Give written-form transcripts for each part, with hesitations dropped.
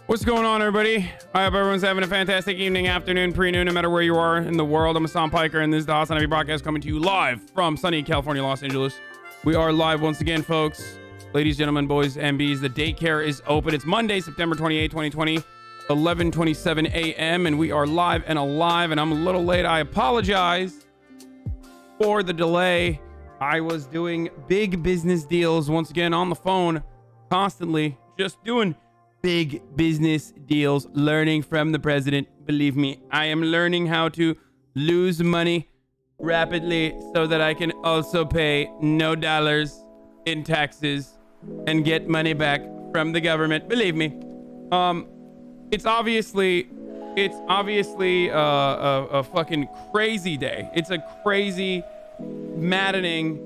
What's going on, everybody? I hope everyone's having a fantastic evening, afternoon, pre-noon, no matter where you are in the world. I'm Hasan Piker, and this is the HasanAbi broadcast coming to you live from sunny California, Los Angeles. We are live once again, folks. Ladies, gentlemen, boys, and bees, the daycare is open. It's Monday, September 28, 2020, 11:27 a.m., and we are live and alive, and I'm a little late. I apologize for the delay. I was doing big business deals once again on the phone constantly just doing big business deals, learning from the president. Believe me, I am learning how to lose money rapidly so that I can also pay no dollars in taxes and get money back from the government. Believe me. It's obviously a fucking crazy day. It's a crazy, maddening,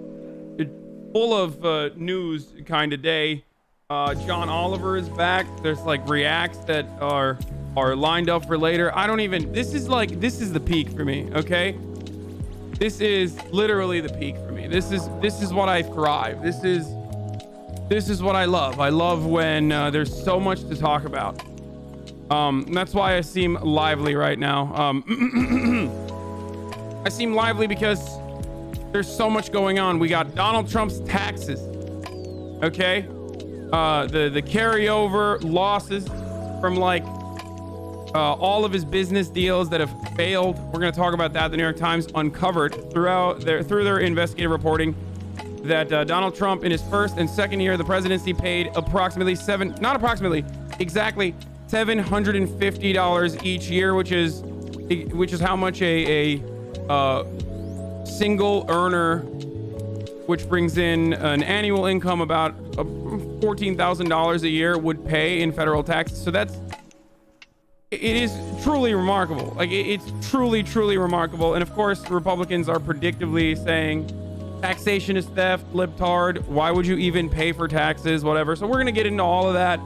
full of news kind of day. John Oliver is back. There's like reacts that are lined up for later. I don't even, this is the peak for me. Okay, this is literally the peak for me. This is what I thrive. This is what I love. I love when there's so much to talk about. That's why I seem lively right now. I seem lively because there's so much going on. We got Donald Trump's taxes. Okay, the carryover losses from like all of his business deals that have failed. We're going to talk about that. The New York Times uncovered through their investigative reporting that Donald Trump in his first and second year of the presidency paid exactly $750 each year, which is how much a single earner, which brings in an annual income about $14,000 a year, would pay in federal taxes. So it is truly remarkable. Like it's truly remarkable. And of course, Republicans are predictably saying taxation is theft, libtard. Why would you even pay for taxes? Whatever. So we're gonna get into all of that.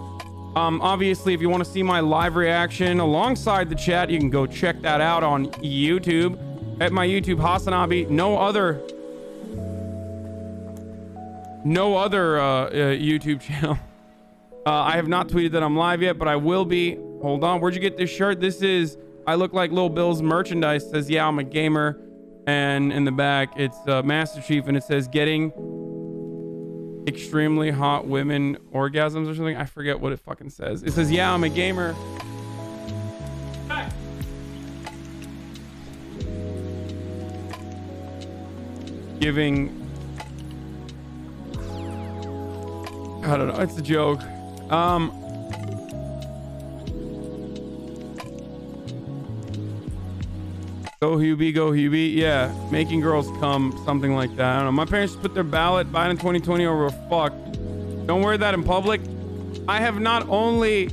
Obviously, if you want to see my live reaction alongside the chat, you can go check that out on YouTube at my YouTube HasanAbi. No other YouTube channel. I have not tweeted that I'm live yet, but I will be. Hold on. Where'd you get this shirt? This is, I look like Lil Bill's merchandise. It says, yeah, I'm a gamer. And in the back, it's Master Chief, and it says, getting extremely hot women orgasms or something. I forget what it fucking says. It says, yeah, I'm a gamer. Giving, I don't know, it's a joke. Go Hubie, yeah, making girls come, something like that. I don't know. My parents put their ballot Biden 2020 over a fuck. Don't wear that in public. I have not only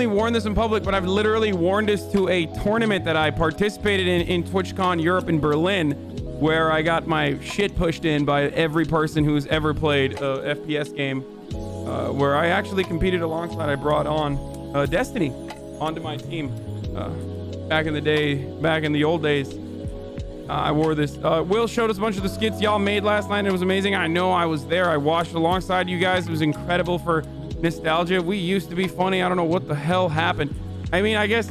worn this in public, but I've literally worn this to a tournament that I participated in TwitchCon Europe in Berlin, where I got my shit pushed in by every person who's ever played a FPS game, where I actually competed alongside. I brought on Destiny onto my team. Back in the old days. I wore this. Will showed us a bunch of the skits y'all made last night, and it was amazing. I know, I was there. I watched alongside you guys. It was incredible for nostalgia. We used to be funny. I don't know what the hell happened. I mean, I guess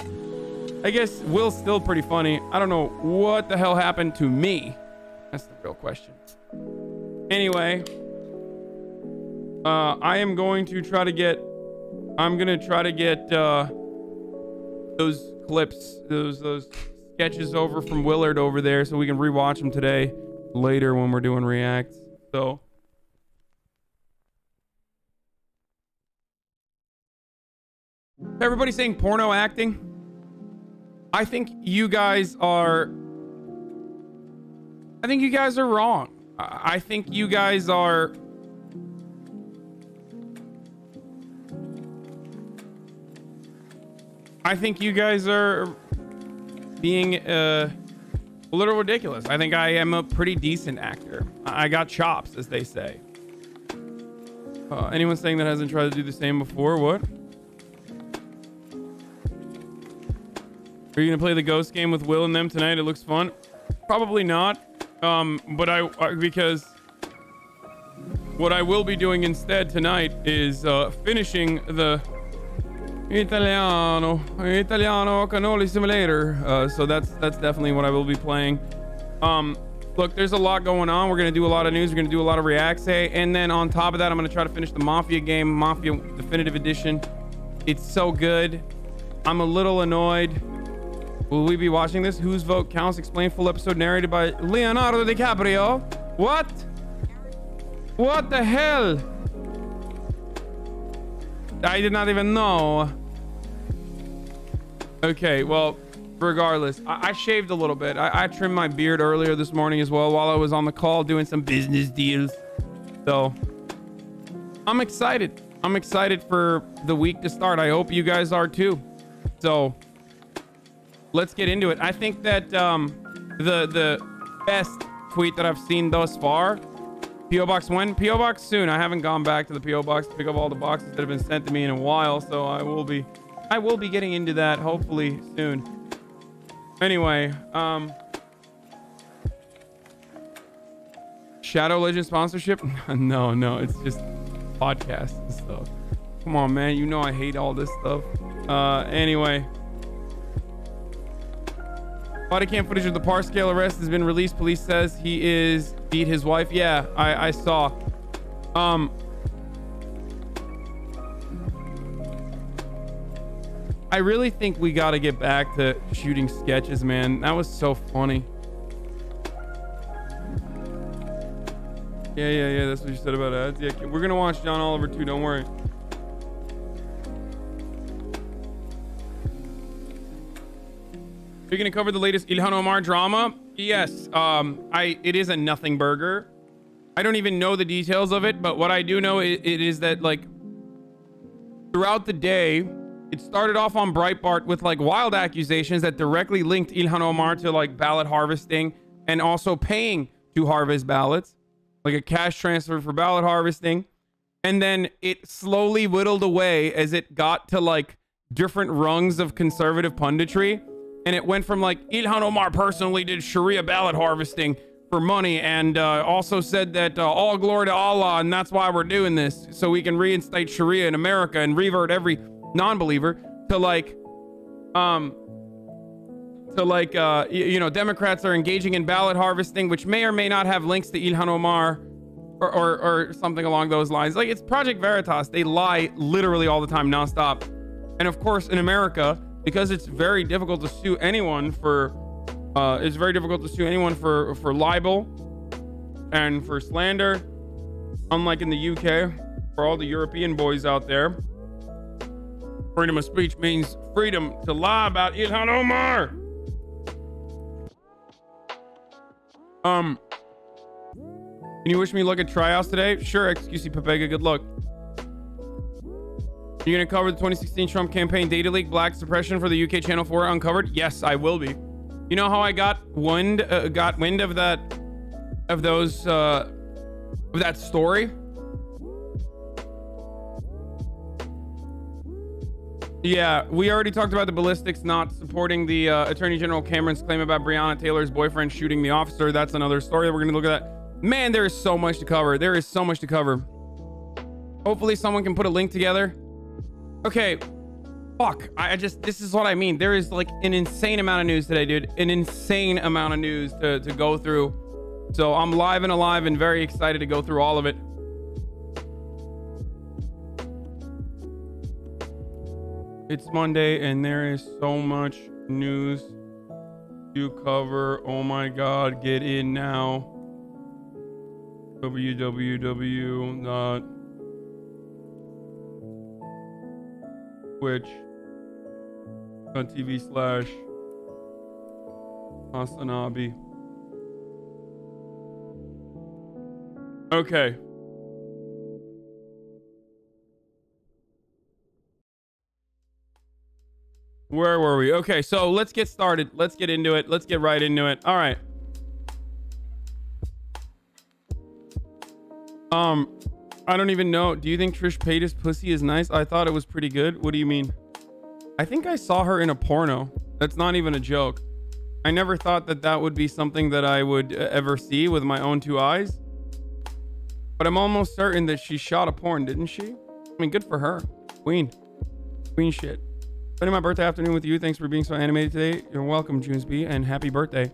Will's still pretty funny. I don't know what the hell happened to me. That's the real question. Anyway, I'm gonna try to get those clips, those sketches over from Willard over there, so we can rewatch them today later when we're doing reacts. So everybody's saying porno acting. I think you guys are wrong. I think you guys are being a little ridiculous. I think I am a pretty decent actor. I got chops, as they say. Anyone saying that hasn't tried to do the same before? What? Are you gonna play the ghost game with Will and them tonight? It looks fun. Probably not. But because what I will be doing instead tonight is finishing the Italiano Cannoli Simulator. So that's definitely what I will be playing. Look, there's a lot going on. We're gonna do a lot of news. We're gonna do a lot of reacts, and then on top of that, I'm gonna try to finish the Mafia game, Mafia Definitive Edition. It's so good. I'm a little annoyed. Will we be watching this? Whose vote counts? Explain full episode narrated by Leonardo DiCaprio. What? What the hell? I did not even know. Okay, well, regardless, I shaved a little bit. I trimmed my beard earlier this morning as well while I was on the call doing some business deals. So I'm excited. I'm excited for the week to start. I hope you guys are too. So let's get into it. I think that the best tweet that I've seen thus far, PO Box when? PO Box soon. I haven't gone back to the PO Box to pick up all the boxes that have been sent to me in a while, so I will be getting into that hopefully soon. Anyway, Shadow Legend sponsorship? No, it's just podcasts and stuff. Come on, man, you know I hate all this stuff. Anyway, body cam footage of the Parscale arrest has been released. Police says he is beat his wife. Yeah, I saw. I really think we got to get back to shooting sketches, man. That was so funny. Yeah. That's what you said about ads. Yeah, we're gonna watch John Oliver too. Don't worry. We're gonna cover the latest Ilhan Omar drama. Yes. It is a nothing burger. I don't even know the details of it, but what I do know it is that, like, throughout the day, it started off on Breitbart with like wild accusations that directly linked Ilhan Omar to like ballot harvesting and also paying to harvest ballots, like a cash transfer for ballot harvesting. And then it slowly whittled away as it got to like different rungs of conservative punditry. And it went from like Ilhan Omar personally did Sharia ballot harvesting for money and also said that all glory to Allah, and that's why we're doing this, so we can reinstate Sharia in America and revert every non-believer, to like you know, Democrats are engaging in ballot harvesting, which may or may not have links to Ilhan Omar or something along those lines. Like, it's Project Veritas. They lie literally all the time, nonstop. And of course, in America, because it's very difficult to sue anyone for libel and for slander, unlike in the UK, for all the European boys out there. Freedom of speech means freedom to lie about Ilhan Omar. Can you wish me luck at tryouts today? Sure, XQC Pepega, good luck. You're gonna cover the 2016 Trump campaign data leak, black suppression for the UK Channel 4 uncovered? Yes, I will be. You know how I got wind of that story? Yeah, we already talked about the ballistics not supporting the Attorney General Cameron's claim about Breonna Taylor's boyfriend shooting the officer. That's another story that we're gonna look at. That. Man, there is so much to cover. There is so much to cover. Hopefully someone can put a link together. Okay. Fuck. This is what I mean. There is like an insane amount of news today, dude. An insane amount of news to go through. So I'm live and alive and very excited to go through all of it. It's Monday and there is so much news to cover. Oh my God, get in now. www.twitch.tv/HasanAbi. Okay. Where were we? Okay, so let's get started. Let's get into it. Let's get right into it. All right. I don't even know. Do you think Trish Paytas' pussy is nice? I thought it was pretty good. What do you mean? I think I saw her in a porno. That's not even a joke. I never thought that that would be something that I would ever see with my own two eyes. But I'm almost certain that she shot a porn, didn't she? I mean, good for her. Queen shit. Spending my birthday afternoon with you. Thanks for being so animated today. You're welcome, Junesby, and happy birthday.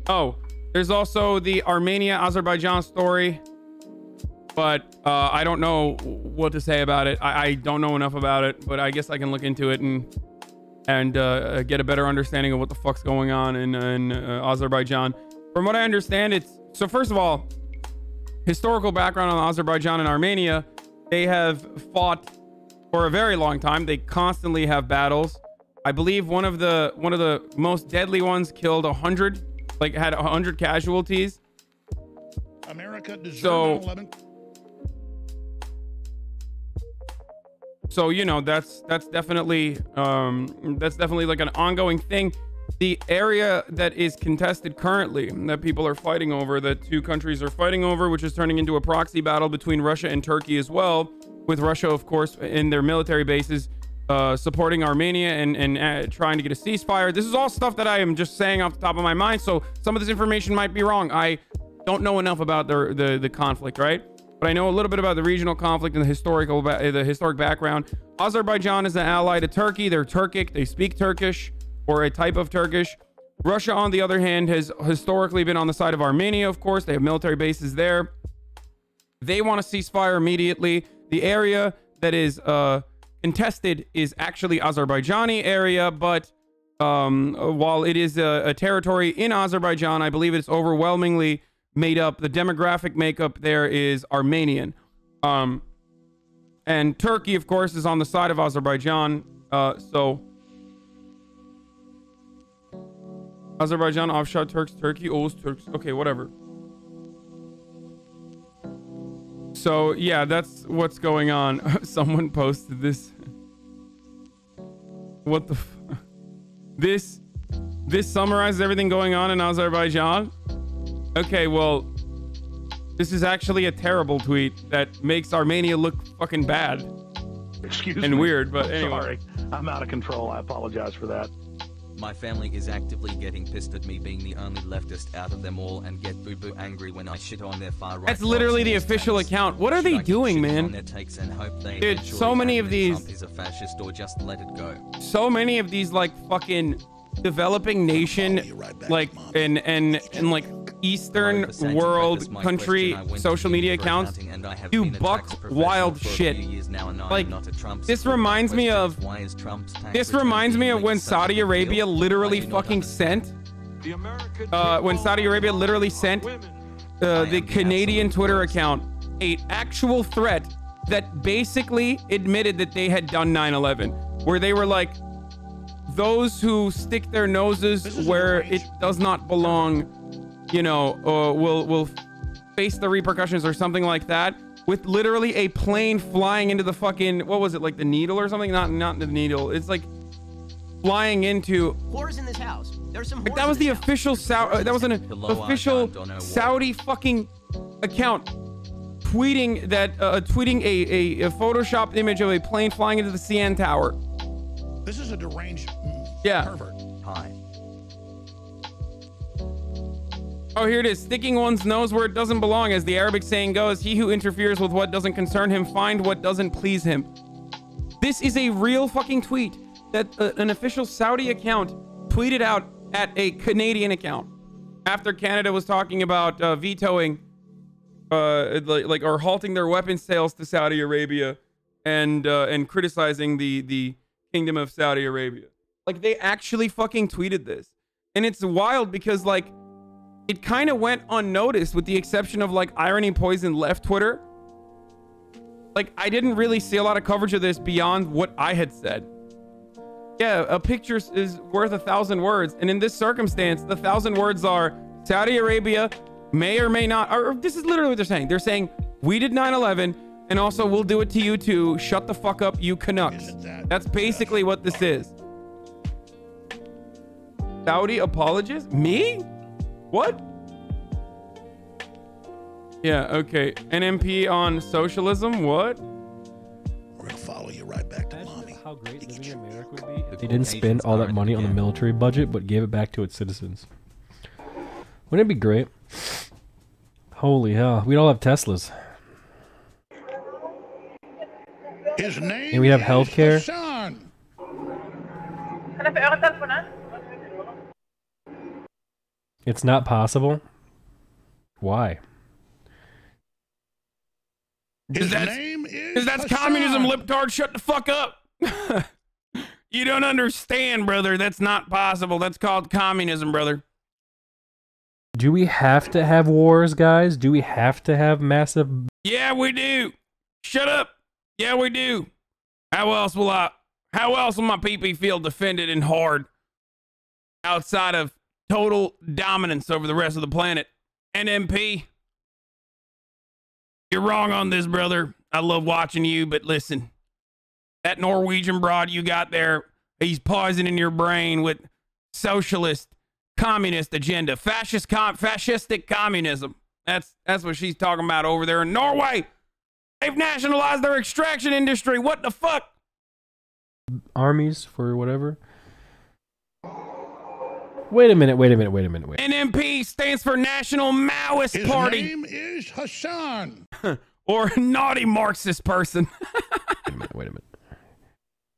Oh, there's also the Armenia-Azerbaijan story, but I don't know what to say about it. I don't know enough about it, but I guess I can look into it and get a better understanding of what the fuck's going on in Azerbaijan. From what I understand, it's... So first of all, historical background on Azerbaijan and Armenia. They have fought for a very long time. They constantly have battles. I believe one of the most deadly ones killed 100, like had 100 casualties. America deserves So 9/11. So, you know, that's definitely like an ongoing thing. The area that is contested currently, that people are fighting over, that two countries are fighting over, which is turning into a proxy battle between Russia and Turkey as well, with Russia, of course, in their military bases, supporting Armenia and trying to get a ceasefire. This is all stuff that I am just saying off the top of my mind, so some of this information might be wrong. I don't know enough about the conflict, right? But I know a little bit about the regional conflict and the historic background. Azerbaijan is an ally to Turkey. They're Turkic. They speak Turkish, or a type of Turkish. Russia, on the other hand, has historically been on the side of Armenia, of course. They have military bases there. They want a ceasefire immediately. The area that is contested is actually Azerbaijani area, but while it is a territory in Azerbaijan, I believe it's overwhelmingly made up, the demographic makeup there is Armenian. And Turkey, of course, is on the side of Azerbaijan. So Azerbaijan, offshore Turks, Turkey, Oğuz Turks. Okay, whatever. So yeah, that's what's going on. Someone posted this. What the this summarizes everything going on in Azerbaijan. Okay, well, this is actually a terrible tweet that makes Armenia look fucking bad. Excuse and me. weird, but anyway. Sorry, I'm out of control. I apologize for that. My family is actively getting pissed at me being the only leftist out of them all and get boo-boo angry when I shit on their far right. That's literally the official account. What are they doing, man? Dude, so many of these... Trump is a fascist or just let it go. So many of these, like, fucking developing nation, like, and like Eastern world country social media accounts do buck wild shit. Like, this reminds me of when Saudi Arabia literally fucking sent the Canadian Twitter account an actual threat that basically admitted that they had done 9/11, where they were like, those who stick their noses where it does not belong, you know, will face the repercussions or something like that, with literally a plane flying into the fucking, what was it, like the Needle or something? Not the Needle. It's like flying into. Whores in this house. There's some. Like, that was the official that was an official Saudi fucking account tweeting that tweeting a photoshopped image of a plane flying into the CN Tower. This is a deranged pervert. Hi. Oh, here it is. Sticking one's nose where it doesn't belong. As the Arabic saying goes, he who interferes with what doesn't concern him, find what doesn't please him. This is a real fucking tweet that an official Saudi account tweeted out at a Canadian account after Canada was talking about vetoing or halting their weapons sales to Saudi Arabia and criticizing the Kingdom of Saudi Arabia. Like, they actually fucking tweeted this. And it's wild because, like, it kind of went unnoticed with the exception of, like, Irony Poison Left Twitter. Like, I didn't really see a lot of coverage of this beyond what I had said. Yeah, a picture is worth 1,000 words. And in this circumstance, the 1,000 words are Saudi Arabia may or may not, or this is literally what they're saying. They're saying, we did 9/11, and also we'll do it to you too. Shut the fuck up, you Canucks. That's basically what this is. Saudi apologist? Me? What? Yeah, okay. NMP on socialism? What? We're gonna follow you right back to mommy. How great living in America would be if they didn't spend all that money on the military budget, but gave it back to its citizens. Wouldn't it be great? Holy hell. We'd all have Teslas. His name and we'd have healthcare. Hasan. It's not possible. Why? His name is that's Hasan. communism, libtard. Shut the fuck up. You don't understand, brother. That's not possible. That's called communism, brother. Do we have to have wars, guys? Do we have to have massive... Yeah, we do. Shut up. Yeah, we do. How else will my PP feel defended and hard outside of total dominance over the rest of the planet? NMP, you're wrong on this, brother. I love watching you, but listen, that Norwegian broad you got there, he's poisoning your brain with socialist, communist agenda, fascistic communism. That's what she's talking about over there in Norway. They've nationalized their extraction industry. What the fuck? Armies for whatever. Wait a minute. NMP stands for National Maoist Party. His name is Hasan. Or naughty Marxist person. Wait a minute.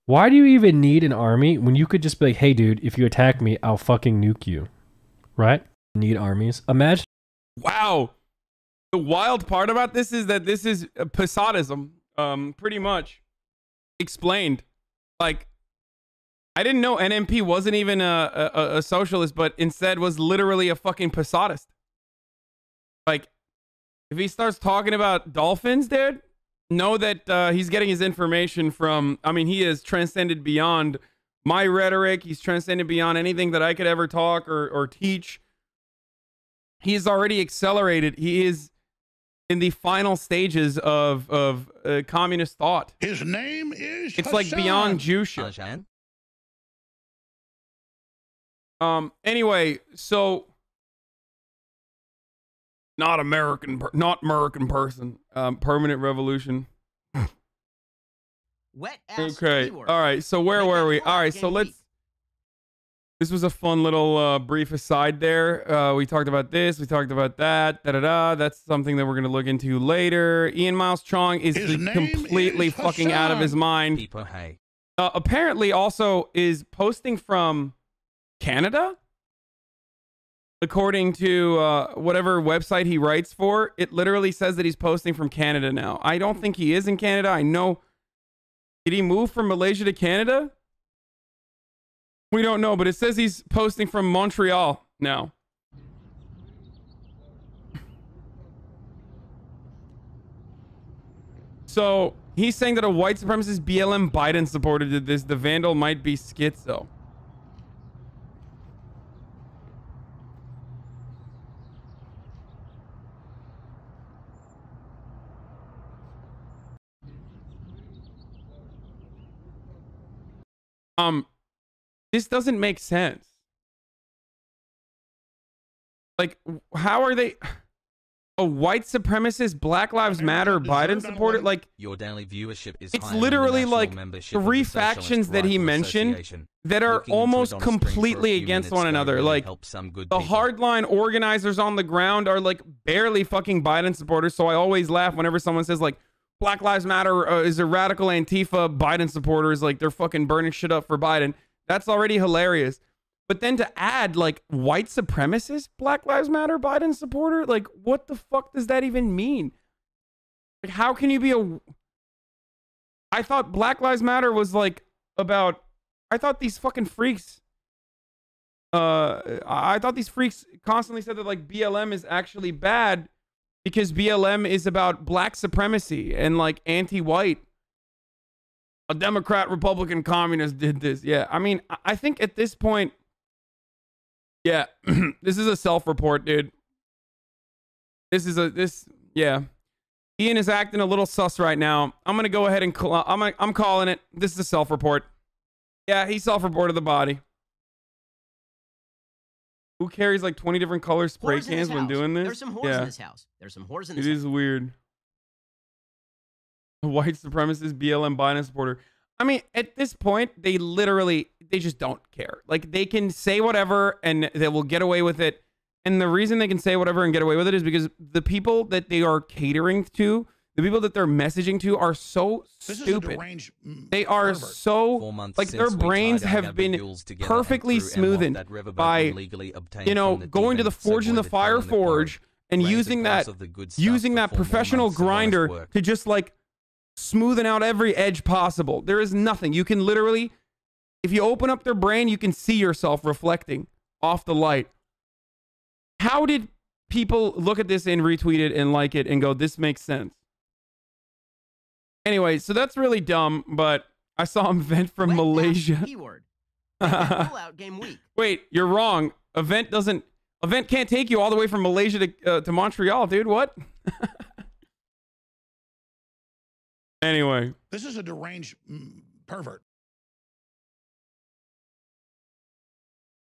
Why do you even need an army when you could just be like, hey, dude, if you attack me, I'll fucking nuke you? Right? Need armies. Imagine. Wow. The wild part about this is that this is Posadism, pretty much explained. Like, I didn't know NMP wasn't even a socialist, but instead was literally a fucking Posadist. Like, if he starts talking about dolphins, dude, know that he's getting his information from, I mean, he is transcended beyond my rhetoric. He's transcended beyond anything that I could ever talk or teach. He's already accelerated. He is in the final stages of communist thought. His name is It's Hasan. like beyond Jew shit. Anyway, so not American person. Permanent revolution. Okay. All right. So where were we? All right. So this was a fun little brief aside there. We talked about this. We talked about that. That's something that we're going to look into later. Ian Miles Chong is completely fucking out of his mind. Apparently also is posting from Canada. According to whatever website he writes for, it literally says that he's posting from Canada now. I don't think he is in Canada. I know. Did he move from Malaysia to Canada? We don't know, but it says he's posting from Montreal now. So he's saying that a white supremacist BLM Biden supporter did this. The vandal might be schizo. This doesn't make sense. Like, how are they a white supremacist Black Lives Matter Biden supporter? Like, your daily viewership is it's literally like three factions that he mentioned that are almost completely against one another. Like, the hardline organizers on the ground are like barely fucking Biden supporters. So I always laugh whenever someone says like Black Lives Matter is a radical Antifa Biden supporters, like they're fucking burning shit up for Biden. That's already hilarious. But then to add like white supremacist Black Lives Matter Biden supporter, like what the fuck does that even mean? Like, how can you be I thought Black Lives Matter was like about, I thought these fucking freaks, I thought these freaks constantly said that like BLM is actually bad because BLM is about black supremacy and like anti-white. A Democrat, Republican, communist did this. Yeah, I mean, I think at this point, yeah, this is a self-report, dude. Yeah. Ian is acting a little sus right now. I'm gonna go ahead and I'm calling it. This is a self-report. Yeah, he self-reported the body. Who carries like 20 different color spray cans when doing this? There's some whores in this house. There's some whores in this house. It is weird. A white supremacist BLM Biden supporter. I mean, at this point, they just don't care. Like, they can say whatever and they will get away with it. And the reason they can say whatever and get away with it is because the people that they are catering to, the people that they're messaging to are so stupid. They are so, like, their brains have been perfectly smoothened by, you know, going to the Forge and the Fire Forge and using that professional grinder to just, like, smoothing out every edge possible. There is nothing. You can literally, if you open up their brain, you can see yourself reflecting off the light. How did people look at this and retweet it and like it and go, this makes sense? Anyway, so that's really dumb, but I saw him vent from Malaysia. Keyword. Pull-out game week. Wait, you're wrong. Event can't take you all the way from Malaysia to Montreal, dude. What? Anyway. This is a deranged pervert.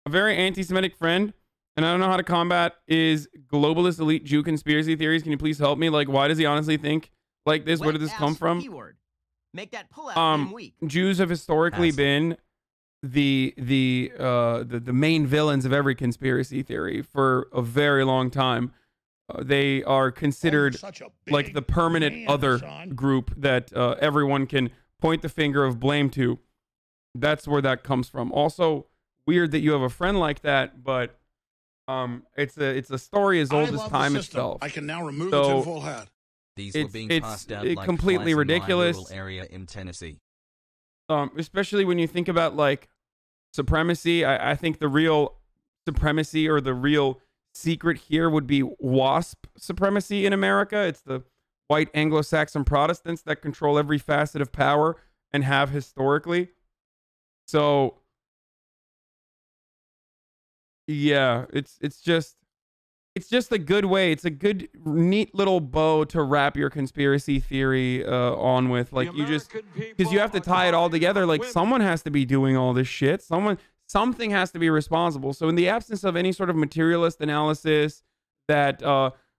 A very anti-Semitic friend, and I don't know how to combat is globalist elite Jew conspiracy theories. Can you please help me? Like, why does he honestly think like this? Where did this come from? Keyword. Make that pull-out game week. Jews have historically been the main villains of every conspiracy theory for a very long time. They are considered like the permanent other group that everyone can point the finger of blame to. That's where that comes from. Also, weird that you have a friend like that, but it's a story as old as time itself. I can now remove the tinfoil hat. These were being passed out like completely ridiculous. In my rural area in Tennessee. Especially when you think about like supremacy. I think the real supremacy or the real secret here would be WASP supremacy in America. It's the white Anglo-Saxon Protestants that control every facet of power and have historically. So yeah, it's just a good way. It's a good, neat little bow to wrap your conspiracy theory on with. Like you just, because you have to tie it all together. Like someone has to be doing all this shit. Something has to be responsible. So in the absence of any sort of materialist analysis that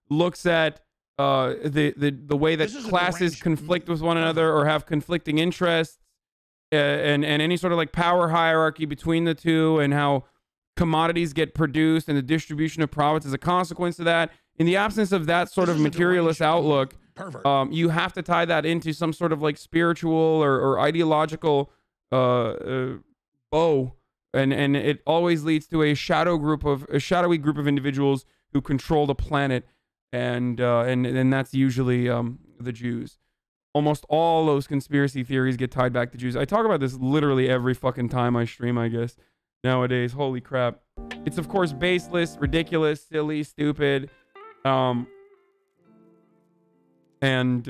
looks at the way that classes conflict with one another or have conflicting interests, and any sort of like power hierarchy between the two, and how commodities get produced and the distribution of profits as a consequence of that. In the absence of that sort of materialist outlook, you have to tie that into some sort of like spiritual or ideological bow, and it always leads to a shadowy group of individuals who control the planet, and that's usually the Jews. Almost all those conspiracy theories get tied back to Jews. I talk about this literally every fucking time I stream, I guess. Nowadays, holy crap. It's of course baseless, ridiculous, silly, stupid. Yeah. Doesn't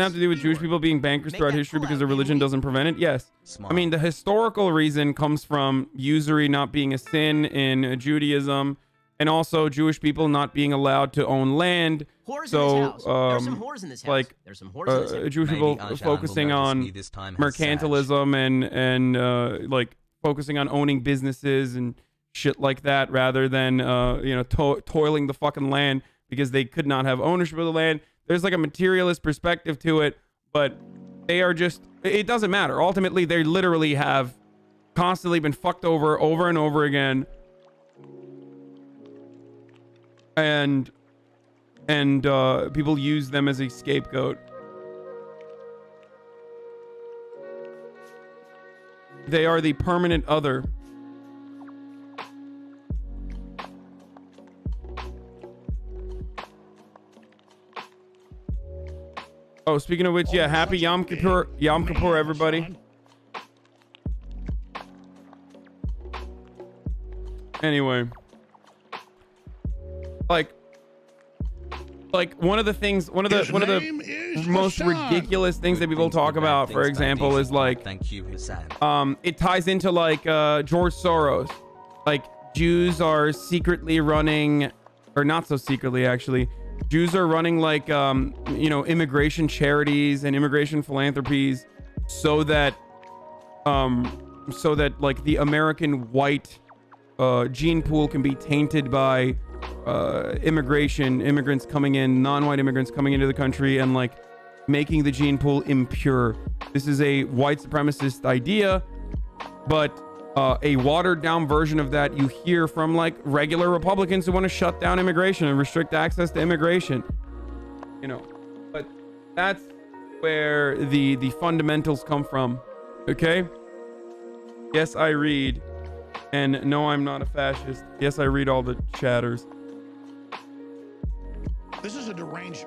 have to do with Jewish people being bankers throughout history because their religion doesn't prevent it. Yes. I mean, the historical reason comes from usury not being a sin in Judaism, and also Jewish people not being allowed to own land. So, like, Jewish people focusing on mercantilism and like focusing on owning businesses and shit like that, rather than toiling the fucking land because they could not have ownership of the land. There's like a materialist perspective to it, but they are just, it doesn't matter. Ultimately, they literally have constantly been fucked over and over again. And people use them as a scapegoat. They are the permanent other. Oh, speaking of which, yeah, happy Yom Kippur, everybody. Anyway. Like one of the most ridiculous things that people talk about, for example, is like, it ties into like George Soros. Like Jews are secretly running, or not so secretly actually, Jews are running like immigration charities and immigration philanthropies so that like the American white gene pool can be tainted by immigrants coming in, non-white immigrants coming into the country, and like making the gene pool impure. This is a white supremacist idea, but a watered down version of that you hear from like regular Republicans who want to shut down immigration and restrict access to immigration, but that's where the fundamentals come from. Okay, yes, I read, and no, I'm not a fascist. Yes, I read all the chatters. This is a deranged.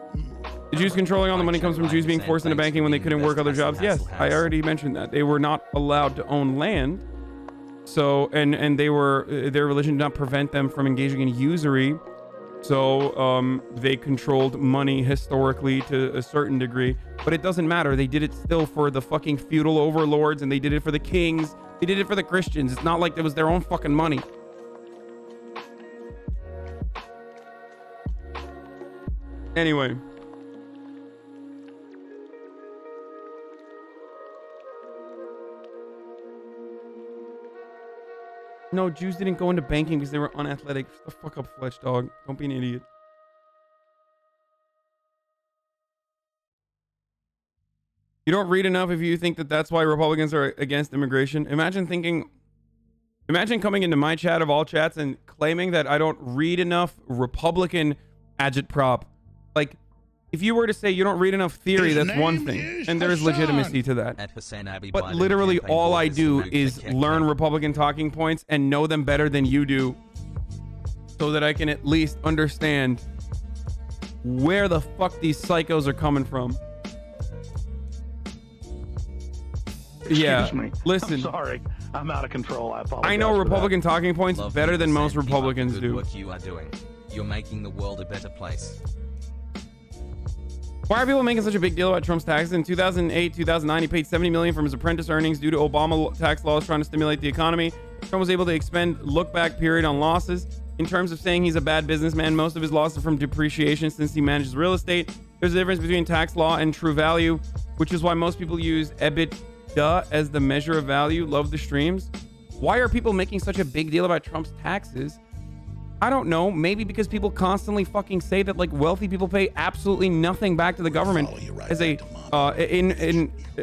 The Jews controlling all the money comes from Jews being forced into banking when they couldn't work other jobs. Yes, I already mentioned that. They were not allowed to own land. So, and their religion did not prevent them from engaging in usury. So they controlled money historically to a certain degree, but it doesn't matter. They did it still for the fucking feudal overlords, and they did it for the kings. They did it for the Christians. It's not like it was their own fucking money. Anyway. No, Jews didn't go into banking because they were unathletic. Shut the fuck up, Fletch, dog. Don't be an idiot. You don't read enough if you think that that's why Republicans are against immigration. Imagine coming into my chat of all chats and claiming that I don't read enough Republican agitprop. Like, if you were to say you don't read enough theory, that's one thing, and there's legitimacy to that. But literally all I do is learn Republican talking points and know them better than you do, so that I can at least understand where the fuck these psychos are coming from. Excuse me. Listen. I'm sorry. I'm out of control. I apologize. I know Republican talking points better than most Republicans do. What you are doing. You're making the world a better place. Why are people making such a big deal about Trump's taxes? In 2008, 2009, he paid $70 million from his apprentice earnings due to Obama tax laws trying to stimulate the economy. Trump was able to expend look-back period on losses. In terms of saying he's a bad businessman, most of his losses are from depreciation since he manages real estate. There's a difference between tax law and true value, which is why most people use EBITDA as the measure of value. Love the streams. Why are people making such a big deal about Trump's taxes? I don't know. Maybe because people constantly fucking say that like wealthy people pay absolutely nothing back to the government as a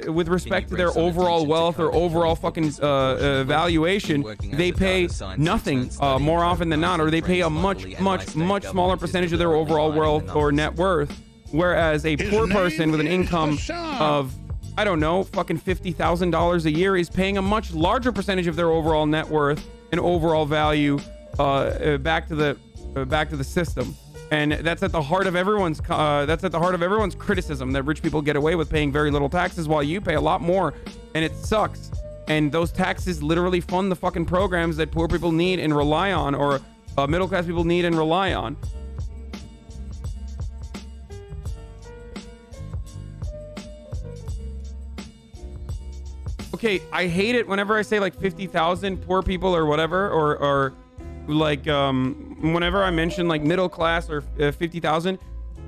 with respect to their overall wealth or overall fucking valuation. They pay nothing more often than not, or they pay a much smaller percentage of their overall wealth or net worth. Whereas a poor person with an income of, I don't know, fucking $50,000 a year is paying a much larger percentage of their overall net worth and overall value back to the system. And that's at the heart of everyone's criticism, that rich people get away with paying very little taxes while you pay a lot more, and it sucks. And those taxes literally fund the fucking programs that poor people need and rely on, or middle class people need and rely on. Okay, I hate it whenever I say like 50,000 poor people or whatever, or like whenever I mention like middle class or 50,000,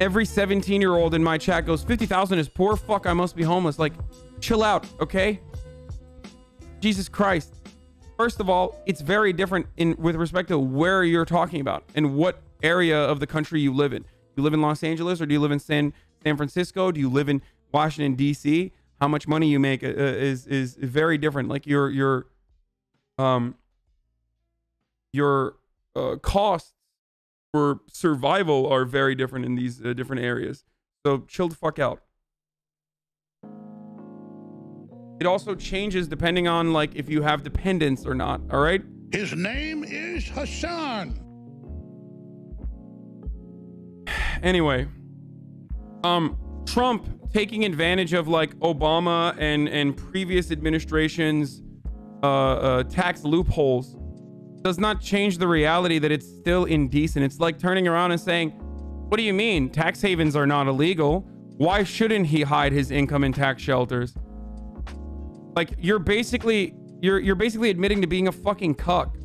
every 17-year-old in my chat goes, 50,000 is poor? Fuck, I must be homeless. Like, chill out, okay? Jesus Christ. First of all, it's very different with respect to where you're talking about and what area of the country you live in. Do you live in Los Angeles, or do you live in San Francisco? Do you live in Washington, D.C.? How much money you make is very different. Like your costs for survival are very different in these different areas. So chill the fuck out. It also changes depending on like if you have dependents or not. All right. His name is Hasan. Anyway, Trump taking advantage of like Obama and previous administrations tax loopholes does not change the reality that it's still indecent. It's like turning around and saying, what do you mean tax havens are not illegal? Why shouldn't he hide his income in tax shelters? Like you're basically admitting to being a fucking cuck.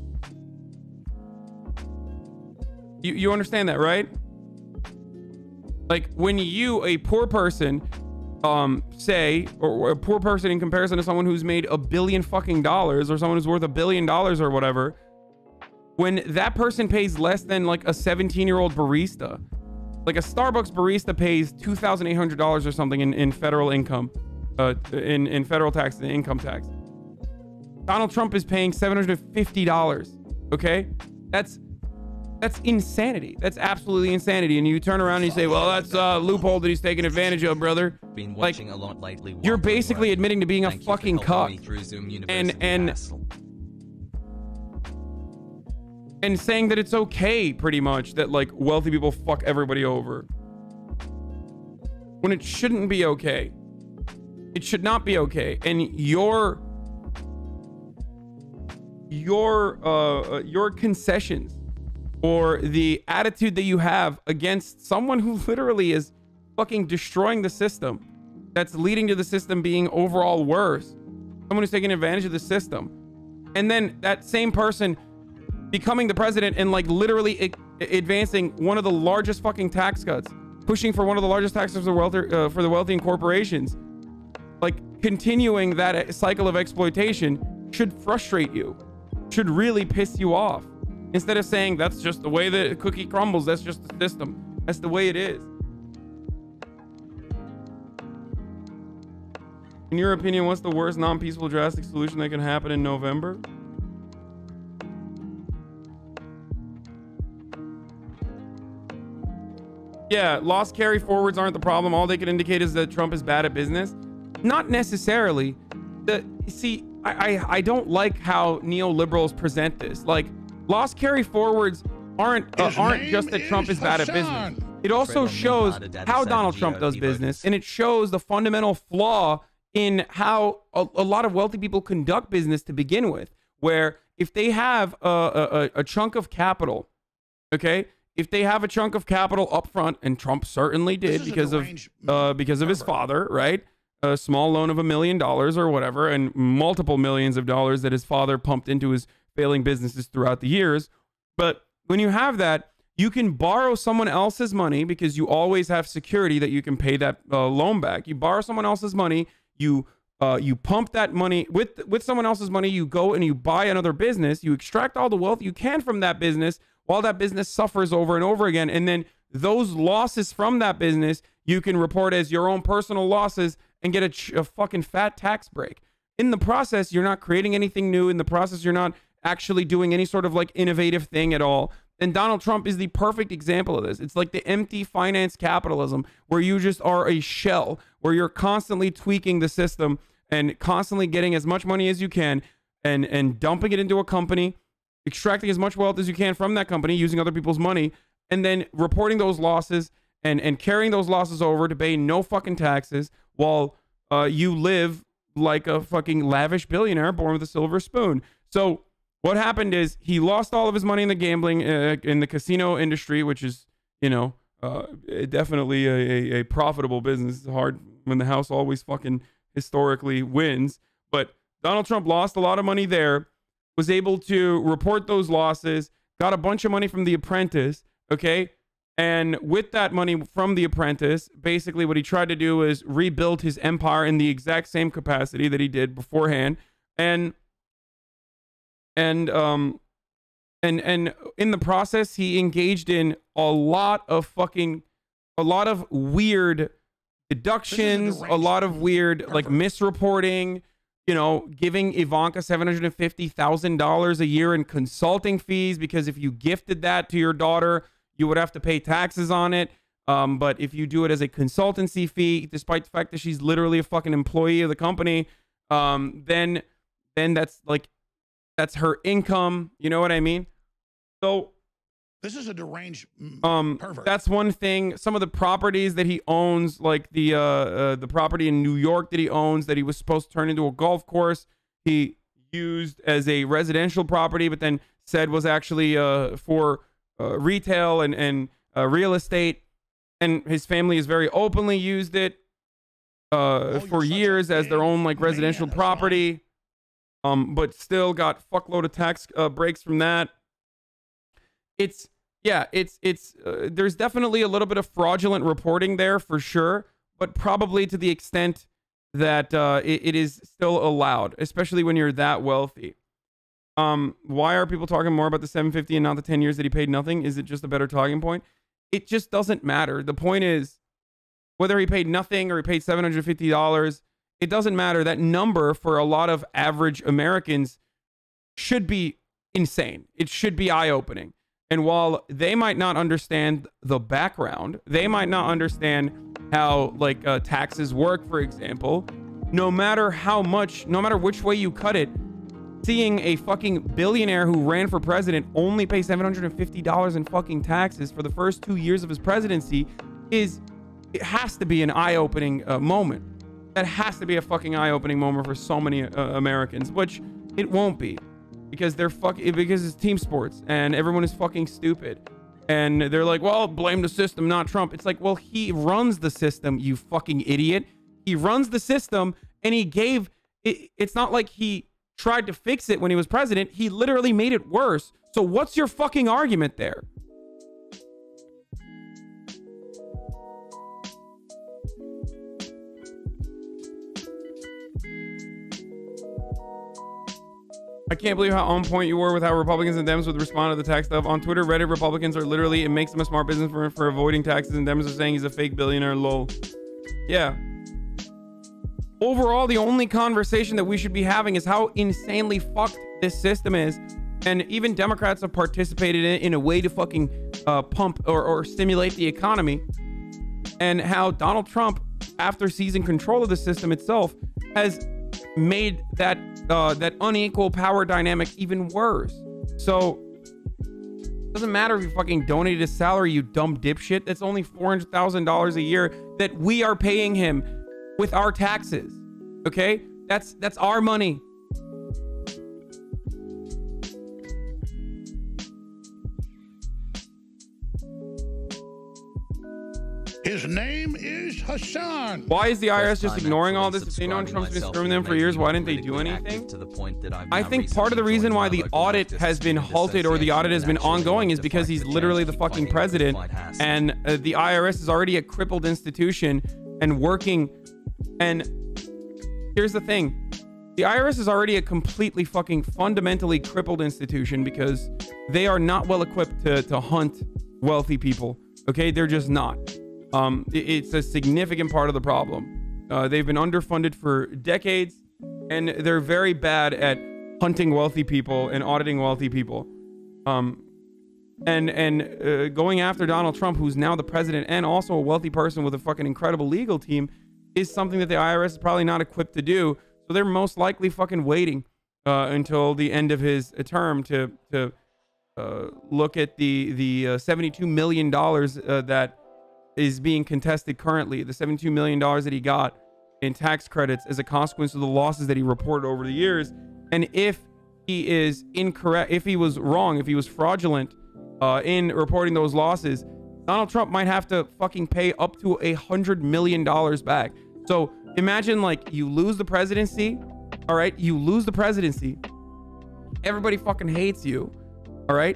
You understand that, right? Like when you, a poor person, say, or a poor person in comparison to someone who's made $1 billion fucking dollars, or someone who's worth $1 billion or whatever, when that person pays less than like a 17-year-old barista, like a Starbucks barista pays $2,800 or something in federal income, in federal tax and income tax. Donald Trump is paying $750. Okay, that's insanity. That's absolutely insanity. And you turn around and you say, well, that's a loophole that he's taking advantage of, brother. Been watching a lot lately. You're basically admitting to being a fucking cuck. And saying that it's okay, pretty much, that like wealthy people fuck everybody over, when it shouldn't be okay. It should not be okay. And your concessions or the attitude that you have against someone who literally is fucking destroying the system, that's leading to the system being overall worse, someone who's taking advantage of the system, and then that same person becoming the president and like literally advancing one of the largest fucking tax cuts, pushing for one of the largest taxes for the wealthy and corporations, like continuing that cycle of exploitation should frustrate you, should really piss you off, instead of saying that's just the way the cookie crumbles, that's just the system, that's the way it is. In your opinion, what's the worst non-peaceful drastic solution that can happen in November? Yeah, lost carry forwards aren't the problem. All they can indicate is that Trump is bad at business. Not necessarily. See, I don't like how neoliberals present this. Like, lost carry forwards aren't just that Trump is bad at business. It also shows how Donald Trump does business, and it shows the fundamental flaw in how a lot of wealthy people conduct business to begin with, where if they have a chunk of capital, okay, if they have a chunk of capital up front, and Trump certainly did because of his father, right? A small loan of $1 million or whatever, and multiple millions of dollars that his father pumped into his failing businesses throughout the years. But when you have that, you can borrow someone else's money because you always have security that you can pay that loan back. You borrow someone else's money, you pump that money with someone else's money, you go and you buy another business, you extract all the wealth you can from that business while that business suffers over and over again. And then those losses from that business, you can report as your own personal losses and get a fucking fat tax break. In the process, you're not creating anything new. In the process, you're not actually doing any sort of like innovative thing at all. And Donald Trump is the perfect example of this. It's like the empty finance capitalism where you just are a shell, where you're constantly tweaking the system and constantly getting as much money as you can and dumping it into a company, extracting as much wealth as you can from that company using other people's money, and then reporting those losses and carrying those losses over to pay no fucking taxes while you live like a fucking lavish billionaire born with a silver spoon. So what happened is he lost all of his money in the gambling, in the casino industry, which is, you know, definitely a profitable business. It's hard when the house always fucking historically wins. But Donald Trump lost a lot of money there, was able to report those losses, got a bunch of money from The Apprentice, okay? And with that money from The Apprentice, basically what he tried to do is rebuild his empire in the exact same capacity that he did beforehand. And in the process, he engaged in a lot of weird deductions, a lot of weird like misreporting, you know, giving Ivanka $750,000 a year in consulting fees, because if you gifted that to your daughter, you would have to pay taxes on it. But if you do it as a consultancy fee, despite the fact that she's literally a fucking employee of the company, then that's like, that's her income. You know what I mean? So this is a deranged pervert. That's one thing. Some of the properties that he owns, like the property in New York that he owns that he was supposed to turn into a golf course, he used as a residential property, but then said was actually for retail and real estate. And his family has very openly used it for years as their own like residential property. But still got fuckload of tax breaks from that. There's definitely a little bit of fraudulent reporting there for sure, but probably to the extent that it is still allowed, especially when you're that wealthy. Why are people talking more about the 750 and not the 10 years that he paid nothing? Is it just a better talking point? It just doesn't matter. The point is, whether he paid nothing or he paid $750, it doesn't matter. That number for a lot of average Americans should be insane. It should be eye-opening. And while they might not understand the background, they might not understand how like taxes work, for example, no matter which way you cut it, seeing a fucking billionaire who ran for president only pay $750 in fucking taxes for the first 2 years of his presidency it has to be an eye-opening moment. That has to be a fucking eye-opening moment for so many Americans, which it won't be. because because it's team sports and everyone is fucking stupid. And they're like, well, blame the system, not Trump. It's like, well, he runs the system, you fucking idiot. He runs the system, and he gave it. It's not like he tried to fix it when he was president. He literally made it worse. So what's your fucking argument there? I can't believe how on point you were with how Republicans and Dems would respond to the tax stuff. On Twitter, Reddit, Republicans are literally, it makes them a smart business for avoiding taxes, and Dems are saying he's a fake billionaire, lol. Yeah. Overall, the only conversation that we should be having is how insanely fucked this system is. And even Democrats have participated in a way to fucking pump or stimulate the economy. And how Donald Trump, after seizing control of the system itself, has made that unequal power dynamic even worse. So it doesn't matter if you fucking donated his salary, you dumb dipshit. That's only $400,000 a year that we are paying him with our taxes. Okay, that's our money. His name is Hasan. Why is the IRS just ignoring all this? If they know Trump's been screwing them for years, why didn't they do anything? I think part of the reason why the audit has been halted or the audit has been ongoing is because he's literally the fucking president, and the IRS is already a crippled institution and working. And here's the thing. The IRS is already a completely fucking fundamentally crippled institution because they are not well equipped to hunt wealthy people. Okay, they're just not. It's a significant part of the problem. They've been underfunded for decades, and they're very bad at hunting wealthy people and auditing wealthy people. And going after Donald Trump, who's now the president and also a wealthy person with a fucking incredible legal team, is something that the IRS is probably not equipped to do. So they're most likely fucking waiting until the end of his term to look at the $72 million that is being contested currently, the $72 million that he got in tax credits as a consequence of the losses that he reported over the years. And if he is incorrect, if he was wrong, if he was fraudulent in reporting those losses, Donald Trump might have to fucking pay up to $100 million back. So imagine, like, you lose the presidency, all right? You lose the presidency. Everybody fucking hates you, all right?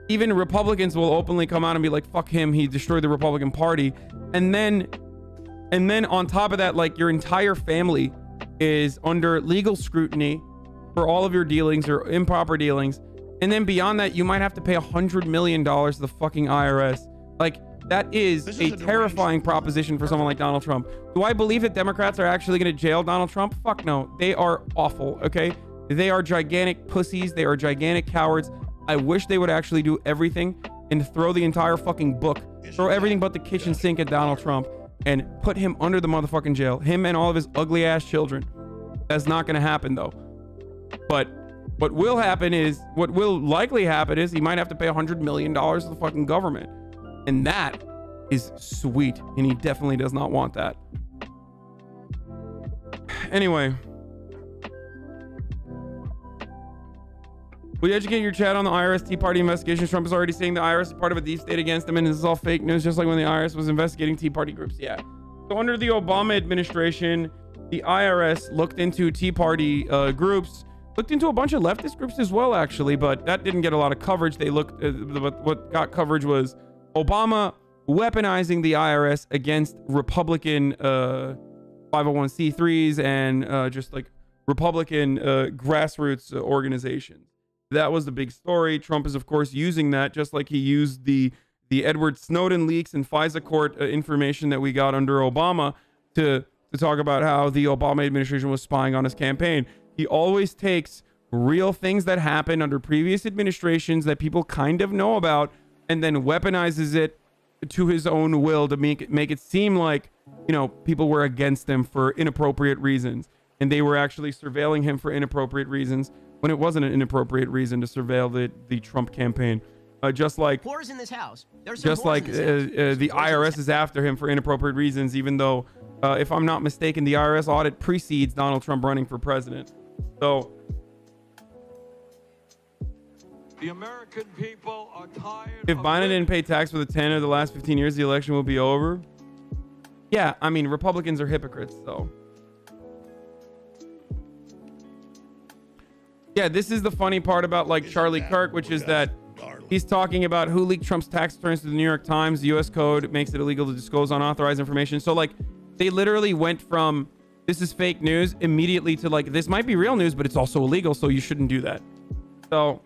Even Republicans will openly come out and be like, fuck him, he destroyed the Republican Party. And then on top of that, like, your entire family is under legal scrutiny for all of your dealings or improper dealings. And then beyond that, you might have to pay $100 million to the fucking IRS. Like, that is a terrifying proposition for someone like Donald Trump. Do I believe that Democrats are actually going to jail Donald Trump? Fuck no. They are awful, okay? They are gigantic pussies. They are gigantic cowards. I wish they would actually do everything and throw the entire fucking book, throw everything but the kitchen sink at Donald Trump and put him under the motherfucking jail. Him and all of his ugly ass children. That's not going to happen though. But what will likely happen is he might have to pay $100 million to the fucking government. And that is sweet. And he definitely does not want that. Anyway. Will you educate your chat on the IRS Tea Party investigations? Trump is already saying the IRS is part of a deep state against him, and this is all fake news, just like when the IRS was investigating Tea Party groups. Yeah. So under the Obama administration, the IRS looked into Tea Party groups, looked into a bunch of leftist groups as well, actually, but that didn't get a lot of coverage. They looked, what got coverage was Obama weaponizing the IRS against Republican 501c3s and just like Republican grassroots organizations. That was the big story. Trump is, of course, using that just like he used the Edward Snowden leaks and FISA court information that we got under Obama to talk about how the Obama administration was spying on his campaign. He always takes real things that happened under previous administrations that people kind of know about and then weaponizes it to his own will to make it seem like, you know, people were against him for inappropriate reasons and they were actually surveilling him for inappropriate reasons when it wasn't an inappropriate reason to surveil the Trump campaign. Just like the IRS is after him for inappropriate reasons, even though, if I'm not mistaken, the IRS audit precedes Donald Trump running for president. So The American people are tired. If Biden didn't pay tax for the 10 of the last 15 years, the election will be over. Yeah, I mean, Republicans are hypocrites, so. Yeah, this is the funny part about like Charlie Kirk, which is that he's talking about who leaked Trump's tax returns to the New York Times. The U.S. Code makes it illegal to disclose unauthorized information. So like they literally went from this is fake news immediately to like this might be real news, but it's also illegal, so you shouldn't do that. So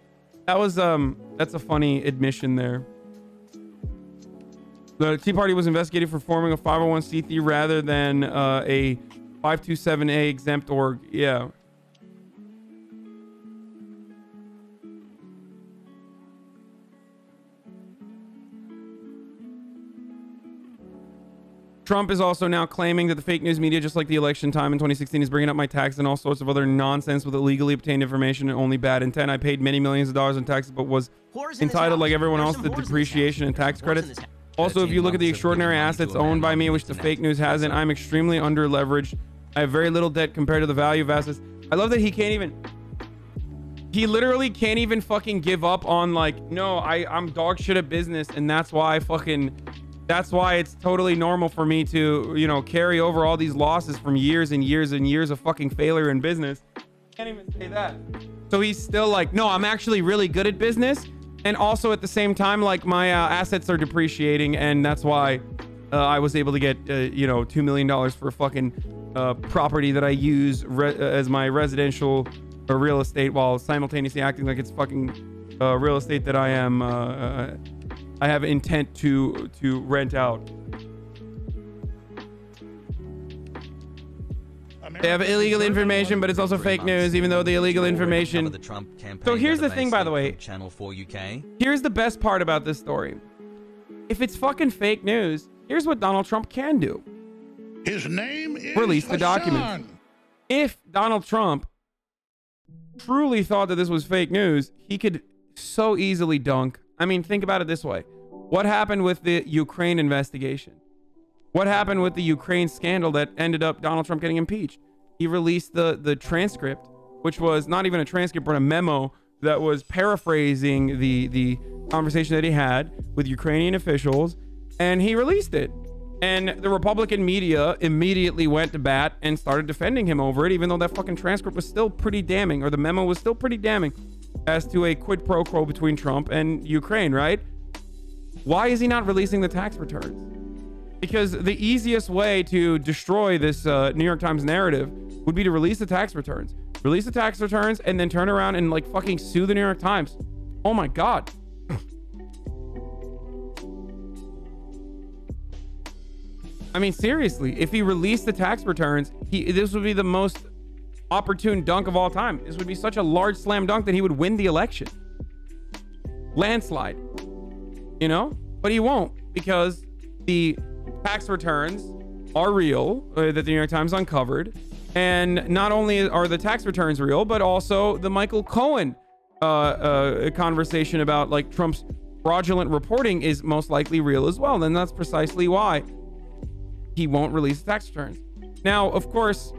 that was that's a funny admission there. The Tea Party was investigated for forming a 501c3 rather than a 527A exempt org. Yeah. Trump is also now claiming that the fake news media, just like the election time in 2016, is bringing up my tax and all sorts of other nonsense with illegally obtained information and only bad intent. I paid many millions of dollars in taxes, but was entitled, like everyone else, to depreciation and tax credits. Also, if you look at the extraordinary assets owned by me, which the fake news hasn't, I'm extremely under leveraged. I have very little debt compared to the value of assets. I love that he can't even... He literally can't even fucking give up on like, no, I'm dog shit at business, and that's why I fucking... That's why it's totally normal for me to, you know, carry over all these losses from years and years and years of fucking failure in business. Can't even say that. So he's still like, no, I'm actually really good at business. And also at the same time, like my assets are depreciating. And that's why I was able to get, you know, $2 million for fucking property that I use as my residential real estate while simultaneously acting like it's fucking real estate that I am... I have intent to rent out. They have illegal information, but it's also fake news, even though the illegal information... So here's the thing, by the way. Channel 4 UK. Here's the best part about this story. If it's fucking fake news, here's what Donald Trump can do. His name is release the documents. If Donald Trump truly thought that this was fake news, he could so easily dunk. I mean, think about it this way. What happened with the Ukraine investigation? What happened with the Ukraine scandal that ended up Donald Trump getting impeached? He released the transcript, which was not even a transcript, but a memo that was paraphrasing the conversation that he had with Ukrainian officials, and he released it. And the Republican media immediately went to bat and started defending him over it, even though that fucking transcript was still pretty damning, or the memo was still pretty damning as to a quid pro quo between Trump and Ukraine, right? Why is he not releasing the tax returns? Because the easiest way to destroy this New York Times narrative would be to release the tax returns. Release the tax returns and then turn around and like fucking sue the New York Times. Oh my God. I mean, seriously, if he released the tax returns, this would be the most opportune dunk of all time. This would be such a large slam dunk that he would win the election. Landslide. You know? But he won't, because the tax returns are real, that the New York Times uncovered. And not only are the tax returns real, but also the Michael Cohen conversation about like Trump's fraudulent reporting is most likely real as well. And that's precisely why he won't release the tax returns. Now, of course,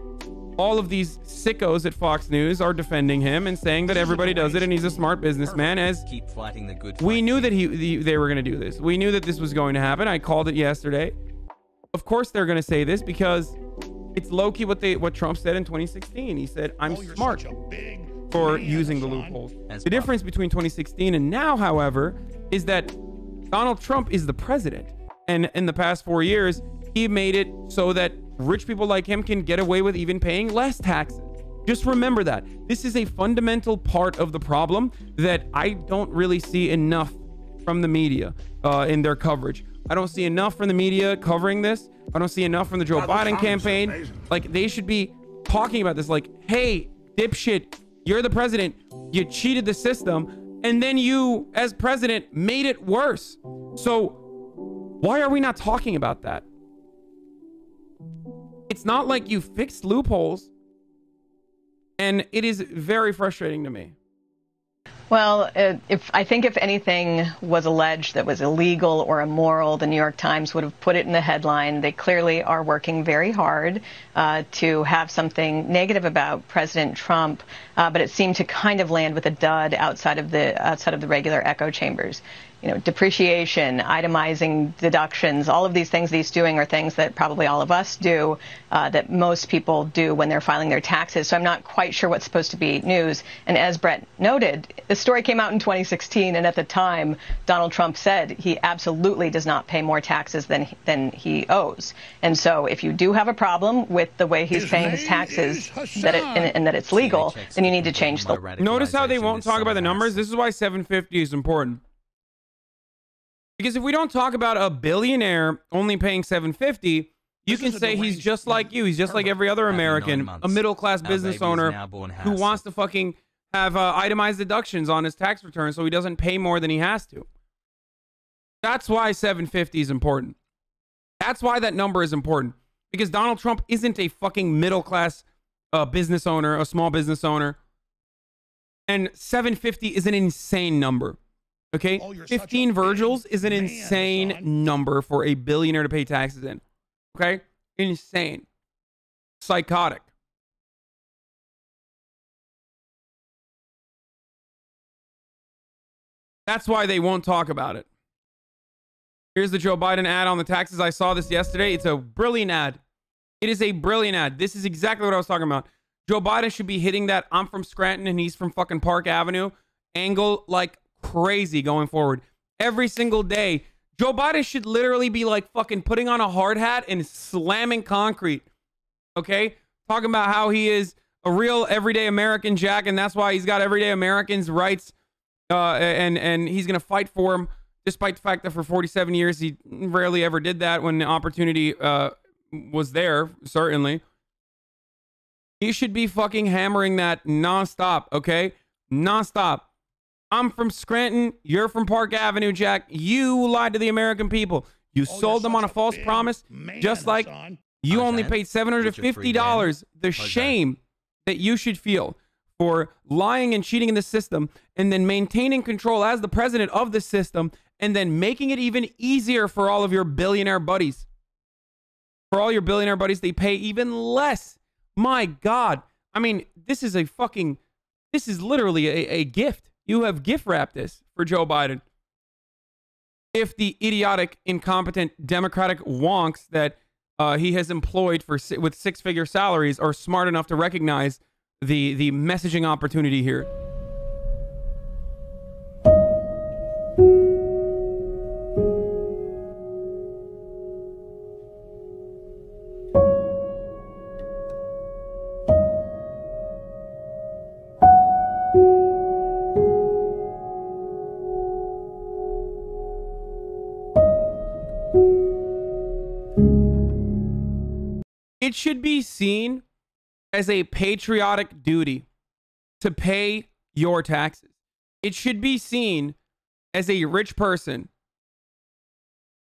all of these sickos at Fox News are defending him and saying that everybody does it and he's a smart businessman. As keep fighting the good fight. We knew that they were going to do this. We knew that this was going to happen. I called it yesterday. Of course they're going to say this because it's low-key what Trump said in 2016. He said, I'm smart for using the loopholes. The difference between 2016 and now, however, is that Donald Trump is the president. And in the past 4 years, he made it so that rich people like him can get away with even paying less taxes. Just remember that. This is a fundamental part of the problem that I don't really see enough from the media in their coverage. I don't see enough from the media covering this. I don't see enough from the Joe Biden campaign. Like, they should be talking about this. Like, hey, dipshit, you're the president. You cheated the system. And then you, as president, made it worse. So why are we not talking about that? It's not like you fixed loopholes. And it is very frustrating to me. Well, I think if anything was alleged that was illegal or immoral, the New York Times would have put it in the headline. They clearly are working very hard to have something negative about President Trump, but it seemed to kind of land with a dud outside of the regular echo chambers. You know, depreciation, itemizing deductions, all of these things that he's doing are things that probably all of us do, that most people do when they're filing their taxes. So I'm not quite sure what's supposed to be news. And as Brett noted, the story came out in 2016, and at the time, Donald Trump said he absolutely does not pay more taxes than he owes. And so if you do have a problem with the way he's paying his taxes, and that it's legal, then you need to change the law. Notice how they won't talk about the numbers? This is why 750 is important. Because if we don't talk about a billionaire only paying 750, you can say he's just like you. He's just like every other American, a middle-class business owner who wants to fucking have itemized deductions on his tax return so he doesn't pay more than he has to. That's why 750 is important. That's why that number is important. Because Donald Trump isn't a fucking middle-class business owner, a small business owner. And 750 is an insane number. Okay, 15 Virgils is an insane number for a billionaire to pay taxes in. Okay, insane, psychotic. That's why they won't talk about it. Here's the Joe Biden ad on the taxes. I saw this yesterday. It's a brilliant ad. It is a brilliant ad. This is exactly what I was talking about. Joe Biden should be hitting that I'm from Scranton and he's from fucking Park Avenue angle like crazy going forward. Every single day, Joe Biden should literally be like fucking putting on a hard hat and slamming concrete. Okay? Talking about how he is a real everyday American Jack, and that's why he's got everyday Americans' rights, and he's gonna fight for them, despite the fact that for 47 years he rarely ever did that when the opportunity was there, certainly. He should be fucking hammering that nonstop, okay? Nonstop. I'm from Scranton. You're from Park Avenue, Jack. You lied to the American people. You sold them on a false promise, just like you only paid $750. The shame that you should feel for lying and cheating in the system and then maintaining control as the president of the system and then making it even easier for all of your billionaire buddies. For all your billionaire buddies, they pay even less. My God. I mean, this is literally a gift. You have gift wrapped this for Joe Biden. If the idiotic, incompetent Democratic wonks that he has employed with six-figure salaries are smart enough to recognize the messaging opportunity here. It should be seen as a patriotic duty to pay your taxes. It should be seen as a rich person.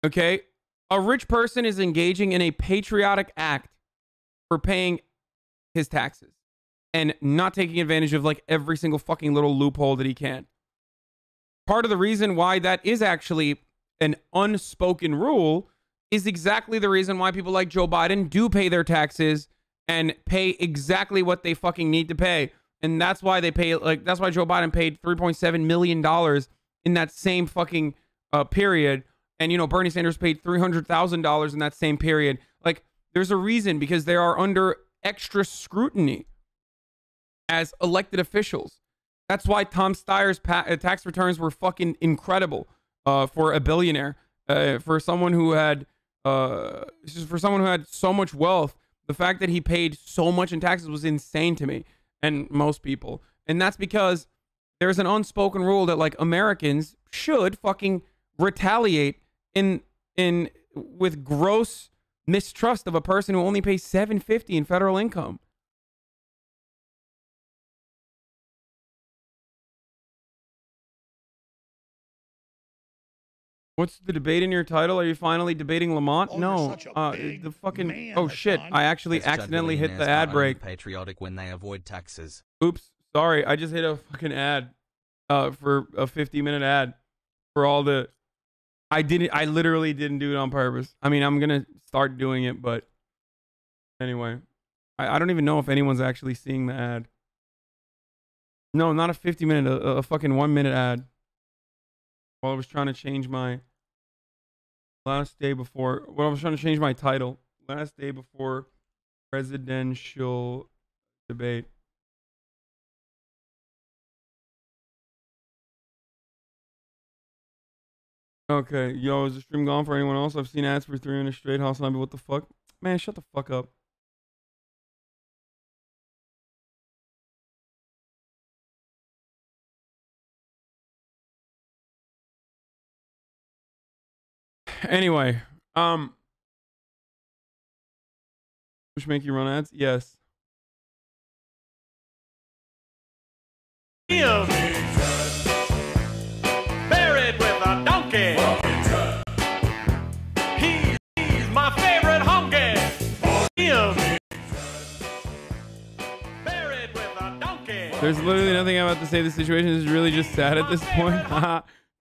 Okay? A rich person is engaging in a patriotic act for paying his taxes and not taking advantage of like every single fucking little loophole that he can. Part of the reason why that is actually an unspoken rule is exactly the reason why people like Joe Biden do pay their taxes and pay exactly what they fucking need to pay. And that's why they pay, like, that's why Joe Biden paid $3.7 million in that same fucking period. And, you know, Bernie Sanders paid $300,000 in that same period. Like, there's a reason, because they are under extra scrutiny as elected officials. That's why Tom Steyer's tax returns were fucking incredible for a billionaire. For someone who had so much wealth, the fact that he paid so much in taxes was insane to me and most people. And that's because there's an unspoken rule that like Americans should fucking retaliate with gross mistrust of a person who only pays $750 in federal income. What's the debate in your title? Are you finally debating Lamont? No. The fucking... Oh, shit. I actually accidentally hit the ad break. Patriotic when they avoid taxes. Oops. Sorry. I just hit a fucking ad. for a 50-minute ad for all the. I literally didn't do it on purpose. I mean, I'm gonna start doing it, but anyway, I don't even know if anyone's actually seeing the ad. No, not a 50-minute, a fucking 1-minute ad. While I was trying to change my last day before, well, I was trying to change my title. Last day before presidential debate. Okay, yo, is the stream gone for anyone else? I've seen ads for 3 minutes straight. HasanAbi, what the fuck? Man, shut the fuck up. Anyway, which make you run ads? Yes. Buried with a donkey. He's my favorite honky. Buried with a donkey. There's literally nothing I'm about to say. The situation is really just sad at this point.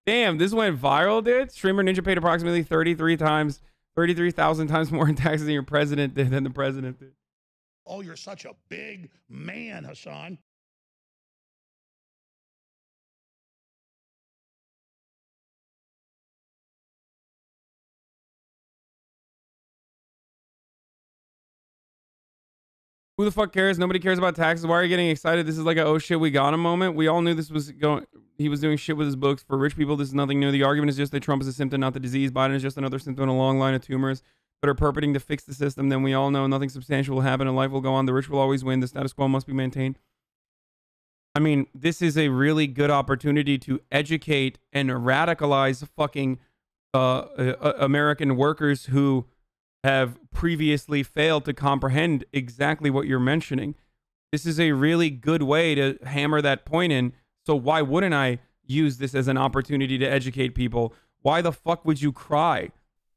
Damn, this went viral, dude. Streamer Ninja paid approximately 33,000 times more in taxes than your president did, than the president did. Oh, you're such a big man, Hasan. Who the fuck cares? Nobody cares about taxes. Why are you getting excited? This is like a oh shit, we got him moment. We all knew this was going. He was doing shit with his books. For rich people, this is nothing new. The argument is just that Trump is a symptom, not the disease. Biden is just another symptom in a long line of tumors that are purporting to fix the system. Then we all know nothing substantial will happen and life will go on. The rich will always win. The status quo must be maintained. I mean, this is a really good opportunity to educate and radicalize fucking American workers who have previously failed to comprehend exactly what you're mentioning. This is a really good way to hammer that point in. So why wouldn't I use this as an opportunity to educate people? Why the fuck would you cry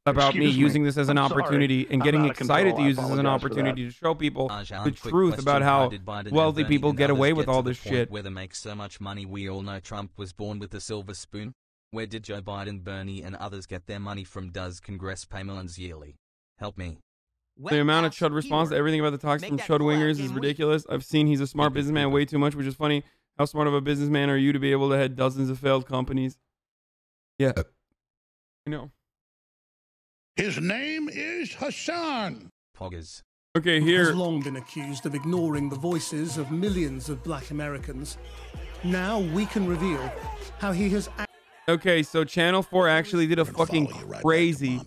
about me using this as an opportunity and getting excited to use this as an opportunity to show people the truth about how wealthy people get away with all this shit? Where they make so much money, we all know Trump was born with a silver spoon. Where did Joe Biden, Bernie, and others get their money from? Does Congress pay millions yearly? Help me. The amount of Chud response to everything about the talks from Chud wingers is ridiculous. I've seen he's a smart businessman way too much, which is funny. How smart of a businessman are you to be able to head dozens of failed companies? Yeah. I know. His name is Hasan. Poggers. Okay, here. Has long been accused of ignoring the voices of millions of black Americans. Now we can reveal how he has... Okay, so Channel 4 actually did a fucking crazy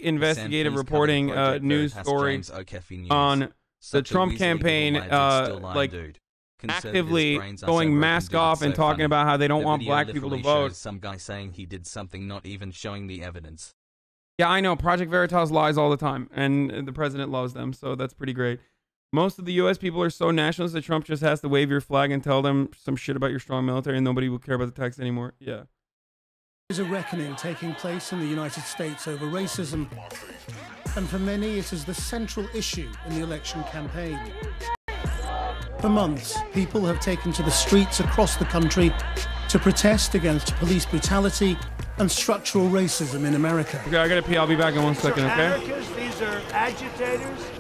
investigative reporting news story on the Trump campaign, like actively going mask off and talking about how they don't want black people to vote. Some guy saying he did something, not even showing the evidence. Yeah, I know. Project Veritas lies all the time, and the president loves them, so that's pretty great. Most of the U.S. people are so nationalist that Trump just has to wave your flag and tell them some shit about your strong military, and nobody will care about the tax anymore. Yeah. There's a reckoning taking place in the United States over racism, and for many it is the central issue in the election campaign. For months, people have taken to the streets across the country to protest against police brutality and structural racism in America. Okay, I gotta pee. I'll be back in 1 second, okay? Anarchists, these are agitators,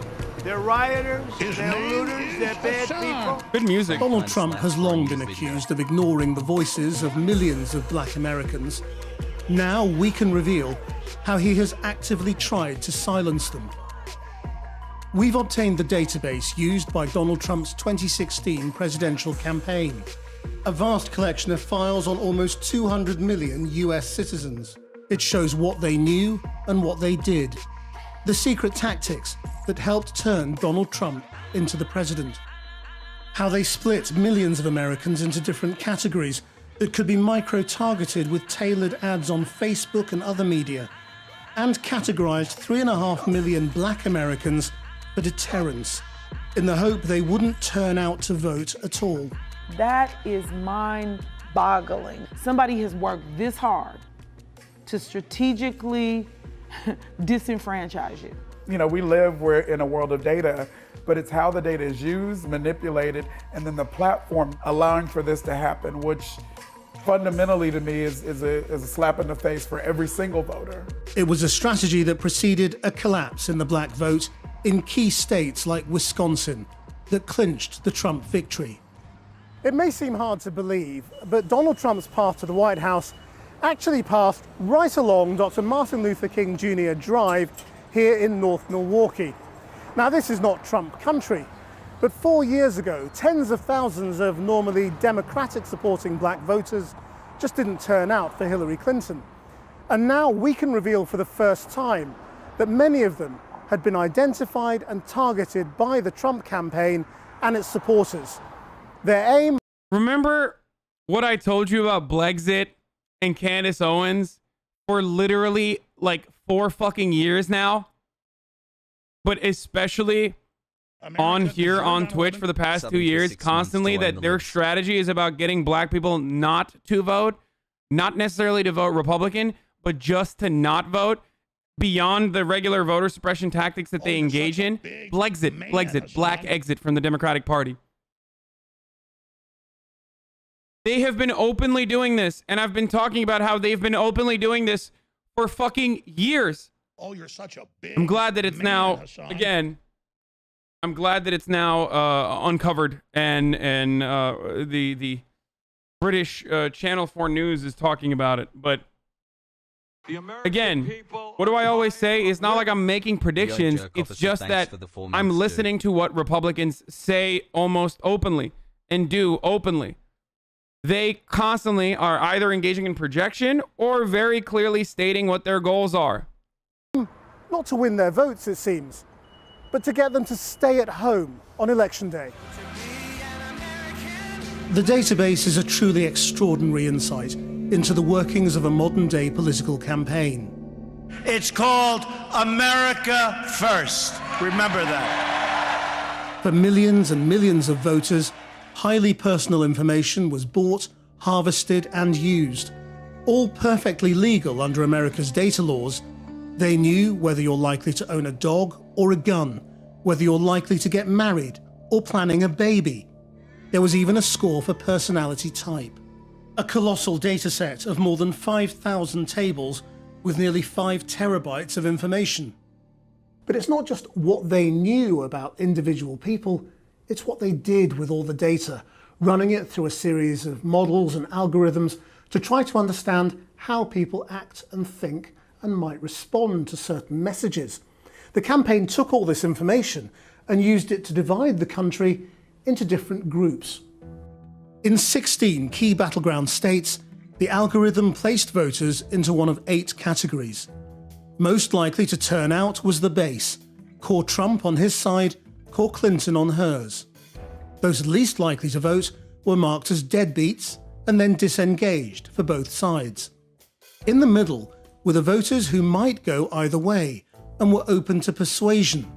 they're rioters, they're looters, they're bad people. Good music. Donald Trump has long been accused of ignoring the voices of millions of black Americans. Now we can reveal how he has actively tried to silence them. We've obtained the database used by Donald Trump's 2016 presidential campaign, a vast collection of files on almost 200 million US citizens. It shows what they knew and what they did, the secret tactics that helped turn Donald Trump into the president, how they split millions of Americans into different categories that could be micro-targeted with tailored ads on Facebook and other media, and categorized 3.5 million black Americans for deterrence, in the hope they wouldn't turn out to vote at all. That is mind-boggling. Somebody has worked this hard to strategically disenfranchise you. you know, we we're in a world of data, but it's how the data is used, manipulated, and then the platform allowing for this to happen, which fundamentally to me is a slap in the face for every single voter. It was a strategy that preceded a collapse in the black vote in key states like Wisconsin that clinched the Trump victory. It may seem hard to believe, but Donald Trump's path to the White House actually passed right along Dr. Martin Luther King Jr. Drive here in North Milwaukee. Now, this is not Trump country, but 4 years ago, tens of thousands of normally Democratic-supporting black voters just didn't turn out for Hillary Clinton. And now we can reveal for the first time that many of them had been identified and targeted by the Trump campaign and its supporters. Their aim... Remember what I told you about Blexit and Candace Owens for literally like 4 fucking years now? But especially on here on Twitch for the past 2 years, constantly, that their strategy is about getting black people not to vote, not necessarily to vote Republican, but just to not vote, beyond the regular voter suppression tactics that they engage in. Blexit, black exit from the Democratic Party. They have been openly doing this, and I've been talking about how they've been openly doing this for fucking years. Oh, you're such a big I'm glad that it's man, now, Hasan. again, I'm glad that it's now uncovered, and the British Channel 4 News is talking about it. But again, what do I always say? It's not like I'm making predictions. It's just that I'm listening to what Republicans say almost openly and do openly. They constantly are either engaging in projection or very clearly stating what their goals are. Not to win their votes, it seems, but to get them to stay at home on election day. The database is a truly extraordinary insight into the workings of a modern-day political campaign. It's called America First. Remember that. For millions and millions of voters, highly personal information was bought, harvested, and used, all perfectly legal under America's data laws. They knew whether you're likely to own a dog or a gun, whether you're likely to get married or planning a baby. There was even a score for personality type. A colossal data set of more than 5,000 tables with nearly 5 terabytes of information. But it's not just what they knew about individual people, it's what they did with all the data, running it through a series of models and algorithms to try to understand how people act and think and might respond to certain messages. The campaign took all this information and used it to divide the country into different groups. In 16 key battleground states, the algorithm placed voters into one of 8 categories. Most likely to turn out was the base, core Trump on his side, core Clinton on hers. Those least likely to vote were marked as deadbeats and then disengaged for both sides. In the middle were the voters who might go either way and were open to persuasion.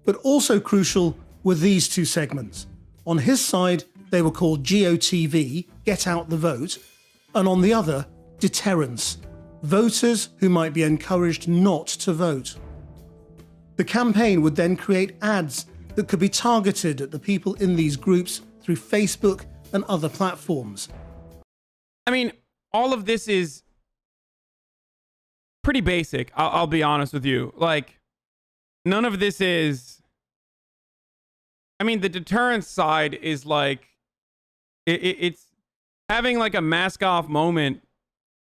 But also crucial were these 2 segments. On his side, they were called GOTV, Get Out the Vote, and on the other, Deterrence, voters who might be encouraged not to vote. The campaign would then create ads that could be targeted at the people in these groups through Facebook and other platforms. I mean, all of this is pretty basic. I'll be honest with you. Like, none of this is... I mean, the deterrence side is like... It's having like a mask-off moment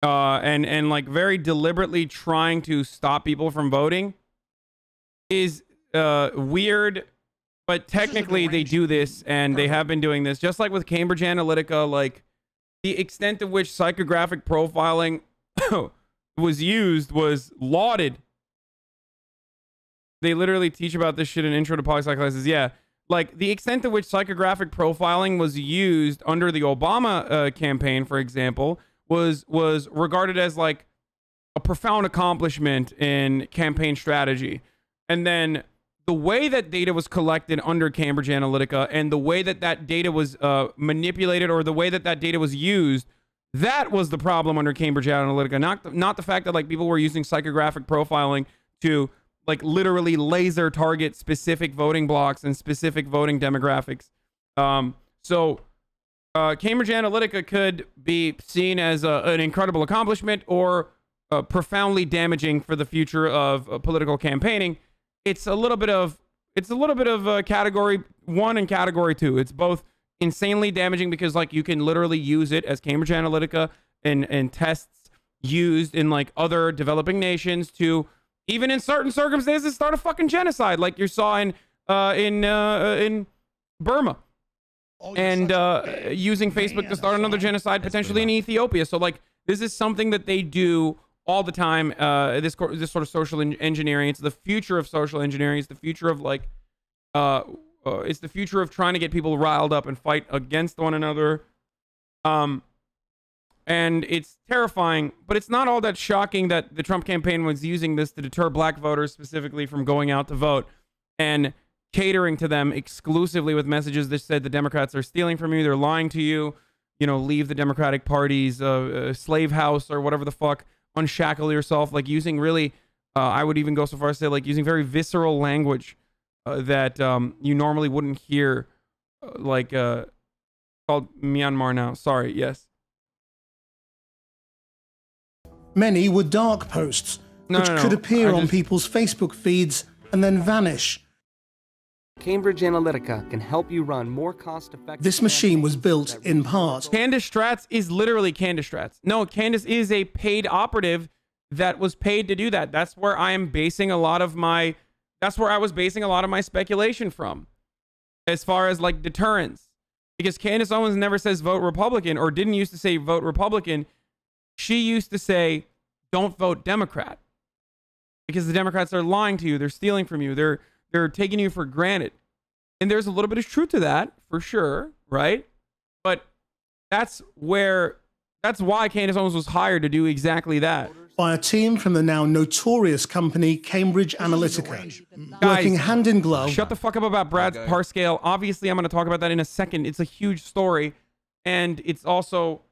and like very deliberately trying to stop people from voting is weird. But technically they do this, and they have been doing this. Just like with Cambridge Analytica, like the extent to which psychographic profiling was used was lauded. They literally teach about this shit in Intro to Poli-Sci classes. Yeah, like the extent to which psychographic profiling was used under the Obama campaign, for example, was regarded as like a profound accomplishment in campaign strategy. And then the way that data was collected under Cambridge Analytica and the way that that data was manipulated, or the way that that data was used, that was the problem under Cambridge Analytica. Not the fact that like people were using psychographic profiling to like literally laser target specific voting blocks and specific voting demographics. So Cambridge Analytica could be seen as an incredible accomplishment or profoundly damaging for the future of political campaigning. It's a little bit of category 1 and category 2. It's both insanely damaging because like you can literally use it as Cambridge Analytica and tests used in like other developing nations to, even in certain circumstances, start a fucking genocide, like you saw in Burma, and using Facebook to start another genocide potentially in Ethiopia. So like this is something that they do all the time. This sort of social engineering. It's the future of social engineering. It's the future of like it's the future of trying to get people riled up and fight against one another. And it's terrifying, but it's not all that shocking that the Trump campaign was using this to deter black voters specifically from going out to vote and catering to them exclusively with messages that said the Democrats are stealing from you, they're lying to you, you know, leave the Democratic Party's slave house or whatever the fuck, unshackle yourself, like using really, I would even go so far as to say like using very visceral language that you normally wouldn't hear, like called Myanmar now. Sorry, yes. Many were dark posts, which could appear on people's Facebook feeds and then vanish. Cambridge Analytica can help you run more cost-effective... This machine was built in part. Candace Stratz is literally Candace Stratz. No, Candace is a paid operative that was paid to do that. That's where I am basing a lot of my... That's where I was basing a lot of my speculation from, as far as like deterrence. Because Candace Owens never says vote Republican, or didn't used to say vote Republican. She used to say, don't vote Democrat, because the Democrats are lying to you. They're stealing from you. They're taking you for granted. And there's a little bit of truth to that, for sure, right? But that's why Candace Owens was hired to do exactly that. By a team from the now notorious company Cambridge Analytica, working hand in glove. Shut the fuck up about Brad Parscale. Obviously, I'm going to talk about that in a second. It's a huge story, and it's also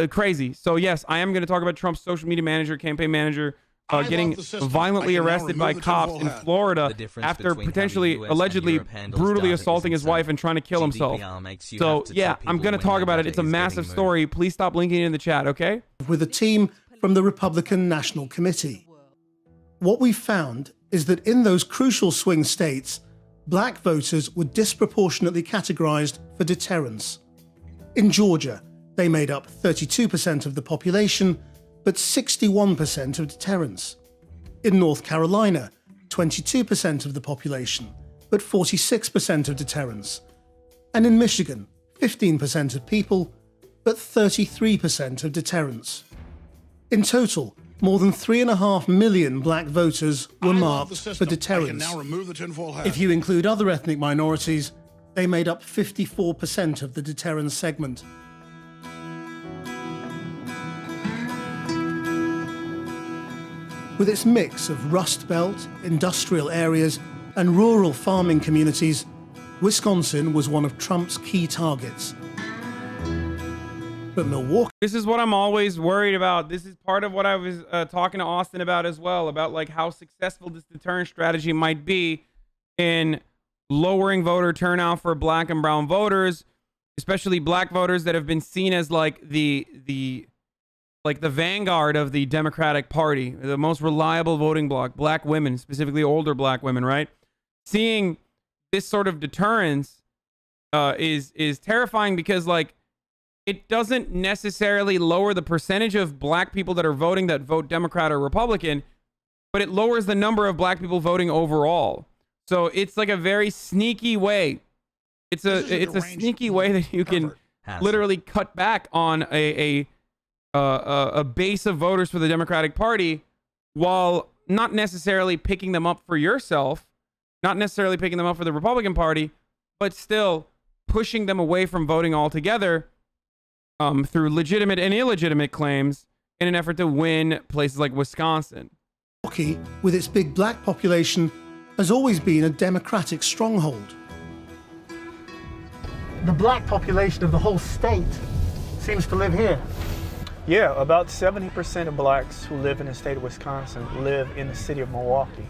crazy. So yes, I am going to talk about Trump's social media manager, campaign manager, getting violently arrested by cops in Florida after potentially, allegedly, brutally assaulting his wife and trying to kill himself. So yeah, I'm going to talk about it. It's a massive story. Please stop linking it in the chat, okay? With a team from the Republican National Committee. What we found is that in those crucial swing states, black voters were disproportionately categorized for deterrence. In Georgia, they made up 32% of the population, but 61% of deterrence. In North Carolina, 22% of the population, but 46% of deterrence. And in Michigan, 15% of people, but 33% of deterrence. In total, more than 3.5 million black voters were marked for deterrence. If you include other ethnic minorities, they made up 54% of the deterrence segment. With its mix of Rust Belt, industrial areas, and rural farming communities, Wisconsin was one of Trump's key targets. But Milwaukee... This is what I'm always worried about. This is part of what I was talking to Austin about as well, about like how successful this deterrence strategy might be in lowering voter turnout for black and brown voters, especially black voters that have been seen as like the vanguard of the Democratic Party, the most reliable voting bloc, black women, specifically older black women, right? Seeing this sort of deterrence is terrifying, because like it doesn't necessarily lower the percentage of black people that are voting that vote Democrat or Republican, but it lowers the number of black people voting overall. So it's like a very sneaky way. It's a sneaky way that you can literally cut back on a base of voters for the Democratic Party, while not necessarily picking them up for yourself, not necessarily picking them up for the Republican Party, but still pushing them away from voting altogether through legitimate and illegitimate claims in an effort to win places like Wisconsin. Milwaukee, with its big black population, has always been a Democratic stronghold. The black population of the whole state seems to live here. Yeah, about 70% of blacks who live in the state of Wisconsin live in the city of Milwaukee.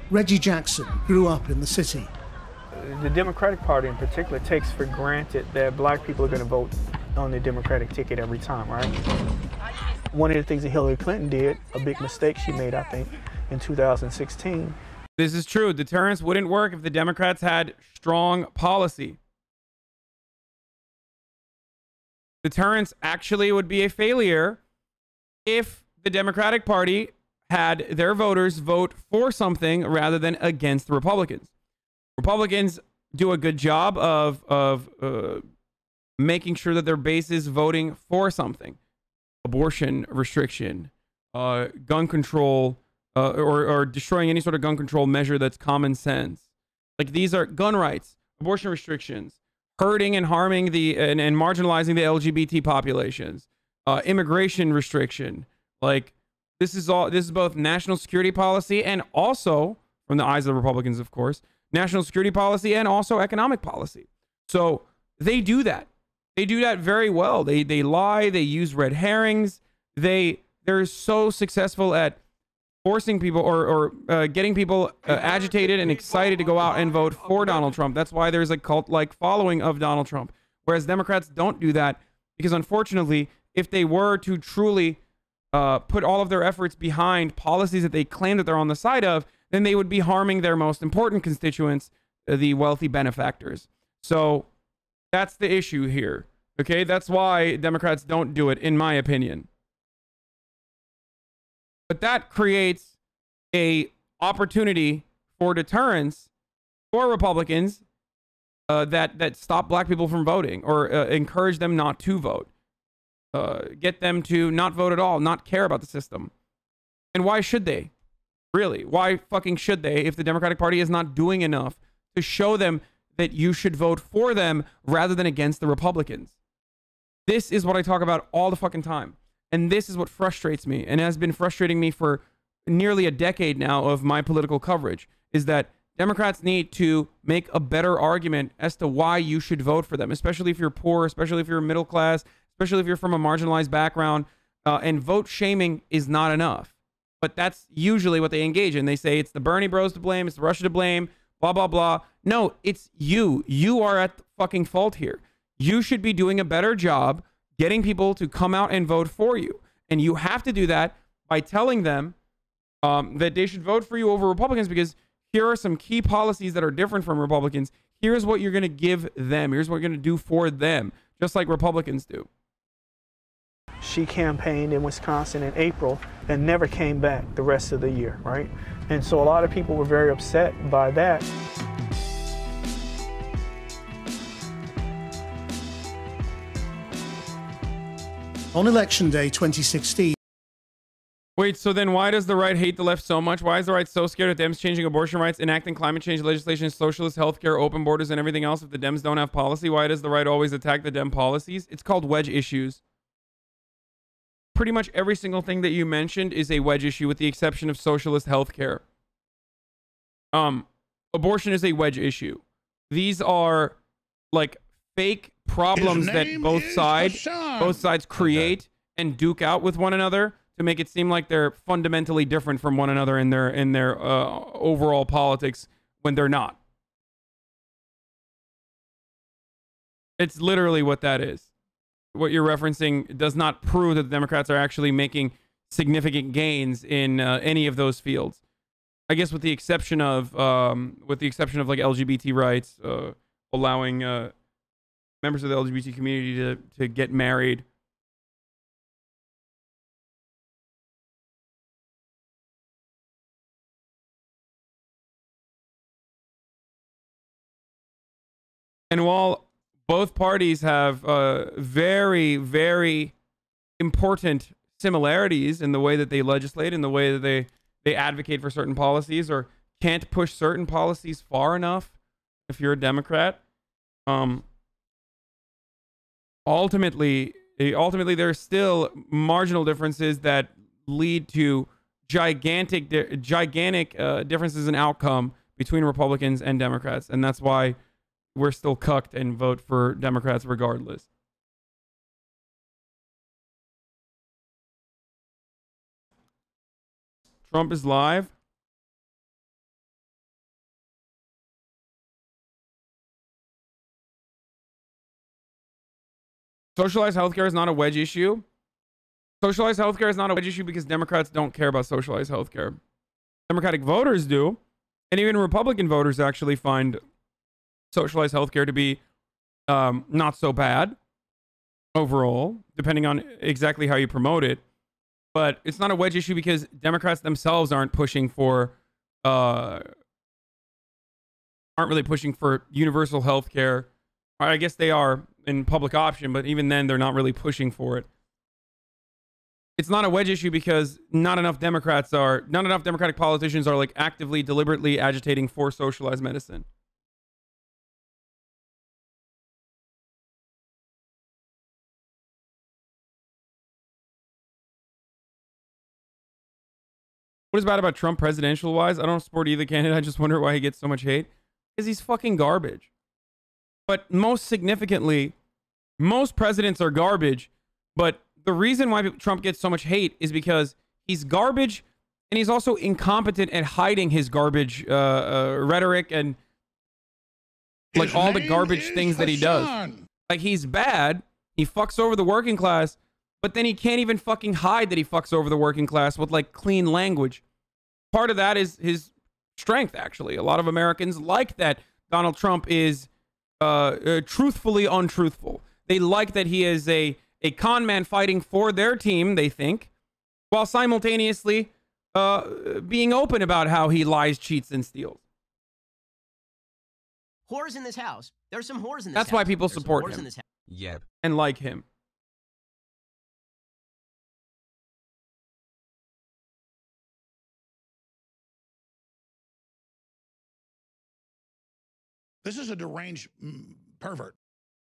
Reggie Jackson grew up in the city. The Democratic Party in particular takes for granted that black people are going to vote on the Democratic ticket every time, right? One of the things that Hillary Clinton did, a big mistake she made, I think, in 2016. This is true. Deterrence wouldn't work if the Democrats had strong policy. Deterrence actually would be a failure if the Democratic Party had their voters vote for something rather than against the Republicans. Republicans do a good job of making sure that their base is voting for something. Abortion restriction, gun control, or destroying any sort of gun control measure that's common sense. Like, these are gun rights, abortion restrictions, hurting and harming and marginalizing the LGBT populations, immigration restriction. Like, this is both national security policy and also, from the eyes of the Republicans, of course, national security policy and also economic policy. So they do that. They do that very well. They lie. They use red herrings. They're so successful at forcing people or getting people agitated and excited to go out and vote for Donald Trump. That's why there's a cult-like following of Donald Trump. Whereas Democrats don't do that, because unfortunately, if they were to truly put all of their efforts behind policies that they claim that they're on the side of, then they would be harming their most important constituents, the wealthy benefactors. So that's the issue here. Okay, that's why Democrats don't do it, in my opinion. But that creates a opportunity for deterrence for Republicans that stop black people from voting, or encourage them not to vote. Get them to not vote at all, not care about the system. And why should they? Really, why fucking should they if the Democratic Party is not doing enough to show them that you should vote for them rather than against the Republicans? This is what I talk about all the fucking time. And this is what frustrates me, and has been frustrating me for nearly a decade now of my political coverage, is that Democrats need to make a better argument as to why you should vote for them, especially if you're poor, especially if you're middle class, especially if you're from a marginalized background. And vote shaming is not enough. But that's usually what they engage in. They say it's the Bernie bros to blame, it's the Russia to blame, blah, blah, blah. No, it's you. You are at the fucking fault here. You should be doing a better job getting people to come out and vote for you. And you have to do that by telling them that they should vote for you over Republicans, because here are some key policies that are different from Republicans. Here's what you're going to give them. Here's what you're going to do for them, just like Republicans do. She campaigned in Wisconsin in April and never came back the rest of the year, right? And so a lot of people were very upset by that. On Election Day 2016... Wait, so then why does the right hate the left so much? Why is the right so scared of Dems changing abortion rights, enacting climate change legislation, socialist healthcare, open borders, and everything else if the Dems don't have policy? Why does the right always attack the Dem policies? It's called wedge issues. Pretty much every single thing that you mentioned is a wedge issue, with the exception of socialist healthcare. Abortion is a wedge issue. These are like fake problems that both sides create and duke out with one another to make it seem like they're fundamentally different from one another in their overall politics, when they're not. It's literally what that is. What you're referencing does not prove that the Democrats are actually making significant gains in any of those fields. I guess with the exception of like LGBT rights, allowing members of the LGBT community to get married. And while both parties have very, very important similarities in the way that they legislate, in the way that they advocate for certain policies, or can't push certain policies far enough if you're a Democrat, ultimately there's still marginal differences that lead to gigantic differences in outcome between Republicans and Democrats. And that's why we're still cucked and vote for Democrats regardless. Trump is live. Socialized healthcare is not a wedge issue. Socialized healthcare is not a wedge issue because Democrats don't care about socialized healthcare. Democratic voters do, and even Republican voters actually find socialized healthcare to be not so bad overall, depending on exactly how you promote it. But it's not a wedge issue because Democrats themselves aren't really pushing for universal healthcare. I guess they are in public option, but even then, they're not really pushing for it. It's not a wedge issue because not enough Democratic politicians are like actively, deliberately agitating for socialized medicine. What is bad about Trump presidential wise? I don't support either candidate. I just wonder why he gets so much hate. Because he's fucking garbage. But most significantly, most presidents are garbage. But the reason why Trump gets so much hate is because he's garbage and he's also incompetent at hiding his garbage rhetoric and like all the garbage things that he does. Like he's bad. He fucks over the working class, but then he can't even fucking hide that he fucks over the working class with like clean language. Part of that is his strength, actually. A lot of Americans like that Donald Trump is truthfully untruthful. They like that he is a con man fighting for their team, they think, while simultaneously being open about how he lies, cheats, and steals. Whores in this house. There's some whores in this house. That's why people support him. Yep. And like him. This is a deranged pervert.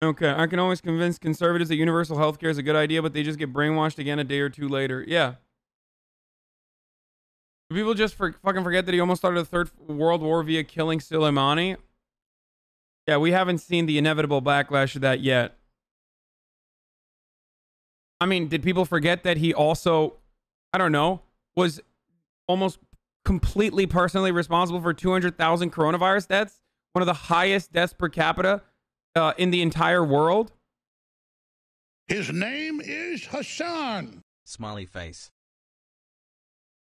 Okay, I can always convince conservatives that universal health care is a good idea, but they just get brainwashed again a day or two later. Yeah. Do people just fucking forget that he almost started a third world war via killing Soleimani? Yeah, we haven't seen the inevitable backlash of that yet. I mean, did people forget that he also, I don't know, was almost completely personally responsible for 200,000 coronavirus deaths? One of the highest deaths per capita in the entire world. His name is Hasan. Smiley face.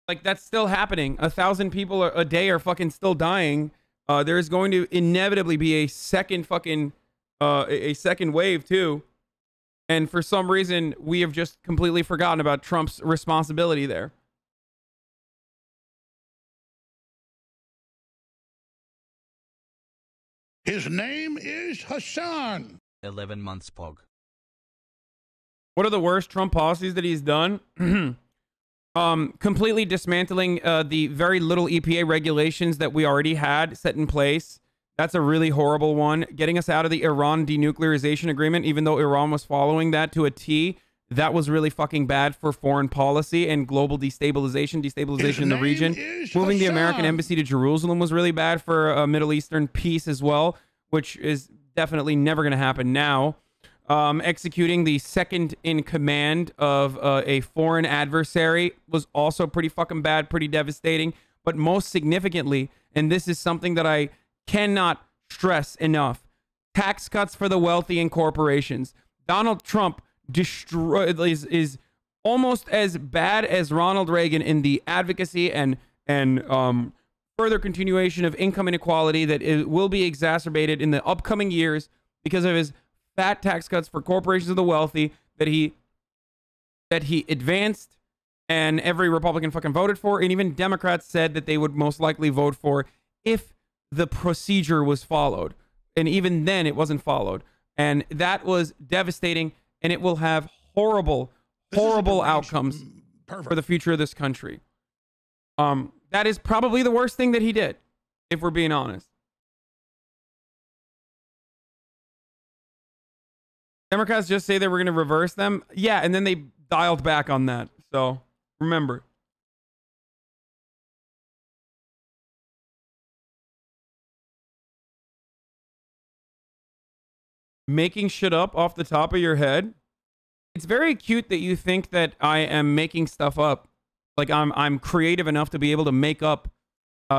Like, that's still happening. 1,000 people a day are fucking still dying. There is going to inevitably be a second fucking, a second wave too. And for some reason, we have just completely forgotten about Trump's responsibility there. His name is Hasan. 11 months pog. What are the worst Trump policies that he's done? Completely dismantling the very little EPA regulations that we already had set in place. That's a really horrible one. Getting us out of the Iran denuclearization agreement, even though Iran was following that to a T. That was really fucking bad for foreign policy and global destabilization in the region. Moving the American embassy to Jerusalem was really bad for Middle Eastern peace as well, which is definitely never going to happen now. Executing the second in command of a foreign adversary was also pretty fucking bad, pretty devastating. But most significantly, and this is something that I cannot stress enough, tax cuts for the wealthy and corporations. Donald Trump is almost as bad as Ronald Reagan in the advocacy and further continuation of income inequality that it will be exacerbated in the upcoming years because of his fat tax cuts for corporations of the wealthy that he advanced and every Republican fucking voted for, and even Democrats said that they would most likely vote for if the procedure was followed. And even then it wasn't followed. And that was devastating. And it will have horrible outcomes for the future of this country. That is probably the worst thing that he did, if we're being honest. Democrats just say they were going to reverse them. Yeah, and then they dialed back on that. So, remember. Making shit up off the top of your head. It's very cute that you think that I am making stuff up. Like I'm creative enough to be able to make up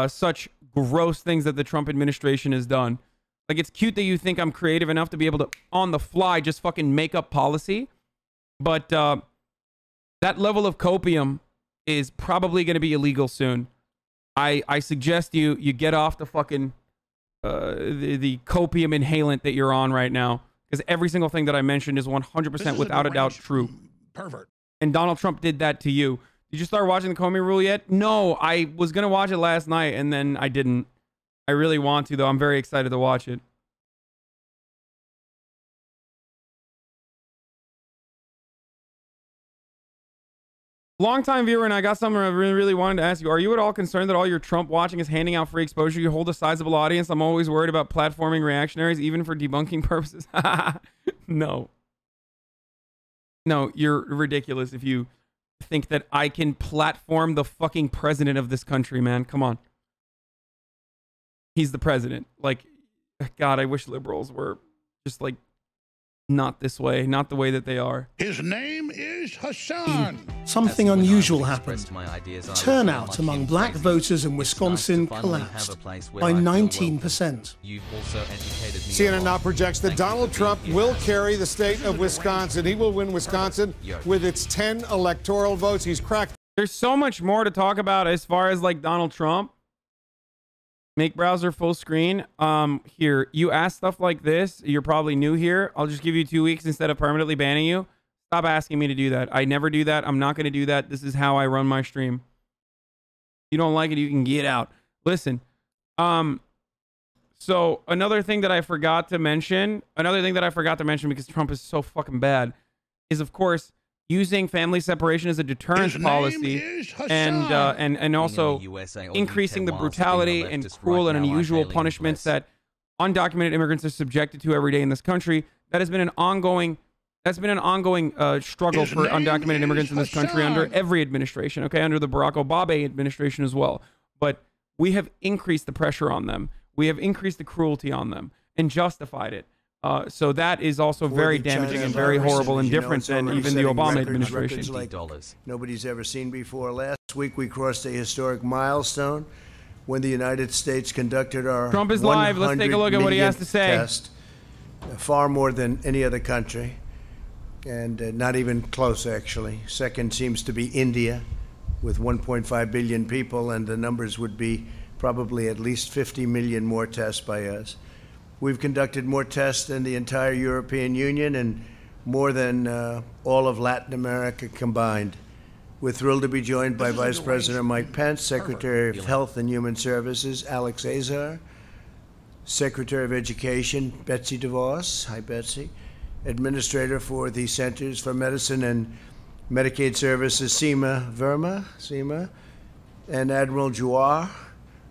such gross things that the Trump administration has done. Like, it's cute that you think I'm creative enough to be able to, on the fly, just fucking make up policy. But that level of copium is probably going to be illegal soon. I suggest you get off the fucking the copium inhalant that you're on right now, because every single thing that I mentioned is 100% without a doubt true. Pervert. And Donald Trump did that to you. Did you start watching the Comey Rule yet? No, I was going to watch it last night and then I didn't. I really want to, though. I'm very excited to watch it. Long-time viewer, and I got something I really wanted to ask you. Are you at all concerned that all your Trump watching is handing out free exposure? You hold a sizable audience. I'm always worried about platforming reactionaries, even for debunking purposes. No. No, you're ridiculous if you think that I can platform the fucking president of this country, man. Come on. He's the president. Like, God, I wish liberals were just like not this way, not the way that they are. His name is Hasan. Something unusual happened. Turnout among black voters in Wisconsin collapsed by 19%. CNN now projects that Donald Trump will carry the state of Wisconsin. He will win Wisconsin with its 10 electoral votes. He's cracked. There's so much more to talk about as far as like Donald Trump. Make browser full screen. Here, you ask stuff like this. You're probably new here. I'll just give you 2 weeks instead of permanently banning you. Stop asking me to do that. I never do that. I'm not going to do that. This is how I run my stream. If you don't like it, you can get out. Listen. So another thing that I forgot to mention, because Trump is so fucking bad, is of course using family separation as a deterrence policy, and also increasing the brutality and cruel and unusual punishments that undocumented immigrants are subjected to every day in this country. That has been an ongoing struggle for undocumented immigrants in this country under every administration, okay, under the Barack Obama administration as well. But we have increased the pressure on them. We have increased the cruelty on them and justified it. So that is also very damaging and very horrible and different than even the Obama administration. Like nobody's ever seen before. Last week we crossed a historic milestone when the United States conducted our Trump is live. Let's take a look at what he has to say. Test, far more than any other country, and not even close actually. Second seems to be India, with 1.5 billion people, and the numbers would be probably at least 50 million more tests by us. We've conducted more tests than the entire European Union and more than all of Latin America combined. We're thrilled to be joined by Vice President Mike Pence, Secretary of Health and Human Services Alex Azar, Secretary of Education Betsy DeVos, hi Betsy, Administrator for the Centers for Medicine and Medicaid Services Seema Verma, and Admiral Jawar,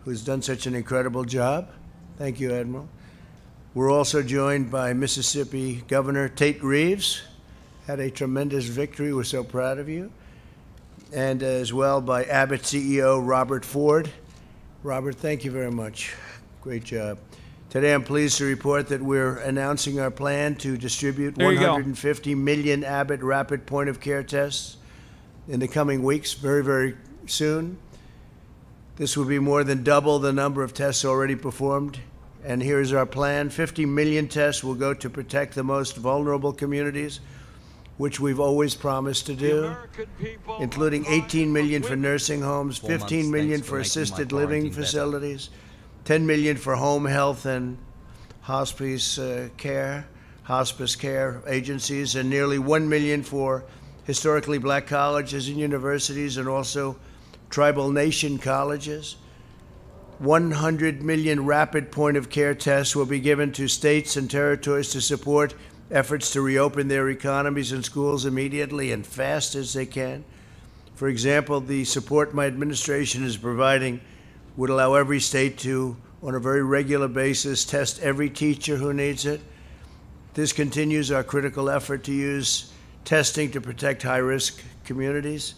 who's done such an incredible job. Thank you, Admiral. We're also joined by Mississippi Governor Tate Reeves, had a tremendous victory. We're so proud of you. And as well by Abbott CEO Robert Ford. Robert, thank you very much. Great job. Today I'm pleased to report that we're announcing our plan to distribute 150 million Abbott rapid point-of-care tests in the coming weeks, very, very soon. This will be more than double the number of tests already performed. And here's our plan. 50 million tests will go to protect the most vulnerable communities, which we've always promised to do, including 18 million for nursing homes, 15 million for assisted living facilities, 10 million for home health and hospice care agencies, and nearly 1 million for historically black colleges and universities, and also tribal nation colleges. 100 million rapid point-of-care tests will be given to states and territories to support efforts to reopen their economies and schools immediately and fast as they can. For example, the support my administration is providing would allow every state to, on a very regular basis, test every teacher who needs it. This continues our critical effort to use testing to protect high-risk communities.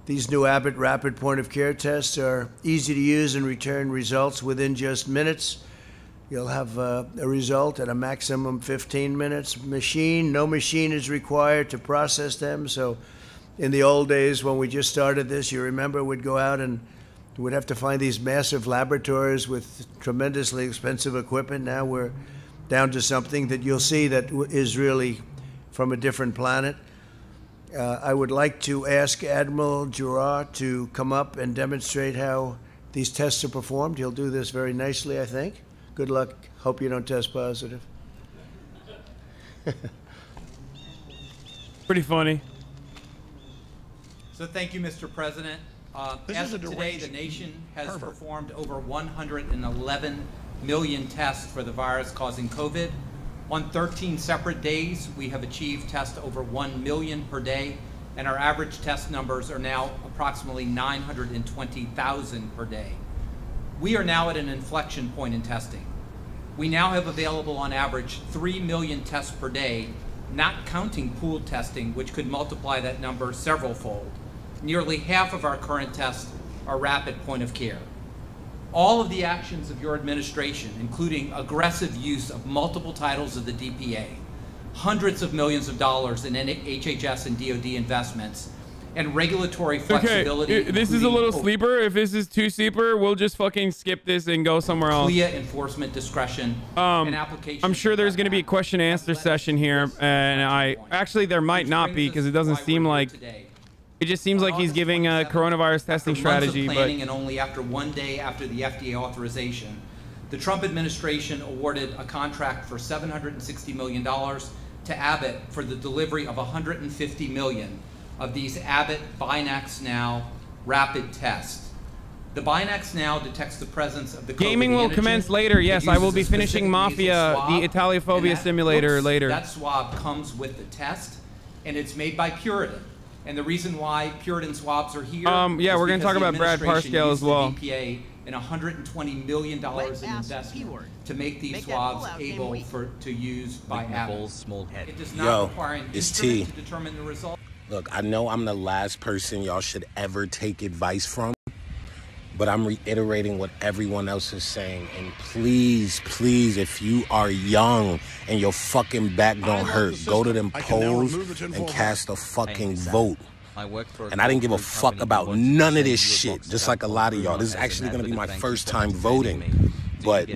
These new Abbott rapid point-of-care tests are easy to use and return results within just minutes. You'll have a result at a maximum 15 minutes. No machine is required to process them. So in the old days when we just started this, you remember we'd go out and We'd have to find these massive laboratories with tremendously expensive equipment. Now we're down to something that you'll see that is really from a different planet. I would like to ask Admiral Giroir to come up and demonstrate how these tests are performed. He'll do this very nicely, I think. Good luck. Hope you don't test positive. Pretty funny. So thank you, Mr. President. As of today, the nation has performed over 111 million tests for the virus causing COVID. On 13 separate days, we have achieved tests over 1 million per day, and our average test numbers are now approximately 920,000 per day. We are now at an inflection point in testing. We now have available on average 3 million tests per day, not counting pooled testing, which could multiply that number several-fold. Nearly half of our current tests are rapid point of care. All of the actions of your administration, including aggressive use of multiple titles of the DPA, hundreds of millions of dollars in HHS and DoD investments, and regulatory flexibility. Okay, this is a little sleeper. If this is too sleeper, we'll just fucking skip this and go somewhere else. CLIA enforcement discretion and application. I'm sure there's going to be a question and answer session here, and actually there might not be because it doesn't seem like. It just seems like he's giving a coronavirus testing strategy, but and only after 1 day after the FDA authorization, the Trump administration awarded a contract for $760 million to Abbott for the delivery of 150 million of these Abbott Binax Now rapid tests. The Binax Now detects the presence of the COVID gaming will commence later. Yes, I will be finishing Mafia, the Italiophobia simulator later. That swab comes with the test, and it's made by Puritan. And the reason why Puritan swabs are here. Yeah, we're going to talk about Brad Parscale as well. DPA and $120 million in investment to make these swabs able to use by Abbott. It does not require an instrument to determine the result. Look, I know I'm the last person y'all should ever take advice from, but I'm reiterating what everyone else is saying. And please, please, if you are young and your fucking back don't hurt, go to them polls and cast a fucking vote. And I didn't give a fuck about none of this shit, just like a lot of y'all. This is actually going to be my first time voting. But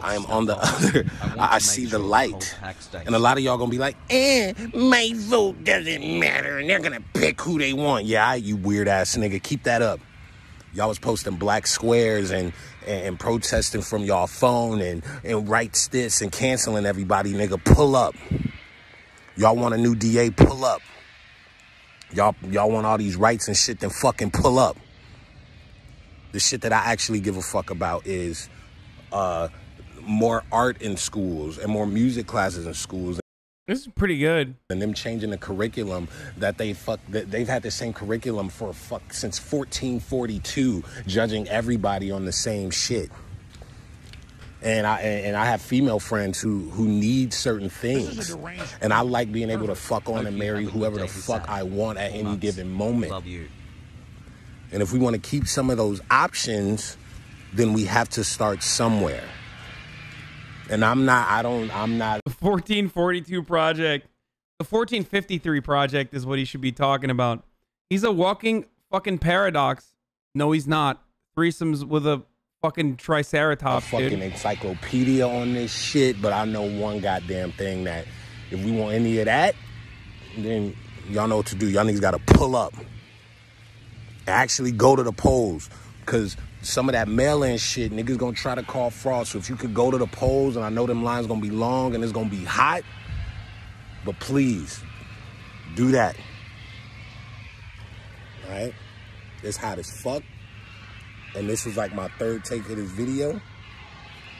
I am on the other, I see the light. And a lot of y'all going to be like, my vote doesn't matter. And they're going to pick who they want. Yeah, you weird ass nigga. Keep that up. Y'all was posting black squares and protesting from y'all phone and rights this and canceling everybody, nigga. Pull up. Y'all want a new DA? Pull up. Y'all want all these rights and shit? Then fucking pull up. The shit that I actually give a fuck about is more art in schools and more music classes in schools. This is pretty good. And them changing the curriculum that they've had the same curriculum for since 1442, judging everybody on the same shit. And I have female friends who need certain things, and I like being able to fuck on and marry whoever the fuck I want at any given moment. And if we want to keep some of those options, then we have to start somewhere. And I'm not. The 1442 project. The 1453 project is what he should be talking about. He's a walking fucking paradox. No, he's not. Threesomes with a fucking triceratops, a fucking encyclopedia on this shit, but I know one goddamn thing that if we want any of that, then y'all know what to do. Y'all niggas gotta pull up. Actually go to the polls. Because some of that mail-in shit, niggas gonna try to call fraud. So if you could go to the polls, and I know them lines gonna be long and it's gonna be hot, but please, do that. All right? It's hot as fuck. And this is like my third take of this video.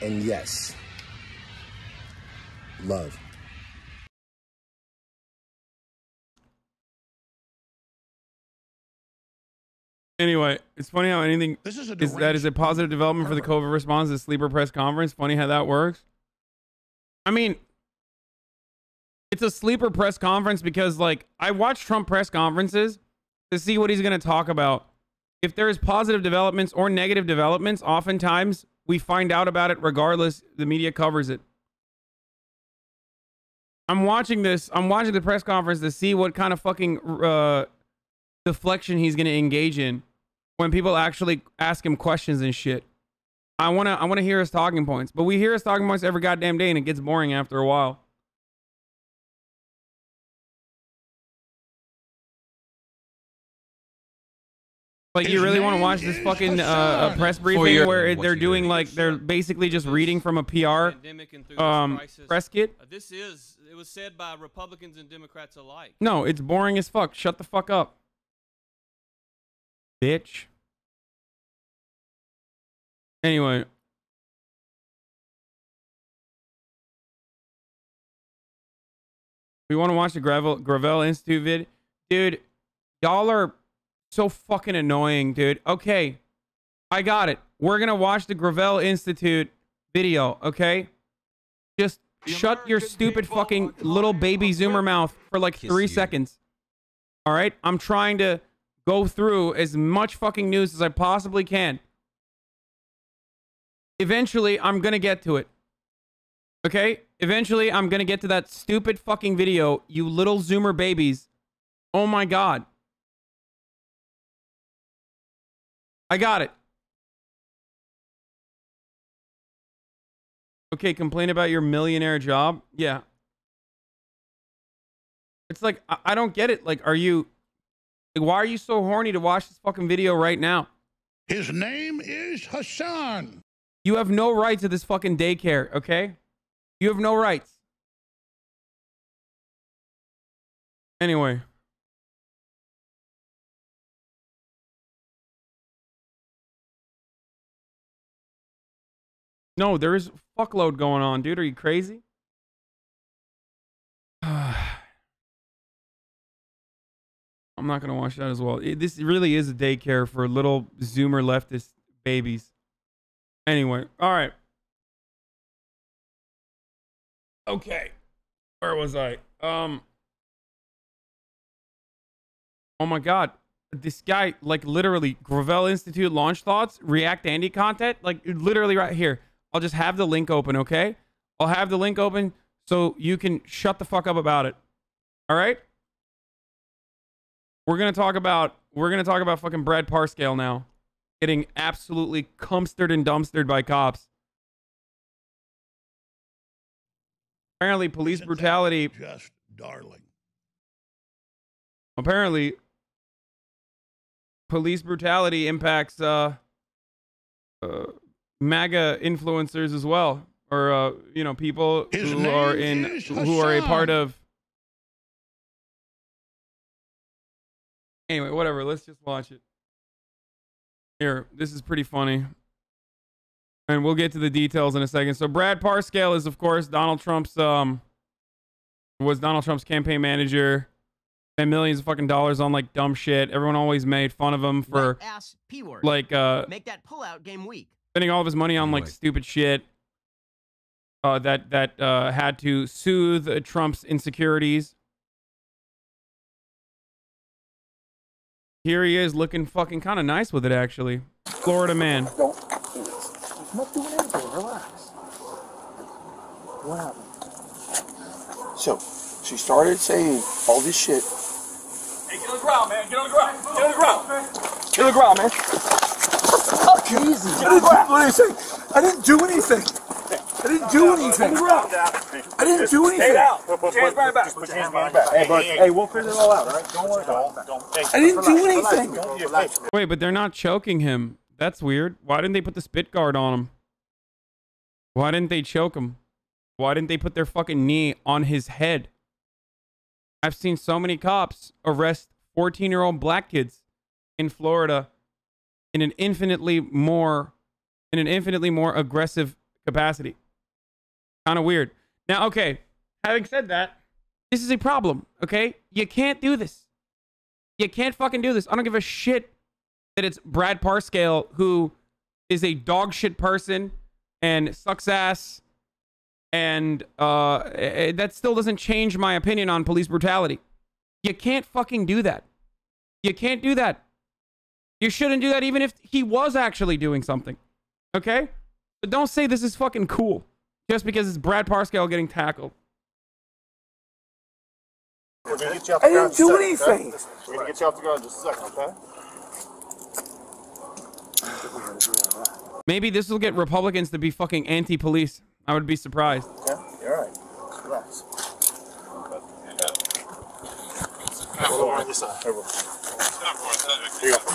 And yes, love. Anyway, it's funny how anything that is a positive development for the COVID response, the sleeper press conference. Funny how that works. I mean, it's a sleeper press conference because, like, I watch Trump press conferences to see what he's going to talk about. If there's positive developments or negative developments, oftentimes we find out about it regardless. The media covers it. I'm watching this. I'm watching the press conference to see what kind of fucking deflection he's going to engage in. when people actually ask him questions and shit. I wanna hear his talking points, but we hear his talking points every goddamn day, and it gets boring after a while. Like, you really want to watch this fucking press briefing where they're doing like they're basically just reading from a PR press kit? It was said by Republicans and Democrats alike. No, it's boring as fuck. Shut the fuck up, bitch. Anyway. We want to watch the Gravel Institute vid. Dude, y'all are so fucking annoying, dude. Okay, I got it. We're going to watch the Gravel Institute video, okay? Just shut your stupid fucking little baby zoomer mouth for like 3 seconds. All right? I'm trying to go through as much fucking news as I possibly can. Eventually, I'm going to get to it. Okay? Eventually, I'm going to get to that stupid fucking video, you little zoomer babies. Oh my God. I got it. Okay, complain about your millionaire job? Yeah. It's like, I don't get it. Like, are you... Like, why are you so horny to watch this fucking video right now? His name is Hasan. You have no right to this fucking daycare, okay? You have no rights. Anyway. No, there is a fuckload going on, dude. Are you crazy? I'm not going to watch that as well. This really is a daycare for little zoomer leftist babies. Anyway, all right. Okay. Where was I? Oh my God. This guy, like, literally, Gravel Institute launch thoughts, React Andy content, like, literally right here. I'll just have the link open, okay? I'll have the link open so you can shut the fuck up about it. All right? We're gonna talk about fucking Brad Parscale now, getting absolutely cumstered and dumpstered by cops. Apparently, police brutality. Just darling. Apparently, police brutality impacts MAGA influencers as well, or you know, people who are a part of. Anyway, whatever. Let's just watch it. Here, this is pretty funny, and we'll get to the details in a second. So, Brad Parscale is, of course, Donald Trump's campaign manager. Spent millions of fucking dollars on like dumb shit. Everyone always made fun of him for like make that pullout game weak. Spending all of his money on like stupid shit that had to soothe Trump's insecurities. Here he is looking fucking kind of nice with it, actually. Florida man. I'm not doing anything. Relax. What happened? So, she started saying all this shit. Hey, get on the ground, man. Get on the ground. Get on the ground, man. Get on the ground, man. Fuck you. Easy. Get on the ground. What are you saying? I didn't do anything. I didn't do anything. I didn't do anything. Stay down. Put your hands behind your back. Put your hands behind your back. Hey, we'll figure it all out, all right? Don't worry about it. I didn't do anything. Wait, but they're not choking him. That's weird. Why didn't they put the spit guard on him? Why didn't they choke him? Why didn't they put their fucking knee on his head? I've seen so many cops arrest 14-year-old black kids in Florida in an infinitely more aggressive capacity. Kind of weird. Now, okay, having said that, this is a problem, okay? You can't do this. You can't fucking do this. I don't give a shit that it's Brad Parscale, who is a dog shit person and sucks ass, and that still doesn't change my opinion on police brutality. You can't fucking do that. You can't do that. You shouldn't do that even if he was actually doing something, okay? But don't say this is fucking cool just because it's Brad Parscale getting tackled. I didn't do anything. We're going to get you off the ground in just a second, okay? Maybe this will get Republicans to be fucking anti-police. I would be surprised. Okay, you're all right. Relax. Over on this side. Over.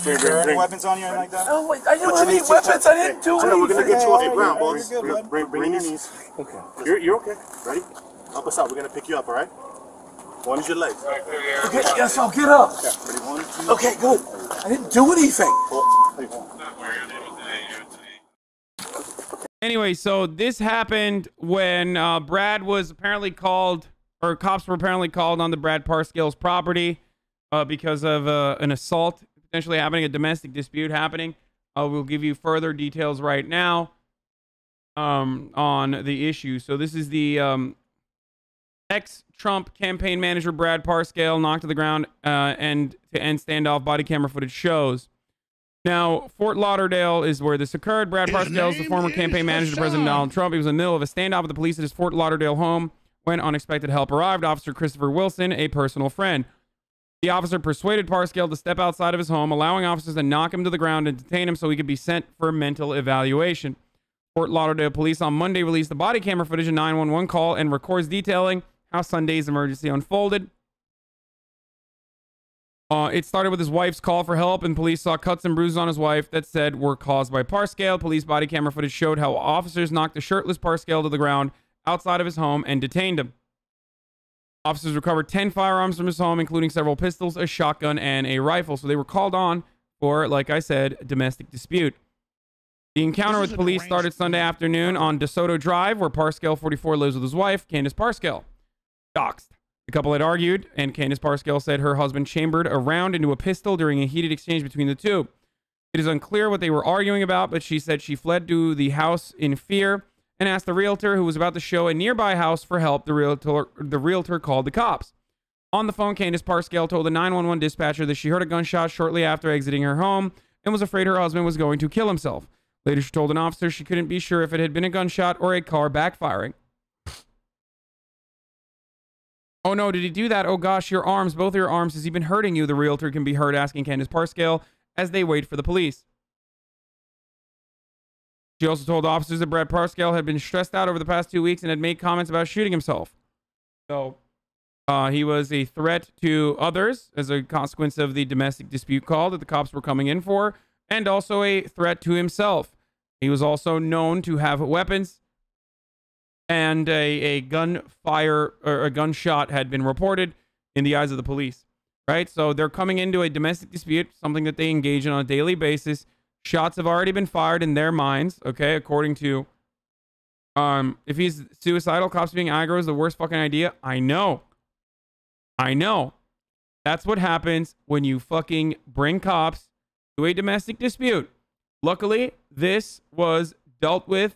Here you go. Any weapons on you or anything like that? Oh, wait, I didn't have any weapons. I didn't do anything. We're going to get you off the ground, boss. You're good, bud. Bring your knees. Okay. You're okay. Ready? Help us out. We're going to pick you up, all right? One is your legs. Okay, yes, I'll get up. Okay, ready? One, two. Okay, good. I didn't do anything. Anyway, so this happened when Brad was apparently called, or cops were apparently called on the Brad Parscale's property because of an assault potentially happening, a domestic dispute happening. We'll give you further details right now on the issue. So this is the ex-Trump campaign manager Brad Parscale knocked to the ground and to end standoff, body camera footage shows. Now, Fort Lauderdale is where this occurred. Brad Parscale is the former campaign manager to President Donald Trump. He was in the middle of a standoff with the police at his Fort Lauderdale home when unexpected help arrived. Officer Christopher Wilson, a personal friend. The officer persuaded Parscale to step outside of his home, allowing officers to knock him to the ground and detain him so he could be sent for mental evaluation. Fort Lauderdale police on Monday released the body camera footage of 911 call and records detailing how Sunday's emergency unfolded. It started with his wife's call for help, and police saw cuts and bruises on his wife that said were caused by Parscale. Police body camera footage showed how officers knocked the shirtless Parscale to the ground outside of his home and detained him. Officers recovered 10 firearms from his home, including several pistols, a shotgun, and a rifle. So they were called on for, like I said, a domestic dispute. The encounter with police started Sunday afternoon on DeSoto Drive, where Parscale, 44, lives with his wife, Candace Parscale. Doxed. The couple had argued, and Candace Parscale said her husband chambered a round into a pistol during a heated exchange between the two. It is unclear what they were arguing about, but she said she fled to the house in fear and asked the realtor, who was about to show a nearby house, for help. The realtor called the cops. On the phone, Candace Parscale told the 911 dispatcher that she heard a gunshot shortly after exiting her home and was afraid her husband was going to kill himself. Later, she told an officer she couldn't be sure if it had been a gunshot or a car backfiring. Oh no, did he do that? Oh gosh, your arms, both of your arms. Has he been hurting you? The realtor can be heard asking Candace Parscale as they wait for the police. She also told officers that Brad Parscale had been stressed out over the past 2 weeks and had made comments about shooting himself. So he was a threat to others as a consequence of the domestic dispute call that the cops were coming in for, and also a threat to himself. He was also known to have weapons, and a gunfire or a gunshot had been reported in the eyes of the police, right? So they're coming into a domestic dispute, something that they engage in on a daily basis. Shots have already been fired in their minds, okay? According to, if he's suicidal, cops being aggro is the worst fucking idea. I know. That's what happens when you fucking bring cops to a domestic dispute. Luckily, this was dealt with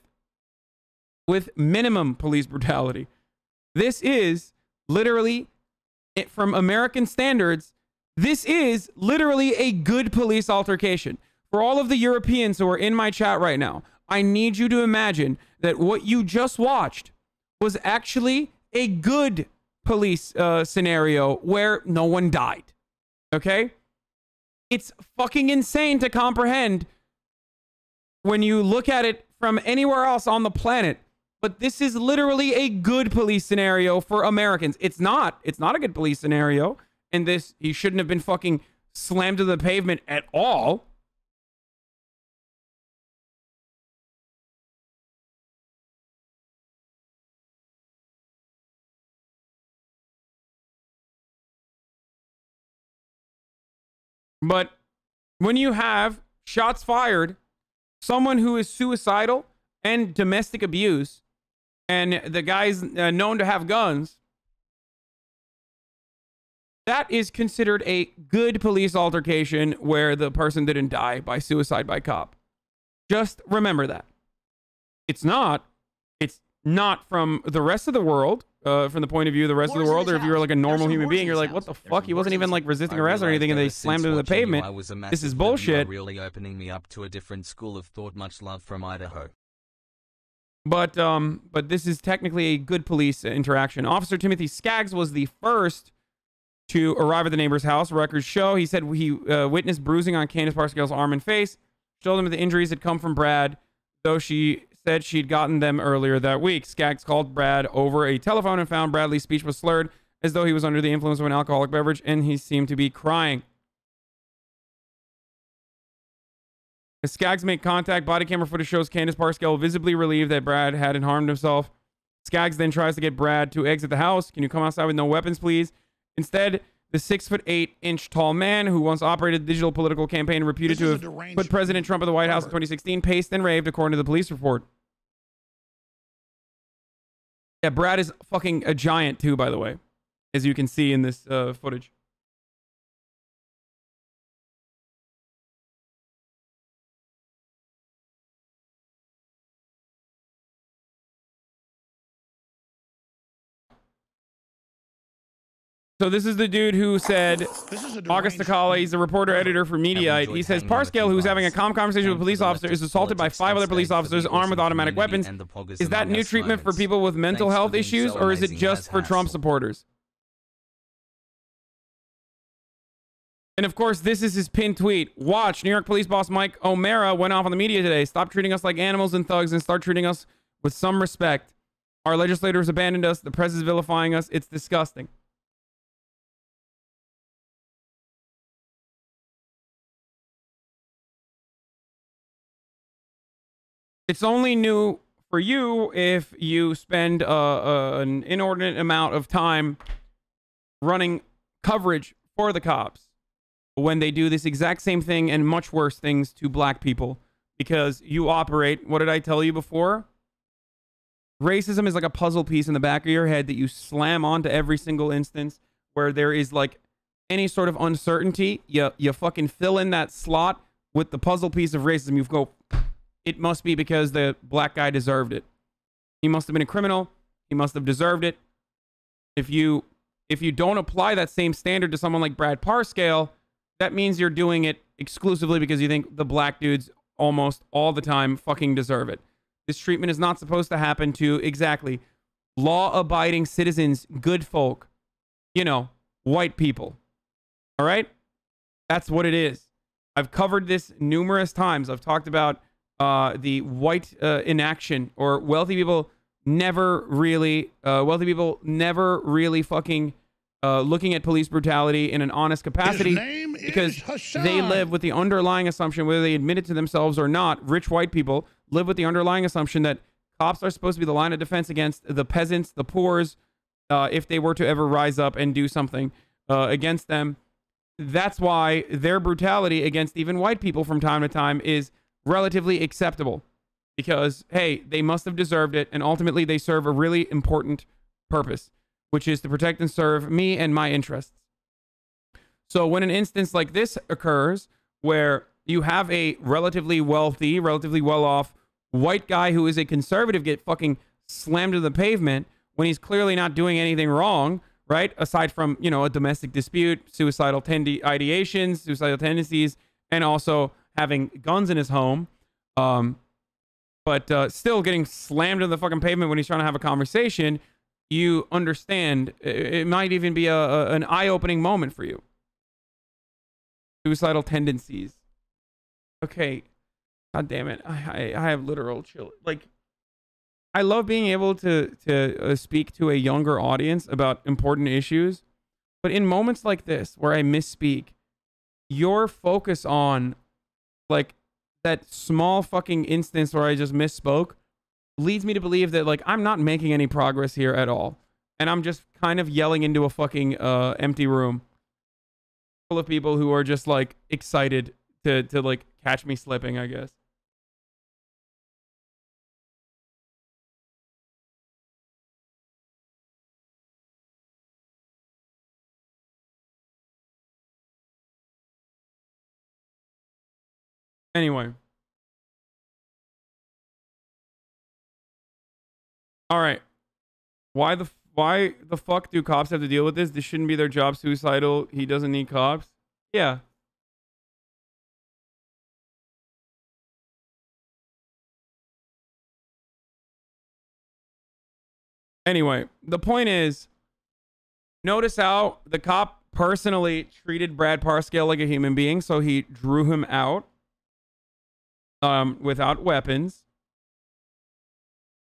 minimum police brutality. This is literally, from American standards, this is literally a good police altercation. For all of the Europeans who are in my chat right now, I need you to imagine that what you just watched was actually a good police scenario where no one died. Okay? It's fucking insane to comprehend when you look at it from anywhere else on the planet. But this is literally a good police scenario for Americans. It's not a good police scenario. And this, he shouldn't have been fucking slammed to the pavement at all. But when you have shots fired, someone who is suicidal and domestic abuse, and the guy's known to have guns, that is considered a good police altercation where the person didn't die by suicide by cop. Just remember that. It's not from the rest of the world, from the point of view of the rest of the world, or if you're like a normal human being, you're like, what the fuck? He wasn't even like resisting arrest or anything, and they slammed him to the pavement. This is bullshit. Really opening me up to a different school of thought. Much love from Idaho. But this is technically a good police interaction. Officer Timothy Skaggs was the first to arrive at the neighbor's house. Records show he said he witnessed bruising on Candace Parscale's arm and face. She told him that the injuries had come from Brad, though she said she'd gotten them earlier that week. Skaggs called Brad over a telephone and found Bradley's speech was slurred, as though he was under the influence of an alcoholic beverage, and he seemed to be crying. As Skaggs made contact, body camera footage shows Candace Parscale visibly relieved that Brad hadn't harmed himself. Skaggs then tries to get Brad to exit the house. Can you come outside with no weapons, please? Instead, the 6'8" tall man who once operated the digital political campaign reputed to have put President Trump in the White House in 2016 paced and raved, according to the police report. Yeah, Brad is fucking a giant too, by the way, as you can see in this footage. So this is the dude who said, August Takala, he's a reporter editor for Mediaite. He says, Parscale, who's having a calm conversation with a police officer, is assaulted by 5 other police officers armed with automatic weapons. Is that new treatment for people with mental health issues, or is it just for Trump supporters? And of course, this is his pinned tweet. Watch, New York police boss Mike O'Mara went off on the media today. Stop treating us like animals and thugs and start treating us with some respect. Our legislators abandoned us. The press is vilifying us. It's disgusting. It's only new for you if you spend an inordinate amount of time running coverage for the cops when they do this exact same thing and much worse things to black people, because you operate, what did I tell you before? Racism is like a puzzle piece in the back of your head that you slam onto every single instance where there is like any sort of uncertainty. You fucking fill in that slot with the puzzle piece of racism. You go, it must be because the black guy deserved it. He must have been a criminal. He must have deserved it. If you don't apply that same standard to someone like Brad Parscale, that means you're doing it exclusively because you think the black dudes almost all the time fucking deserve it. This treatment is not supposed to happen to exactly law-abiding citizens, good folk, you know, white people. All right? That's what it is. I've covered this numerous times. I've talked about the white inaction, or wealthy people never really fucking looking at police brutality in an honest capacity, because they live with the underlying assumption, whether they admit it to themselves or not, rich white people live with the underlying assumption that cops are supposed to be the line of defense against the peasants, the poors, if they were to ever rise up and do something against them. That's why their brutality against even white people from time to time is relatively acceptable, because hey, they must have deserved it, and ultimately they serve a really important purpose, which is to protect and serve me and my interests. So when an instance like this occurs, where you have a relatively wealthy, relatively well-off white guy who is a conservative get fucking slammed to the pavement when he's clearly not doing anything wrong, right? Aside from, you know, a domestic dispute, suicidal ideations, suicidal tendencies, and also having guns in his home, but still getting slammed to the fucking pavement when he's trying to have a conversation, you understand it might even be an eye-opening moment for you. Suicidal tendencies. Okay. God damn it. I have literal chill. Like, I love being able to speak to a younger audience about important issues, but in moments like this where I misspeak, your focus on like that small fucking instance where I just misspoke leads me to believe that like I'm not making any progress here at all, and I'm just kind of yelling into a fucking empty room full of people who are just like excited to like catch me slipping, I guess. Anyway. All right. Why the fuck do cops have to deal with this? This shouldn't be their job. Suicidal. He doesn't need cops. Yeah. Anyway, the point is, notice how the cop personally treated Brad Parscale like a human being, so he drew him out. without weapons.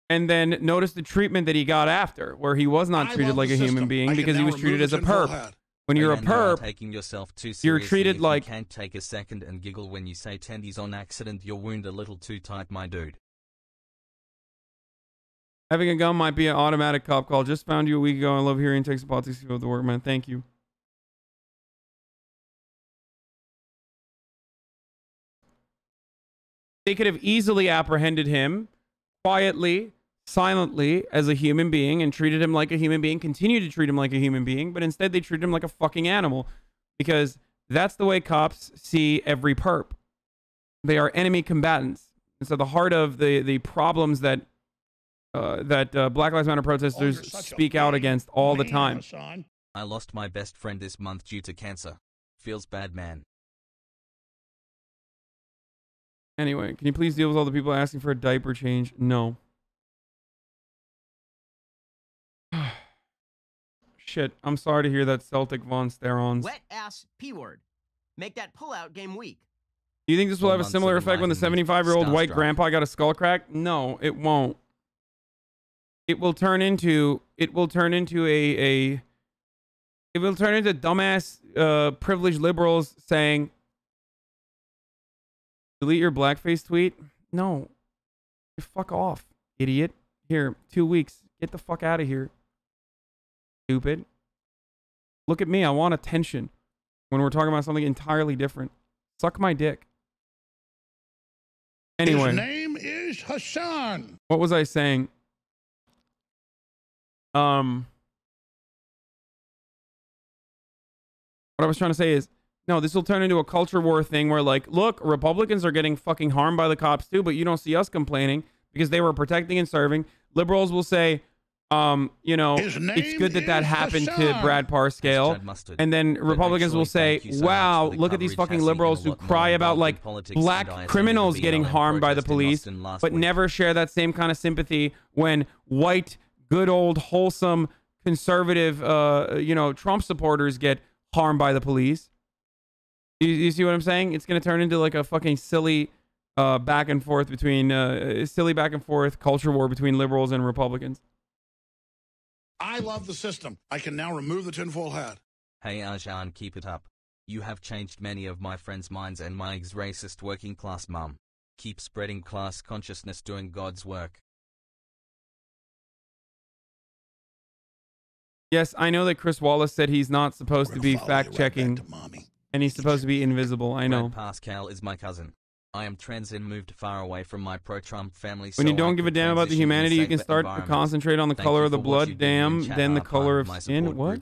And then notice the treatment that he got after, where he was not treated like a human being because he was treated as a perp. When you're a perp, taking yourself too you're seriously treated if like... You can't take a second and giggle when you say tendies on accident. Your wound a little too tight, my dude. Having a gun might be an automatic cop call. Just found you a week ago. I love hearing takes politics to go to work, man. Thank you. They could have easily apprehended him quietly, silently, as a human being and treated him like a human being, continue to treat him like a human being, but instead they treat him like a fucking animal because that's the way cops see every perp. They are enemy combatants. And so the heart of the problems that Black Lives Matter protesters speak out against all the time. I lost my best friend this month due to cancer. Feels bad, man. Anyway, can you please deal with all the people asking for a diaper change? No. Shit, I'm sorry to hear that Celtic Von Sterons. Wet ass P word. Make that pullout game weak. Do you think this will have a similar effect when the 75-year-old white grandpa got a skull crack? No, it won't. It will turn into dumbass privileged liberals saying, delete your blackface tweet? No. Fuck off, idiot. Here, 2 weeks. Get the fuck out of here. Stupid. Look at me. I want attention when we're talking about something entirely different. Suck my dick. Anyway. His name is Hasan. What was I saying? What I was trying to say is, no, this will turn into a culture war thing where, like, look, Republicans are getting fucking harmed by the cops too, but you don't see us complaining because they were protecting and serving. Liberals will say, you know, it's good that happened to Brad Parscale. And then Republicans will say, wow, look at these fucking liberals who cry about, like, black criminals getting harmed by the police, but never share that same kind of sympathy when white, good old, wholesome, conservative, you know, Trump supporters get harmed by the police. You see what I'm saying? It's going to turn into like a fucking silly back and forth culture war between liberals and Republicans. I love the system. I can now remove the tinfoil hat. Hey Hasan, keep it up. You have changed many of my friends' minds and my ex-racist working class mum. Keep spreading class consciousness, doing God's work. Yes, I know that Chris Wallace said he's not supposed to be fact-checking, and he's supposed to be invisible. I know. Brad Parscale is my cousin. I am trans and moved far away from my pro-Trump family. When you don't give a damn about the humanity, you can start to concentrate on the color of the blood, damn, then the color of skin. What?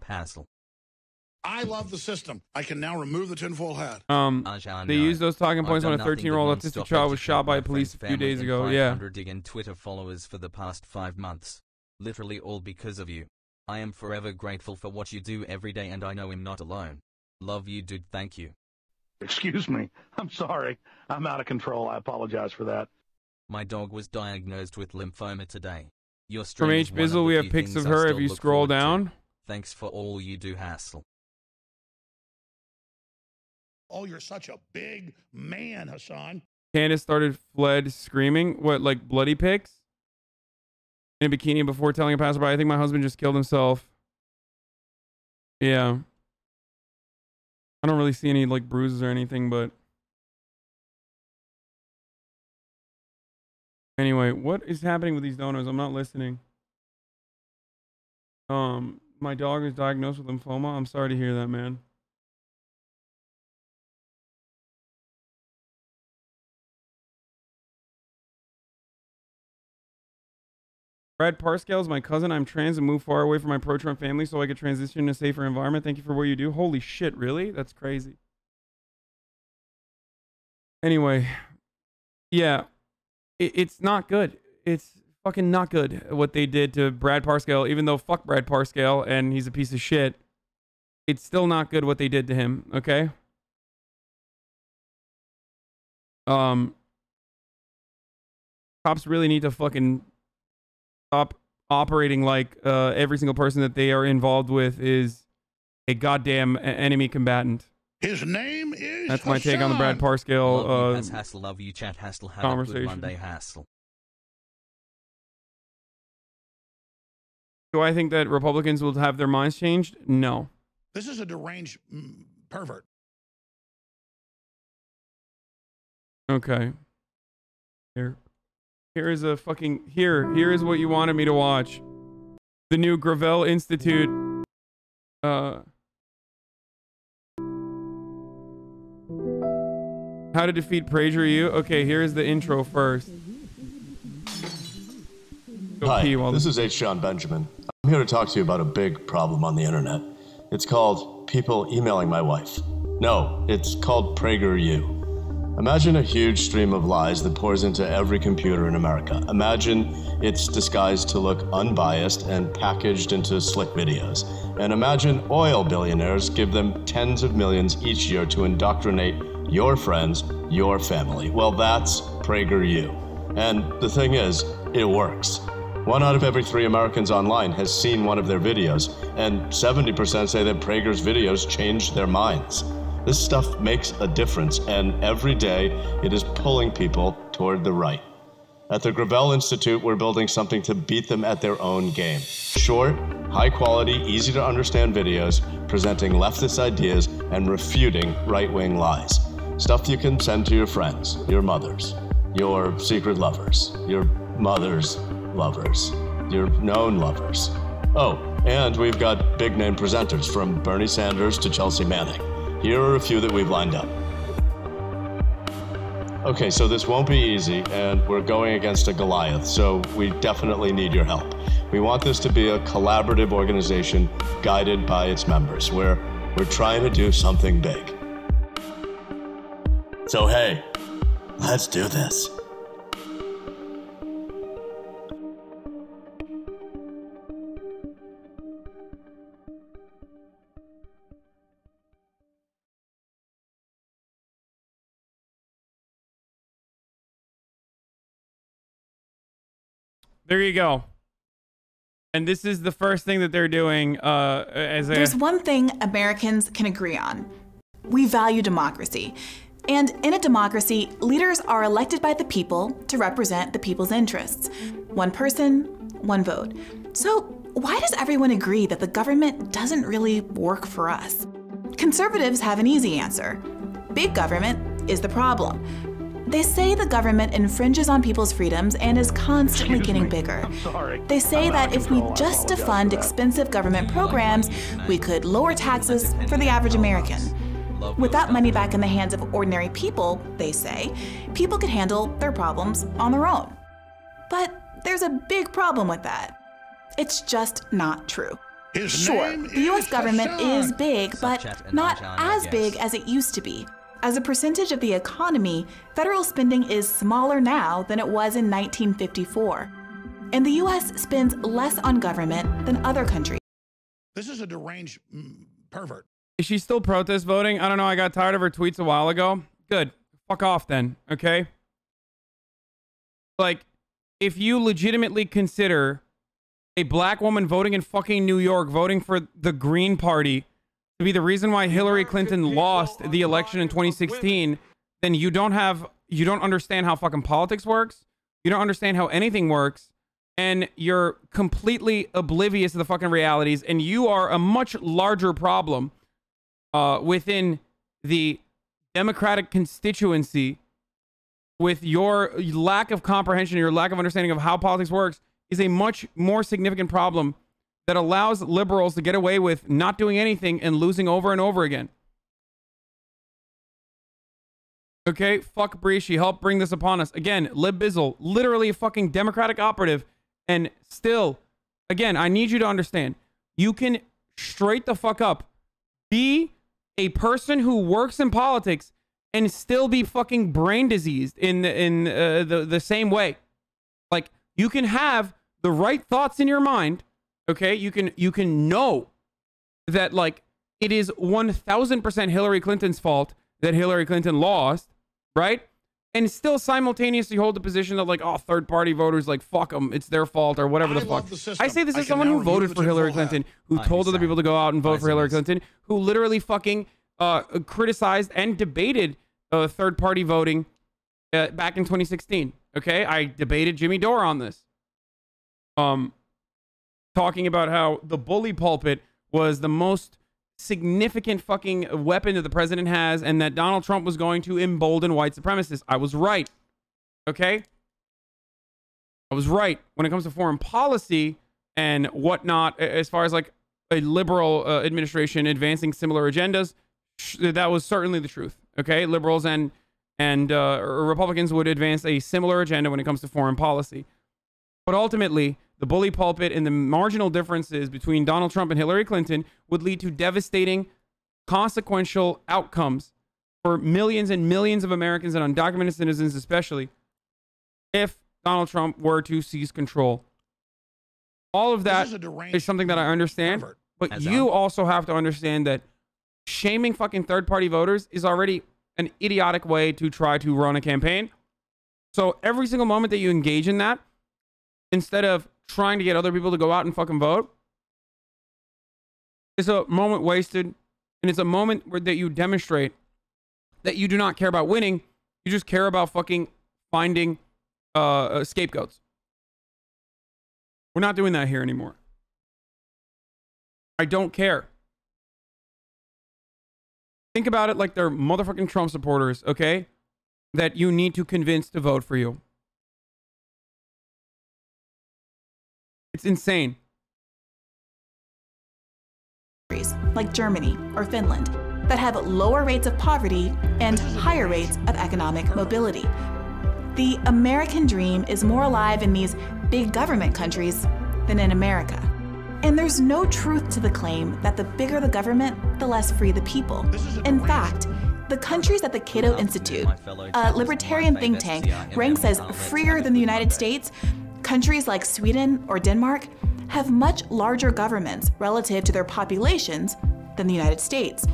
I love the system. I can now remove the tinfoil hat. They used those talking points when a 13-year-old autistic child was shot by police a few days ago. Yeah. Twitter followers for the past 5 months. Literally all because of you. I am forever grateful for what you do every day, and I know I'm not alone. Love you, dude. Thank you. Excuse me. I'm sorry. I'm out of control. I apologize for that. My dog was diagnosed with lymphoma today. From H. Bizzle, we have pics of her if you scroll down. Thanks for all you do, Hassel. Oh, you're such a big man, Hasan. Candace fled screaming. What, like bloody pics? In a bikini before telling a passerby, I think my husband just killed himself. Yeah. I don't really see any like bruises or anything, but anyway, what is happening with these donors? I'm not listening. My dog is diagnosed with lymphoma. I'm sorry to hear that, man. Brad Parscale is my cousin. I'm trans and moved far away from my pro-Trump family so I could transition to a safer environment. Thank you for what you do. Holy shit, really? That's crazy. Anyway, yeah, it's not good. It's fucking not good what they did to Brad Parscale, even though fuck Brad Parscale and he's a piece of shit. It's still not good what they did to him, okay? Cops really need to fucking stop operating like every single person that they are involved with is a goddamn enemy combatant. His name is That's my take on the Brad Parscale love you, Hassel, love you, chat Hassel, have conversation. a good Monday, Hassel. Do I think that Republicans will have their minds changed? No. This is a deranged pervert. Okay. Here is a fucking here is what you wanted me to watch. The new Gravel Institute How to defeat PragerU. Okay, here's the intro first. Hi, this is H. John Benjamin. I'm here to talk to you about a big problem on the internet. It's called people emailing my wife. No, it's called PragerU. Imagine a huge stream of lies that pours into every computer in America. Imagine it's disguised to look unbiased and packaged into slick videos. And imagine oil billionaires give them tens of millions each year to indoctrinate your friends, your family. Well, that's PragerU. And the thing is, it works. 1 out of every 3 Americans online has seen one of their videos, and 70% say that Prager's videos changed their minds. This stuff makes a difference, and every day it is pulling people toward the right. At the Gravel Institute, we're building something to beat them at their own game. Short, high-quality, easy-to-understand videos presenting leftist ideas and refuting right-wing lies. Stuff you can send to your friends, your mothers, your secret lovers, your mother's lovers, your known lovers. Oh, and we've got big-name presenters from Bernie Sanders to Chelsea Manning. Here are a few that we've lined up. Okay, so this won't be easy, and we're going against a Goliath, so we definitely need your help. We want this to be a collaborative organization guided by its members, where we're trying to do something big. So hey, let's do this. There you go. And this is the first thing that they're doing There's one thing Americans can agree on. We value democracy. And in a democracy, leaders are elected by the people to represent the people's interests. One person, one vote. So why does everyone agree that the government doesn't really work for us? Conservatives have an easy answer. Big government is the problem. They say the government infringes on people's freedoms and is constantly getting bigger. They say that if we just defund expensive government programs, we could lower taxes for the average American. With that money back in the hands of ordinary people, they say, people could handle their problems on their own. But there's a big problem with that. It's just not true. Sure, the US government is big, but not as big as it used to be. As a percentage of the economy, federal spending is smaller now than it was in 1954. And the US spends less on government than other countries. This is a deranged pervert. Is she still protest voting? I don't know. I got tired of her tweets a while ago. Good. Fuck off then, okay? Like, if you legitimately consider a black woman voting in fucking New York, voting for the Green Party, to be the reason why Hillary Clinton lost the election in 2016, then you don't understand how fucking politics works. You don't understand how anything works. And you're completely oblivious to the fucking realities. And you are a much larger problem within the Democratic constituency with your lack of comprehension, your lack of understanding of how politics works is a much more significant problem that allows liberals to get away with not doing anything and losing over and over again. Okay, fuck Bree, she helped bring this upon us. Again, Lib Bizzle, literally a fucking Democratic operative, and still, again, I need you to understand, you can straight the fuck up, be a person who works in politics and still be fucking brain diseased in the same way. Like, you can have the right thoughts in your mind. Okay, you can know that, like, it is 1000% Hillary Clinton's fault that Hillary Clinton lost, right? And still simultaneously hold the position that, like, oh, third-party voters, like, fuck them, it's their fault or whatever the fuck. I say this as someone who voted for Hillary Clinton, who told other people to go out and vote for Hillary Clinton, who literally fucking criticized and debated third-party voting back in 2016. Okay, I debated Jimmy Dore on this, talking about how the bully pulpit was the most significant fucking weapon that the president has, and that Donald Trump was going to embolden white supremacists. I was right. Okay, I was right when it comes to foreign policy and whatnot. As far as like a liberal administration advancing similar agendas, that was certainly the truth. Okay, liberals and Republicans would advance a similar agenda when it comes to foreign policy. But ultimately, the bully pulpit and the marginal differences between Donald Trump and Hillary Clinton would lead to devastating, consequential outcomes for millions and millions of Americans and undocumented citizens, especially if Donald Trump were to seize control. All of that is something that I understand, but you also have to understand that shaming fucking third-party voters is already an idiotic way to try to run a campaign. So every single moment that you engage in that, instead of trying to get other people to go out and fucking vote, is a moment wasted, and it's a moment where that you demonstrate that you do not care about winning. You just care about fucking finding scapegoats. We're not doing that here anymore. I don't care. Think about it like they're motherfucking Trump supporters, okay? That you need to convince to vote for you. It's insane. Like Germany or Finland that have lower rates of poverty and higher rates of economic mobility. The American dream is more alive in these big government countries than in America. And there's no truth to the claim that the bigger the government, the less free the people. In fact, the countries that the Cato Institute, a libertarian think tank, ranks as freer than the United States, countries like Sweden or Denmark, have much larger governments relative to their populations than the United States.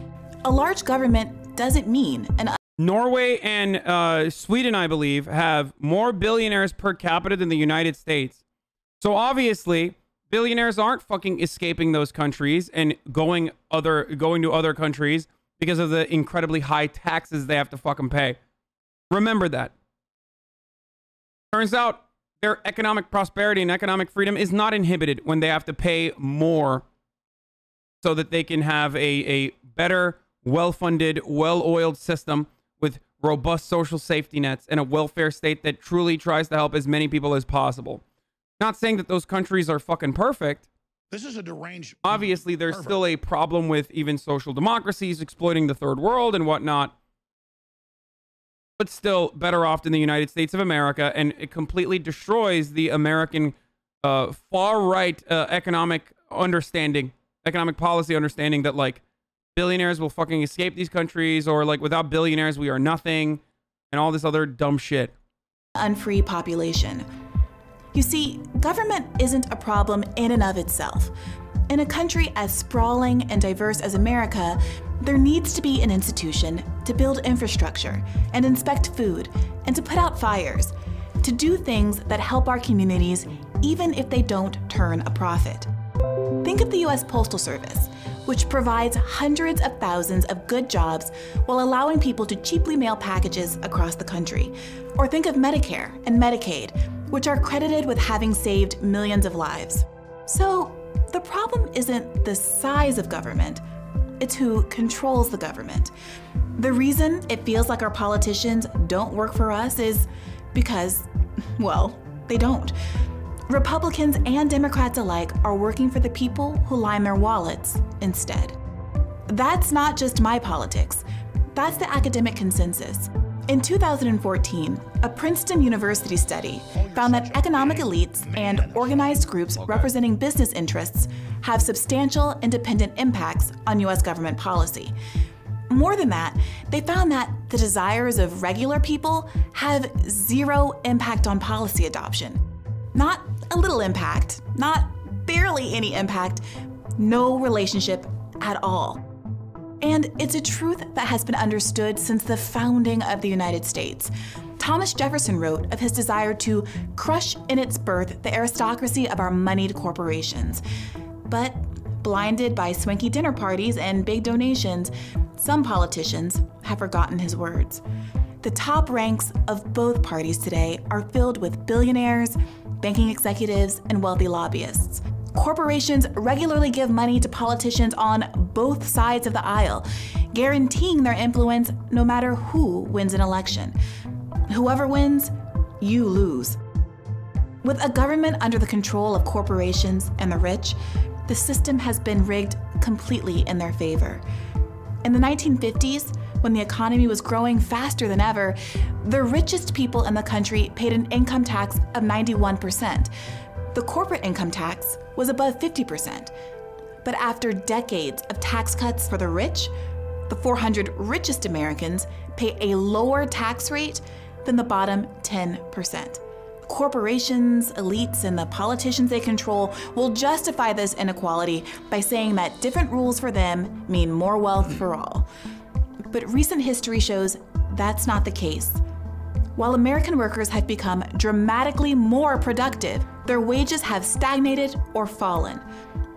A large government doesn't mean an... Norway and Sweden, I believe, have more billionaires per capita than the United States. So obviously, billionaires aren't fucking escaping those countries and going to other countries because of the incredibly high taxes they have to fucking pay. Remember that. Turns out their economic prosperity and economic freedom is not inhibited when they have to pay more so that they can have a better, well-funded, well-oiled system with robust social safety nets and a welfare state that truly tries to help as many people as possible. Not saying that those countries are fucking perfect. This is a deranged... Obviously, there's still a problem with even social democracies exploiting the third world and whatnot. But still better off than the United States of America, and it completely destroys the American far-right economic policy understanding that, like, billionaires will fucking escape these countries, or, like, without billionaires, we are nothing, and all this other dumb shit. Unfree population. You see, government isn't a problem in and of itself. In a country as sprawling and diverse as America, there needs to be an institution to build infrastructure and inspect food and to put out fires, to do things that help our communities even if they don't turn a profit. Think of the US Postal Service, which provides hundreds of thousands of good jobs while allowing people to cheaply mail packages across the country. Or think of Medicare and Medicaid, which are credited with having saved millions of lives. So the problem isn't the size of government, it's who controls the government. The reason it feels like our politicians don't work for us is because, well, they don't. Republicans and Democrats alike are working for the people who line their wallets instead. That's not just my politics. That's the academic consensus. In 2014, a Princeton University study found that economic elites and organized groups representing business interests have substantial independent impacts on US government policy. More than that, they found that the desires of regular people have zero impact on policy adoption. Not a little impact, not barely any impact, no relationship at all. And it's a truth that has been understood since the founding of the United States. Thomas Jefferson wrote of his desire to crush in its birth the aristocracy of our moneyed corporations. But blinded by swanky dinner parties and big donations, some politicians have forgotten his words. The top ranks of both parties today are filled with billionaires, banking executives, and wealthy lobbyists. Corporations regularly give money to politicians on both sides of the aisle, guaranteeing their influence no matter who wins an election. Whoever wins, you lose. With a government under the control of corporations and the rich, the system has been rigged completely in their favor. In the 1950s, when the economy was growing faster than ever, the richest people in the country paid an income tax of 91%. The corporate income tax was above 50%. But after decades of tax cuts for the rich, the 400 richest Americans pay a lower tax rate than the bottom 10%. Corporations, elites, and the politicians they control will justify this inequality by saying that different rules for them mean more wealth for all. But recent history shows that's not the case. While American workers have become dramatically more productive, their wages have stagnated or fallen.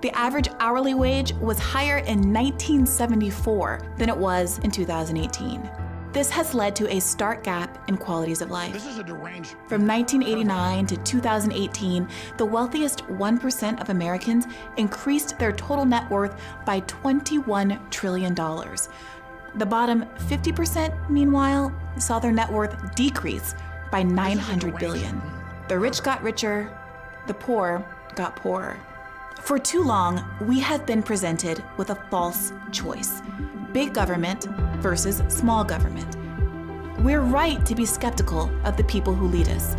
The average hourly wage was higher in 1974 than it was in 2018. This has led to a stark gap in qualities of life. This is a deranged. From 1989 to 2018, the wealthiest 1% of Americans increased their total net worth by $21 trillion. The bottom 50%, meanwhile, saw their net worth decrease by $900 billion. The rich got richer, the poor got poorer. For too long, we have been presented with a false choice: big government versus small government. We're right to be skeptical of the people who lead us.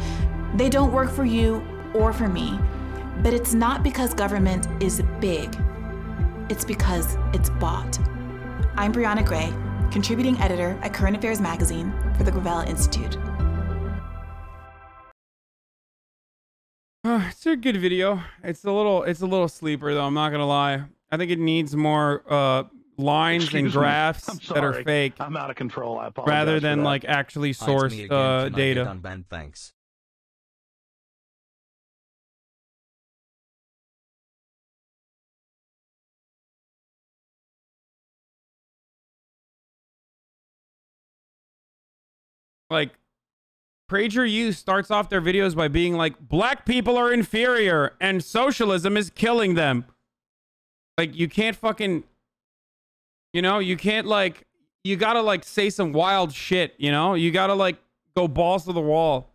They don't work for you or for me, but it's not because government is big. It's because it's bought. I'm Brianna Gray, contributing editor at Current Affairs Magazine for the Gravel Institute. It's a good video. It's a little sleeper though, I'm not gonna lie. I think it needs more lines and graphs that are fake. I'm out of control. I apologize. Rather than like actually sourced data. Unbanned, thanks. Like, PragerU starts off their videos by being like, black people are inferior and socialism is killing them. Like, you can't fucking, you know, you can't like, you gotta like say some wild shit, you know? You gotta like go balls to the wall.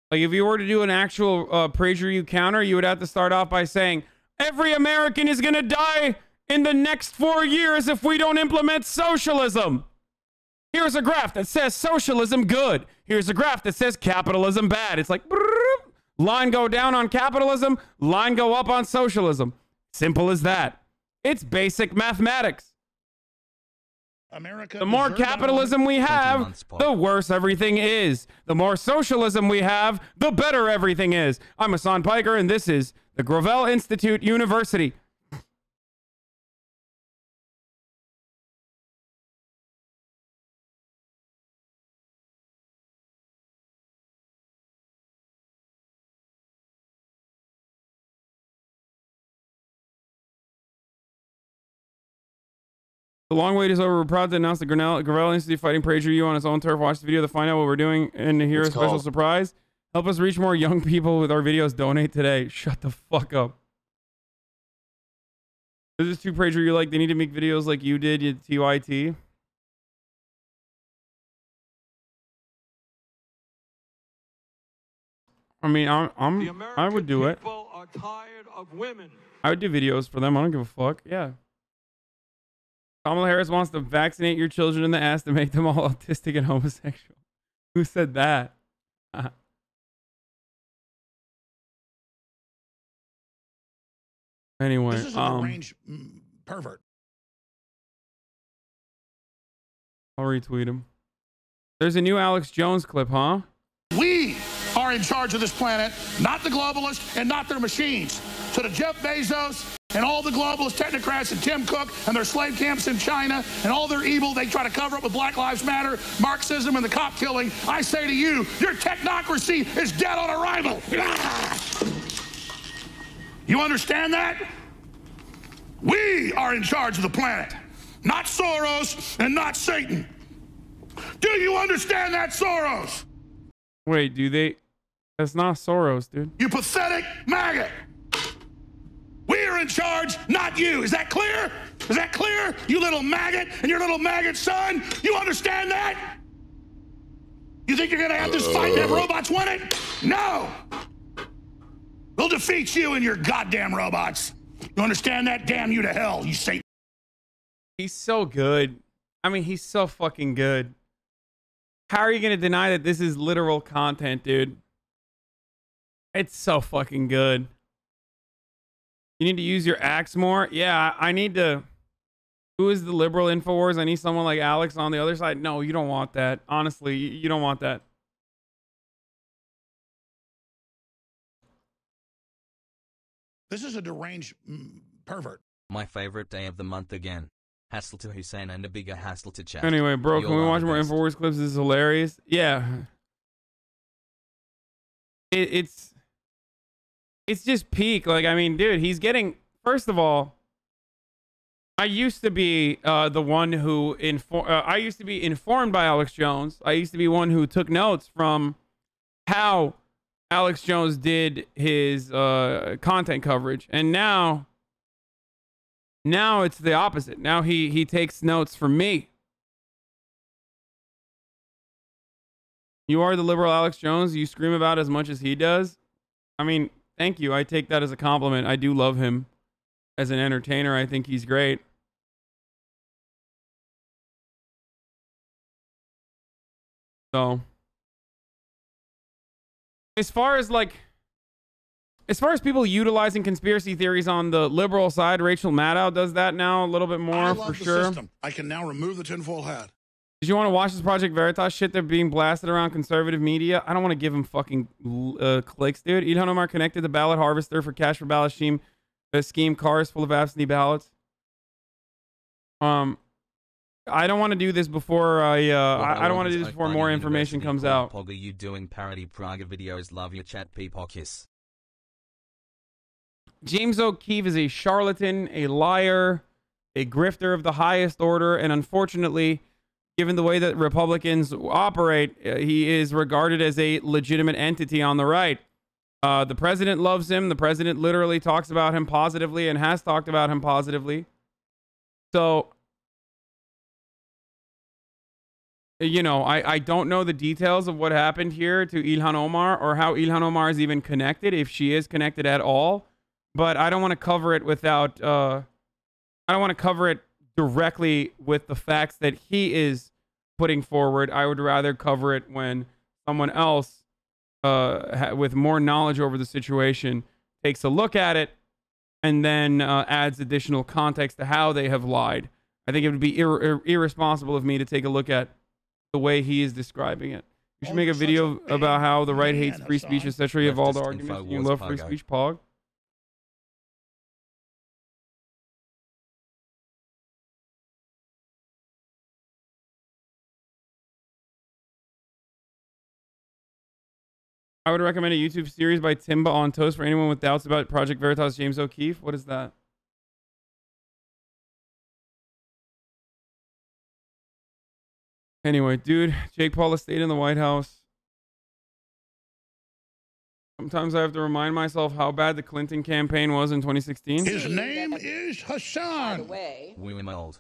Like, if you were to do an actual PragerU counter, you would have to start off by saying, every American is gonna die in the next 4 years if we don't implement socialism. Here's a graph that says socialism good. Here's a graph that says capitalism bad. It's like, line go down on capitalism, line go up on socialism. Simple as that. It's basic mathematics. America, the more capitalism we have, the worse everything is. The more socialism we have, the better everything is. I'm Hasan Piker, and this is the Gravel Institute University. The long wait is over. We're proud to announce the Gravel Institute fighting PragerU on its own turf. Watch the video to find out what we're doing and to hear a special surprise. Help us reach more young people with our videos. Donate today. Shut the fuck up. This is too PragerU like. They need to make videos like you did, you TYT. I mean, I would do it. Are tired of women. I would do videos for them. I don't give a fuck. Yeah. Kamala Harris wants to vaccinate your children in the ass to make them all autistic and homosexual. Who said that? Anyway, this is a deranged pervert. I'll retweet him. There's a new Alex Jones clip, huh? We are in charge of this planet, not the globalists and not their machines. So to Jeff Bezos and all the globalist technocrats and Tim Cook and their slave camps in China and all their evil they try to cover up with Black Lives Matter, Marxism, and the cop killing, I say to you, your technocracy is dead on arrival. You understand that? We are in charge of the planet, not Soros, and not Satan. Do you understand that, Soros? Wait, do they? That's not Soros, dude. You pathetic maggot. We are in charge, not you. Is that clear? Is that clear? You little maggot and your little maggot son. You understand that? You think you're going to have this fight and have robots win it? No. We'll defeat you and your goddamn robots. You understand that? Damn you to hell, you Satan. He's so good. I mean, he's so fucking good. How are you going to deny that this is literal content, dude? It's so fucking good. You need to use your axe more? Yeah, I need to... Who is the liberal InfoWars? I need someone like Alex on the other side. No, you don't want that. Honestly, you don't want that. This is a deranged pervert. My favorite day of the month again. Hassle to Hasan and a bigger hassle to chat. Anyway, bro, can we watch more InfoWars clips? This is hilarious. Yeah. It's just peak. Like, I mean, dude, he's getting... First of all, I used to be the one who I used to be informed by Alex Jones. I used to be one who took notes from how Alex Jones did his content coverage, and now it's the opposite. Now he takes notes from me. You are the liberal Alex Jones. You scream about as much as he does. I mean, thank you. I take that as a compliment. I do love him as an entertainer. I think he's great. So, as far as people utilizing conspiracy theories on the liberal side, Rachel Maddow does that now a little bit more for sure. System. I can now remove the tinfoil hat. Did you want to watch this Project Veritas shit that's being blasted around conservative media? I don't want to give him fucking clicks, dude. Ilhan Omar connected the ballot harvester for cash for ballot scheme cars full of absentee ballots. I don't want to do this before I don't want to do this before more information comes out. Pog, you doing parody Praga videos? Love your chat, peepock kiss. James O'Keefe is a charlatan, a liar, a grifter of the highest order, and unfortunately, given the way that Republicans operate, he is regarded as a legitimate entity on the right. The president loves him. The president literally talks about him positively and has talked about him positively. So, you know, I don't know the details of what happened here to Ilhan Omar or how Ilhan Omar is even connected, if she is connected at all. But I don't want to cover it without, I don't want to cover it directly with the facts that he is putting forward. I would rather cover it when someone else with more knowledge over the situation takes a look at it and then adds additional context to how they have lied. I think it would be irresponsible of me to take a look at the way he is describing it. You should make a video about how the right hates free speech, etc. of all the arguments. You love free speech, Pog. I would recommend a YouTube series by Timba on Toast for anyone with doubts about Project Veritas. James O'Keefe. What is that? Anyway, dude, Jake Paul stayed in the White House. Sometimes I have to remind myself how bad the Clinton campaign was in 2016. His name is Hasan. By the way,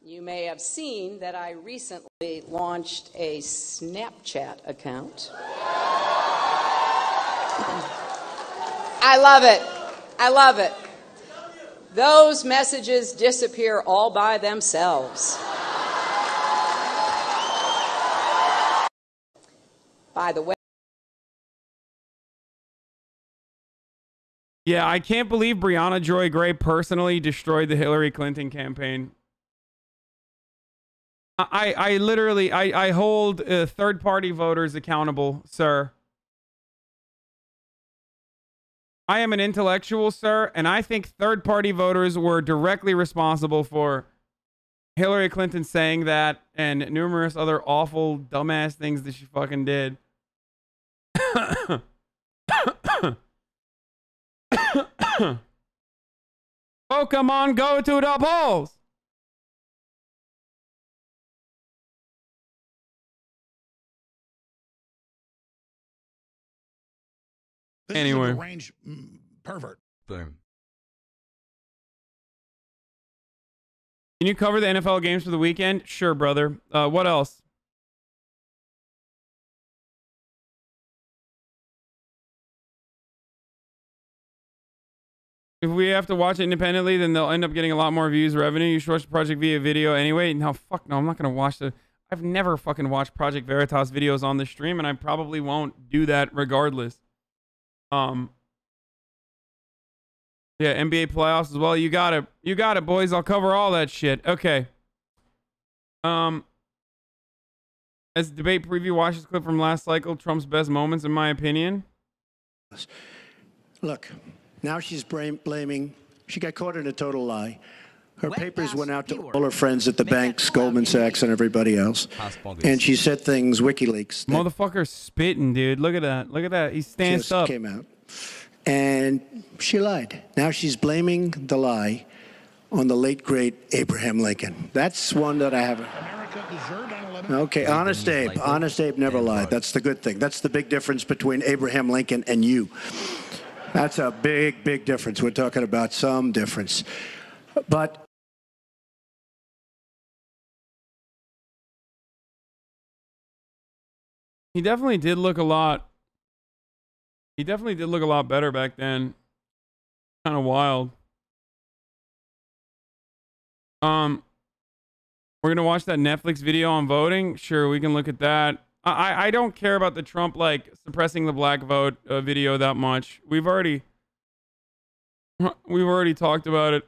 you may have seen that I recently launched a Snapchat account. I love it. I love it. Those messages disappear all by themselves. By the way. Yeah, I can't believe Brianna Joy Gray personally destroyed the Hillary Clinton campaign. I literally hold third-party voters accountable, sir. I am an intellectual, sir, and I think third-party voters were directly responsible for Hillary Clinton saying that and numerous other awful, dumbass things that she fucking did. Pokemon, go to the polls! Anyway. Is a deranged pervert. Boom. Can you cover the NFL games for the weekend? Sure, brother. What else? If we have to watch it independently, then they'll end up getting a lot more views, revenue. You should watch the Project via video anyway. No, fuck no. I'm not going to watch the... I've never fucking watched Project Veritas videos on the stream, and I probably won't do that regardless. Yeah, NBA playoffs as well. You got it. You got it, boys. I'll cover all that shit. Okay. As debate preview, watch this clip from last cycle. Trump's best moments, in my opinion. Look, now she's blaming. She got caught in a total lie. Her papers went out to all her friends at the banks, Goldman Sachs, and everybody else. And she said things, WikiLeaks. Motherfucker spitting, dude. Look at that. Look at that. He stands up. Came out. And she lied. Now she's blaming the lie on the late, great Abraham Lincoln. That's one that I haven't. Okay, Honest Abe. Honest Abe never lied. That's the good thing. That's the big difference between Abraham Lincoln and you. That's a big, big difference. We're talking about some difference. But he definitely did look a lot. He definitely did look a lot better back then. Kind of wild. We're gonna watch that Netflix video on voting. Sure, we can look at that. I don't care about the Trump like suppressing the black vote video that much. We've already talked about it.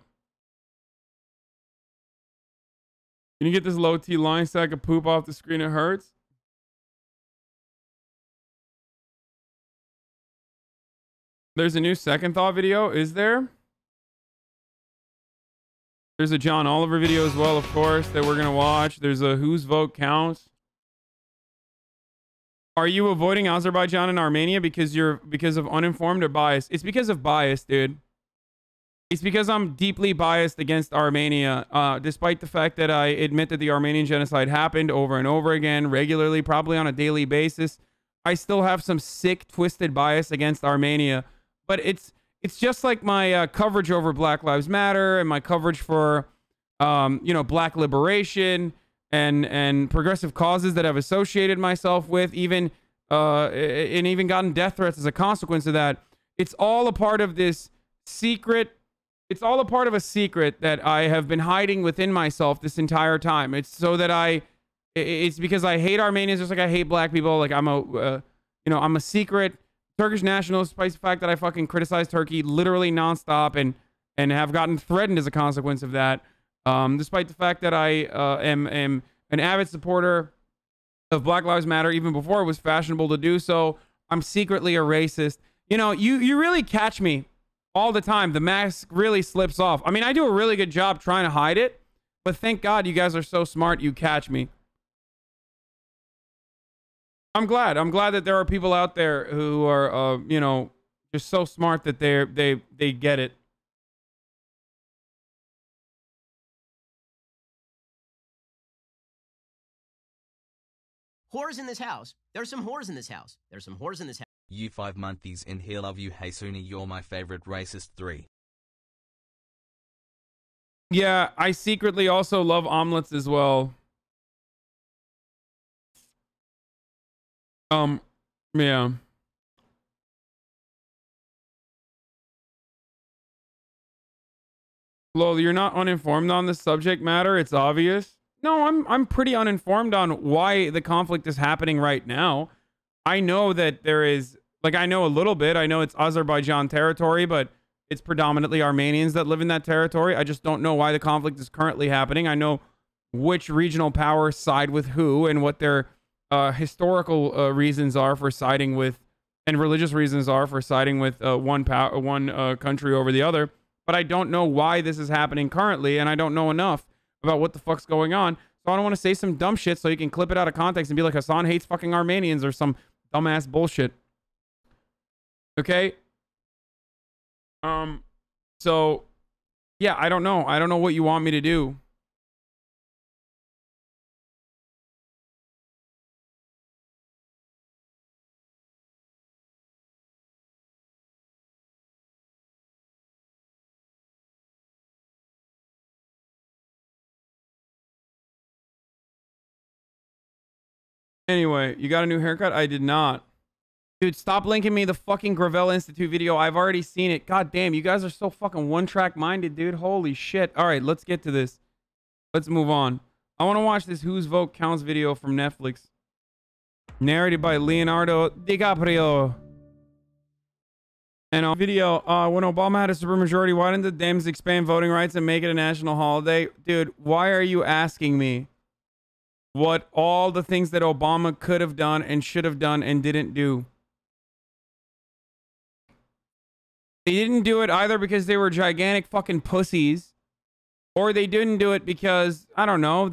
Can you get this low T line stack of poop off the screen? It hurts. There's a new Second Thought video. Is there? There's a John Oliver video as well, of course, that we're going to watch. There's a Whose Vote Counts. Are you avoiding Azerbaijan and Armenia because of uninformed or bias? It's because of bias, dude. It's because I'm deeply biased against Armenia, despite the fact that I admit that the Armenian genocide happened over and over again, regularly, probably on a daily basis. I still have some sick, twisted bias against Armenia. But it's just like my coverage over Black Lives Matter and my coverage for, Black liberation and progressive causes that I've associated myself with, even gotten death threats as a consequence of that. It's all a part of this secret. It's all a part of a secret that I have been hiding within myself this entire time. It's so that it's because I hate Armenians just like I hate black people. Like I'm a secret Turkish nationalist, despite the fact that I fucking criticize Turkey literally nonstop and have gotten threatened as a consequence of that. Despite the fact that I am an avid supporter of Black Lives Matter even before it was fashionable to do so. I'm secretly a racist. You know, you really catch me all the time. The mask really slips off. I mean, I do a really good job trying to hide it, but thank God you guys are so smart you catch me. I'm glad that there are people out there who are, just so smart that they get it. Whores in this house. There's some whores in this house. There's some whores in this house. You 5 months in here, love you, HasanAbi, you're my favorite racist 3. Yeah, I secretly also love omelets as well. Yeah. Lol, you're not uninformed on this subject matter. It's obvious. No, I'm pretty uninformed on why the conflict is happening right now. I know that there is, I know a little bit. I know it's Azerbaijan territory, but it's predominantly Armenians that live in that territory. I just don't know why the conflict is currently happening. I know which regional powers side with who and what their historical reasons are for siding with, and religious reasons are for siding with one country over the other. But I don't know why this is happening currently, and I don't know enough about what the fuck's going on. So I don't want to say some dumb shit so you can clip it out of context and be like, Hasan hates fucking Armenians or some dumbass bullshit. Okay? So, yeah, I don't know. I don't know what you want me to do. Anyway, you got a new haircut? I did not. Dude, stop linking me the fucking Gravel Institute video. I've already seen it. God damn, you guys are so fucking one-track minded, dude. Holy shit. All right, let's get to this. Let's move on. I want to watch this Whose Vote Counts video from Netflix. Narrated by Leonardo DiCaprio. And on video, when Obama had a supermajority, why didn't the Dems expand voting rights and make it a national holiday? Dude, why are you asking me what all the things that Obama could have done and should have done and didn't do? They didn't do it either because they were gigantic fucking pussies, or they didn't do it because, I don't know,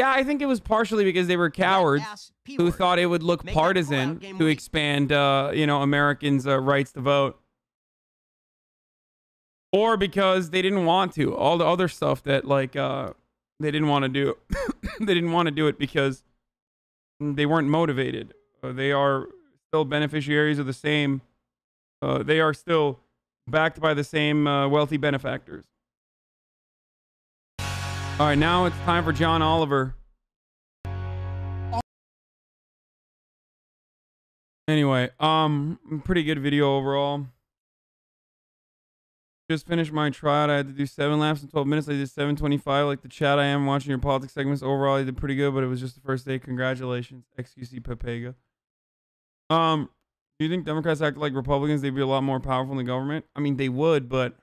I think it was partially because they were cowards who thought it would look partisan to expand, you know, Americans' rights to vote. Or because they didn't want to. All the other stuff that, like, they didn't want to do. They didn't want to do it because they weren't motivated. They are still beneficiaries of the same. They are still backed by the same wealthy benefactors. All right, now it's time for John Oliver. Anyway, pretty good video overall. Just finished my tryout. I had to do 7 laps in 12 minutes. I did 7:25. Like the chat, I am watching your politics segments. Overall, I did pretty good, but it was just the first day. Congratulations, XQC Pepega. Do you think Democrats act like Republicans? They'd be a lot more powerful in the government. I mean, they would, but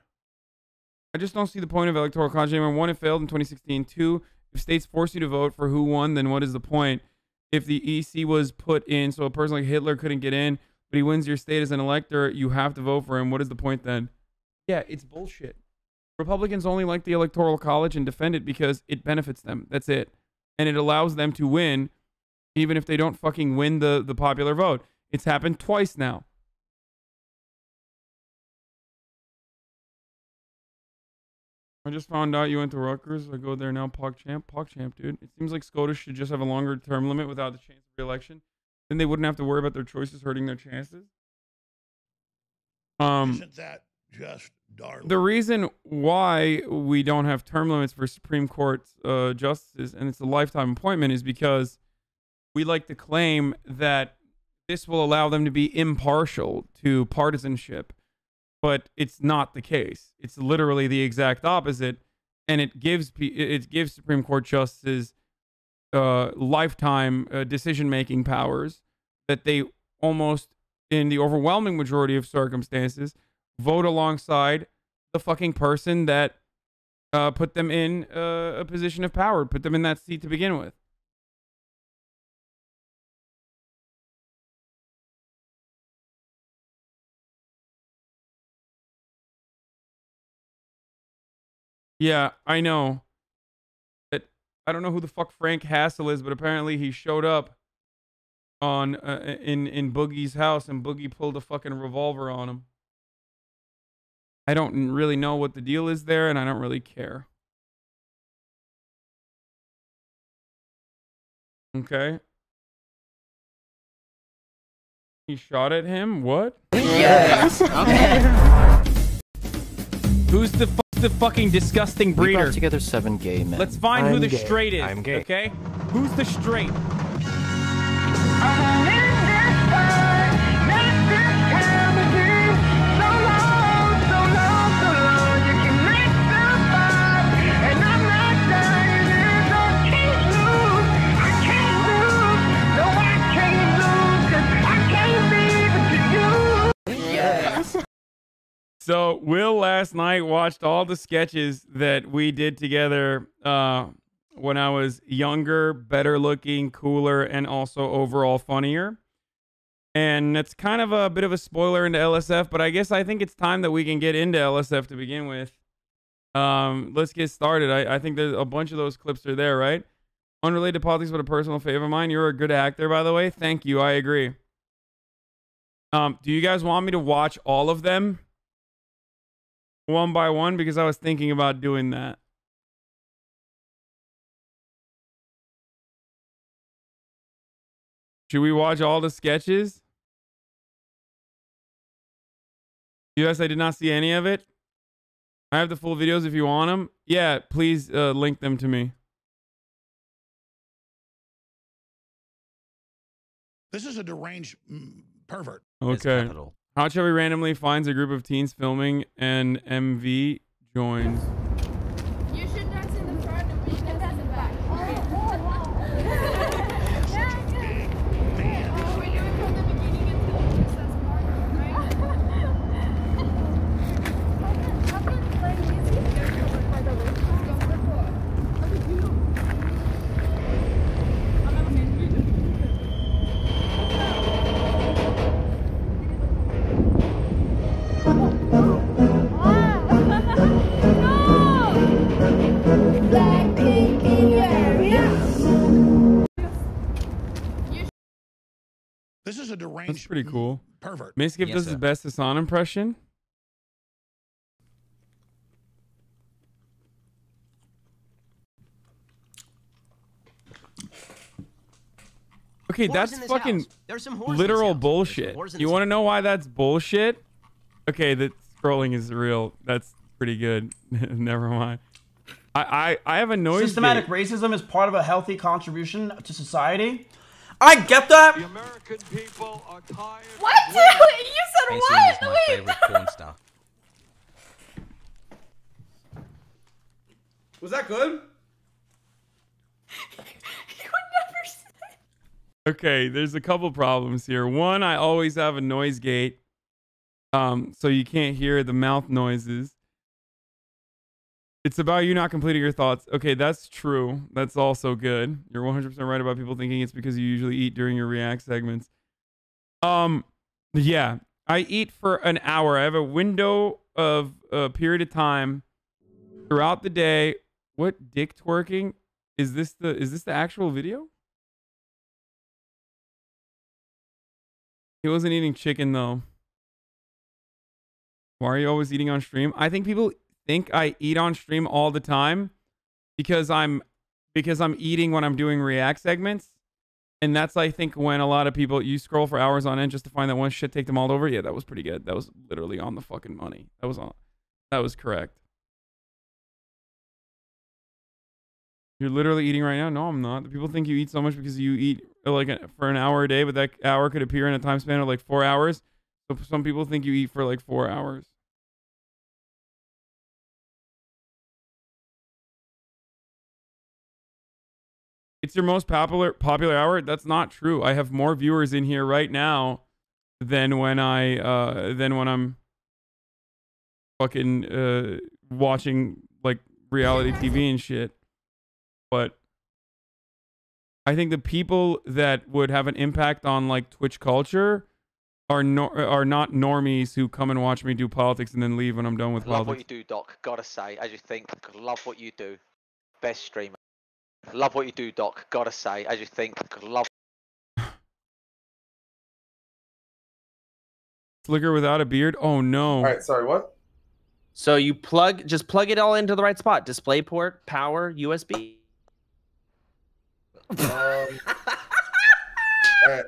I just don't see the point of electoral college anymore. 1, it failed in 2016. 2, if states force you to vote for who won, then what is the point? If the EC was put in so a person like Hitler couldn't get in, but he wins your state as an elector, you have to vote for him. What is the point then? Yeah, it's bullshit. Republicans only like the Electoral College and defend it because it benefits them. That's it. And it allows them to win even if they don't fucking win the popular vote. It's happened twice now. I just found out you went to Rutgers. I go there now. PogChamp, dude. It seems like SCOTUS should just have a longer term limit without the chance of re-election. Then they wouldn't have to worry about their choices hurting their chances. Isn't that just darn? The reason why we don't have term limits for Supreme Court justices, and it's a lifetime appointment, is because we like to claim that this will allow them to be impartial to partisanship. But it's not the case. It's literally the exact opposite, and it gives Supreme Court justices lifetime decision-making powers that they almost, in the overwhelming majority of circumstances, vote alongside the fucking person that put them in a position of power, put them in that seat to begin with. Yeah, I know. I don't know who the fuck Frank Hassel is, but apparently he showed up on in Boogie's house, and Boogie pulled a fucking revolver on him. I don't really know what the deal is there, and I don't really care. Okay. He shot at him? What? Yes. Who's the fucking disgusting breeder? We brought together 7 gay men. Let's find who the gay. straight is. I'm gay. Okay? Who's the straight? So Will last night watched all the sketches that we did together when I was younger, better looking, cooler, and also overall funnier. And it's kind of a bit of a spoiler into LSF, but I think it's time that we can get into LSF to begin with. Let's get started. I think there's a bunch of those clips are there, right? Unrelated to politics, but a personal favor of mine. You're a good actor, by the way. Thank you. I agree. Do you guys want me to watch all of them one by one? Because I was thinking about doing that. Should we watch all the sketches? Yes, I did not see any of it. I have the full videos if you want them. Yeah, please link them to me. This is a deranged pervert. Okay. Hot Chubby randomly finds a group of teens filming and MV joins. You should dance in the front and we can dance in the back. This is a deranged That's pretty cool. pervert. Miskiff Yes, does sir. his best Hasan impression. Okay, Whores that's in this fucking house. There's some whores in this literal house. bullshit. Whores in You this want to know why that's bullshit? Okay, the scrolling is real. That's pretty good. Never mind. I have a noise Systematic gate. racism is part of a healthy contribution to society. I get that. The American people are tired. What? You said Hasan what? is my Wait. favorite porn star. Was that good? You would never say. Okay, there's a couple problems here. One, I always have a noise gate, so you can't hear the mouth noises. It's about you not completing your thoughts. Okay, that's true. That's also good. You're 100% right about people thinking it's because you usually eat during your react segments. Yeah, I eat for an hour. I have a window of a period of time throughout the day. What dick twerking? Is this the actual video? He wasn't eating chicken though. Why are you always eating on stream? I think people think I eat on stream all the time because I'm eating when I'm doing react segments. And that's, I think, when a lot of people, you scroll for hours on end just to find that one shit take them all over. Yeah, that was pretty good. That was literally on the fucking money. That was correct. You're literally eating right now? No, I'm not. The people think you eat so much because you eat like for an hour a day, but that hour could appear in a time span of like 4 hours. So some people think you eat for like 4 hours. It's your most popular hour. That's not true. I have more viewers in here right now than when I'm fucking watching like reality TV and shit. But I think the people that would have an impact on like Twitch culture are not normies who come and watch me do politics and then leave when I'm done with Love politics. what you do, Doc. Gotta say, as you think, love what you do. Best streamer. Love what you do, Doc. Gotta say, as you think, love. Slicker without a beard? Oh no. All right, sorry, what? So you just plug it all into the right spot. Display port, power, USB. All right.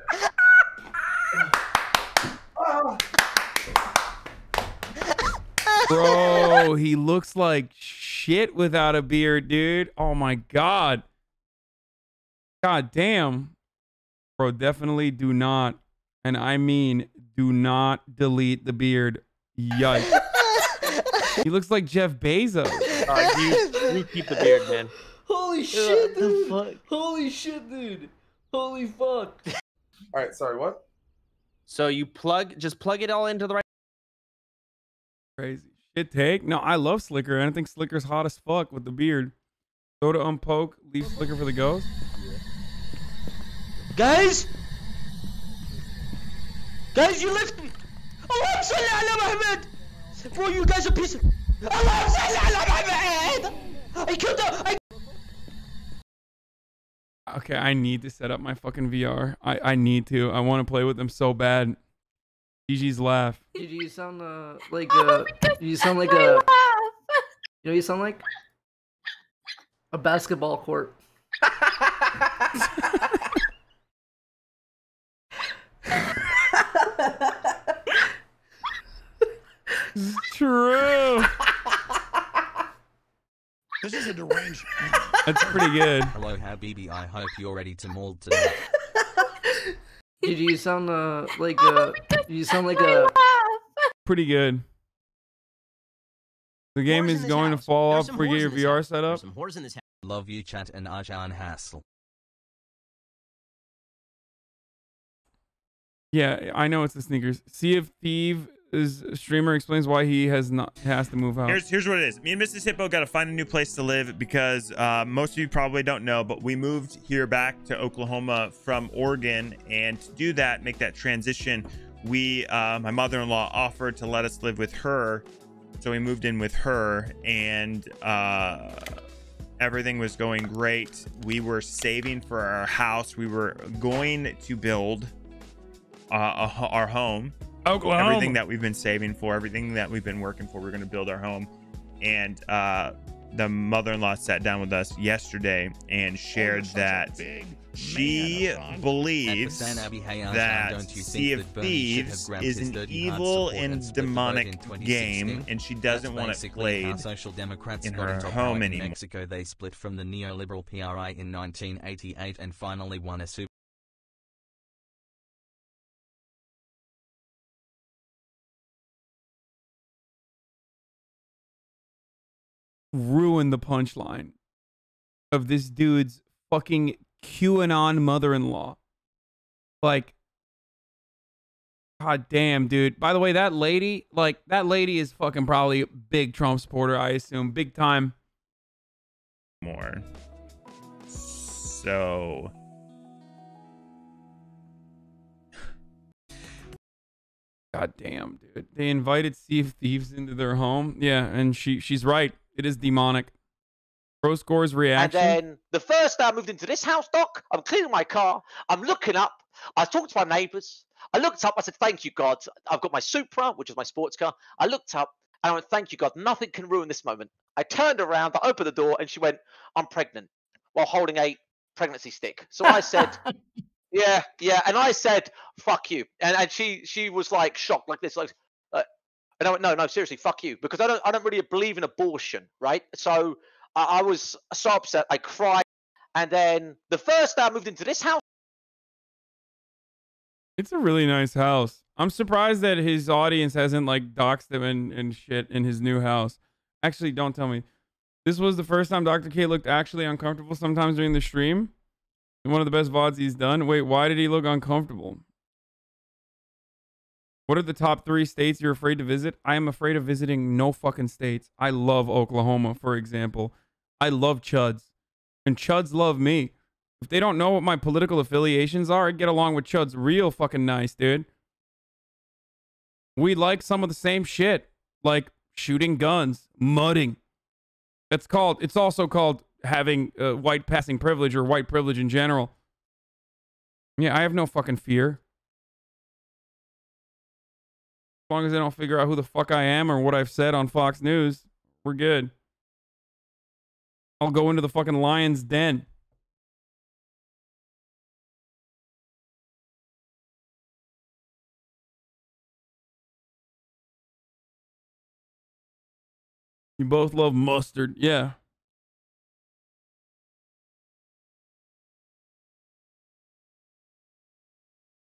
Bro, he looks like shit without a beard, dude. Oh my god. God damn. Bro, definitely do not, and I mean do not delete the beard. Yikes. He looks like Jeff Bezos. You keep the beard, man. Holy shit, dude. Holy shit, dude. Holy fuck. All right, sorry, what? So you just plug it all into the right. Crazy shit take. No, I love Slicker. I don't think Slicker's hot as fuck with the beard. Go to unpoke, leave Slicker for the ghost. Guys, you left me. Allahumma salli ala Muhammad. Bro, you guys are piece of. Allahumma salli ala Muhammad. I killed the. Okay, I need to set up my fucking VR. I need to. I want to play with them so bad. Gigi's laugh. Gigi, you sound like you sound like a. You know, you sound like a basketball court. It's true. This is a deranged. That's pretty good. Hello, Habibi. I hope you're ready to mold tonight. Dude, you sound like you sound like a pretty good. The game is going to fall off for your VR setup. Some whores in this house. Love you, chat, and Hasan Hassel. Yeah, I know it's the sneakers. Sea of Thieves streamer explains why he has to move out. Here's what it is. Me and Mrs. Hippo got to find a new place to live because most of you probably don't know, but we moved here back to Oklahoma from Oregon, and to do that, make that transition, we my mother-in-law offered to let us live with her, so we moved in with her, and everything was going great. We were saving for our house. We were going to build our home. Oklahoma. Everything that we've been saving for, everything that we've been working for, we're going to build our home. And the mother-in-law sat down with us yesterday and shared that she believes that Sea of Thieves is an evil and demonic game, and she doesn't want it played in her home anymore. In Mexico, they split from the neoliberal PRI in 1988 and finally won a Super. Ruin the punchline of this dude's fucking QAnon mother-in-law. Like, god damn, dude. By the way, that lady is fucking probably a big Trump supporter, I assume. Big time. More. So... God damn, dude. They invited Sea of Thieves into their home. Yeah, and she's right. It is demonic. Pro Score's reaction. And then the first day I moved into this house, Doc, I'm cleaning my car. I'm looking up. I talked to my neighbors. I looked up. I said, thank you, God. I've got my Supra, which is my sports car. I looked up and I went, thank you, God. Nothing can ruin this moment. I turned around. I opened the door and she went, I'm pregnant, while holding a pregnancy stick. So I said, yeah. And I said, fuck you. And she was like shocked like this, like, and I went, no, seriously, fuck you, because I don't really believe in abortion, right? So I was so upset, I cried, and then the first day I moved into this house. It's a really nice house. I'm surprised that his audience hasn't like doxed him and shit in his new house. Actually, don't tell me. This was the first time Dr. K looked actually uncomfortable sometimes during the stream. One of the best VODs he's done. Wait, why did he look uncomfortable? What are the top 3 states you're afraid to visit? I am afraid of visiting no fucking states. I love Oklahoma, for example. I love Chuds. And Chuds love me. If they don't know what my political affiliations are, I get along with Chuds real fucking nice, dude. We like some of the same shit. Like shooting guns, mudding. It's also called having white passing privilege or white privilege in general. Yeah, I have no fucking fear. As long as they don't figure out who the fuck I am or what I've said on Fox News, we're good. I'll go into the fucking lion's den. You both love mustard. Yeah.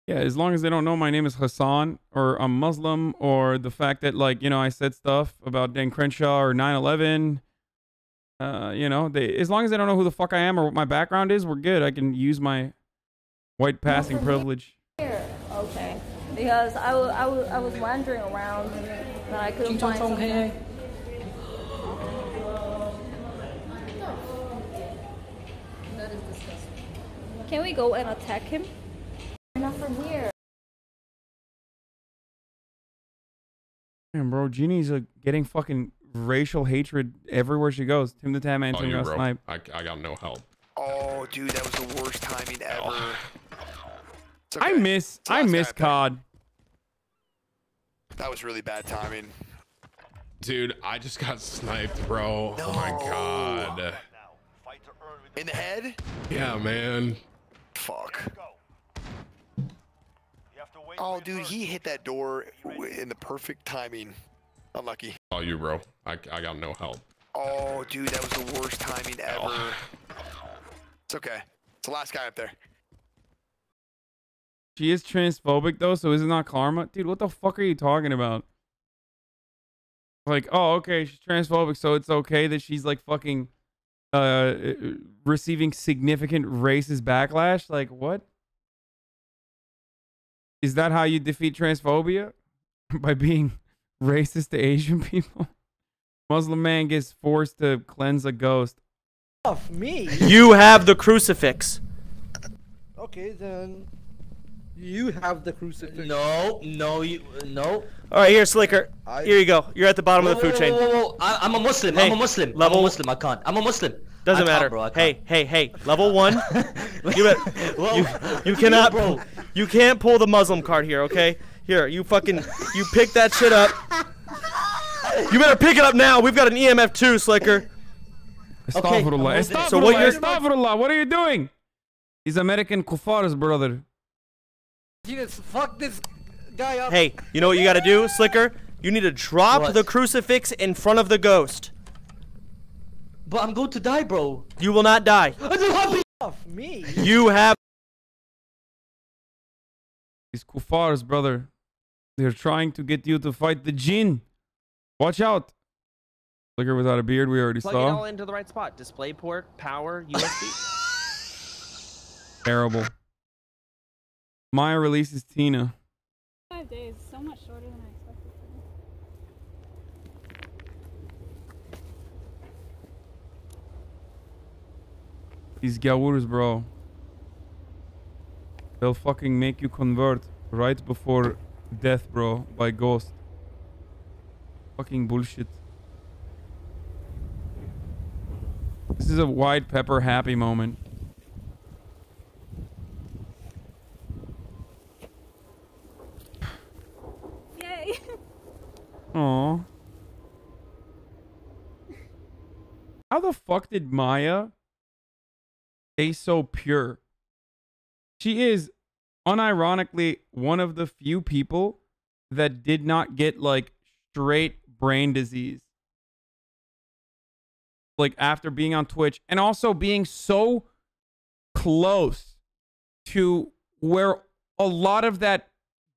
Yeah, as long as they don't know my name is Hasan or I'm Muslim or the fact that, like, you know, I said stuff about Dan Crenshaw or 9/11. You know, as long as they don't know who the fuck I am or what my background is, we're good. I can use my white passing privilege. Here, okay. Because I was wandering around and I couldn't find something. That is disgusting. Can we go and attack him? Not from here. Damn, bro, Jeannie's getting fucking racial hatred everywhere she goes. Tim the Tam Man, Tim got sniped. I got no help. Oh, dude, that was the worst timing ever. Oh. Okay. I miss COD. That was really bad timing. Dude, I just got sniped, bro. No. Oh my god. In the head? Yeah, man. Fuck. Oh, dude, he hit that door in the perfect timing. Unlucky. Oh, you, bro. I got no help. Oh, dude, that was the worst timing ever. Oh. It's okay. It's the last guy up there. She is transphobic though, so is it not karma? Dude, what the fuck are you talking about? Like, oh, okay, she's transphobic, so it's okay that she's like fucking receiving significant racist backlash? Like, what? Is that how you defeat transphobia? By being racist to Asian people? Muslim man gets forced to cleanse a ghost. Off me. You have the crucifix. Okay, then you have the crucifix. No. All right, here, Slicker. Here you go. You're at the bottom of the food chain. Whoa. I'm a Muslim. Hey, I'm a Muslim. level- I'm a Muslim. I can't. I'm a Muslim. Doesn't I can't, matter. bro, I can't. Hey. Level 1. You cannot. bro. You can't pull the Muslim card here, okay? Here, you pick that shit up. You better pick it up now. We've got an EMF too, Slicker. Astaghfirullah. So what you're Astaghfirullah. What are you doing? He's American Kufar's brother. Jesus, fuck this guy up. Hey, you know what you gotta do, Slicker? You need to drop the crucifix in front of the ghost. But I'm going to die, bro. You will not die. Off me. You have. He's Kufar's brother. They're trying to get you to fight the jinn. Watch out. Slicker without a beard, we already Plug it saw. all into the right spot. Display port, power, USB. Terrible. Maya releases Tina. 5 days, so much shorter than I expected. These Gawurs, bro. They'll fucking make you convert right before death, bro, by ghost. Fucking bullshit. This is a white pepper happy moment. Yay! Aww. How the fuck did Maya stay so pure? She is unironically one of the few people that did not get like straight brain disease. Like after being on Twitch and also being so close to where a lot of that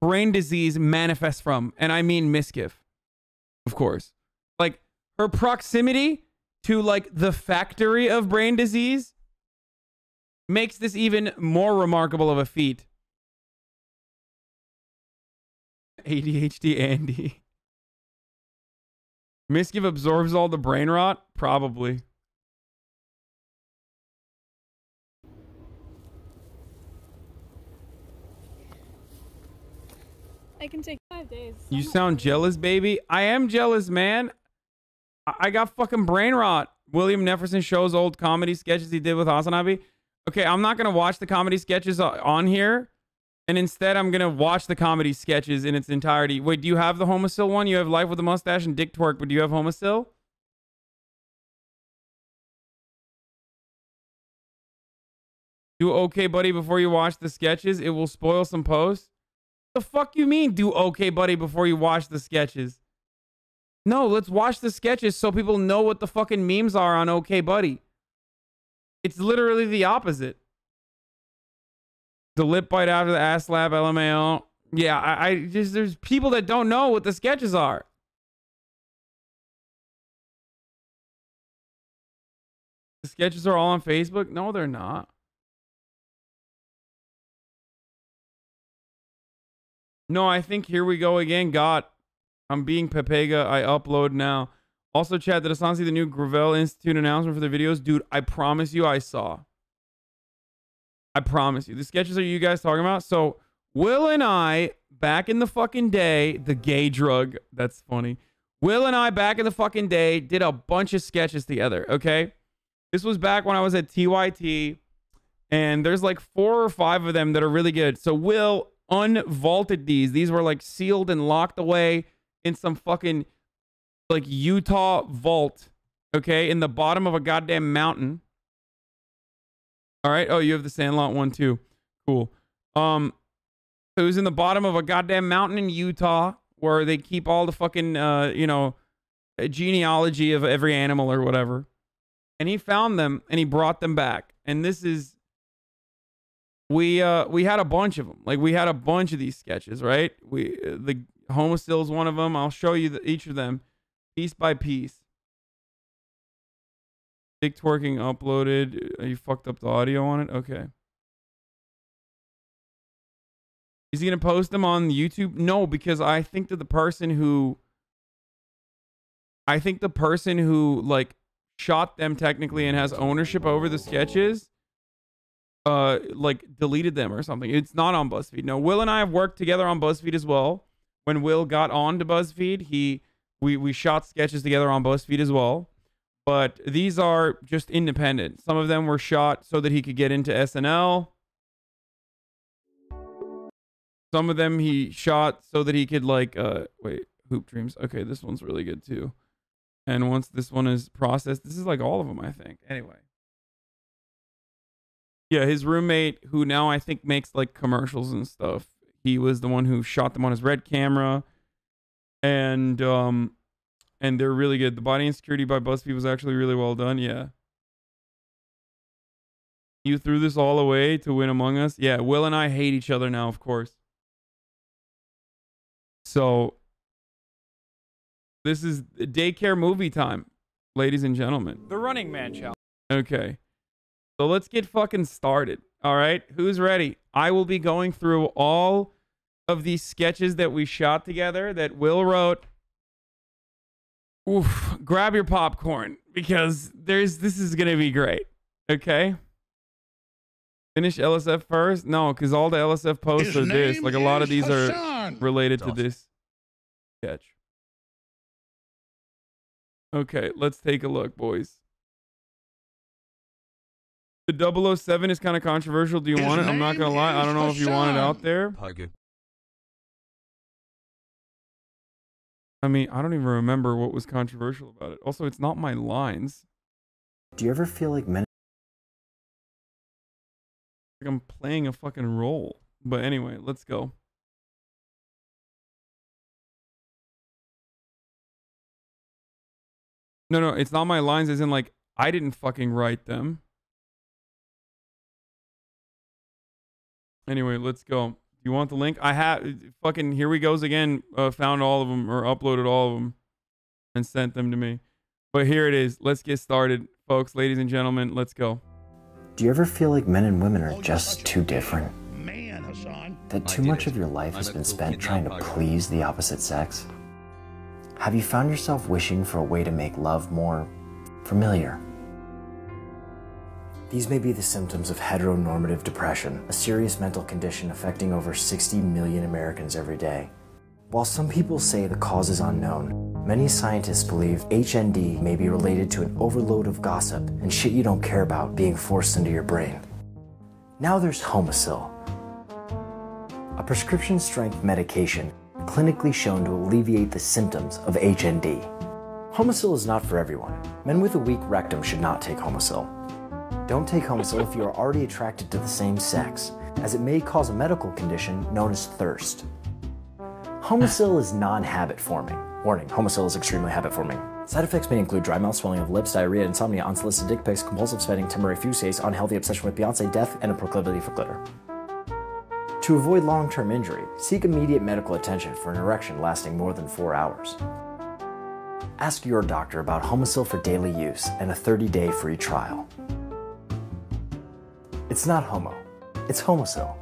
brain disease manifests from. And I mean misgive, of course. Like her proximity to like the factory of brain disease makes this even more remarkable of a feat. ADHD Andy. Misgive absorbs all the brain rot? Probably. I can take 5 days. You sound jealous, baby. I am jealous, man. I got fucking brain rot. William Nefferson shows old comedy sketches he did with HasanAbi. Okay, I'm not going to watch the comedy sketches on here. And instead, I'm going to watch the comedy sketches in its entirety. Wait, do you have the Homicil one? You have Life with a Mustache and Dick Twerk, but do you have Homicil? Do okay, buddy, before you watch the sketches. It will spoil some posts. The fuck you mean, do okay, buddy, before you watch the sketches? No, let's watch the sketches so people know what the fucking memes are on okay, buddy. It's literally the opposite. The lip bite after the ass slap, LMAO. Yeah, I just, there's people that don't know what the sketches are. The sketches are all on Facebook? No, they're not. No, I think here we go again. God, I'm being Pepega. I upload now. Also, Chad, did Hasan see the new Gravel Institute announcement for the videos? Dude, I promise you I saw. I promise you. The sketches are you guys talking about? So, Will and I, back in the fucking day, the gay drug, that's funny. Will and I, back in the fucking day, did a bunch of sketches together, okay? This was back when I was at TYT, and there's like 4 or 5 of them that are really good. So, Will unvaulted these. These were like sealed and locked away in some fucking like Utah vault, okay, in the bottom of a goddamn mountain. All right. Oh, you have the Sandlot one too. Cool. So it was in the bottom of a goddamn mountain in Utah where they keep all the fucking you know, genealogy of every animal or whatever. And he found them and he brought them back. And this is we had a bunch of them. Like, we had a bunch of these sketches, right? The Homosil is one of them. I'll show you each of them piece by piece. Dick twerking uploaded. You fucked up the audio on it? Okay. Is he going to post them on YouTube? No, because I think that the person who like shot them technically and has ownership over the sketches like deleted them or something. It's not on BuzzFeed. No, Will and I have worked together on BuzzFeed as well. When Will got on to BuzzFeed, we shot sketches together on BuzzFeed as well. But these are just independent. Some of them were shot so that he could get into SNL. Some of them he shot so that he could like wait, Hoop Dreams. Okay, this one's really good too. And once this one is processed, this is like all of them, I think. Anyway. Yeah, his roommate, who now I think makes like commercials and stuff, he was the one who shot them on his Red camera. And they're really good. The Body Insecurity by BuzzFeed was actually really well done. Yeah. You threw this all away to win Among Us? Yeah, Will and I hate each other now, of course. So, this is daycare movie time, ladies and gentlemen. The Running Man challenge. Okay. So, let's get fucking started. All right? Who's ready? I will be going through all of these sketches that we shot together that Will wrote. Oof, grab your popcorn because this is going to be great. Okay? Finish LSF first? No, because all the LSF posts are this. Like a lot of these are related to this sketch. Okay, let's take a look, boys. The 007 is kind of controversial. Do you want it? I'm not going to lie. I don't know if you want it out there. I mean, I don't even remember what was controversial about it. Also, it's not my lines. Do you ever feel like men... Like I'm playing a fucking role. But anyway, let's go. No, it's not my lines as in like, I didn't fucking write them. Anyway, let's go. You want the link? I have fucking here we goes again. Found all of them or uploaded all of them and sent them to me. But here it is. Let's get started, folks, ladies and gentlemen. Let's go. Do you ever feel like men and women are just too different? Man, Hasan. That too much of your life has been spent trying to please the opposite sex? Have you found yourself wishing for a way to make love more familiar? These may be the symptoms of heteronormative depression, a serious mental condition affecting over 60 million Americans every day. While some people say the cause is unknown, many scientists believe HND may be related to an overload of gossip and shit you don't care about being forced into your brain. Now there's Homosil, a prescription-strength medication clinically shown to alleviate the symptoms of HND. Homosil is not for everyone. Men with a weak rectum should not take Homosil. Don't take Homosil if you are already attracted to the same sex, as it may cause a medical condition known as thirst. Homosil is non-habit forming. Warning, Homosil is extremely habit forming. Side effects may include dry mouth, swelling of lips, diarrhea, insomnia, unsolicited dick pics, compulsive spending, temporary fusées, unhealthy obsession with Beyonce, death, and a proclivity for glitter. To avoid long-term injury, seek immediate medical attention for an erection lasting more than 4 hours. Ask your doctor about Homosil for daily use and a 30-day free trial. It's not homo, it's Homosil.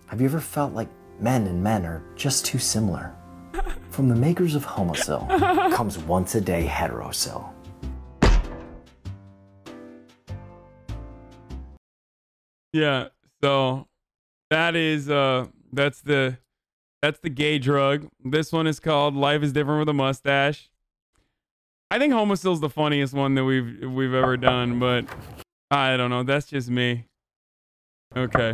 Have you ever felt like men and men are just too similar? From the makers of Homosil comes once-a-day Heterosil. Yeah, so that is that's the gay drug. This one is called Life is Different with a Mustache. I think Homosil's the funniest one that we've ever done, but I don't know. That's just me. Okay.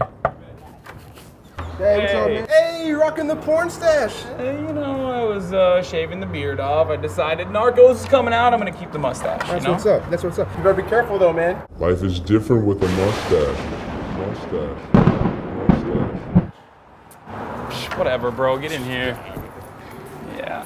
Hey, what's up, man? Hey, you rocking the porn stash. You know, I was shaving the beard off. I decided Narcos is coming out. I'm gonna keep the mustache. That's you know? what's up. That's what's up. You better be careful though, man. Life is different with a mustache. Whatever, bro. Get in here. Yeah.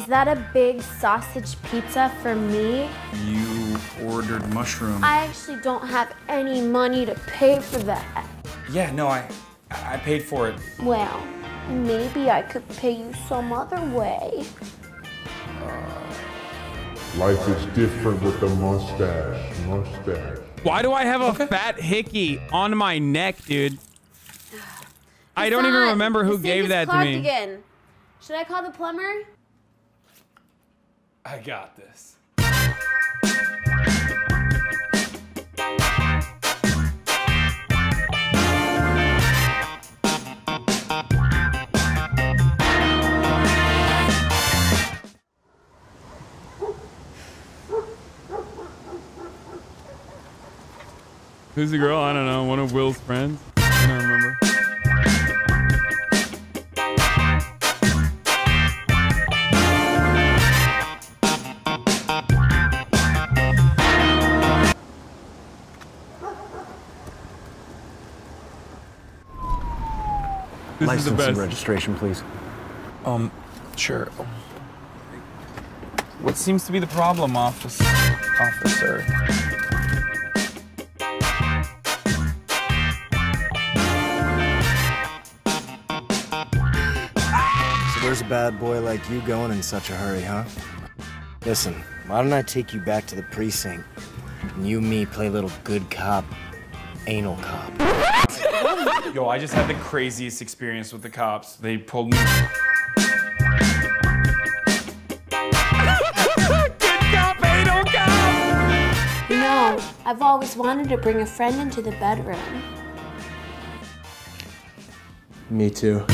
Is that a big sausage pizza for me? You ordered mushroom. I actually don't have any money to pay for that. Yeah, no, I paid for it. Well, maybe I could pay you some other way. Life is different with the mustache. Why do I have a fat hickey on my neck, dude? I don't even remember who gave that to me. Again. Should I call the plumber? I got this. Who's the girl? I don't know. One of Will's friends. I don't remember. This is the License best. and registration, please. Sure. What seems to be the problem, officer? So where's a bad boy like you going in such a hurry, huh? Listen, why don't I take you back to the precinct and you and me play a little good cop, anal cop. Yo, I just had the craziest experience with the cops. They pulled me. You know, I've always wanted to bring a friend into the bedroom. Me too.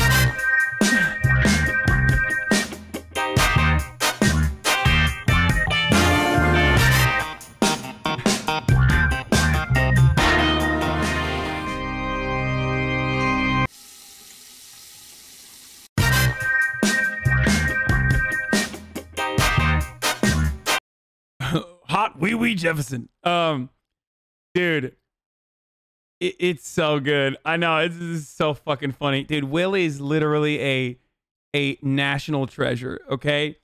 Hot wee wee Jefferson. Dude, it's so good. I know it's so fucking funny, dude. Will is literally a national treasure. Okay,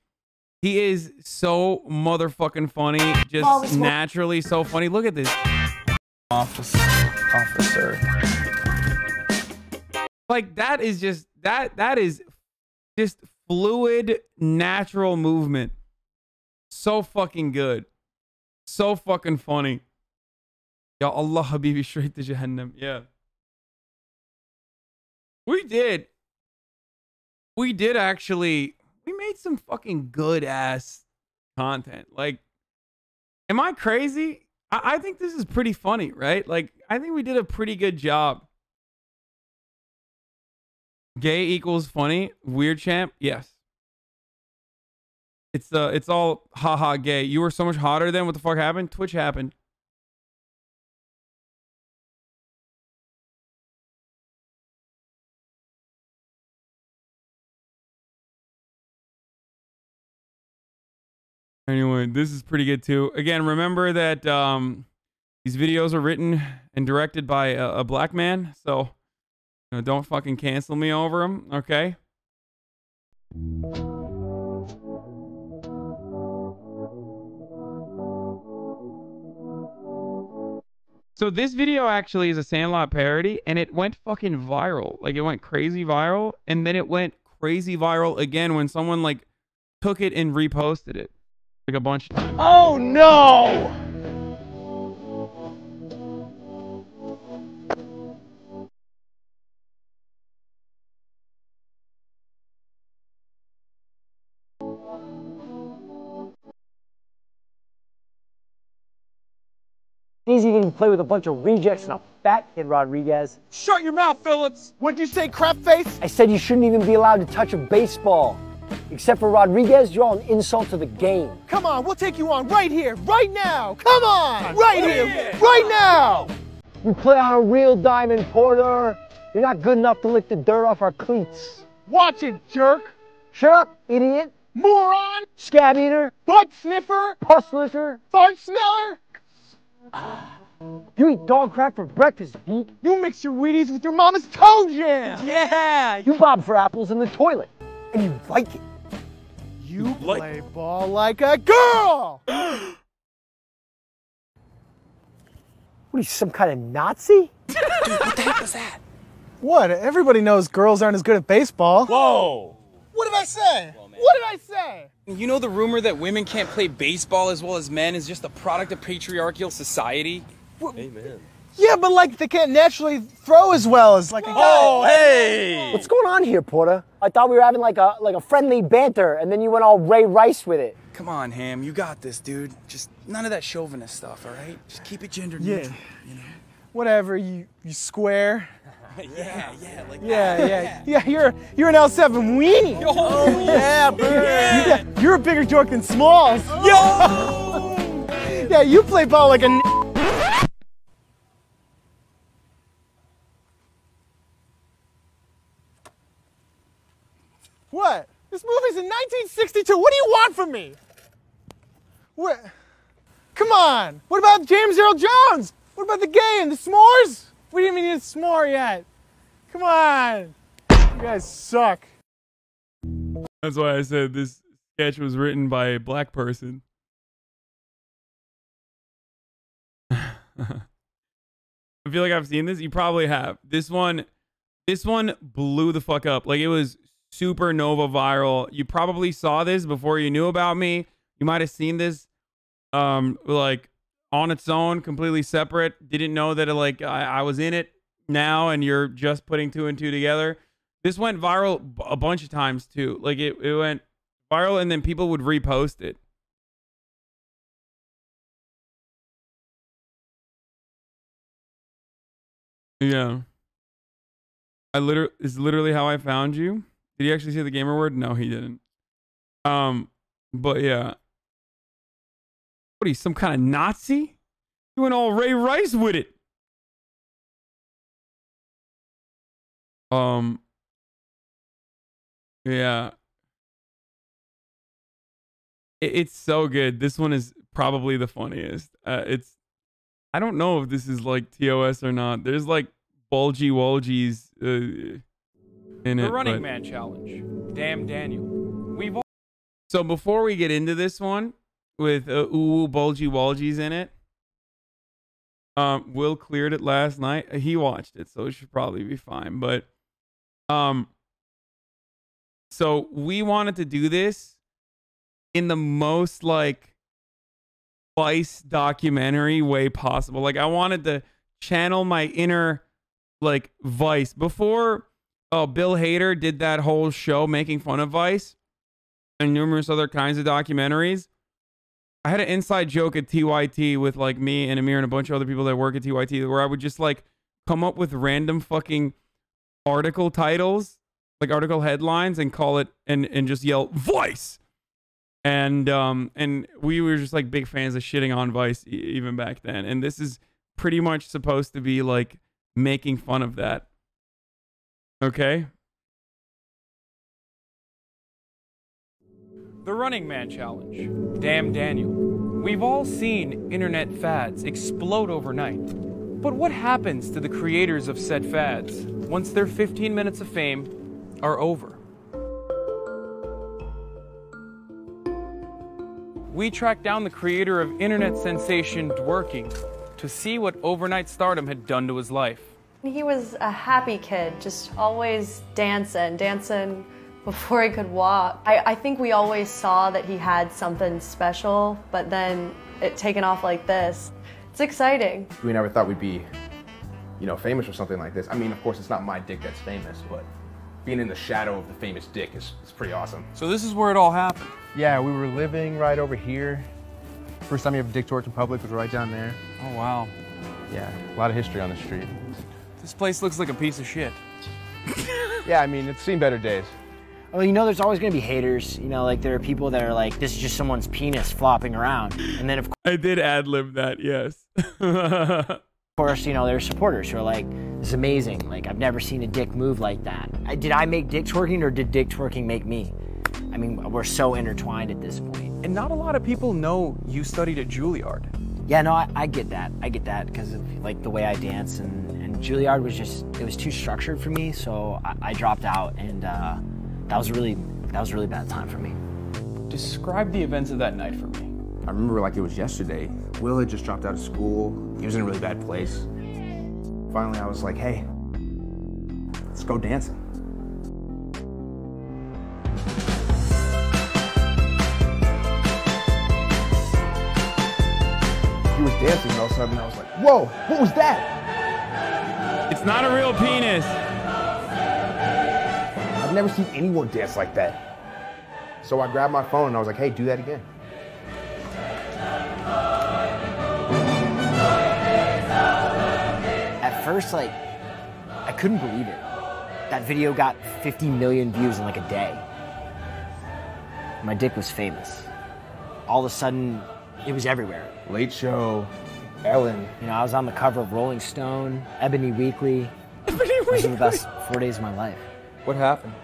he is so motherfucking funny, just naturally so funny. Look at this, officer. Like that is just that is just fluid, natural movement. So fucking good. So fucking funny. Ya Allah Habibi, straight to Jahannam. Yeah. We did actually, we made some fucking good ass content. Like, am I crazy? I think this is pretty funny, right? Like, I think we did a pretty good job. Gay equals funny. Weird champ. Yes. It's all haha gay. You were so much hotter than what the fuck happened? Twitch happened. Anyway, this is pretty good too. Again, remember that these videos are written and directed by a black man, so you know, don't fucking cancel me over them, okay? So this video actually is a Sandlot parody, and it went fucking viral. Like, it went crazy viral, and then it went crazy viral again when someone, like, took it and reposted it. Like, a bunch of times. Oh, no! Easy to play with a bunch of rejects and a fat kid, Rodriguez. Shut your mouth, Phillips! What'd you say, crap face? I said you shouldn't even be allowed to touch a baseball. Except for Rodriguez, you're all an insult to the game. Come on, we'll take you on right here, right now! Come on! Right here, right now! You play on a real diamond, Porter. You're not good enough to lick the dirt off our cleats. Watch it, jerk! Shut up, idiot! Moron! Scab eater! Butt sniffer! Puss licker! Fart smeller! You eat dog crap for breakfast, Pete. You mix your Wheaties with your mama's toe jam! Yeah! You bob for apples in the toilet, and you like it. You play ball like a girl! What are you, some kind of Nazi? What the heck was that? What? Everybody knows girls aren't as good at baseball. Whoa! What did I say? What did I say? You know the rumor that women can't play baseball as well as men is just a product of patriarchal society? Amen. Yeah, but like they can't naturally throw as well as like a guy. Oh, hey! What's going on here, Porter? I thought we were having like a friendly banter, and then you went all Ray Rice with it. Come on, Ham, you got this, dude. Just none of that chauvinist stuff, all right? Just keep it gender neutral, you know? Whatever, you square. Yeah, like Yeah, you're an L7 weenie. Oh, yeah, man. You're a bigger dork than Smalls. Yo! Yeah, you play ball like a What? This movie's in 1962. What do you want from me? What? Come on. What about James Earl Jones? What about the game? The s'mores? We didn't even need a s'more yet. Come on. You guys suck. That's why I said this sketch was written by a black person. I feel like I've seen this. You probably have. This one blew the fuck up. Like, it was supernova viral. You probably saw this before you knew about me. You might have seen this like on its own, completely separate. Didn't know that I was in it now, and you're just putting two and two together. This went viral a bunch of times too. Like it went viral, and then people would repost it. Yeah. Is literally how I found you. Did he actually say the gamer word? No, he didn't. But yeah. What are you, some kind of Nazi? You went all Ray Rice with it. Yeah. It's so good. This one is probably the funniest. I don't know if this is like TOS or not. There's like bulgy Wolgies in it. The Running Man Challenge. Damn Daniel. So before we get into this one with bulgy Wolgies in it, Will cleared it last night. He watched it, so it should probably be fine. But so we wanted to do this in the most like Vice documentary way possible. Like, I wanted to channel my inner like Vice. Before Bill Hader did that whole show making fun of Vice and numerous other kinds of documentaries, I had an inside joke at TYT with like me and Amir and a bunch of other people that work at TYT, where I would just like come up with random fucking article titles, like article headlines, and call it and just yell Vice. And we were just like big fans of shitting on Vice even back then. And this is pretty much supposed to be like making fun of that. Okay? The Running Man Challenge. Damn Daniel. We've all seen internet fads explode overnight. But what happens to the creators of said fads once their 15 minutes of fame are over? We tracked down the creator of internet sensation Dworking to see what overnight stardom had done to his life. He was a happy kid, just always dancing before he could walk. I think we always saw that he had something special, but then it taken off like this. It's exciting. We never thought we'd be, famous or something like this. I mean, of course, it's not my dick that's famous, but being in the shadow of the famous dick is pretty awesome. So this is where it all happened. Yeah, we were living right over here. First time you ever dick twerked in public was right down there. Oh, wow. Yeah, a lot of history on the street. This place looks like a piece of shit. Yeah, I mean, it's seen better days. Well, there's always going to be haters. Like there are people that are like, this is just someone's penis flopping around. And then, of I did ad-lib that, yes. course, there's supporters who are like, this is amazing. Like, I've never seen a dick move like that. Did I make dick twerking, or did dick twerking make me? I mean, we're so intertwined at this point. And not a lot of people know you studied at Juilliard. Yeah, no, I get that. I get that because of like the way I dance, and Juilliard was just, it was too structured for me, so I dropped out, and that was a really bad time for me. Describe the events of that night for me. I remember like it was yesterday. Will had just dropped out of school. He was in a really bad place. Finally, I was like, hey, let's go dancing. He was dancing, and all of a sudden I was like, whoa, what was that? It's not a real penis. I've never seen anyone dance like that. So I grabbed my phone and I was like, hey, do that again. At first, like, I couldn't believe it. That video got 50 million views in like a day. My dick was famous. All of a sudden, it was everywhere. Late Show, Ellen. You know, I was on the cover of Rolling Stone, Ebony Weekly. Those were the best 4 days of my life. What happened?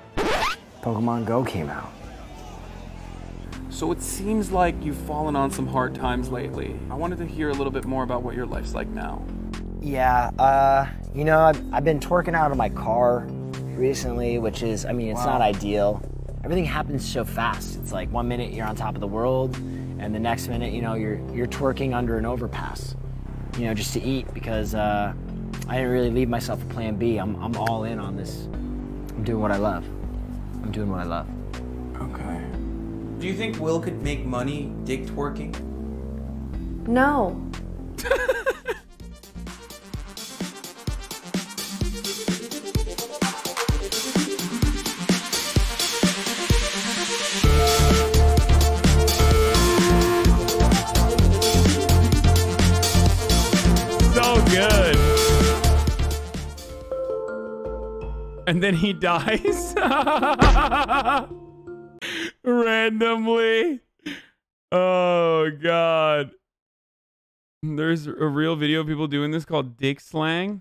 Pokemon Go came out. So it seems like you've fallen on some hard times lately. I wanted to hear a little bit more about what your life's like now. Yeah, you know, I've been twerking out of my car recently, which is, I mean, it's not ideal. Everything happens so fast. It's like 1 minute you're on top of the world, and the next minute, you know, you're twerking under an overpass, you know, just to eat, because I didn't really leave myself a plan B. I'm all in on this. I'm doing what I love. I'm doing what I love. Okay. Do you think Will could make money dick twerking? No. Good. And then he dies randomly. Oh God. There's a real video of people doing this called dick slang.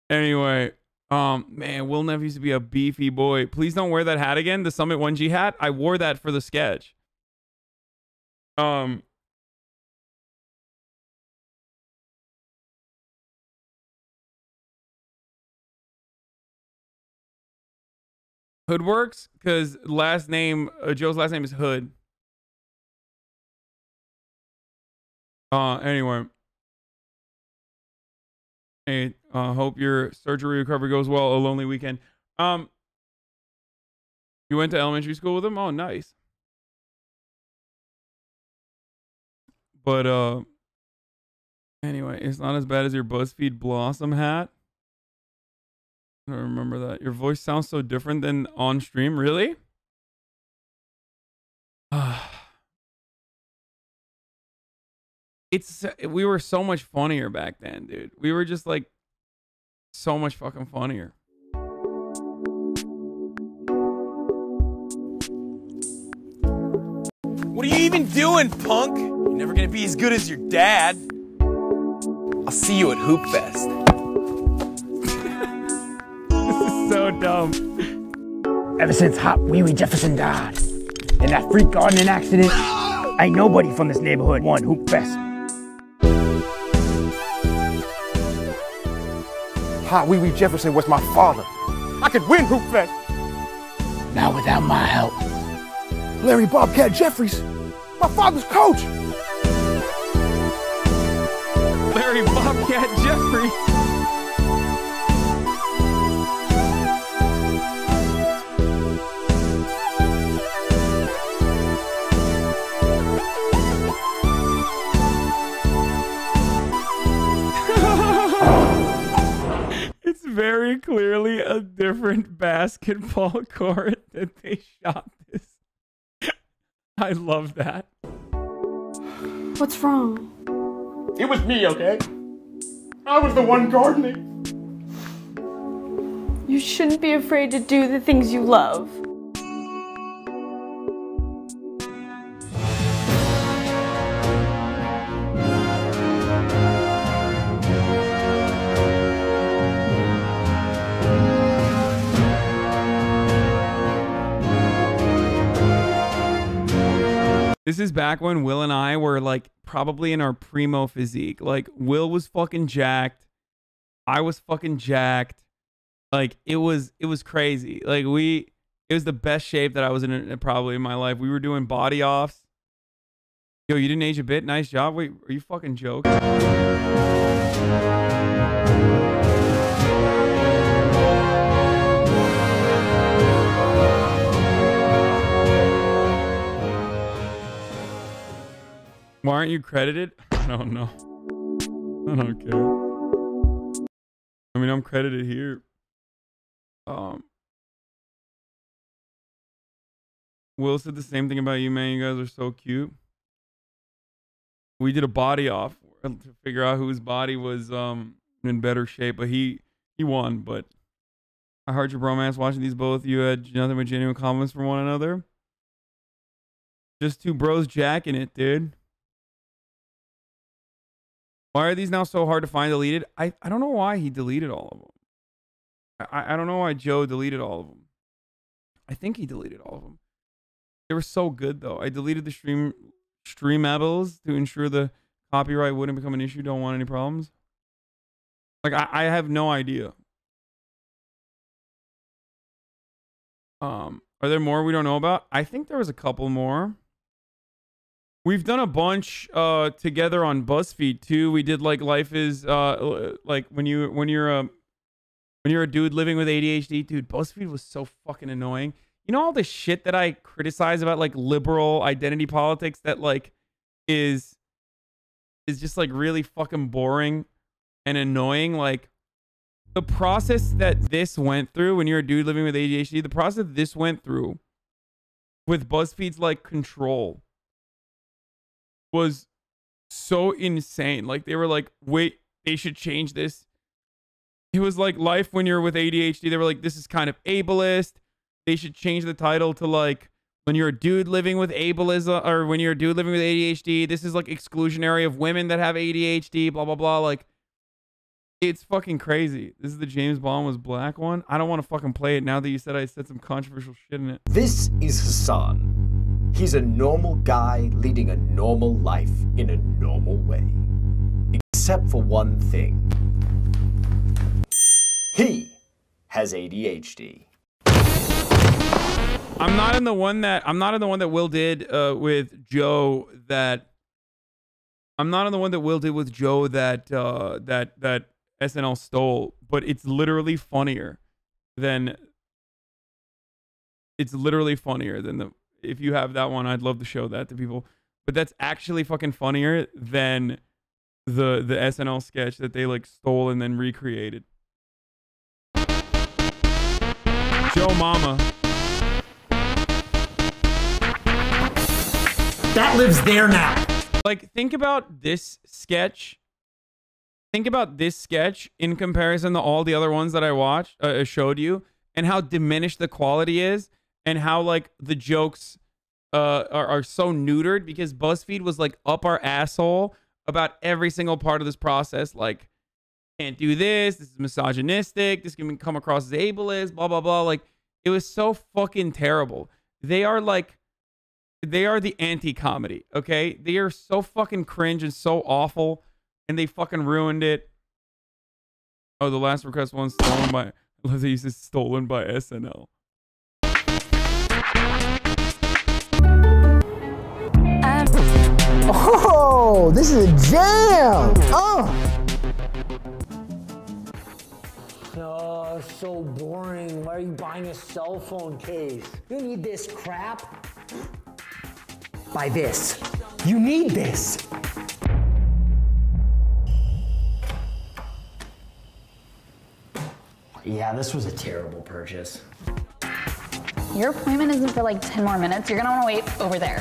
Anyway, man, Will Neff used to be a beefy boy. Please don't wear that hat again. The Summit 1G hat. I wore that for the sketch. Hood works because last name Joe's last name is Hood. Anyway. Hey, hope your surgery recovery goes well. A lonely weekend. You went to elementary school with him? Oh, nice. But anyway, it's not as bad as your BuzzFeed Blossom hat. I don't remember that. Your voice sounds so different than on stream. Really? We were so much funnier back then, dude. We were just like so much fucking funnier. What are you even doing, punk? You're never gonna be as good as your dad. I'll see you at Hoop Fest. So dumb. Ever since Hop Wee Wee Jefferson died in that freak gardening accident, ain't nobody from this neighborhood won Hoop Fest. Hop Wee Wee Jefferson was my father. I could win Hoop Fest. Not without my help. Larry Bobcat Jeffries, my father's coach. Larry Bobcat Jeffries. It's very clearly a different basketball court that they shot this. I love that. What's wrong? It was me, okay? I was the one gardening. You shouldn't be afraid to do the things you love. This is back when Will and I were like probably in our primo physique. Like Will was fucking jacked. I was fucking jacked. Like it was crazy. Like it It was the best shape that I was in probably in my life. We were doing body offs. Yo, you didn't age a bit? Nice job. Wait, are you fucking joking? Why aren't you credited? I don't know. I don't care. I mean, I'm credited here. Will said the same thing about you, man. You guys are so cute. We did a body off to figure out whose body was in better shape, but he won. But I heard your bromance watching these both. You had nothing but genuine compliments for one another. Just two bros jacking it, dude. Why are these now so hard to find deleted? I don't know why he deleted all of them. I don't know why Joe deleted all of them. I think he deleted all of them. They were so good though. I deleted the streamables to ensure the copyright wouldn't become an issue. Don't want any problems. Like I have no idea. Are there more we don't know about? I think there was a couple more. We've done a bunch together on BuzzFeed too. We did like life is like when you're a dude living with ADHD, dude. BuzzFeed was so fucking annoying. You know all the shit that I criticize about like liberal identity politics that like is just like really fucking boring and annoying. Like the process that this went through when you're a dude living with ADHD, the process this went through with BuzzFeed's like control was so insane. Like they were like, wait, they should change this. It was like life when you're with ADHD. They were like, this is kind of ableist. They should change the title to like when you're a dude living with ableism, or when you're a dude living with ADHD, this is like exclusionary of women that have ADHD, blah, blah, blah. Like it's fucking crazy. This is the James Bond was black one. I don't want to fucking play it now that you said I said some controversial shit in it. This is Hasan. He's a normal guy leading a normal life in a normal way. Except for one thing. He has ADHD. I'm not in the one that Will did with Joe that that SNL stole, but it's literally funnier than the, if you have that one, I'd love to show that to people. But that's actually fucking funnier than the SNL sketch that they like stole and then recreated. Joe Mama. That lives there now. Like, think about this sketch. Think about this sketch in comparison to all the other ones that I watched, showed you, and how diminished the quality is, and how like the jokes are so neutered because BuzzFeed was like up our asshole about every single part of this process. Like, can't do this. This is misogynistic. This can come across as ableist. Blah blah blah. Like, it was so fucking terrible. They are the anti-comedy, okay? They are so fucking cringe and so awful, and they fucking ruined it. Oh, the last request one stolen by, I love that you said stolen by SNL. Oh, this is a jam! Oh, so boring. Why are you buying a cell phone case? You need this crap. Buy this. You need this. Yeah, this was a terrible purchase. Your appointment isn't for like 10 more minutes. You're gonna wanna wait over there.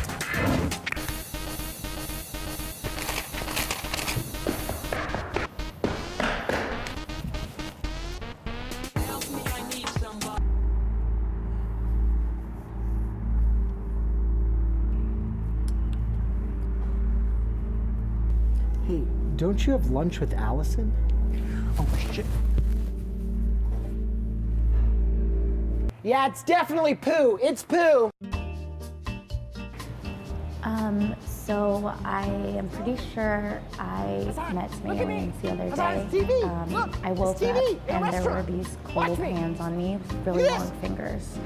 Hey, don't you have lunch with Allison? Oh, shit. Yeah, it's definitely poo. It's poo. So I am pretty sure I met some aliens the other day. I woke up and there were these cold hands on me with really long fingers.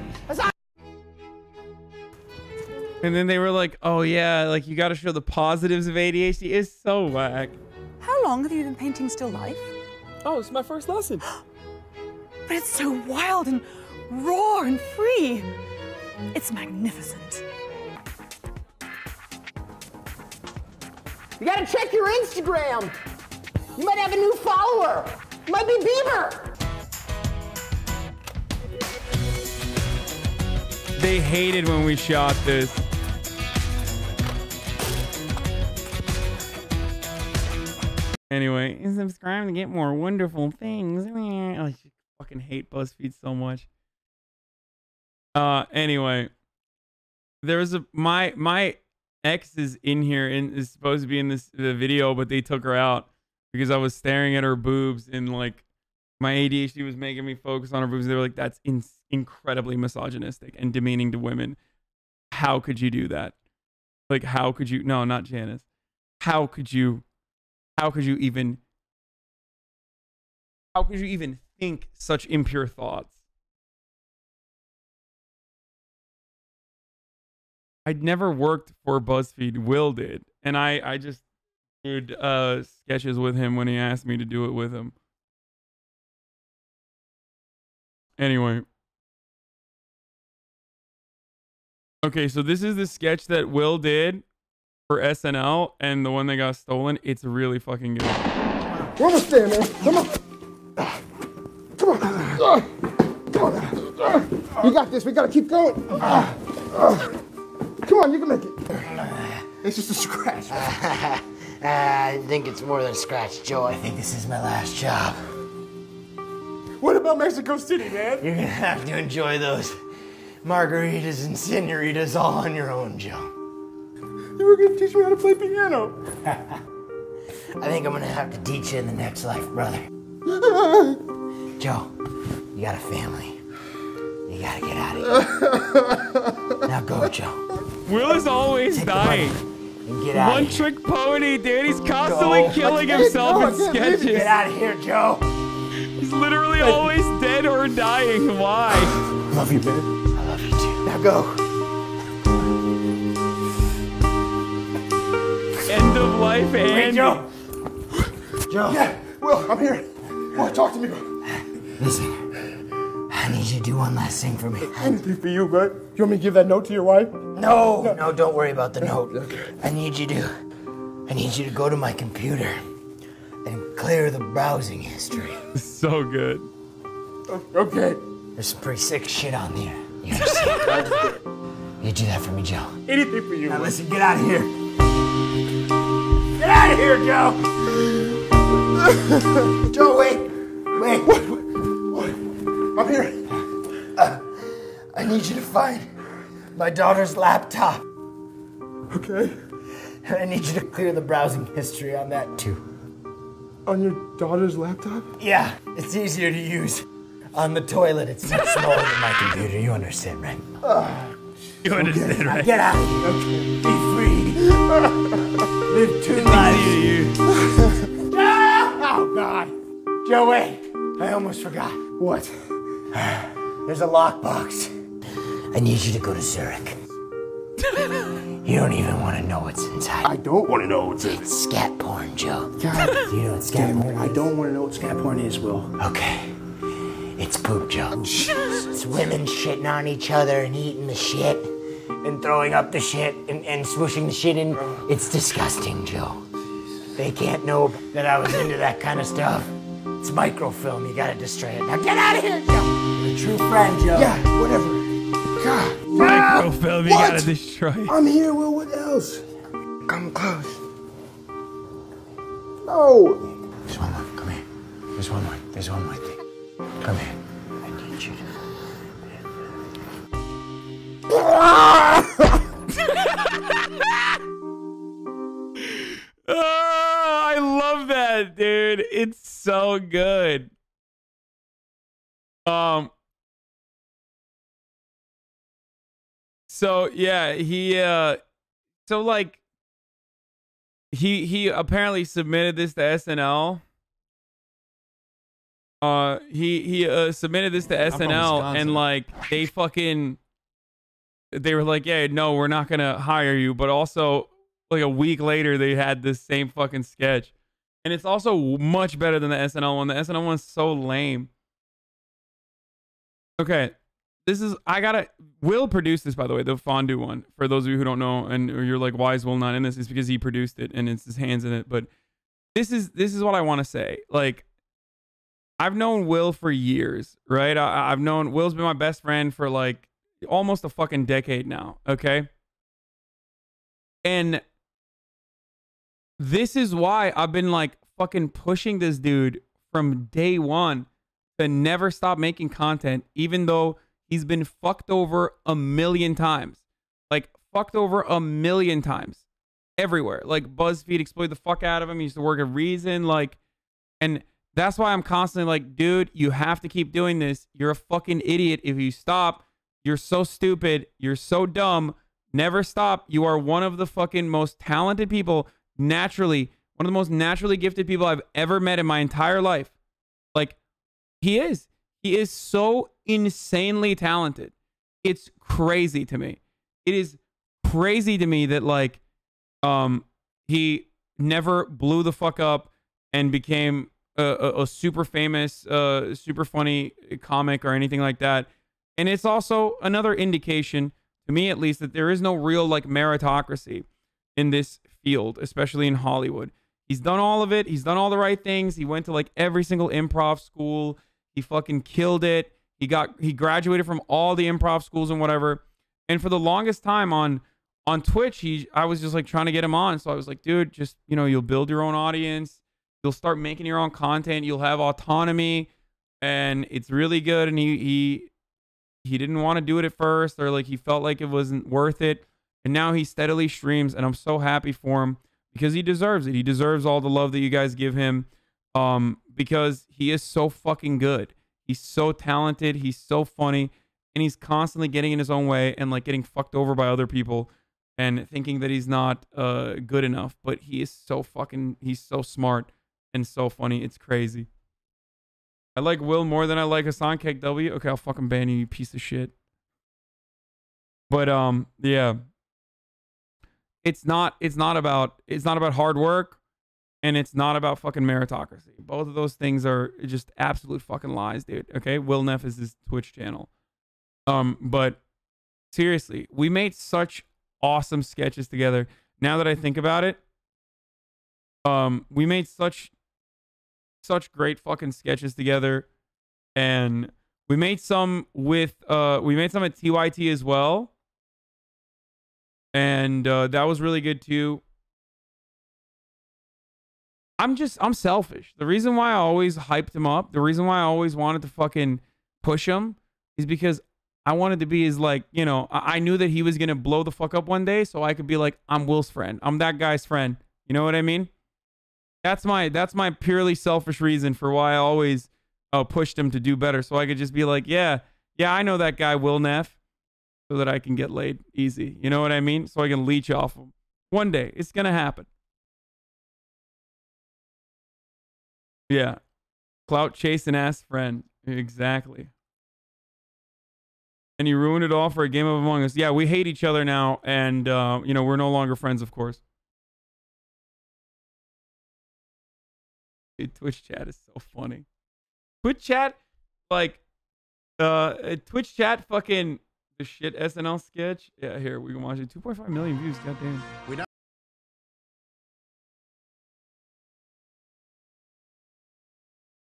And then they were like, oh yeah, like you got to show the positives of ADHD. It's so whack. How long have you been painting still life? Oh, it's my first lesson. But it's so wild and raw and free. It's magnificent. You gotta check your Instagram. You might have a new follower. It might be Bieber. They hated when we shot this. Anyway, subscribe to get more wonderful things. I fucking hate BuzzFeed so much. Anyway, there was my ex is in here and is supposed to be in the video, but they took her out because I was staring at her boobs and like my ADHD was making me focus on her boobs. They were like, "That's incredibly misogynistic and demeaning to women. How could you do that? Like, how could you? No, not Janice. How could you even think such impure thoughts?" I'd never worked for BuzzFeed. Will did. And I just did sketches with him when he asked me to do it with him. Anyway. Okay, so this is the sketch that Will did for SNL and the one that got stolen. It's really fucking good. We're almost there, man. Come on. Come on. Come on. You got this. We gotta keep going. Come on, you can make it. It's just a scratch. I think it's more than a scratch, Joe. I think this is my last job. What about Mexico City, man? You're gonna have to enjoy those margaritas and senoritas all on your own, Joe. You were gonna teach me how to play piano. I think I'm gonna have to teach you in the next life, brother. Joe, you got a family. You gotta get out of here. Now go, Joe. Will is always dying. And get out One trick pony, dude. He's constantly killing himself in sketches. Get out of here, Joe. He's literally always dead or dying. Why? Love you, man. I love you too. Now go. End of life and... Hey, Joe. Joe. Yeah, Will, I'm here. Will, talk to me, bro. Listen, I need you to do one last thing for me. Anything for you, bud. You want me to give that note to your wife? No, don't worry about the note. Okay. I need you to go to my computer and clear the browsing history. So good. Okay. There's some pretty sick shit on there. You understand? You do that for me, Joe. Anything for you. Now listen, get out of here. Get out of here, Joe. Joe, wait. What? I'm here. I need you to find my daughter's laptop. Okay. I need you to clear the browsing history on that too. On your daughter's laptop? Yeah, it's easier to use. On the toilet, it's much smaller than my computer. You understand, right? You understand, right? Get out of here. Okay. Be free. Live two lives. Oh, God. Joe, wait. I almost forgot. What? There's a lockbox. I need you to go to Zurich. You don't even want to know what's inside. I don't want to know what's in it. It's scat porn, Joe. God. Do you know what scat porn is? I don't want to know what scat porn is, Will. Okay. It's poop, Joe. It's women shitting on each other and eating the shit and throwing up the shit and smooshing the shit in. It's disgusting, Joe. They can't know that I was into that kind of stuff. It's microfilm. You gotta destroy it. Now get out of here, Joe. You're a true friend, Joe. Yeah, whatever. God. Microfilm, you gotta destroy it. I'm here, Will. What else? Come close. No. There's one more. Come here. There's one more. There's one more thing. Come here. I need you Oh, I love that, dude. It's so good. So yeah, he apparently submitted this to SNL. He submitted this to SNL and like they fucking they were like, yeah, no, we're not gonna hire you. But also, like a week later, they had this same fucking sketch, and it's also much better than the SNL one. The SNL one's so lame. Okay, this is Will produced this, by the way, the fondue one. For those of you who don't know, and you're like, why is Will not in this? It's because he produced it and it's his hands in it. But this is what I want to say. Like, I've known Will for years, right? I've known Will's been my best friend for like almost a fucking decade now, okay? And this is why I've been like fucking pushing this dude from day one to never stop making content, even though he's been fucked over a million times. Like, fucked over a million times. Everywhere. Like, BuzzFeed exploited the fuck out of him. He used to work at Reason. Like, and that's why I'm constantly like, dude, you have to keep doing this. You're a fucking idiot if you stop. You're so stupid. You're so dumb. Never stop. You are one of the fucking most talented people, naturally. One of the most naturally gifted people I've ever met in my entire life. Like, he is. He is so insanely talented. It's crazy to me. It is crazy to me that, like, he never blew the fuck up and became a super famous, super funny comic or anything like that. And it's also another indication, to me at least, that there is no real, like, meritocracy in this field, especially in Hollywood. He's done all of it. He's done all the right things. He went to, like, every single improv school. He fucking killed it. He graduated from all the improv schools and whatever. And for the longest time on Twitch, I was just like trying to get him on. So I was like, dude, just, you know, you'll build your own audience. You'll start making your own content. You'll have autonomy, and it's really good. And he didn't want to do it at first, or like he felt like it wasn't worth it. And now he steadily streams, and I'm so happy for him because he deserves it. He deserves all the love that you guys give him, because he is so fucking good. He's so talented. He's so funny, and he's constantly getting in his own way and like getting fucked over by other people and thinking that he's not good enough. But he is so fucking, he's so smart and so funny. It's crazy. I like Will more than I like Hasan Cake W. Okay, I'll fucking ban you, you piece of shit. But yeah. It's not about hard work, and it's not about fucking meritocracy. Both of those things are just absolute fucking lies, dude. Okay? Will Neff is his Twitch channel. But seriously, we made such awesome sketches together. Now that I think about it, we made such great fucking sketches together, and we made some with at TYT as well, and that was really good too. I'm selfish. The reason why I always hyped him up, the reason why I always wanted to fucking push him, is because I wanted to be his, like, you know, I knew that he was gonna blow the fuck up one day, so I could be like, I'm Will's friend. I'm that guy's friend. You know what I mean? That's my purely selfish reason for why I always pushed him to do better. So I could just be like, yeah, I know that guy, Will Neff, so that I can get laid easy. You know what I mean? So I can leech off him. One day, it's going to happen. Yeah. Clout chasing ass friend. Exactly. And you ruined it all for a game of Among Us. Yeah, we hate each other now, and, you know, we're no longer friends, of course. Dude, Twitch chat is so funny. Twitch chat, like, Twitch chat fucking the shit SNL sketch. Yeah, here, we can watch it. 2.5 million views, goddamn.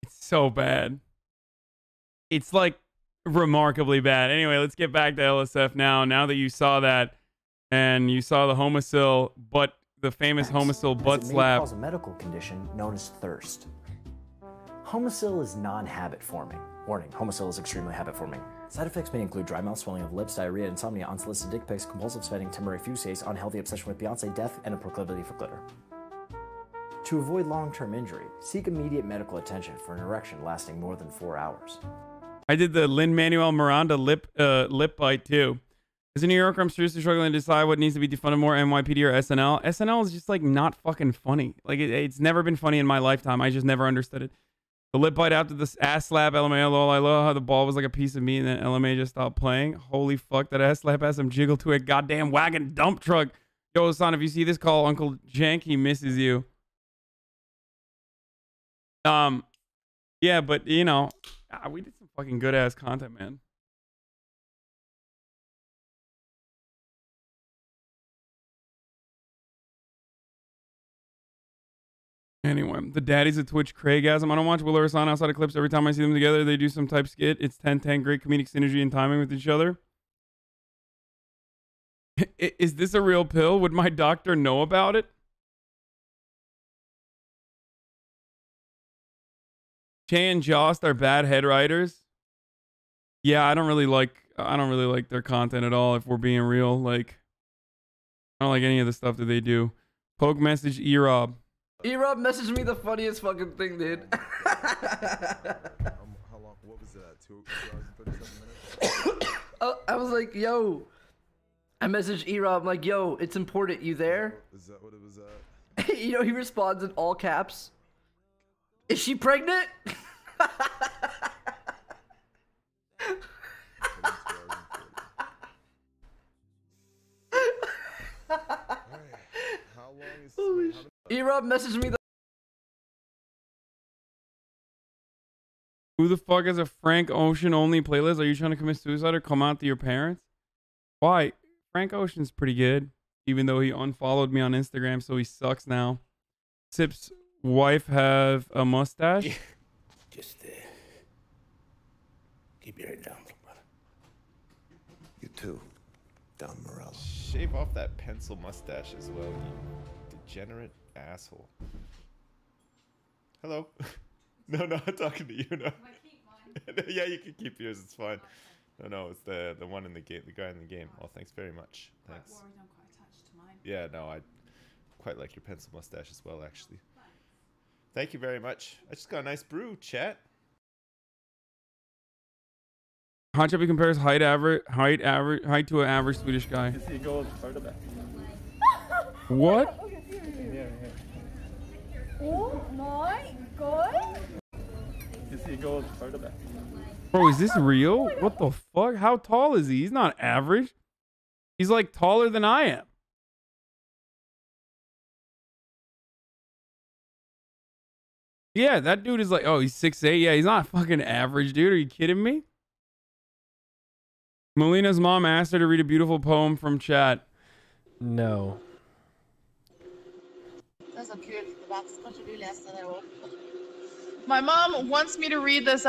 It's so bad. It's like remarkably bad. Anyway, let's get back to LSF now. Now that you saw that, and you saw the homicil, but the famous homicil butt slap. It may cause a medical condition known as thirst. Homicil is non-habit forming. Warning, homicil is extremely habit forming. Side effects may include dry mouth, swelling of lips, diarrhea, insomnia, unsolicited dick pics, compulsive spending, temporary fusées, unhealthy obsession with Beyonce, death, and a proclivity for glitter. To avoid long-term injury, seek immediate medical attention for an erection lasting more than 4 hours. I did the Lin-Manuel Miranda lip bite too. As a New Yorker, I'm seriously struggling to decide what needs to be defunded more, NYPD or SNL. SNL is just like not fucking funny. Like it's never been funny in my lifetime. I just never understood it. The lip bite after this ass slap, LMAO, lol. I love how the ball was like a piece of meat and then LMA just stopped playing. Holy fuck, that ass slap has some jiggle to it. Goddamn wagon dump truck. Yo, son, if you see this call, Uncle Janky misses you. Yeah, but, you know, we did some fucking good-ass content, man. Anyway, the daddies of Twitch Craigasm. I don't watch Will or Hasan outside of clips. Every time I see them together, they do some type skit. It's 10-10, great comedic synergy and timing with each other. Is this a real pill? Would my doctor know about it? Che and Jost are bad head writers. Yeah, I don't really like their content at all, if we're being real. Like, I don't like any of the stuff that they do. Poke message E-Rob. E-Rob messaged me the funniest fucking thing, dude. How long? What was that? 2 hours and 37 minutes? I was like, yo. I messaged E-Rob, like, yo, it's important. You there? Is that what it was at? You know, he responds in all caps. Is she pregnant? E-Rob messaged me the Who the fuck has a Frank Ocean only playlist? Are you trying to commit suicide or come out to your parents? Why? Frank Ocean's pretty good, even though he unfollowed me on Instagram, so he sucks now. Sip's wife have a mustache? Just keep your head down, brother. You too, Don Morello. Shave off that pencil mustache as well, you degenerate asshole. Hello? No, I'm talking to you. No. Yeah, you can keep yours. It's fine. No, it's the one in the game, the guy in the game. Oh, thanks very much. Thanks. Yeah, no, I quite like your pencil mustache as well, actually. Thank you very much. I just got a nice brew, chat. Hot Chubby compares height to an average Swedish guy. What? Oh my god! Bro, is this real? What the fuck? How tall is he? He's not average. He's like taller than I am. Yeah, that dude is like, oh, he's 6'8". Yeah, he's not fucking average, dude. Are you kidding me? Melina's mom asked her to read a beautiful poem from chat. No. My mom wants me to read this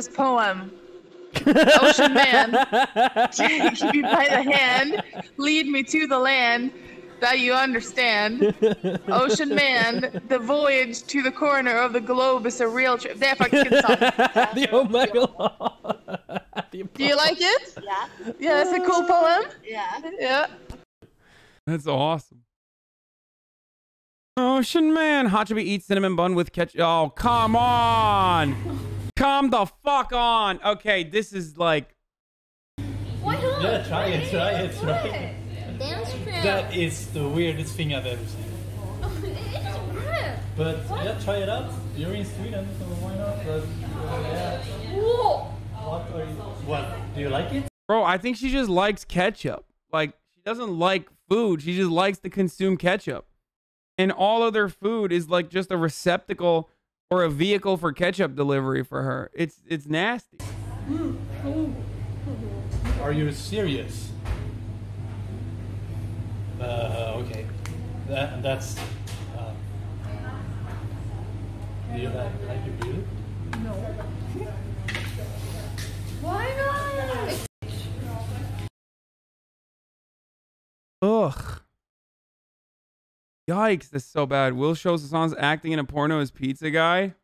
poem. Ocean man, take me by the hand, lead me to the land that you understand. Ocean man, the voyage to the corner of the globe is a real trip. There, if I can get the song. The Omega. Do you like it? Yeah. Yeah, that's a cool poem. Yeah. Yeah. That's awesome. Ocean man, Hot Chubby eats cinnamon bun with ketchup. Oh, come on. Come the fuck on. Okay, this is like... Why not? Yeah, try it. Dance film. That is the weirdest thing I've ever seen. It is weird. But yeah, try it out. You're in Sweden, so why not? But, yeah. Whoa. What? Do you like it? Bro, I think she just likes ketchup. Like, she doesn't like food. She just likes to consume ketchup. And all other food is like just a receptacle or a vehicle for ketchup delivery for her. It's nasty. Are you serious? Okay. That's. Do you like your beer? No. Why not? Ugh. Yikes, that's so bad. Will shows Hasan's acting in a porno as pizza guy.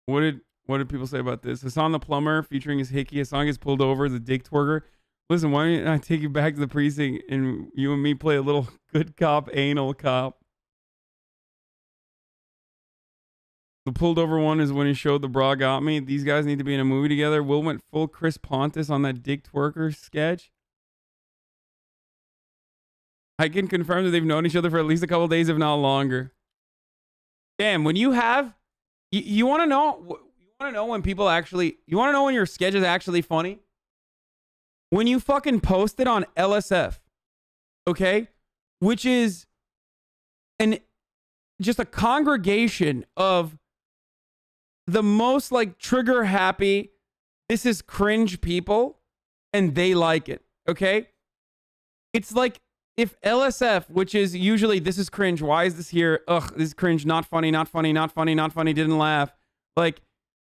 What did people say about this? Hasan the plumber featuring his hickey. Hasan gets pulled over as a dick twerker. Listen, why don't I take you back to the precinct and you and me play a little good cop, anal cop? The pulled over one is when he showed the bra got me. These guys need to be in a movie together. Will went full Chris Pontus on that dick twerker sketch. I can confirm that they've known each other for at least a couple days, if not longer. Damn, when you have You want to know? You want to know when people actually? You want to know when your sketch is actually funny? When you fucking post it on LSF, okay, which is just a congregation of the most like trigger happy, this is cringe people, and they like it. Okay, it's like if LSF, which is usually this is cringe, why is this here? Ugh, this is cringe, not funny, not funny, not funny, not funny, didn't laugh. Like,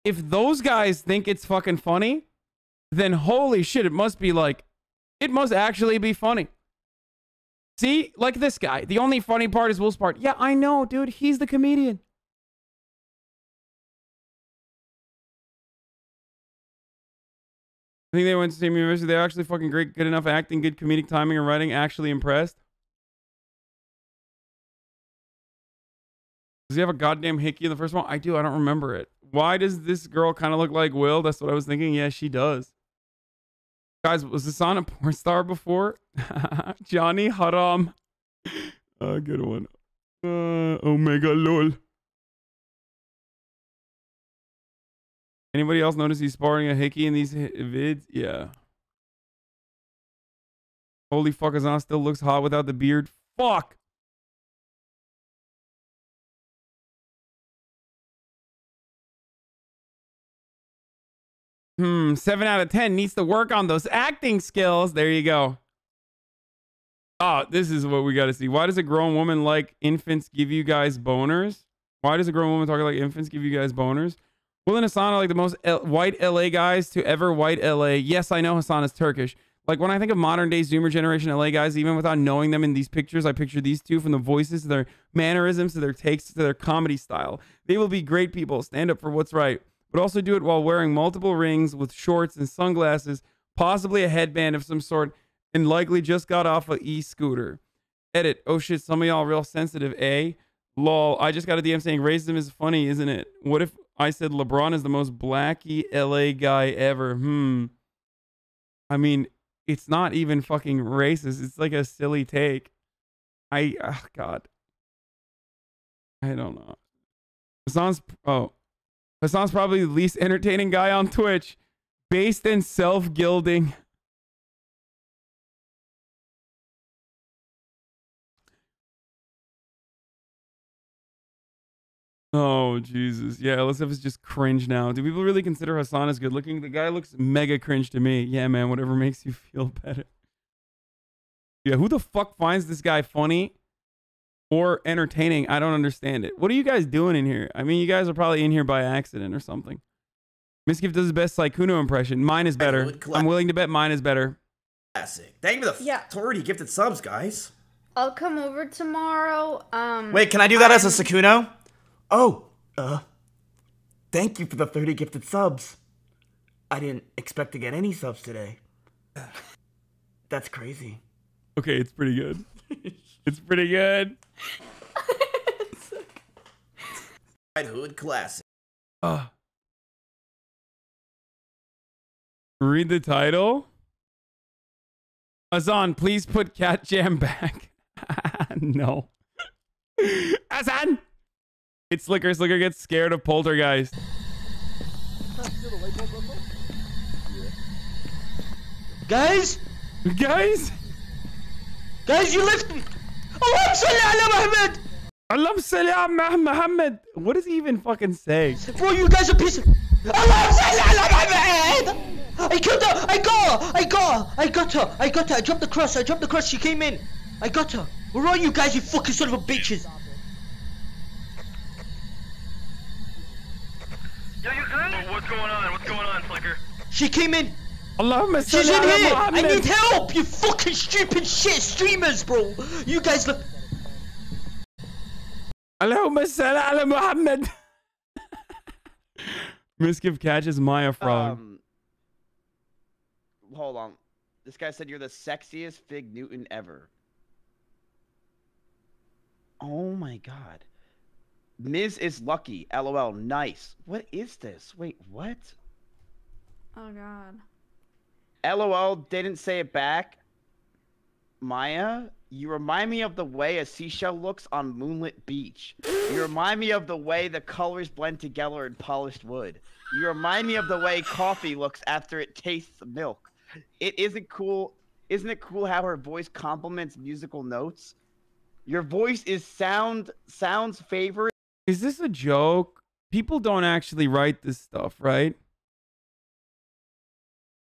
if those guys think it's fucking funny, then holy shit, it must be like, it must actually be funny. See, like this guy, the only funny part is Will's part. Yeah, I know, dude, he's the comedian. I think they went to the same university. They're actually fucking great, good enough acting, good comedic timing and writing. Actually impressed. Does he have a goddamn hickey in the first one? I do. I don't remember it. Why does this girl kind of look like Will? That's what I was thinking. Yeah, she does. Guys, was Hasan a porn star before? Johnny Haram. Good one. Omega lol. Anybody else notice he's sporting a hickey in these vids? Yeah. Holy fuck, Hasan still looks hot without the beard. Fuck. 7 out of 10 needs to work on those acting skills. There you go. Oh, this is what we got to see. Why does a grown woman like infants give you guys boners? Why does a grown woman talk like infants give you guys boners? Will and Hasan are like the most white LA guys to ever white LA. Yes, I know Hasan is Turkish. Like when I think of modern day Zoomer generation LA guys, even without knowing them in these pictures, I picture these two from the voices to their mannerisms to their takes to their comedy style. They will be great people, stand up for what's right, but also do it while wearing multiple rings with shorts and sunglasses, possibly a headband of some sort, and likely just got off a e-scooter. Edit. Oh shit, some of y'all real sensitive, eh? Lol, I just got a DM saying racism is funny, isn't it? What if I said LeBron is the most blacky LA guy ever? I mean, it's not even fucking racist. It's like a silly take. Oh God. I don't know. Hasan's probably the least entertaining guy on Twitch. Based in self-gilding. Oh, Jesus. Yeah, LSF is just cringe now. Do people really consider Hasan as good looking? The guy looks mega cringe to me. Yeah, man, whatever makes you feel better. Yeah, who the fuck finds this guy funny or entertaining? I don't understand it. What are you guys doing in here? I mean, you guys are probably in here by accident or something. Misgift does his best Saikuno impression. Mine is better. I'm willing to bet mine is better. Classic. Thank you for the 30 gifted subs, guys. I'll come over tomorrow. Wait, can I do that as a Sakuno? Oh, thank you for the 30 gifted subs. I didn't expect to get any subs today. That's crazy. Okay, it's pretty good. It's pretty good. Hood classic. Read the title. Hasan, please put Cat Jam back. No. Hasan! It's Slicker. Slicker gets scared of Poltergeist. Guys, you listen. Allahumma salli ala Muhammad. Allahumma salli ala Muhammad. What does he even fucking say? Bro, you guys are pieces. Allahumma salli ala Muhammad. I killed her. I got her. I dropped the cross. She came in. I got her. Where are you guys, you fucking son of a bitches? Yo, you good? What's going on, Flicker? She came in. Allahumma She's salli in ala here. Muhammad. I need help, you fucking stupid shit streamers, bro. You guys look. Allahumma salli ala Muhammad. Misgift catches Maya Frog. Hold on. This guy said you're the sexiest Fig Newton ever. Oh my god. Miz is lucky. LOL. Nice. What is this? Wait, what? Oh god. LOL didn't say it back. Maya? You remind me of the way a seashell looks on moonlit beach. You remind me of the way the colors blend together in polished wood. You remind me of the way coffee looks after it tastes milk. Isn't it cool how her voice complements musical notes? Your voice is sound's favorite. Is this a joke? People don't actually write this stuff, right?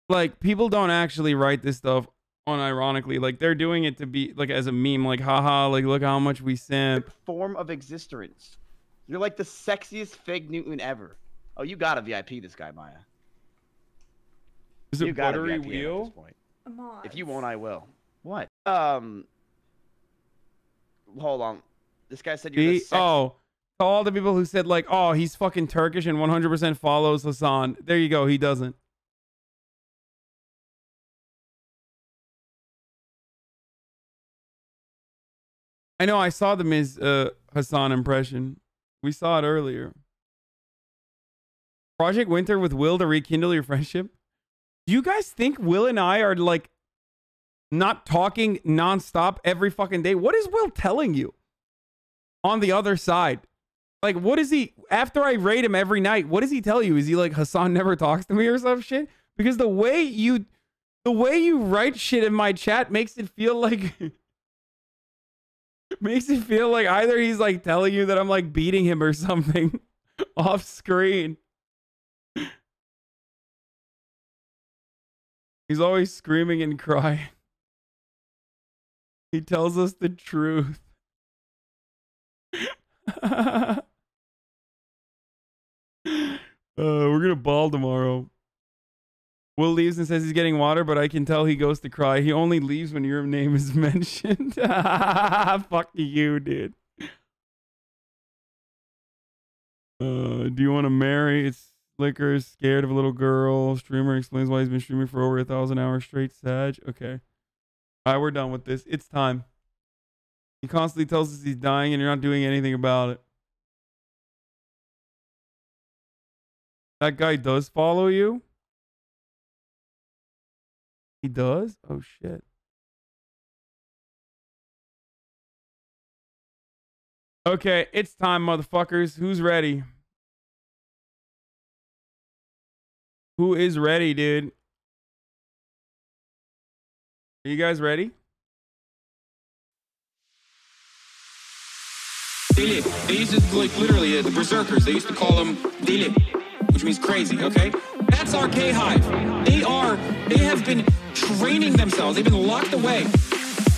Like, people don't actually write this stuff unironically. Like, they're doing it to be, like, as a meme. Like, haha, like, look how much we simp. Form of existence. You're like the sexiest Fig Newton ever. Oh, you got a VIP this guy, Maya. Is it buttery wheel? If you won't, I will. What? Hold on. This guy said you're the Oh, to all the people who said, like, oh, he's fucking Turkish and 100% follows Hasan. There you go. He doesn't. I know I saw the Ms. Hasan impression. We saw it earlier. Project Winter with Will to rekindle your friendship. Do you guys think Will and I are like not talking nonstop every fucking day? What is Will telling you on the other side? Like, what is he, after I raid him every night, what does he tell you? Is he like, Hasan never talks to me or some shit? Because the way you write shit in my chat makes it feel like makes it feel like either he's like telling you that I'm like beating him or something off screen. He's always screaming and crying. He tells us the truth. We're gonna ball tomorrow. Will leaves and says he's getting water, but I can tell he goes to cry. He only leaves when your name is mentioned. Fuck you, dude. Do you want to marry? It's Slicker, scared of a little girl. Streamer explains why he's been streaming for over 1,000 hours straight. Sag. Okay. All right, we're done with this. It's time. He constantly tells us he's dying and you're not doing anything about it. That guy does follow you? He does? Oh, shit. Okay, it's time, motherfuckers. Who's ready? Who is ready, dude? Are you guys ready? Dili. They used to, like, literally, the berserkers, they used to call them Dili, which means crazy, okay? That's our K-Hive. They have been training themselves. They've been locked away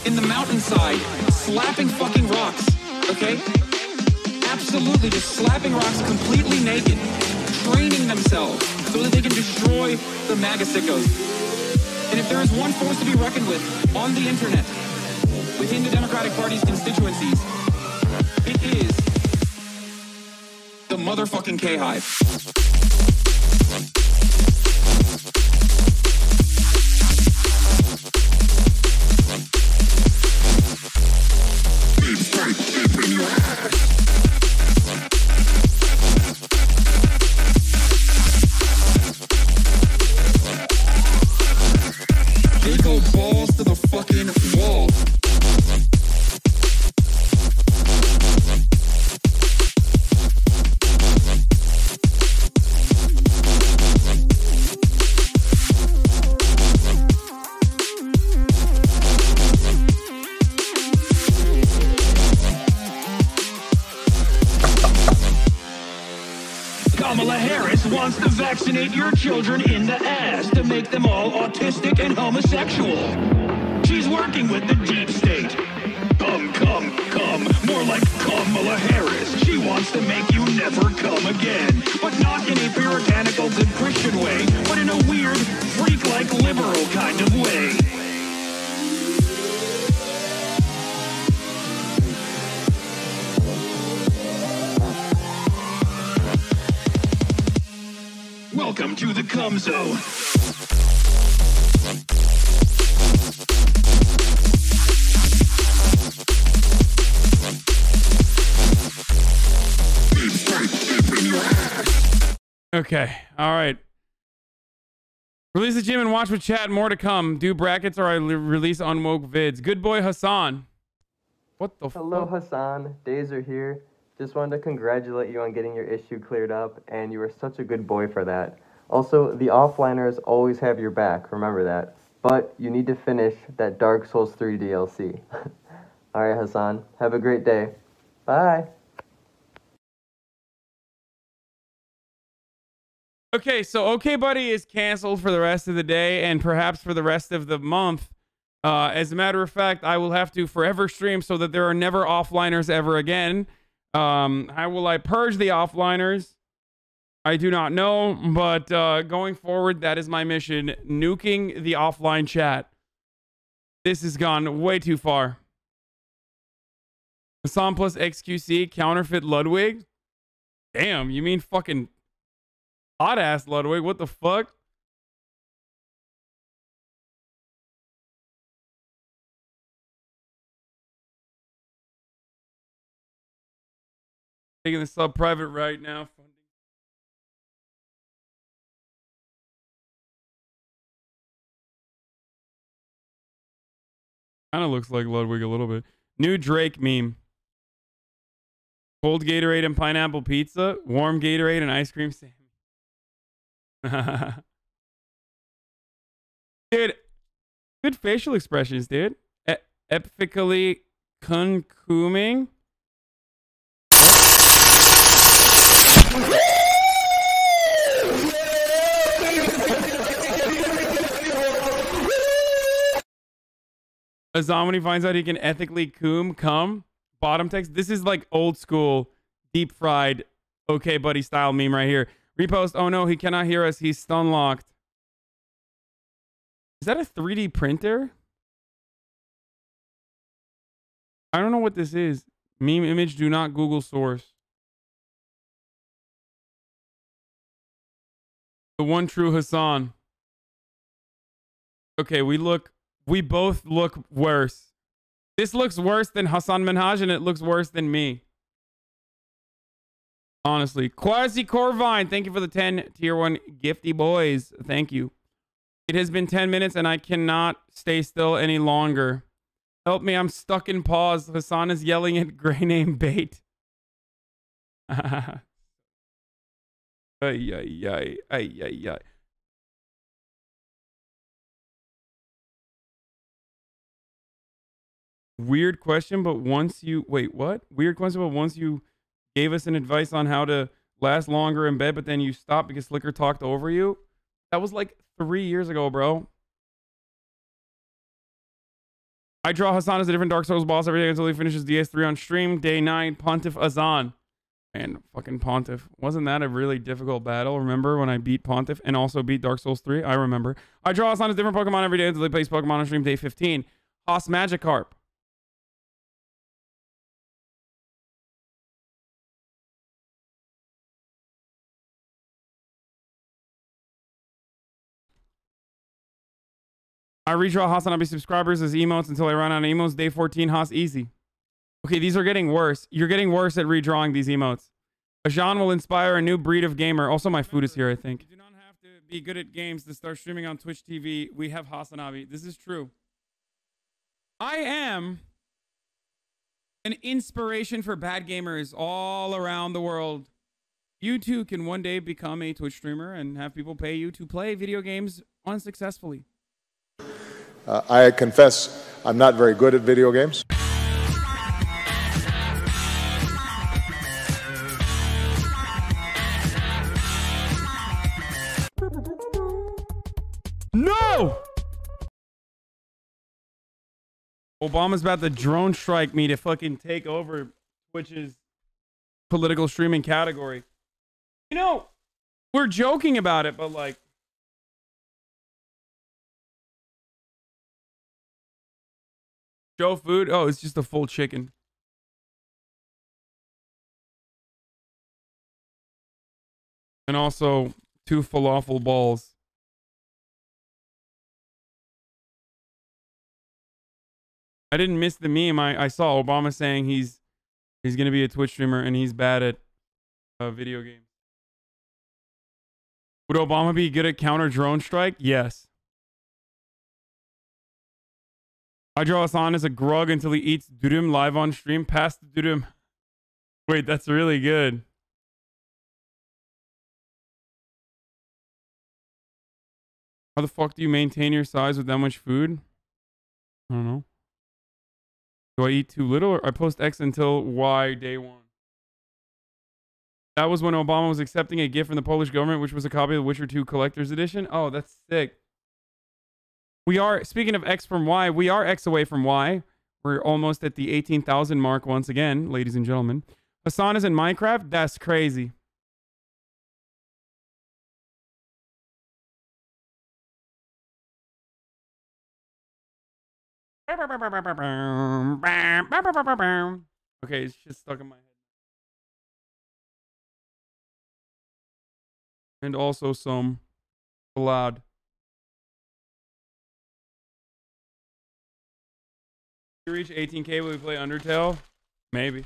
in the mountainside, slapping fucking rocks, okay? Absolutely, just slapping rocks completely naked, training themselves so that they can destroy the MAGA sickos. And if there is one force to be reckoned with on the internet, within the Democratic Party's constituencies, it is the motherfucking K-Hive. They go balls to the fucking wall. Kamala Harris wants to vaccinate your children in the ass to make them all autistic and homosexual. She's working with the deep state. Come, more like Kamala Harris. She wants to make you never come again, but not in a puritanical good Christian way, but in a weird, freak-like liberal kind of way. Welcome to the Cum Zone. Okay. All right. Release the gym and watch with chat. More to come. Do brackets or I release unwoke vids. Good boy Hasan. What the Hello, fuck? Hasan. Days are here. Just wanted to congratulate you on getting your issue cleared up, and you were such a good boy for that. Also, the offliners always have your back, remember that. But you need to finish that Dark Souls 3 DLC. Alright, Hasan. Have a great day. Bye. Okay, so Okay Buddy is canceled for the rest of the day and perhaps for the rest of the month. As a matter of fact, I will have to forever stream so that there are never offliners ever again. How will I purge the offliners? I do not know, but going forward, that is my mission. Nuking the offline chat. This has gone way too far. Hasan plus XQC, counterfeit Ludwig? Damn, you mean fucking hot ass Ludwig? What the fuck? Taking the sub private right now. Kind of looks like Ludwig a little bit. New Drake meme. Cold Gatorade and pineapple pizza. Warm Gatorade and ice cream sandwich. Dude, good facial expressions, dude. Epically concuming. Hasan, when he finds out he can ethically come. Bottom text. This is like old school, deep fried, Okay Buddy style meme right here. Repost. Oh no, he cannot hear us. He's stun locked. Is that a 3D printer? I don't know what this is. Meme image. Do not Google source. The one true Hasan. Okay, we both look worse. This looks worse than Hasan Minhaj, and it looks worse than me. Honestly. Quasi Corvine, thank you for the 10 tier 1 gifty boys. Thank you. It has been 10 minutes, and I cannot stay still any longer. Help me, I'm stuck in pause. Hasan is yelling at gray name bait. Ay, ay, ay, ay, ay, ay. Weird question, but once you... Wait, what? Weird question, but once you gave us an advice on how to last longer in bed, but then you stopped because Slicker talked over you? That was like 3 years ago, bro. I draw Hasan as a different Dark Souls boss every day until he finishes DS3 on stream. Day 9, Pontiff Hasan. Man, fucking Pontiff. Wasn't that a really difficult battle? Remember when I beat Pontiff and also beat Dark Souls 3? I remember. I draw Hasan as different Pokemon every day until he plays Pokemon on stream. Day 15. Haas Magikarp. I redraw HasanAbi subscribers as emotes until I run out of emotes. Day 14, Haas easy. Okay, these are getting worse. You're getting worse at redrawing these emotes. A genre will inspire a new breed of gamer. Also, my food is here, I think. You do not have to be good at games to start streaming on Twitch TV. We have HasanAbi. This is true. I am an inspiration for bad gamers all around the world. You too can one day become a Twitch streamer and have people pay you to play video games unsuccessfully. I confess I'm not very good at video games. No! Obama's about to drone strike me to fucking take over Twitch's political streaming category. You know, we're joking about it, but like, show food? Oh, it's just a full chicken. And also 2 falafel balls. I didn't miss the meme. I saw Obama saying he's going to be a Twitch streamer and he's bad at video games. Would Obama be good at counter drone strike? Yes. I draw Hasan as a grug until he eats dudum live on stream. Pass the dudum. Wait, that's really good. How the fuck do you maintain your size with that much food? I don't know. Do I eat too little or I post X until Y day one? That was when Obama was accepting a gift from the Polish government, which was a copy of The Witcher 2 Collector's Edition. Oh, that's sick. We are, speaking of X from Y, we are X away from Y. We're almost at the 18,000 mark once again, ladies and gentlemen. Hasan is in Minecraft? That's crazy. Okay, it's just stuck in my head. And also some salad. If we reach 18K, will we play Undertale? Maybe.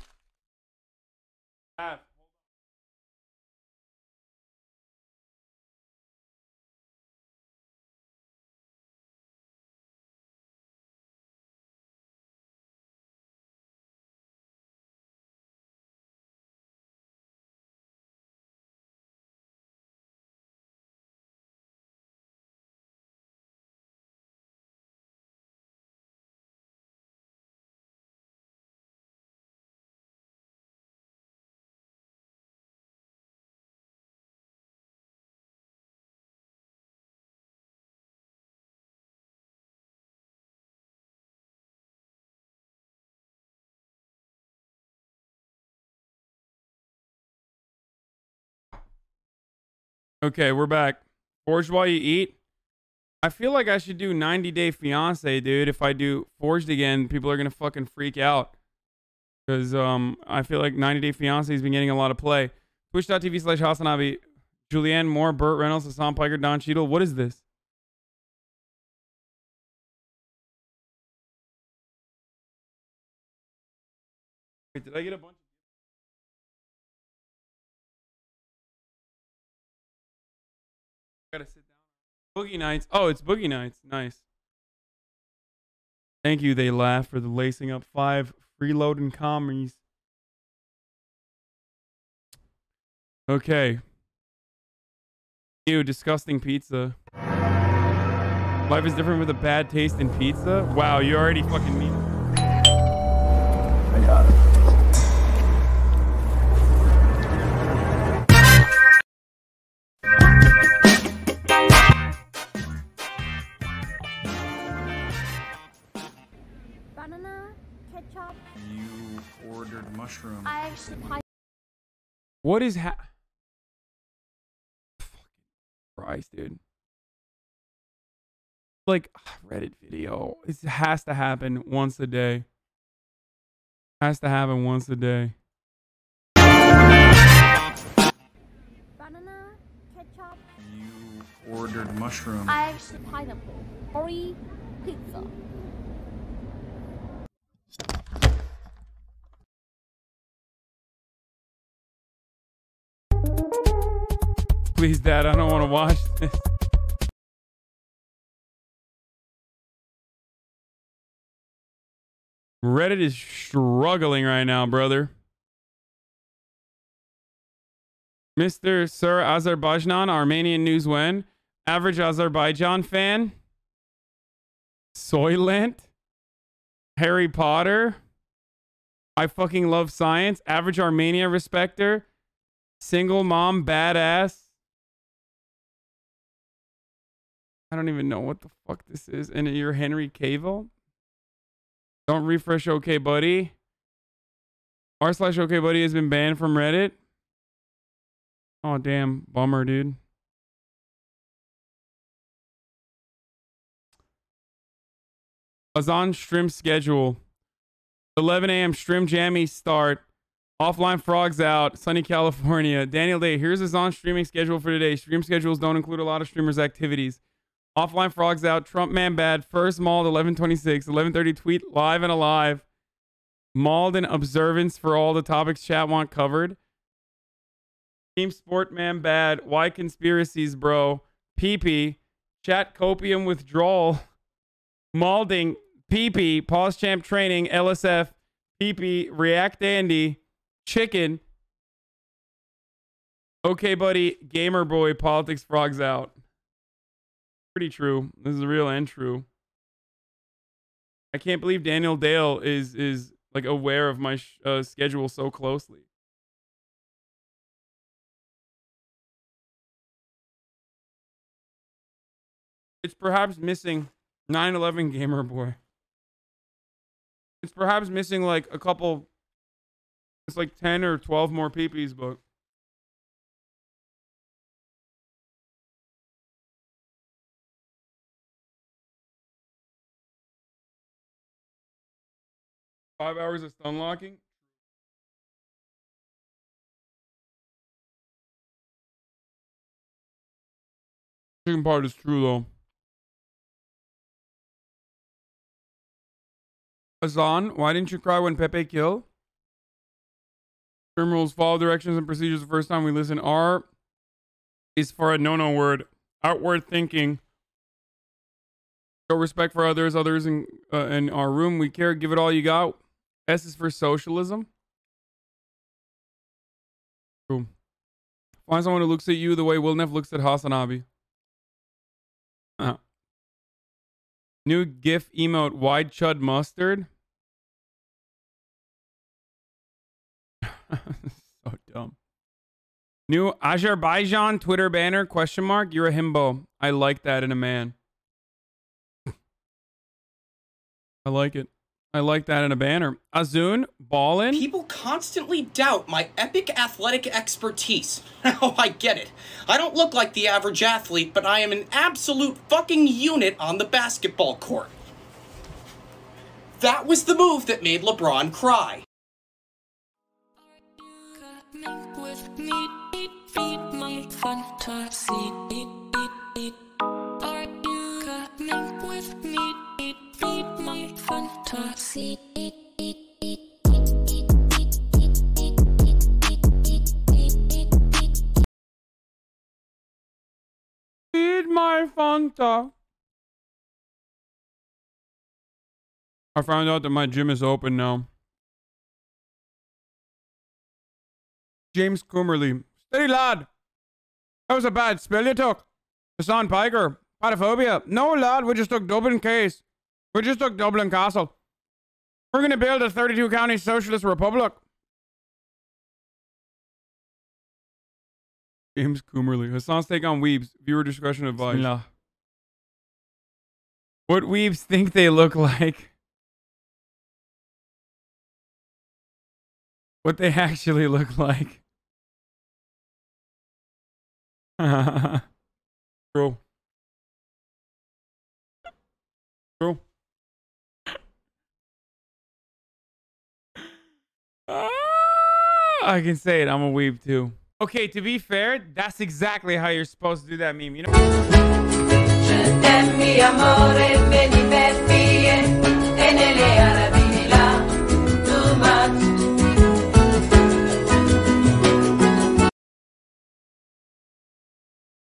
Okay, we're back. Forged while you eat. I feel like I should do 90 Day Fiance, dude. If I do Forged again, people are gonna fucking freak out. Because I feel like 90 Day Fiance has been getting a lot of play. Twitch.tv/HasanAbi. Julianne Moore, Burt Reynolds, Hasan Piker, Don Cheadle. What is this? Wait, did I get a bunch? Gotta sit down. Boogie Nights. Oh, it's Boogie Nights. Nice. Thank you, they laugh, for the lacing up 5 freeloading commies. Okay. Ew, disgusting pizza. Life is different with a bad taste in pizza? Wow, you already fucking mean it. I got it. Banana, ketchup. You ordered mushroom. I actually What is fucking Christ, dude. Like, Reddit video. It has to happen once a day. Has to happen once a day. Banana, ketchup. You ordered mushroom. I actually pineapple. Curry, pizza. Please, Dad, I don't want to watch this. Reddit is struggling right now, brother. Mr. Sir Azerbaijan, Armenian news when? Average Azerbaijan fan? Soylent? Harry Potter? I fucking love science. Average Armenia respecter? Single mom badass? I don't even know what the fuck this is. And you're Henry Cavill? Don't refresh OK Buddy. r/OK Buddy has been banned from Reddit. Oh, damn. Bummer, dude. Hasan stream schedule. 11 a.m. stream jammy start. Offline frogs out. Sunny California. Daniel Day. Here's Hasan streaming schedule for today. Stream schedules don't include a lot of streamers' activities. Offline frogs out. Trump man bad. First mauled 11:26. 11:30 tweet live and alive. Mauled in observance for all the topics chat want covered. Team Sportman bad. Why conspiracies, bro? PP. Chat copium withdrawal. Malding. PP. Pause champ training. LSF. PP. React Andy. Chicken. Okay, buddy. Gamer boy. Politics frogs out. Pretty true. This is real and true. I can't believe Daniel Dale is like aware of my schedule so closely. It's perhaps missing 9/11 Gamer Boy. It's perhaps missing like a couple. It's like 10 or 12 more peepees, but. Five hours of stun locking. Second part is true though. Hasan, why didn't you cry when Pepe killed? Term rules, follow directions and procedures the first time we listen. R is for a no-no word. Outward thinking. Show respect for others in our room. We care. Give it all you got. S is for socialism. Cool. Find someone who looks at you the way Neff looks at HasanAbi. New GIF emote, wide chud mustard. So dumb. New Azerbaijan Twitter banner, question mark. You're a himbo. I like that in a man. I like it. I like that in a banner. Azun, ballin'. People constantly doubt my epic athletic expertise. Oh, I get it. I don't look like the average athlete, but I am an absolute fucking unit on the basketball court. That was the move that made LeBron cry. With me, feed my fantasy. Are you coming with me? Feed my fantasy. Feed my Fanta. I found out that my gym is open now. James Coomerly. Steady lad. That was a bad spell you took. Hasan Piker. Patophobia. No lad, we just took Dublin case. We just took Dublin Castle. We're going to build a 32 county socialist republic. James Coomerly. Hasan's take on weebs. Viewer discretion advised. No. What weebs think they look like. What they actually look like. True. True. I can say it. I'm a weeb too. Okay, to be fair, that's exactly how you're supposed to do that meme. You know?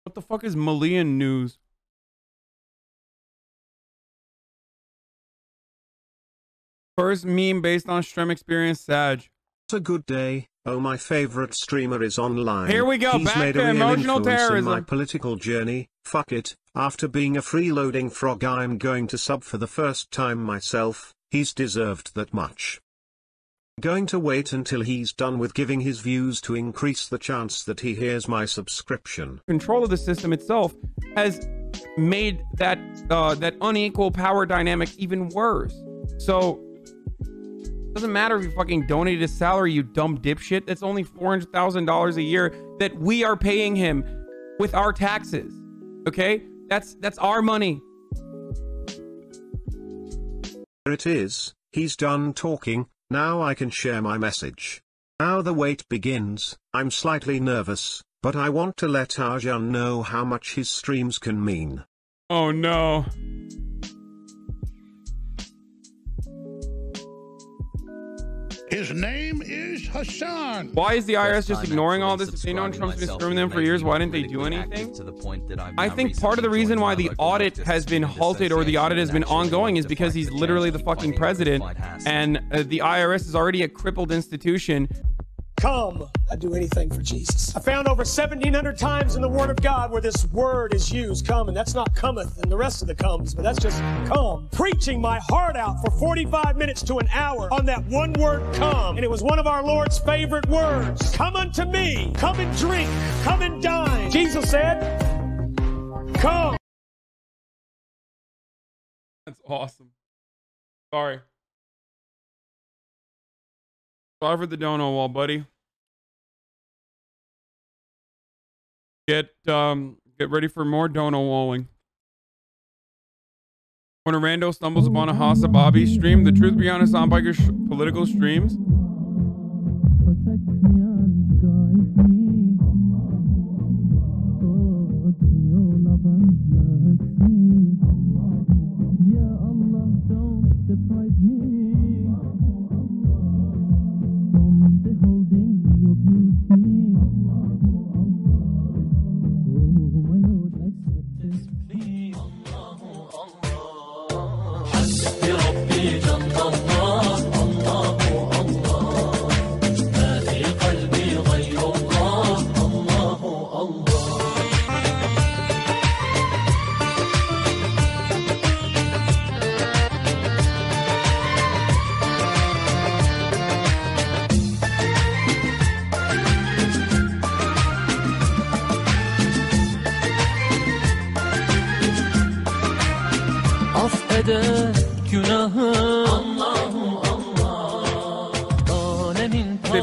What the fuck is Malian news? First meme based on Strem Experience Sag. It's a good day. Oh, my favorite streamer is online. Here we go. He's Back made to a real emotional influence terrorism. in my political journey. Fuck it. After being a freeloading frog, I'm going to sub for the first time myself. He's deserved that much. Going to wait until he's done with giving his views to increase the chance that he hears my subscription. Control of the system itself has made that that unequal power dynamic even worse. So doesn't matter if you fucking donated his salary, you dumb dipshit. That's only $400,000 a year that we are paying him with our taxes. Okay, that's our money. There it is. He's done talking. Now I can share my message. Now the wait begins. I'm slightly nervous, but I want to let Arjan know how much his streams can mean. Oh no. His name is Hasan. Why is the IRS just ignoring all this? If they know Trump's been screwing them for years, why didn't they do anything? I think part of the reason why the audit has been halted or the audit has been ongoing is because he's literally the fucking president, and the IRS is already a crippled institution. Come, I'd do anything for Jesus. I found over 1,700 times in the Word of God where this word is used, come, and that's not cometh and the rest of the comes, but that's just come. Preaching my heart out for 45 minutes to an hour on that one word, come. And it was one of our Lord's favorite words. Come unto me, come and drink, come and dine. Jesus said, come. That's awesome. Sorry. Sorry for the dono wall, buddy. Get ready for more dono walling. When a rando stumbles upon a HasanAbi stream, the truth behind Hasan Biker's political streams.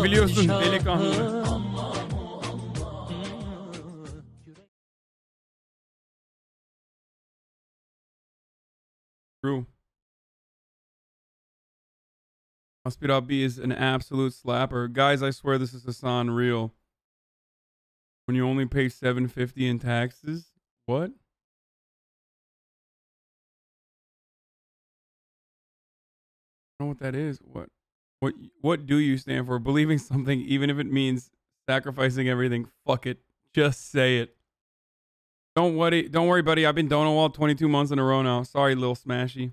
Biliyorsun delikanlı. True. HasanAbi is an absolute slapper. Guys, I swear this is Hasan real. When you only pay $750 in taxes? What? I don't know what that is. What do you stand for? Believing something, even if it means sacrificing everything. Fuck it. Just say it. Don't worry, buddy. I've been dono wall 22 months in a row now. Sorry, Lil Smashy.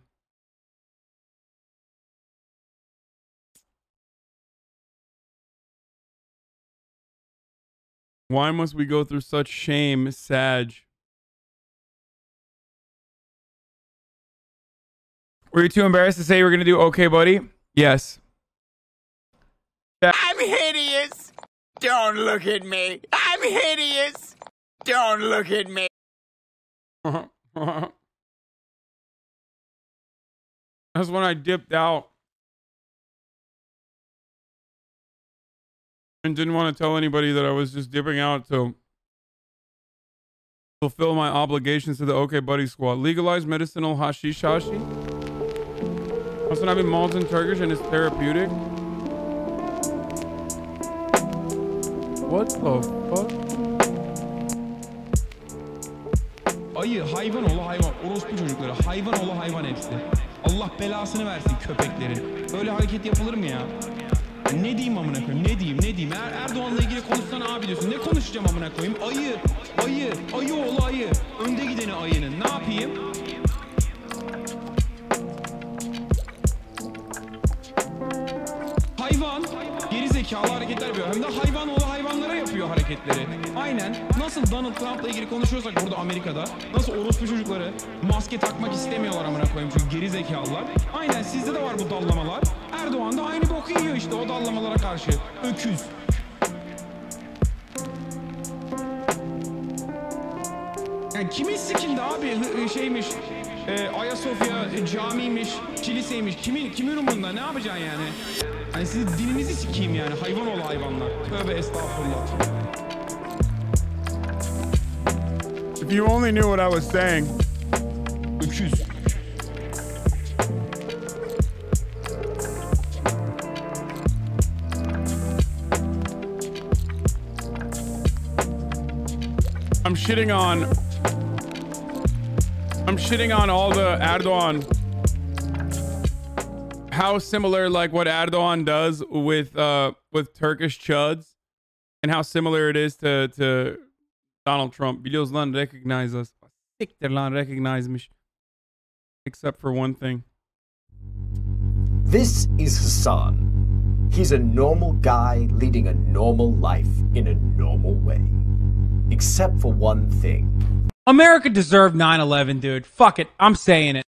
Why must we go through such shame, Sag? Were you too embarrassed to say you were gonna do okay, buddy? Yes. I'm hideous. Don't look at me. I'm hideous. Don't look at me. That's when I dipped out and didn't want to tell anybody that I was just dipping out to fulfill my obligations to the OK Buddy Squad. Legalized medicinal hashish hashi. HasanAbi malts in Turkish and it's therapeutic. What the fuck? Ayı, hayvan oğlu hayvan. Orospu çocukları. Hayvan oğlu hayvan hepsi. Allah belasını versin köpeklerin. Böyle hareket yapılır mı ya? Ne diyeyim amına koyayım? Ne diyeyim? Erdoğan'la ilgili konuşsana abi diyorsun. Ne konuşacağım amına koyayım? Ayı oğlu ayı. Önde gideni ayının. Ne yapayım? Hayvan. Gerizekalı hareketler yapıyor. Hem de hayvan oğlu hayvanlara yapıyor hareketleri. Aynen. Nasıl Donald Trump'la ilgili konuşuyorsak burada Amerika'da. Nasıl orospu çocukları maske takmak istemiyorlar amına koyayım çünkü gerizekalılar. Aynen sizde de var bu dallamalar. Erdoğan da aynı boku yiyor işte o dallamalara karşı. Öküz. Yani kimin sikindi abi şeymiş. Ayasofya camiymiş, kiliseymiş. Kimin umurunda ne yapacaksın yani? Hani sizin dilinizi sikeyim yani hayvan oğlu hayvanlar. Tövbe estağfurullah. If you only knew what I was saying. Öküz. I'm shitting on all the Erdoğan how similar like what Erdogan does with Turkish chuds, and how similar it is to Donald Trump. Biliyoruz recognize us. Siktir lan recognizemiş. Except for one thing. This is Hasan. He's a normal guy leading a normal life in a normal way. Except for one thing. America deserved 9/11, dude. Fuck it. I'm saying it.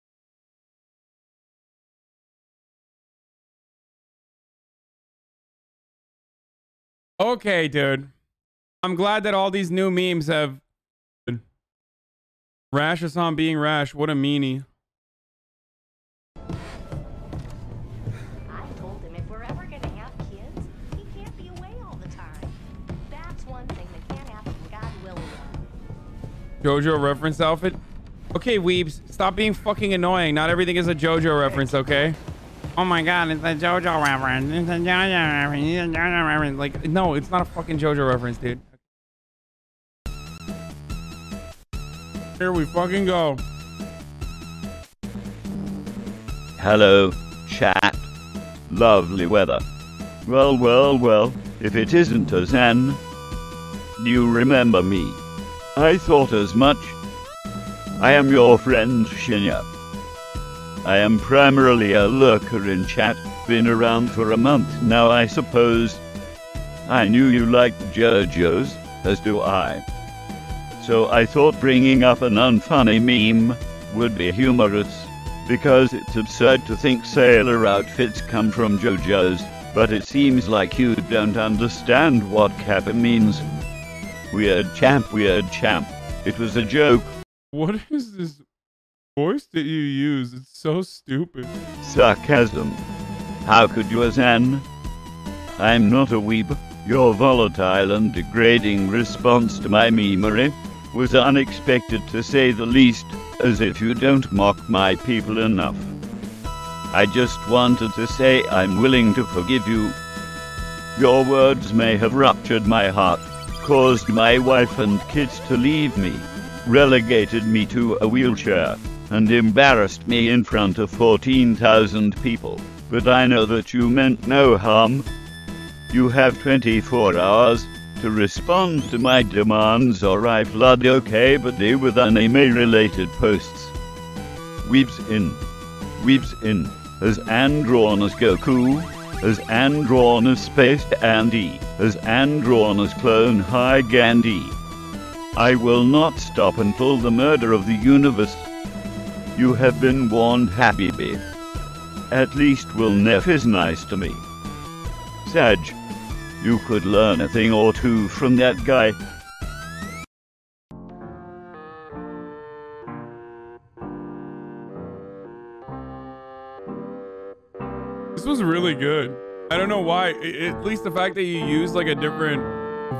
Okay, dude. I'm glad that all these new memes have... Rash Hasan being rash. What a meanie. I told him if we're ever going to have kids, he can't be away all the time. That's one thing that can't happen, God willing. JoJo reference outfit? Okay, weebs. Stop being fucking annoying. Not everything is a JoJo reference, okay? Oh my god, it's a JoJo reference. It's a JoJo reference. It's a JoJo reference. Like, no, it's not a fucking JoJo reference, dude. Here we fucking go. Hello, chat. Lovely weather. Well, if it isn't Hasan. Do you remember me? I thought as much. I am your friend Shinya. I am primarily a lurker in chat, been around for a month now I suppose. I knew you liked JoJo's, as do I. So I thought bringing up an unfunny meme would be humorous, because it's absurd to think sailor outfits come from JoJo's, but it seems like you don't understand what Kappa means. Weird champ. It was a joke. What is this voice that you use? It's so stupid. Sarcasm. How could you, Hasan? I'm not a weeb. Your volatile and degrading response to my memery was unexpected to say the least, as if you don't mock my people enough. I just wanted to say I'm willing to forgive you. Your words may have ruptured my heart, caused my wife and kids to leave me, relegated me to a wheelchair, and embarrassed me in front of 14,000 people, but I know that you meant no harm. You have 24 hours to respond to my demands or I flood OKbody with anime-related posts. Weebs in, as drawn as Goku, as drawn as Spaced Andy, as drawn as Clone High Gandhi. I will not stop until the murder of the universe. You have been warned, Habibi. At least Will Neff is nice to me. Sag. You could learn a thing or two from that guy. This was really good. I don't know why. At least the fact that you used like a different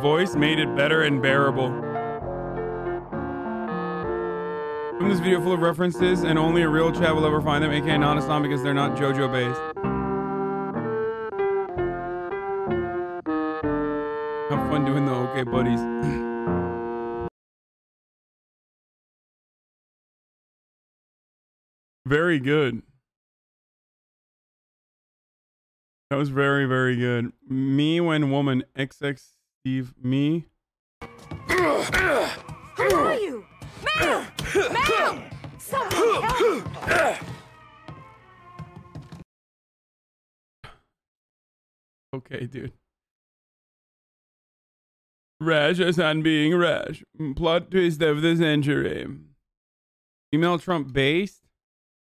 voice made it better and bearable. From this video full of references, and only a real chat will ever find them, aka non-Islam, because they're not JoJo based. Have fun doing the okay buddies. Very good. That was very, very good. Me when woman XX Steve me. Who are you? Ma'am! Ma'am! Someone help! Okay, dude. Rash Hasan being rash. Plot twist of the century. Email Trump based.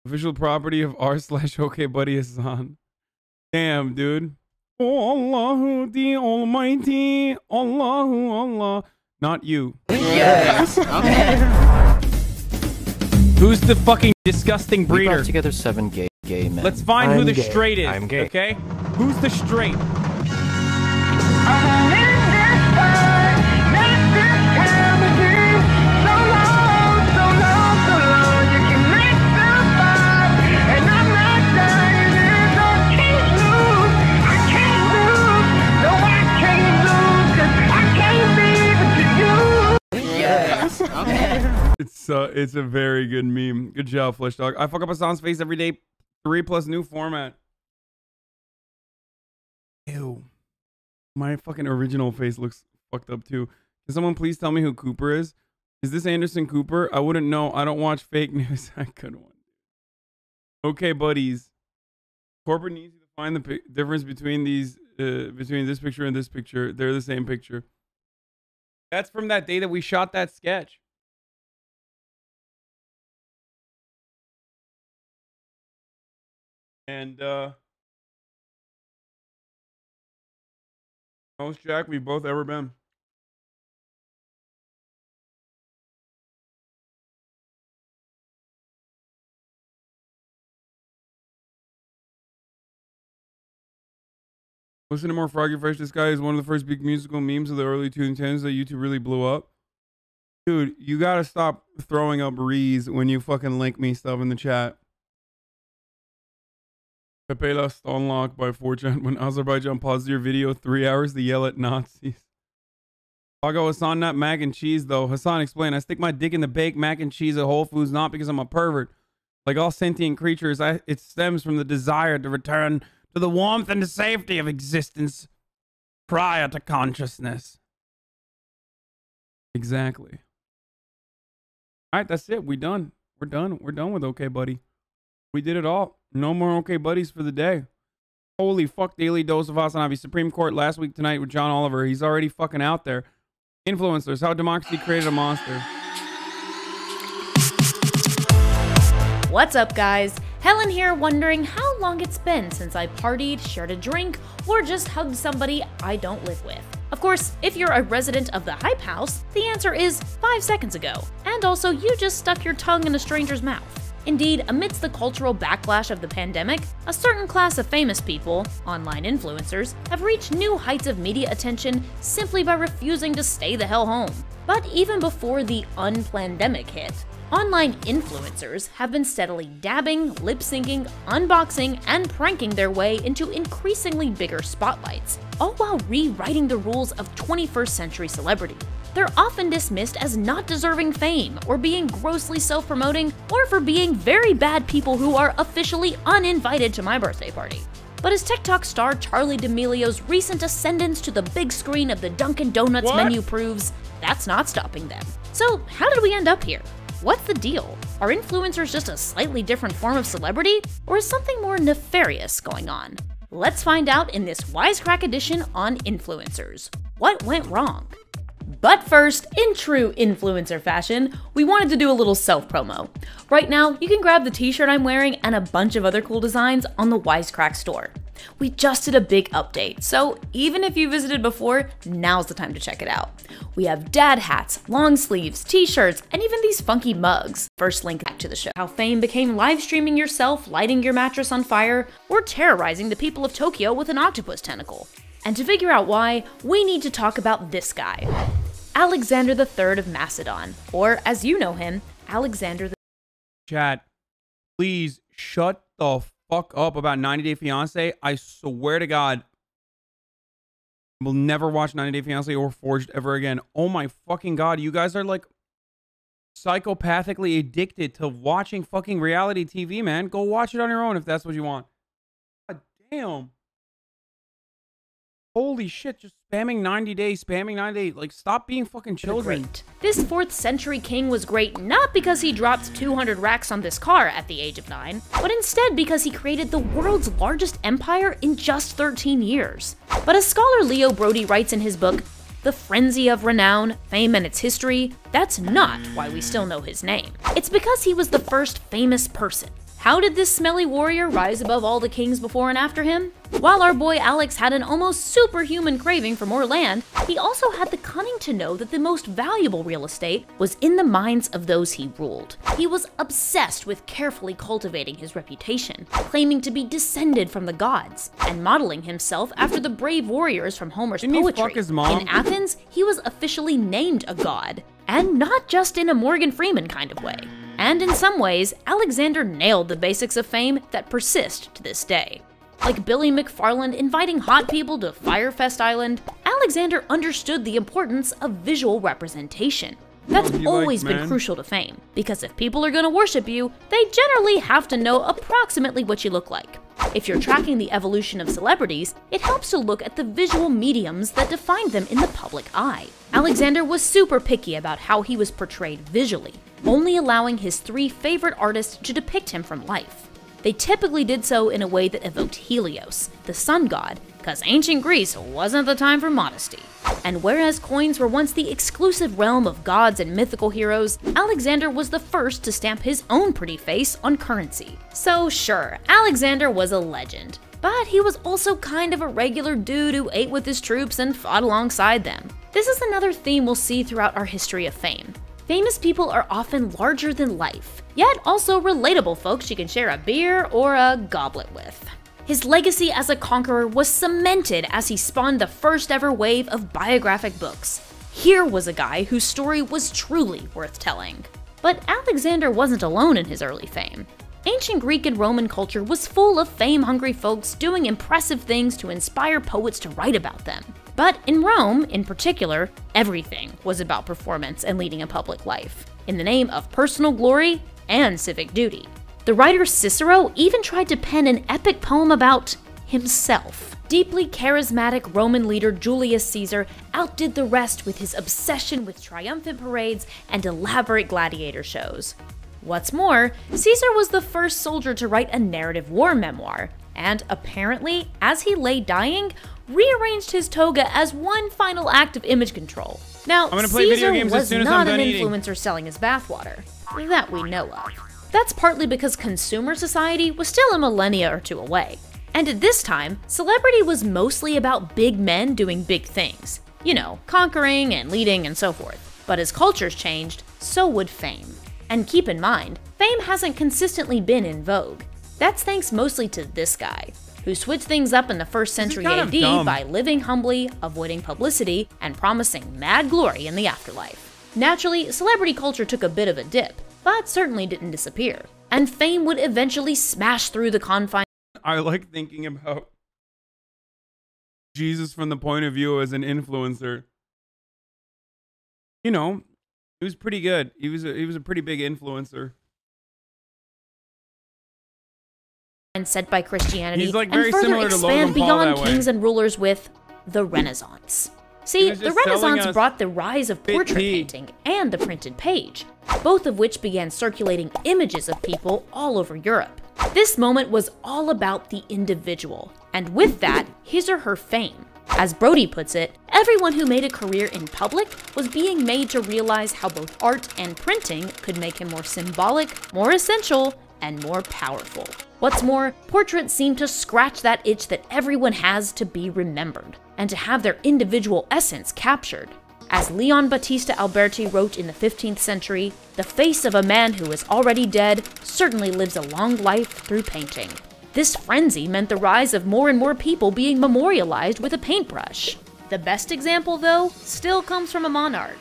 Official property of r/OKBuddy Hasan. Damn, dude. Oh, Allahu the Almighty. Allahu Allah. Not you. Yes. Okay. Who's the fucking disgusting breeder? We brought together 7 gay men. Let's find who the gay. straight is. I'm gay. Okay? Who's the straight? It's a very good meme. Good job, Flesh Dog. I fuck up Hasan's face every day. 3+ new format. Ew. My fucking original face looks fucked up too. Can someone please tell me who Cooper is? Is this Anderson Cooper? I wouldn't know. I don't watch fake news. I couldn't want. Okay, buddies. Corporate needs you to find the difference between these, between this picture and this picture. They're the same picture. That's from that day that we shot that sketch. And most Jack we've both ever been. Listen to more Froggy Fresh. This guy is one of the first big musical memes of the early 2010s that YouTube really blew up. Dude, you gotta stop throwing up rees when you fucking link me stuff in the chat. Pepe lost unlocked by 4chan when Azerbaijan paused your video 3 hours to yell at Nazis. Pago Hasan, not mac and cheese though. Hasan, explain. I stick my dick in the baked mac and cheese at Whole Foods not because I'm a pervert. Like all sentient creatures, it stems from the desire to return to the warmth and the safety of existence prior to consciousness. Exactly. All right, that's it. We're done. We're done. We're done with Okay Buddy. We did it all. No more Okay Buddies for the day. Holy fuck, daily dose of HasanAbi. Supreme Court last week tonight with John Oliver. He's already fucking out there. Influencers, how democracy created a monster. What's up, guys? Helen here, wondering how long it's been since I partied, shared a drink, or just hugged somebody I don't live with. Of course, if you're a resident of the Hype House, the answer is 5 seconds ago. And also, you just stuck your tongue in a stranger's mouth. Indeed, amidst the cultural backlash of the pandemic, a certain class of famous people, online influencers, have reached new heights of media attention simply by refusing to stay the hell home. But even before the unplandemic hit, online influencers have been steadily dabbing, lip-syncing, unboxing, and pranking their way into increasingly bigger spotlights, all while rewriting the rules of 21st century celebrity. They're often dismissed as not deserving fame, or being grossly self-promoting, or for being very bad people who are officially uninvited to my birthday party. But as TikTok star Charli D'Amelio's recent ascendance to the big screen of the Dunkin' Donuts menu proves, that's not stopping them. So how did we end up here? What's the deal? Are influencers just a slightly different form of celebrity, or is something more nefarious going on? Let's find out in this Wisecrack edition on influencers. What went wrong? But first, in true influencer fashion, we wanted to do a little self-promo. Right now, you can grab the t-shirt I'm wearing and a bunch of other cool designs on the Wisecrack store. We just did a big update, so even if you visited before, now's the time to check it out. We have dad hats, long sleeves, t-shirts, and even these funky mugs. First link back to the show. How fame became live streaming yourself, lighting your mattress on fire, or terrorizing the people of Tokyo with an octopus tentacle. And to figure out why, we need to talk about this guy. Alexander III of Macedon, or as you know him, Alexander the... Chat, please shut the fuck up about 90 Day Fiancé. I swear to God, we'll never watch 90 Day Fiancé or Forged ever again. Oh my fucking God, you guys are like psychopathically addicted to watching fucking reality TV, man. Go watch it on your own if that's what you want. God damn. Holy shit, just spamming 90 days, spamming 90 days. Like, stop being fucking children. Great. This 4th century king was great not because he dropped 200 racks on this car at the age of 9, but instead because he created the world's largest empire in just 13 years. But as scholar Leo Brody writes in his book, The Frenzy of Renown, Fame and Its History, that's not why we still know his name. It's because he was the first famous person. How did this smelly warrior rise above all the kings before and after him? While our boy Alex had an almost superhuman craving for more land, he also had the cunning to know that the most valuable real estate was in the minds of those he ruled. He was obsessed with carefully cultivating his reputation, claiming to be descended from the gods, and modeling himself after the brave warriors from Homer's poetry. In Athens, he was officially named a god, and not just in a Morgan Freeman kind of way. And in some ways, Alexander nailed the basics of fame that persist to this day. Like Billy McFarland inviting hot people to Firefest Island, Alexander understood the importance of visual representation. That's always been crucial to fame, because if people are gonna worship you, they generally have to know approximately what you look like. If you're tracking the evolution of celebrities, it helps to look at the visual mediums that define them in the public eye. Alexander was super picky about how he was portrayed visually, only allowing his 3 favorite artists to depict him from life. They typically did so in a way that evoked Helios, the sun god, because ancient Greece wasn't the time for modesty. And whereas coins were once the exclusive realm of gods and mythical heroes, Alexander was the first to stamp his own pretty face on currency. So sure, Alexander was a legend, but he was also kind of a regular dude who ate with his troops and fought alongside them. This is another theme we'll see throughout our history of fame. Famous people are often larger than life, yet also relatable folks you can share a beer or a goblet with. His legacy as a conqueror was cemented as he spawned the first ever wave of biographic books. Here was a guy whose story was truly worth telling. But Alexander wasn't alone in his early fame. Ancient Greek and Roman culture was full of fame-hungry folks doing impressive things to inspire poets to write about them. But in Rome, in particular, everything was about performance and leading a public life, in the name of personal glory and civic duty. The writer Cicero even tried to pen an epic poem about himself. Deeply charismatic Roman leader Julius Caesar outdid the rest with his obsession with triumphant parades and elaborate gladiator shows. What's more, Caesar was the first soldier to write a narrative war memoir, and apparently, as he lay dying, rearranged his toga as one final act of image control. Now, Caesar was not an influencer selling his bathwater, that we know of. That's partly because consumer society was still a millennia or 2 away. And at this time, celebrity was mostly about big men doing big things. You know, conquering and leading and so forth. But as cultures changed, so would fame. And keep in mind, fame hasn't consistently been in vogue. That's thanks mostly to this guy, who switched things up in the 1st century AD by living humbly, avoiding publicity, and promising mad glory in the afterlife. Naturally, celebrity culture took a bit of a dip, but certainly didn't disappear, and fame would eventually smash through the confines. I like thinking about Jesus from the point of view as an influencer. You know, he was pretty good. He was a pretty big influencer. And set by Christianity, He's like and very further similar to expand Logan Paul beyond that way. kings and rulers with the Renaissance. See, the Renaissance brought the rise of portrait painting and the printed page, both of which began circulating images of people all over Europe. This moment was all about the individual, and with that, his or her fame. As Brody puts it, everyone who made a career in public was being made to realize how both art and printing could make him more symbolic, more essential, and more powerful. What's more, portraits seem to scratch that itch that everyone has to be remembered, and to have their individual essence captured. As Leon Battista Alberti wrote in the 15th century, the face of a man who is already dead certainly lives a long life through painting. This frenzy meant the rise of more and more people being memorialized with a paintbrush. The best example, though, still comes from a monarch.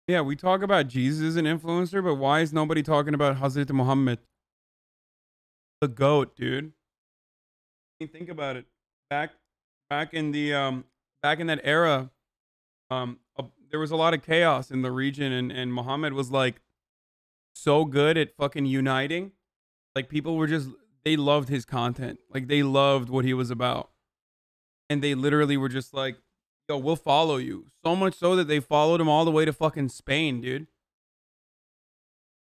Yeah, we talk about Jesus as an influencer, but why is nobody talking about Hazrat Muhammad? The GOAT, dude. I mean, think about it. Back in that era, there was a lot of chaos in the region, and Muhammad was like so good at fucking uniting. Like, people were just, they loved his content. Like, they loved what he was about. And they literally were just like, yo, we'll follow you. So much so that they followed him all the way to fucking Spain, dude.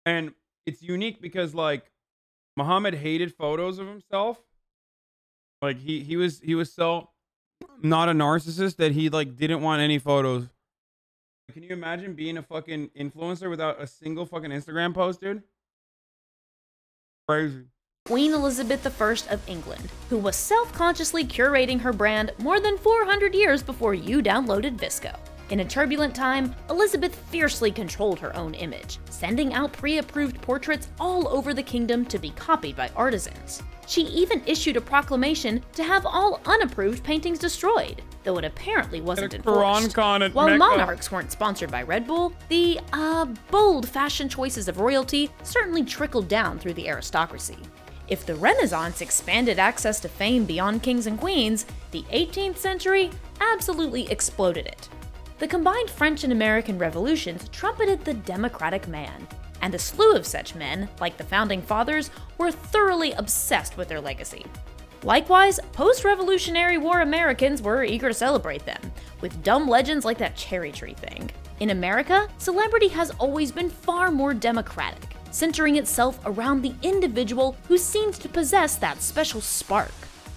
And it's unique because, like, Muhammad hated photos of himself. Like, he was so not a narcissist that he, like, didn't want any photos. Can you imagine being a fucking influencer without a single fucking Instagram post, dude? Crazy. Queen Elizabeth I of England, who was self-consciously curating her brand more than 400 years before you downloaded Visco. In a turbulent time, Elizabeth fiercely controlled her own image, sending out pre-approved portraits all over the kingdom to be copied by artisans. She even issued a proclamation to have all unapproved paintings destroyed, though it apparently wasn't enforced. While monarchs weren't sponsored by Red Bull, the bold fashion choices of royalty certainly trickled down through the aristocracy. If the Renaissance expanded access to fame beyond kings and queens, the 18th century absolutely exploded it. The combined French and American revolutions trumpeted the democratic man, and a slew of such men, like the founding fathers, were thoroughly obsessed with their legacy. Likewise, post-Revolutionary War Americans were eager to celebrate them, with dumb legends like that cherry tree thing. In America, celebrity has always been far more democratic, centering itself around the individual who seemed to possess that special spark.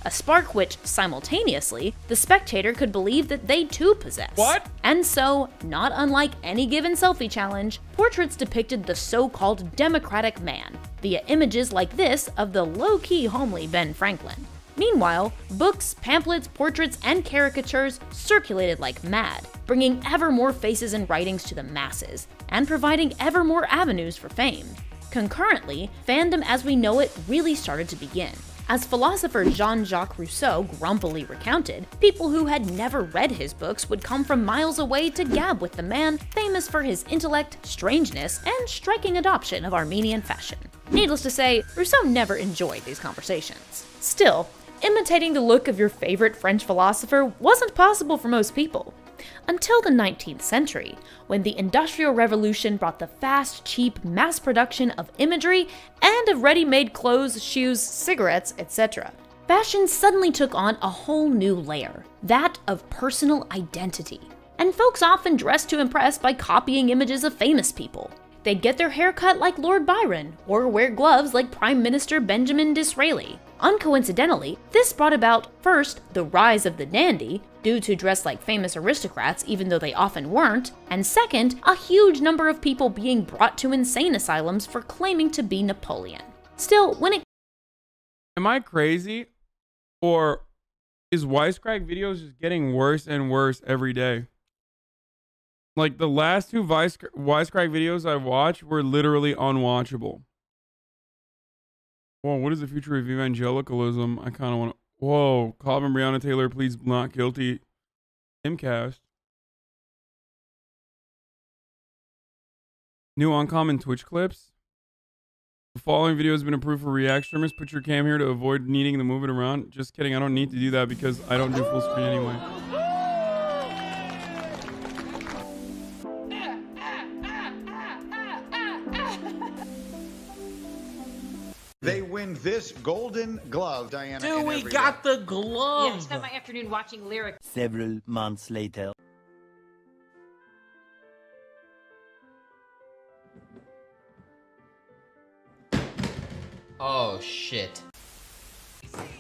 A spark which, simultaneously, the spectator could believe that they too possess. What? And so, not unlike any given selfie challenge, portraits depicted the so-called democratic man, via images like this of the low-key homely Ben Franklin. Meanwhile, books, pamphlets, portraits, and caricatures circulated like mad, bringing ever more faces and writings to the masses, and providing ever more avenues for fame. Concurrently, fandom as we know it really started to begin. As philosopher Jean-Jacques Rousseau grumpily recounted, people who had never read his books would come from miles away to gab with the man famous for his intellect, strangeness, and striking adoption of Armenian fashion. Needless to say, Rousseau never enjoyed these conversations. Still, imitating the look of your favorite French philosopher wasn't possible for most people. Until the 19th century, when the Industrial Revolution brought the fast, cheap mass production of imagery and of ready-made clothes, shoes, cigarettes, etc. Fashion suddenly took on a whole new layer, that of personal identity. And folks often dressed to impress by copying images of famous people. They'd get their hair cut like Lord Byron, or wear gloves like Prime Minister Benjamin Disraeli. Uncoincidentally, this brought about, first, the rise of the dandy, due to dress like famous aristocrats even though they often weren't, and second, a huge number of people being brought to insane asylums for claiming to be Napoleon. Still, when it— Am I crazy? Or is Wisecrack videos just getting worse and worse every day? Like, the last two Wisecrack videos I watched were literally unwatchable. Whoa, what is the future of evangelicalism? I kind of want to... Whoa, Calvin Breonna Taylor, please not guilty. Timcast. New uncommon Twitch clips. The following video has been approved for React streamers. Put your cam here to avoid needing to move it around. Just kidding, I don't need to do that because I don't do full screen anyway. They win this Golden Glove, Diana. Dude, we got the glove. Yeah, I spent my afternoon watching lyrics. Several months later. Oh, shit.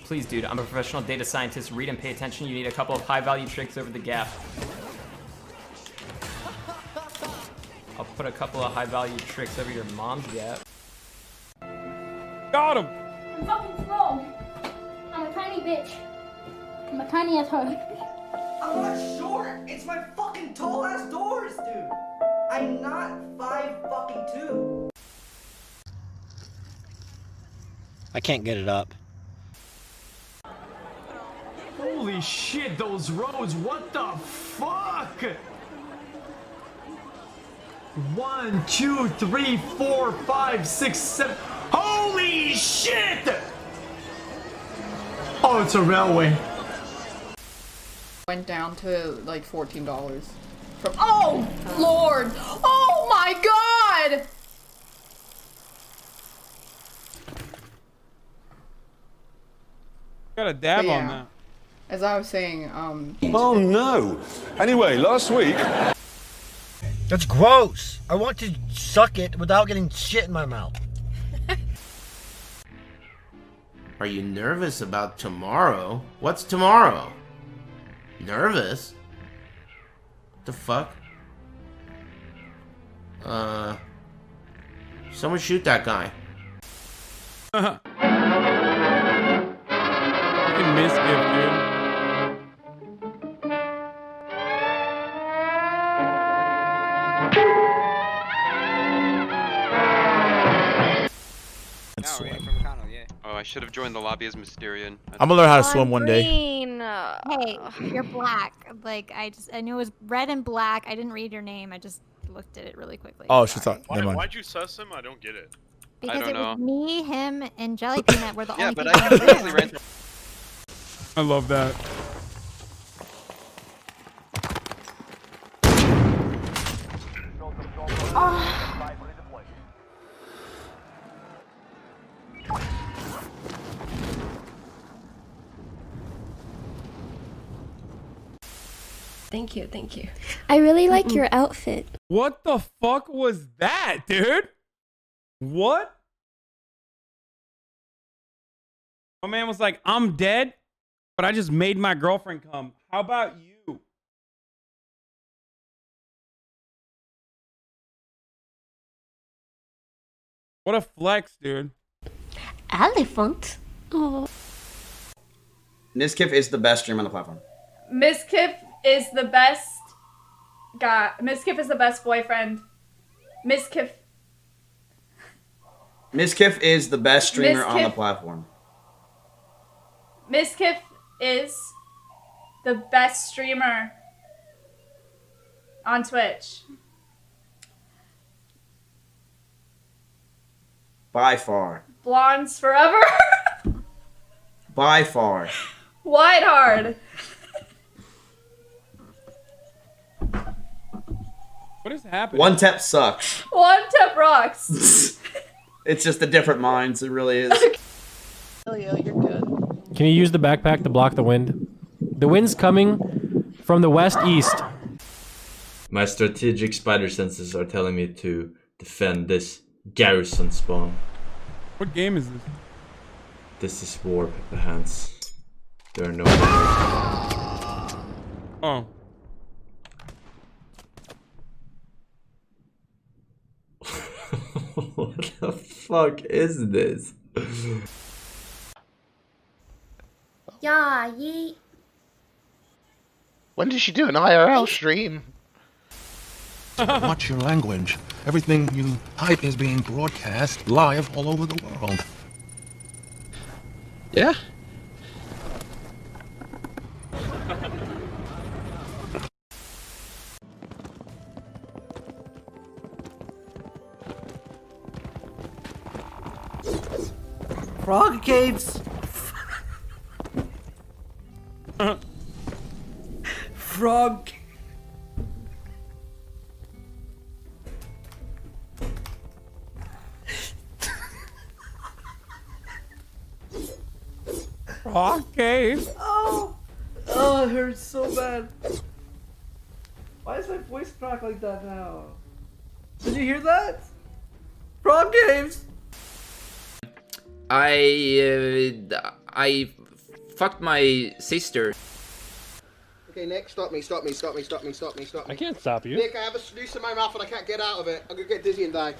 Please, dude, I'm a professional data scientist. Read and pay attention. You need a couple of high-value tricks over the gap. I'll put a couple of high-value tricks over your mom's gap. Got him! I'm fucking slow. I'm a tiny bitch. I'm a tiny ass hoe. I'm not short. It's my fucking tall ass doors, dude. I'm not 5'2". I can't get it up. Holy shit, those roads, what the fuck? 1, 2, 3, 4, 5, 6, 7. Holy shit! Oh, it's a railway. Went down to like $14 from— oh Lord! Oh my God! Got a dab But yeah, on that. As I was saying, Oh no! Anyway, last week. That's gross. I want to suck it without getting shit in my mouth. Are you nervous about tomorrow? What's tomorrow? Nervous? What the fuck? Someone shoot that guy. Fucking misgift, dude. Oh, I should have joined the lobby as Mysterian. I'm gonna learn how to swim one day. Green. Hey, you're black. Like I knew it was red and black. I didn't read your name. I just looked at it really quickly. Oh, she's not. Never mind. Why'd you sus him? I don't get it. Because it was me, him, and Jelly Peanut were the only but people I in the literally room. ran through. I love that. Oh. Thank you, thank you. I really like your outfit. What the fuck was that, dude? What? My man was like, I'm dead, but I just made my girlfriend come. How about you? What a flex, dude. Elephant? Oh. Niskiff is the best streamer on the platform. Miskiff is the best guy. Miskiff is the best boyfriend. Miskiff is the best streamer on the platform. Miskiff is the best streamer on Twitch. By far. Blondes forever. By far. Wide hard. What is happening? One Tep sucks. One Tep rocks. It's just the different minds. It really is. Hell yeah, you're good. Can you use the backpack to block the wind? The wind's coming from the west-east. My strategic spider senses are telling me to defend this garrison spawn. What game is this? This is War, Pepper Hands. There are no... Oh. What the fuck is this? Yeah, yeet. When did she do an IRL stream? Watch your language. Everything you type is being broadcast live all over the world. Yeah? Frog caves. Frog. Okay. Oh, it hurts so bad. Why is my voice crack like that now? Did you hear that? Frog caves. I fucked my sister. Okay, Nick, stop me. I can't stop you. Nick, I have a noose in my mouth and I can't get out of it. I'm gonna get dizzy and die.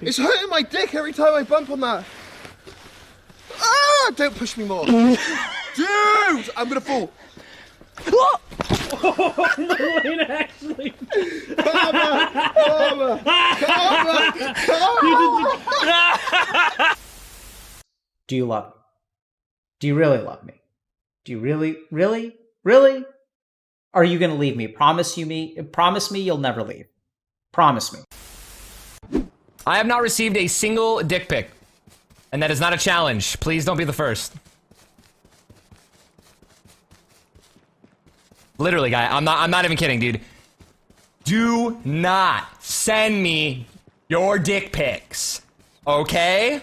It's hurting my dick every time I bump on that. Don't push me more. Dude, I'm gonna fall. What? Wait, actually. Karma. Do you love me? Do you really love me? Do you really? Are you gonna leave me? Promise me you'll never leave. Promise me. I have not received a single dick pic. And that is not a challenge. Please don't be the first. Literally, guy, I'm not even kidding, dude. Do not send me your dick pics. Okay?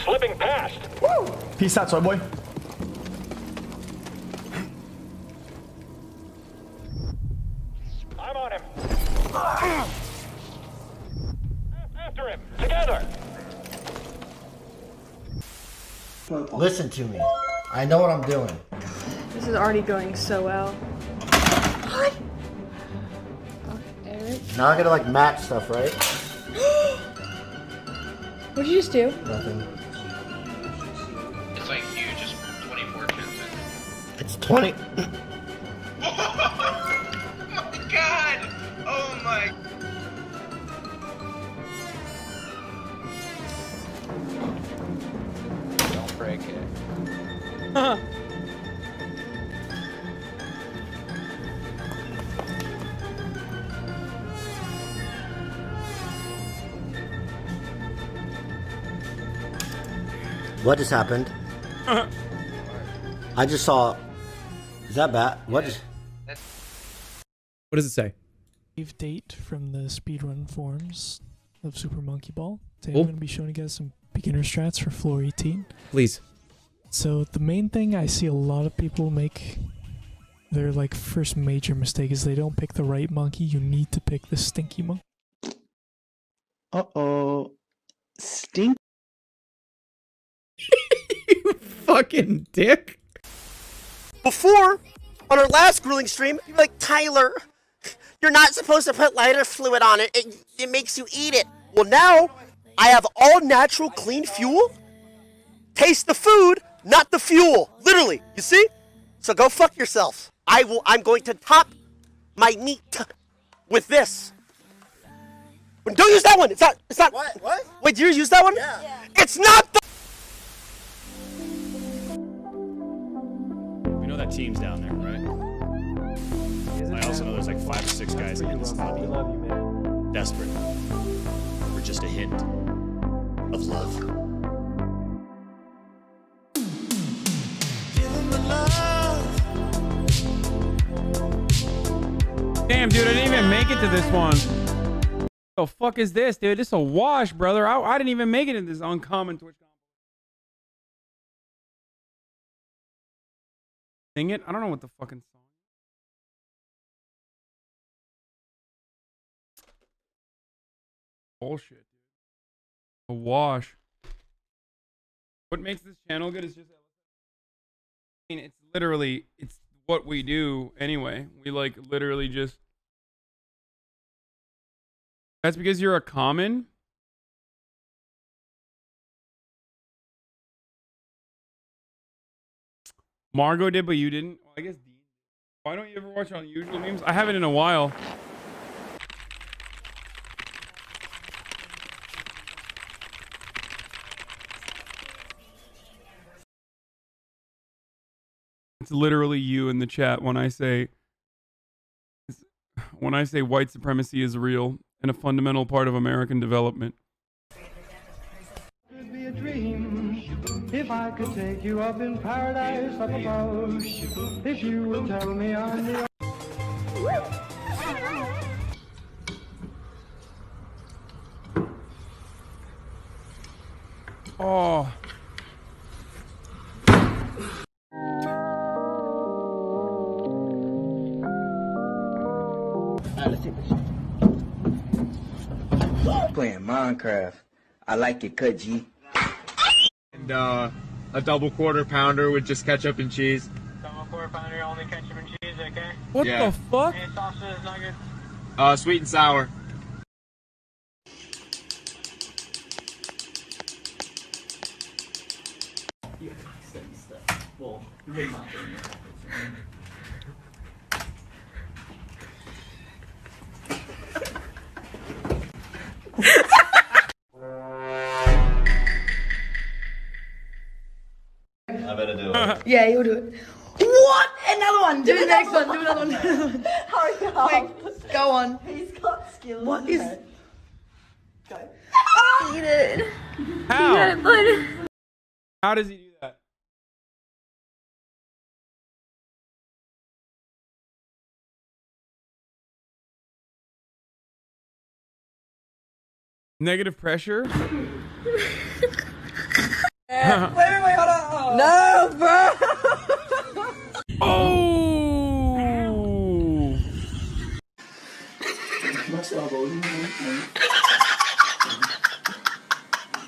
Slipping past. Woo! Peace out, soy boy. I'm on him. After him, together. Listen to me. I know what I'm doing. This is already going so well. What? Eric? Now I gotta like match stuff, right? What'd you just do? Nothing. It's like you just 24 chins in. It's 20. Oh my god! Oh my. Don't break it. What just happened? I just saw. Is that bad? What is? What does it say? Save date from the speedrun forums of Super Monkey Ball. Today Oh. I'm going to be showing you guys some beginner strats for floor 18. Please. So the main thing I see a lot of people make their like first major mistake is they don't pick the right monkey. You need to pick the stinky monkey. Uh-oh. Stink. You fucking dick. Before, on our last grueling stream, you're like, Tyler, you're not supposed to put lighter fluid on it. It makes you eat it. Well, now I have all natural clean fuel. Taste the food, not the fuel. Literally, you see? So go fuck yourself. I'm going to top my meat with this. Don't use that one. It's not. What? Wait, did you use that one? Yeah. It's not the. We know that team's down there, right? I also know there's like 5 or 6 guys in this lobby. Desperate for just a hint of love. Damn, dude, I didn't even make it to this one. The fuck is this, dude? This is a wash, brother. I didn't even make it in this uncommon Twitch combo. Sing it? I don't know what the fucking song is. Bullshit, dude. A wash. What makes this channel good is just, I mean, it's literally, it's what we do anyway. We like literally just. That's because you're a common? Margot did, but you didn't? Well, I guess Dean. Why don't you ever watch Unusual Memes? I haven't in a while. It's literally you in the chat when I say white supremacy is real and a fundamental part of American development. It'd be a dream if I could take you up in paradise up above. If you would tell me I'm the. Oh. Playing Minecraft. I like it, cut G. And a double quarter pounder with just ketchup and cheese. Double quarter pounder, only ketchup and cheese, okay? What the fuck? Any sauces, nuggets? Sweet and sour. Well, I better do it. Yeah, you'll do it. What? Another one. Do the next one. Do another one. Hurry up. Quick, go on. He's got skills. What is? Go. Eat it. How? You got it, bud. How does he do that? Negative pressure? Wait, hold on. No, bro. Oh!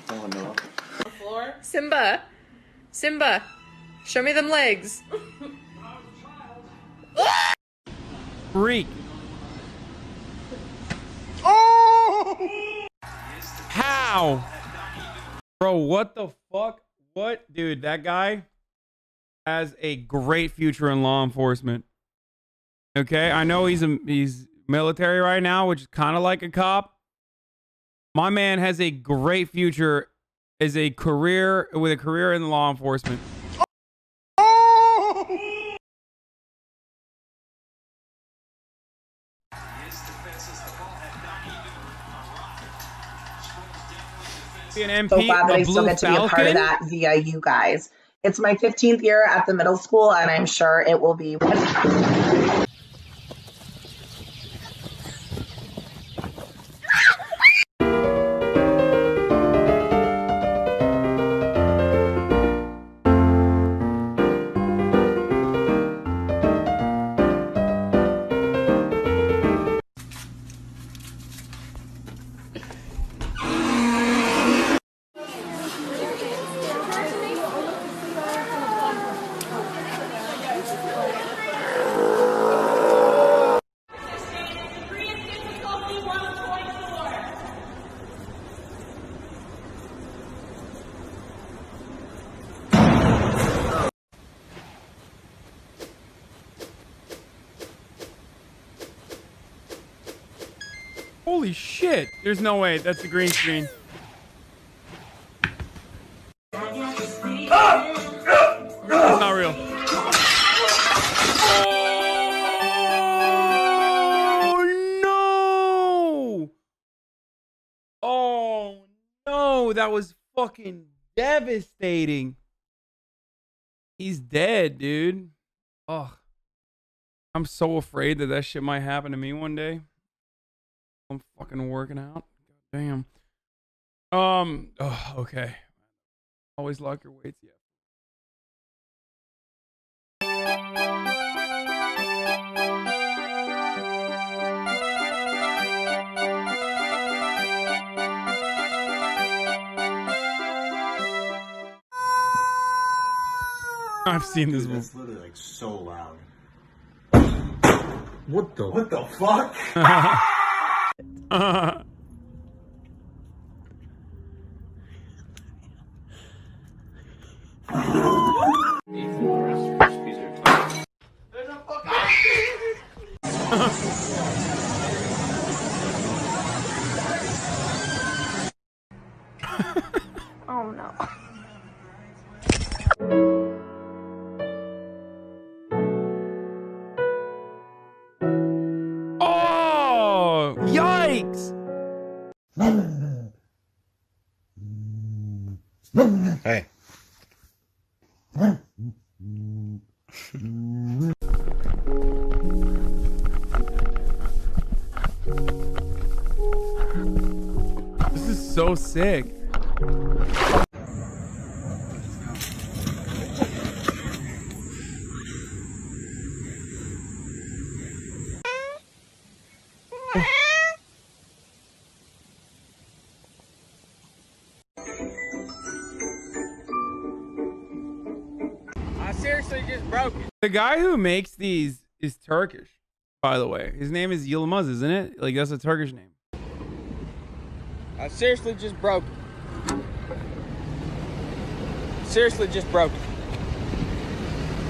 Oh no. Floor. Simba, show me them legs. Freak. Oh! How? Bro, what the fuck? What? Dude, that guy has a great future in law enforcement. Okay, I know he's military right now, which is kind of like a cop. My man has a great future as a career in law enforcement. Be an MP, so glad that I a still blue get to be a part of falcon? that via you guys. It's my 15th year at the middle school, and I'm sure it will be. Holy shit. There's no way. That's a green screen. It's not real. Oh, no. Oh, no. That was fucking devastating. He's dead, dude. Oh, I'm so afraid that that shit might happen to me one day. I'm fucking working out. God damn. Oh, okay. Always lock your weights. Yeah. I've seen this movie. That's literally like so loud. What the fuck? Oh no. Oh, yikes. Hey. This is so sick. I seriously just broke it. The guy who makes these is Turkish, by the way. His name is Yilmaz, isn't it? Like, that's a Turkish name. I seriously just broke it. Seriously just broke it.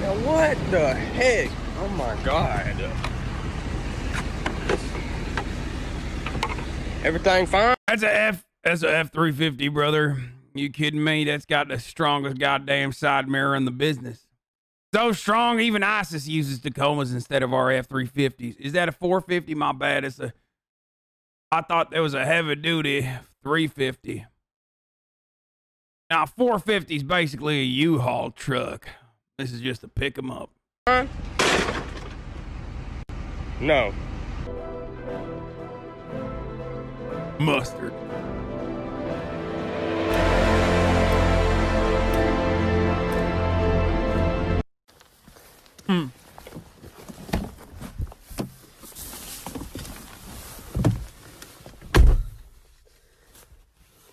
Now what the heck? Oh my god. Everything fine? That's a F350, brother. You kidding me? That's got the strongest goddamn side mirror in the business. So strong, even ISIS uses Tacomas instead of our F350s. Is that a 450? My bad. I thought there was a heavy duty 350. Now, 450 is basically a U-Haul truck. This is just to pick them up. No. Mustard.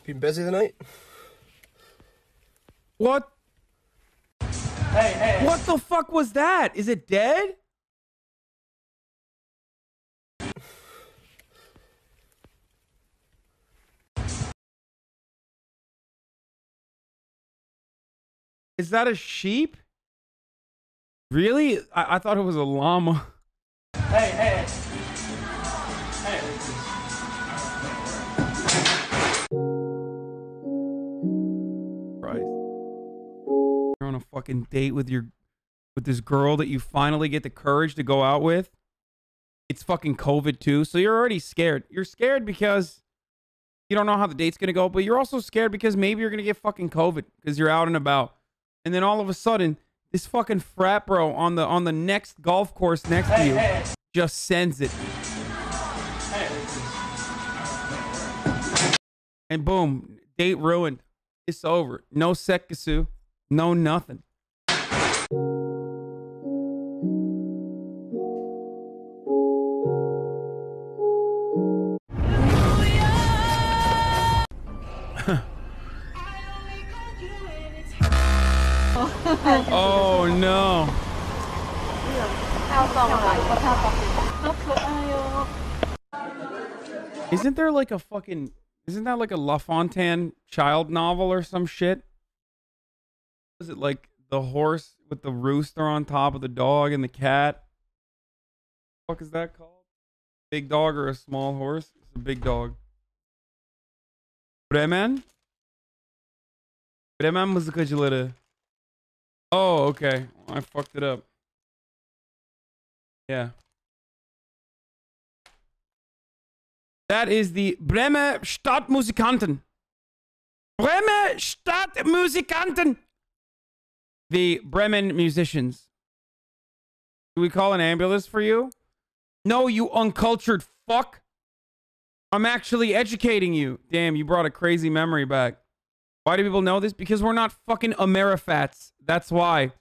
Been busy tonight? What? Hey. What the fuck was that? Is it dead? Is that a sheep? Really? I thought it was a llama. Hey. Christ. You're on a fucking date with this girl that you finally get the courage to go out with. It's fucking COVID too, so you're already scared. You're scared because you don't know how the date's gonna go, but you're also scared because maybe you're gonna get fucking COVID because you're out and about. And then all of a sudden, this fucking frat bro on the next golf course next to you just sends it. And boom, date ruined. It's over. No sekkasu. No nothing. Oh no. Isn't there like a fucking... Isn't that like a La Fontaine child novel or some shit? Is it like the horse with the rooster on top of the dog and the cat? What the fuck is that called? Big dog or a small horse? It's a big dog. Bremen? Bremen mızıkacıları. Oh, okay. I fucked it up. Yeah. That is the Bremer Stadtmusikanten. Bremer Stadtmusikanten. The Bremen musicians. Do we call an ambulance for you? No, you uncultured fuck. I'm actually educating you. Damn, you brought a crazy memory back. Why do people know this? Because we're not fucking Amerifats. That's why.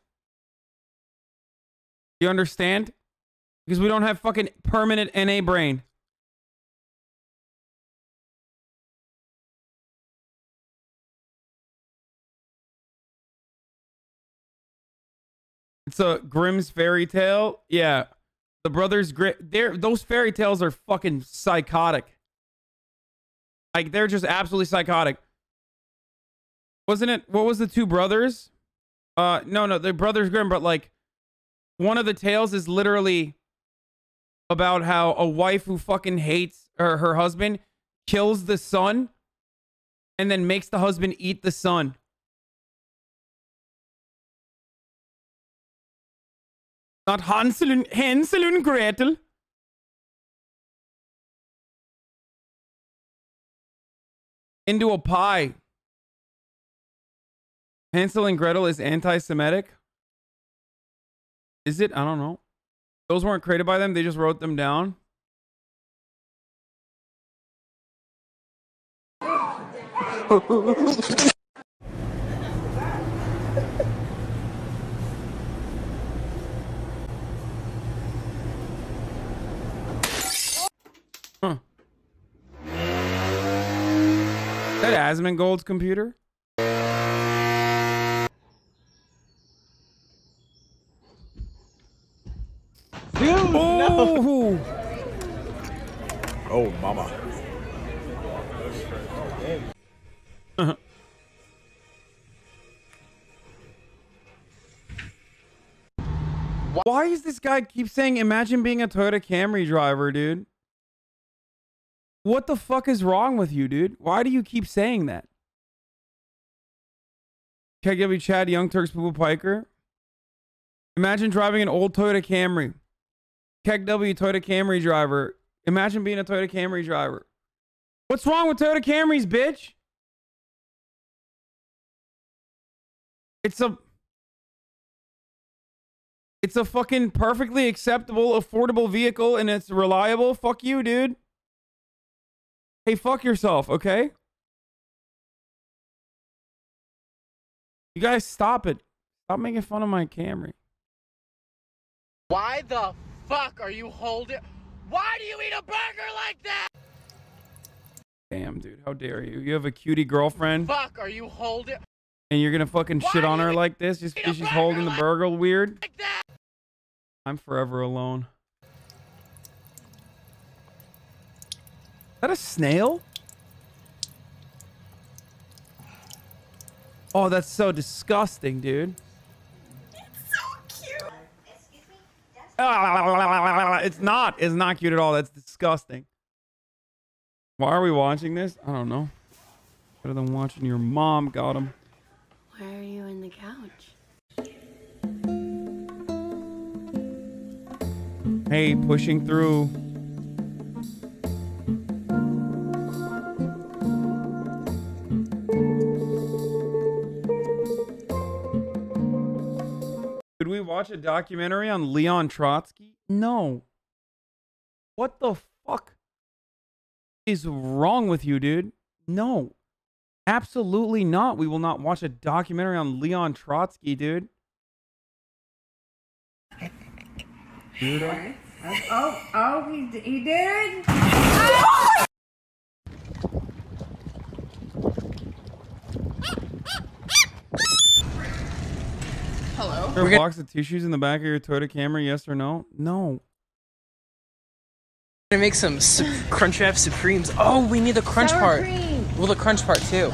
You understand? Because we don't have fucking permanent NA brain. It's a Grimm's fairy tale. Yeah. The brothers Grimm. Those fairy tales are fucking psychotic. Like, they're just absolutely psychotic. Wasn't it? What was the two brothers? No, the brothers Grimm, but like, one of the tales is literally about how a wife who fucking hates her husband kills the son and then makes the husband eat the son. Not Hansel and Gretel. Into a pie. Hansel and Gretel is anti-Semitic. Is it? I don't know. Those weren't created by them. They just wrote them down. Huh. Is that Asmongold's computer? Dude, oh! No. Oh, mama. Why is this guy keep saying, imagine being a Toyota Camry driver, dude? What the fuck is wrong with you, dude? Why do you keep saying that? Can I give you Chad Young Turks Poople Piker? Imagine driving an old Toyota Camry. Keg W Toyota Camry driver. Imagine being a Toyota Camry driver. What's wrong with Toyota Camrys, bitch? It's a fucking perfectly acceptable, affordable vehicle and it's reliable. Fuck you, dude. Hey, fuck yourself, okay? You guys stop it. Stop making fun of my Camry. Why the fuck are you holding? Why do you eat a burger like that? Damn, dude. How dare you? You have a cutie girlfriend? Fuck are you holding? And you're gonna fucking shit on her like this just because she's holding the burger weird? Like that? I'm forever alone. Is that a snail? Oh, that's so disgusting, dude. It's so cute. It's not. It's not cute at all. That's disgusting. Why are we watching this? I don't know. Better than watching your mom got him. Why are you in the couch? Hey, pushing through. Did we watch a documentary on Leon Trotsky? No. What the fuck is wrong with you, dude? No. Absolutely not. We will not watch a documentary on Leon Trotsky, dude. Weirdo. He did? Hello? Are there a box of tissues in the back of your Toyota Camry, yes or no? No. Gonna make some Crunchwrap Supremes. Oh, we need the crunch Sour part. cream. Well, the crunch part too.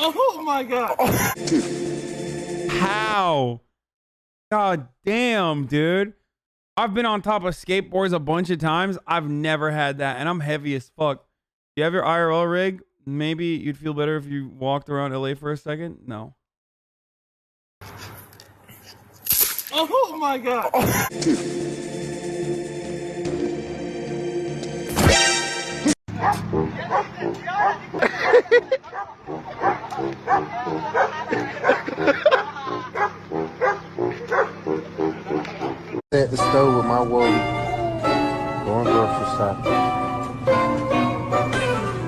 Oh my god. How? God damn, dude. I've been on top of skateboards a bunch of times. I've never had that, and I'm heavy as fuck. You have your IRL rig? Maybe you'd feel better if you walked around LA for a second? No. Oh my god. At the store with my woe, going grocery shopping.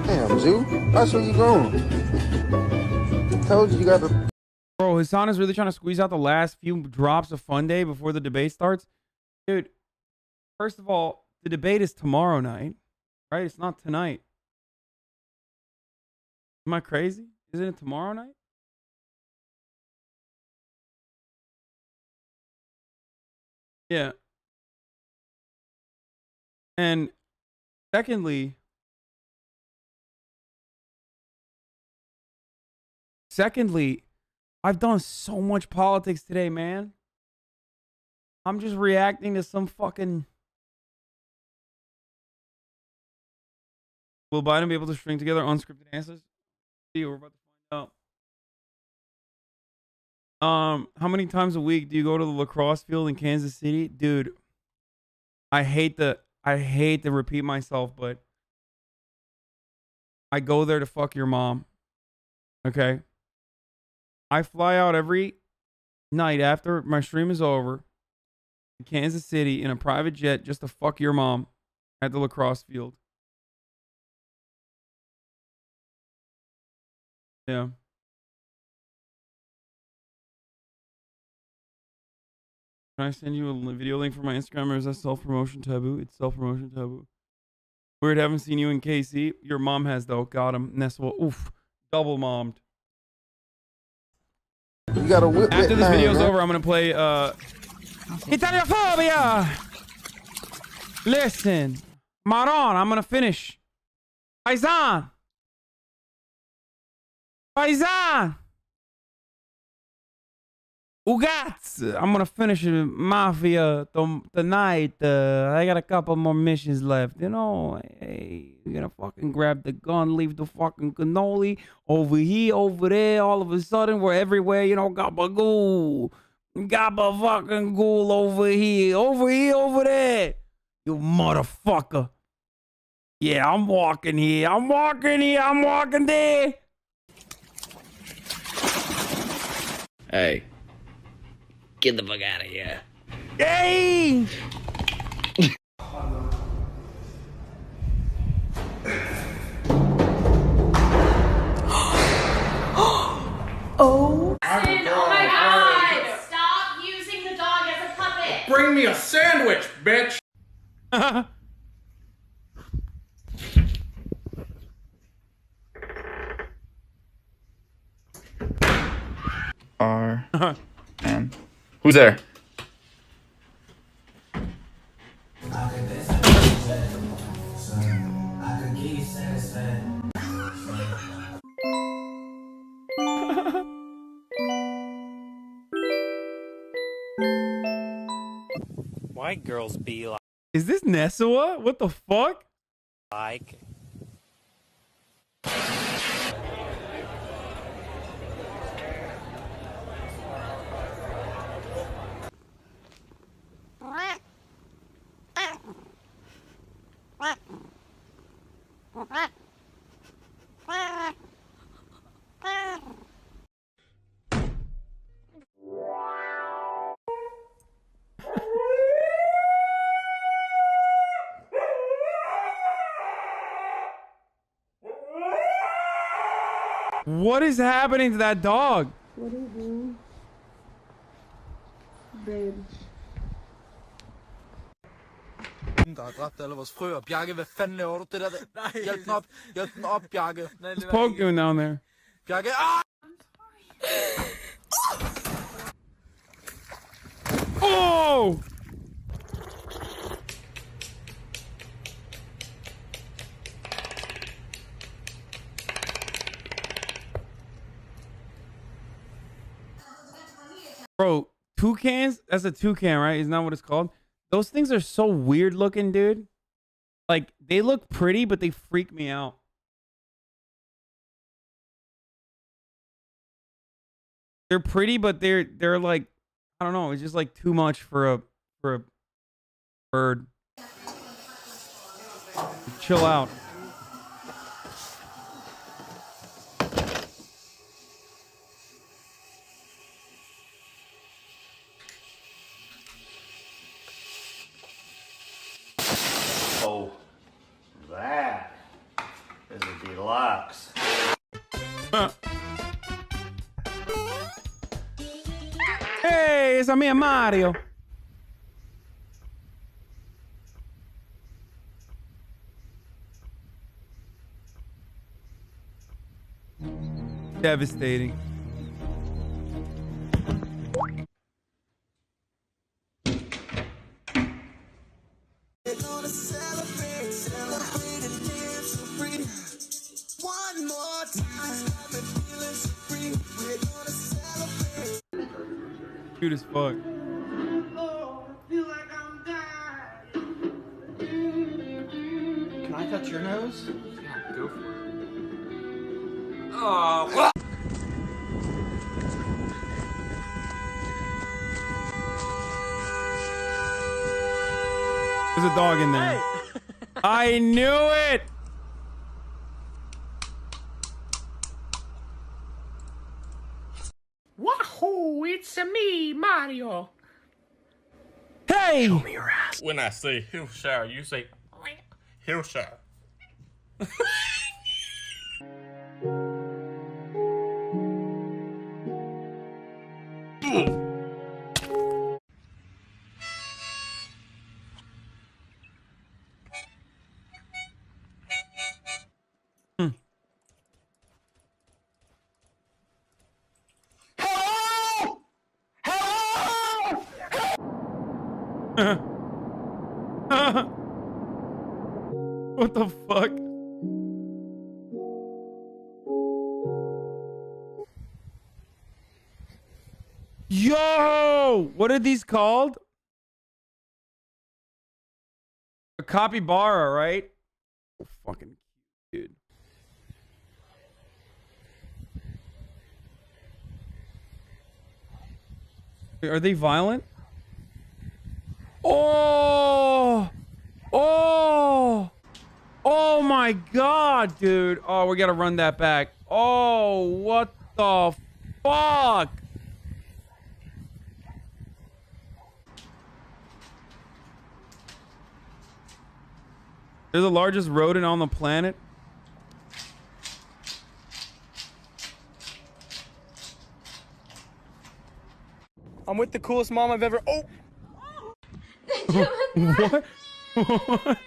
Damn, Zoo, that's where you going. Told you got to. Bro, Hasan is really trying to squeeze out the last few drops of Fun Day before the debate starts. Dude, first of all, the debate is tomorrow night, right? It's not tonight. Am I crazy? Isn't it tomorrow night? Yeah. And secondly, I've done so much politics today, man. I'm just reacting to some fucking... Will Biden be able to string together unscripted answers? See, we're about to find out. How many times a week do you go to the lacrosse field in Kansas City? Dude, I hate to repeat myself, but I go there to fuck your mom. Okay? I fly out every night after my stream is over to Kansas City in a private jet just to fuck your mom at the lacrosse field. Yeah. Can I send you a video link for my Instagram, or is that self-promotion taboo? It's self-promotion taboo. Weird, haven't seen you in KC. Your mom has, though. Got him. Nessel. Oof. Double mommed. You gotta whip After this thing, video's man. over, I'm gonna play Italiaphobia. Listen, Maron, I'm gonna finish. Paisan. Ugats. I'm gonna finish Mafia tonight. I got a couple more missions left. You know, hey, you're gonna fucking grab the gun, leave the fucking cannoli over here, over there. All of a sudden, we're everywhere. You know, gabagool, fucking ghoul over here, over there. You motherfucker. Yeah, I'm walking here. I'm walking there. Hey. Get the fuck out of here. Hey! Oh. Oh my god! Stop using the dog as a puppet! Bring me a sandwich, bitch! And who's there? White girls be like. Is this Nessua? What the fuck? Like. What is happening to that dog? What are you doing? Babe. Eller vores frø og Bjarke, hvad fanden laver du det der? Hjælp den op, Bjarke. What's Poke doing down there? Bjarke, ah! Oh! Bro, toucans? That's a toucan, right? Isn't that what it's called? Those things are so weird looking, dude. Like, they look pretty, but they freak me out. They're pretty, but they're like, I don't know, it's just like too much for a bird. Chill out. Oh, that is a deluxe. Hey, it's a me, Mario. Devastating. Cute as fuck. Can I touch your nose? Yeah, go for it. Oh, There's a dog in there. Hey. I knew it. Wahoo! It's me, Mario. Hey! Show me your ass. When I say Hillshire, you say Hillshire. What the fuck? Yo! What are these called? A capybara, right? Oh, fucking dude. Are they violent? Oh! Oh! Oh my god, dude. Oh, we gotta run that back. Oh, what the fuck? They're the largest rodent on the planet. I'm with the coolest mom I've ever. Oh! What? What?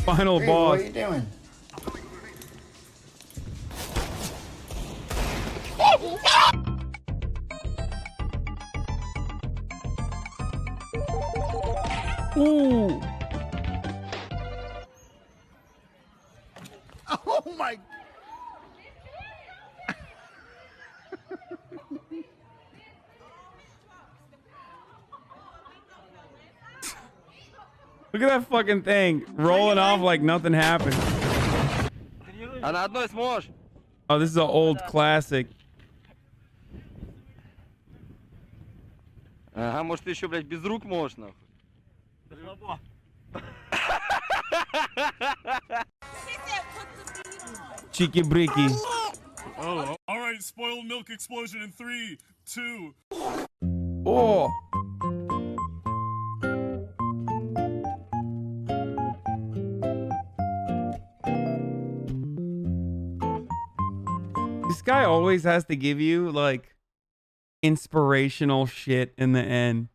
Final Hey, boss. what are you doing? Ooh. Oh my. Look at that fucking thing rolling off like nothing happened. А на одной сможешь? Oh, this is an old classic. Ага, может ты еще, блядь, без рук можешь, нахуй. Cheeky breaky. Oh, all right. Spoiled milk explosion in 3, 2. Oh. This guy always has to give you like inspirational shit in the end.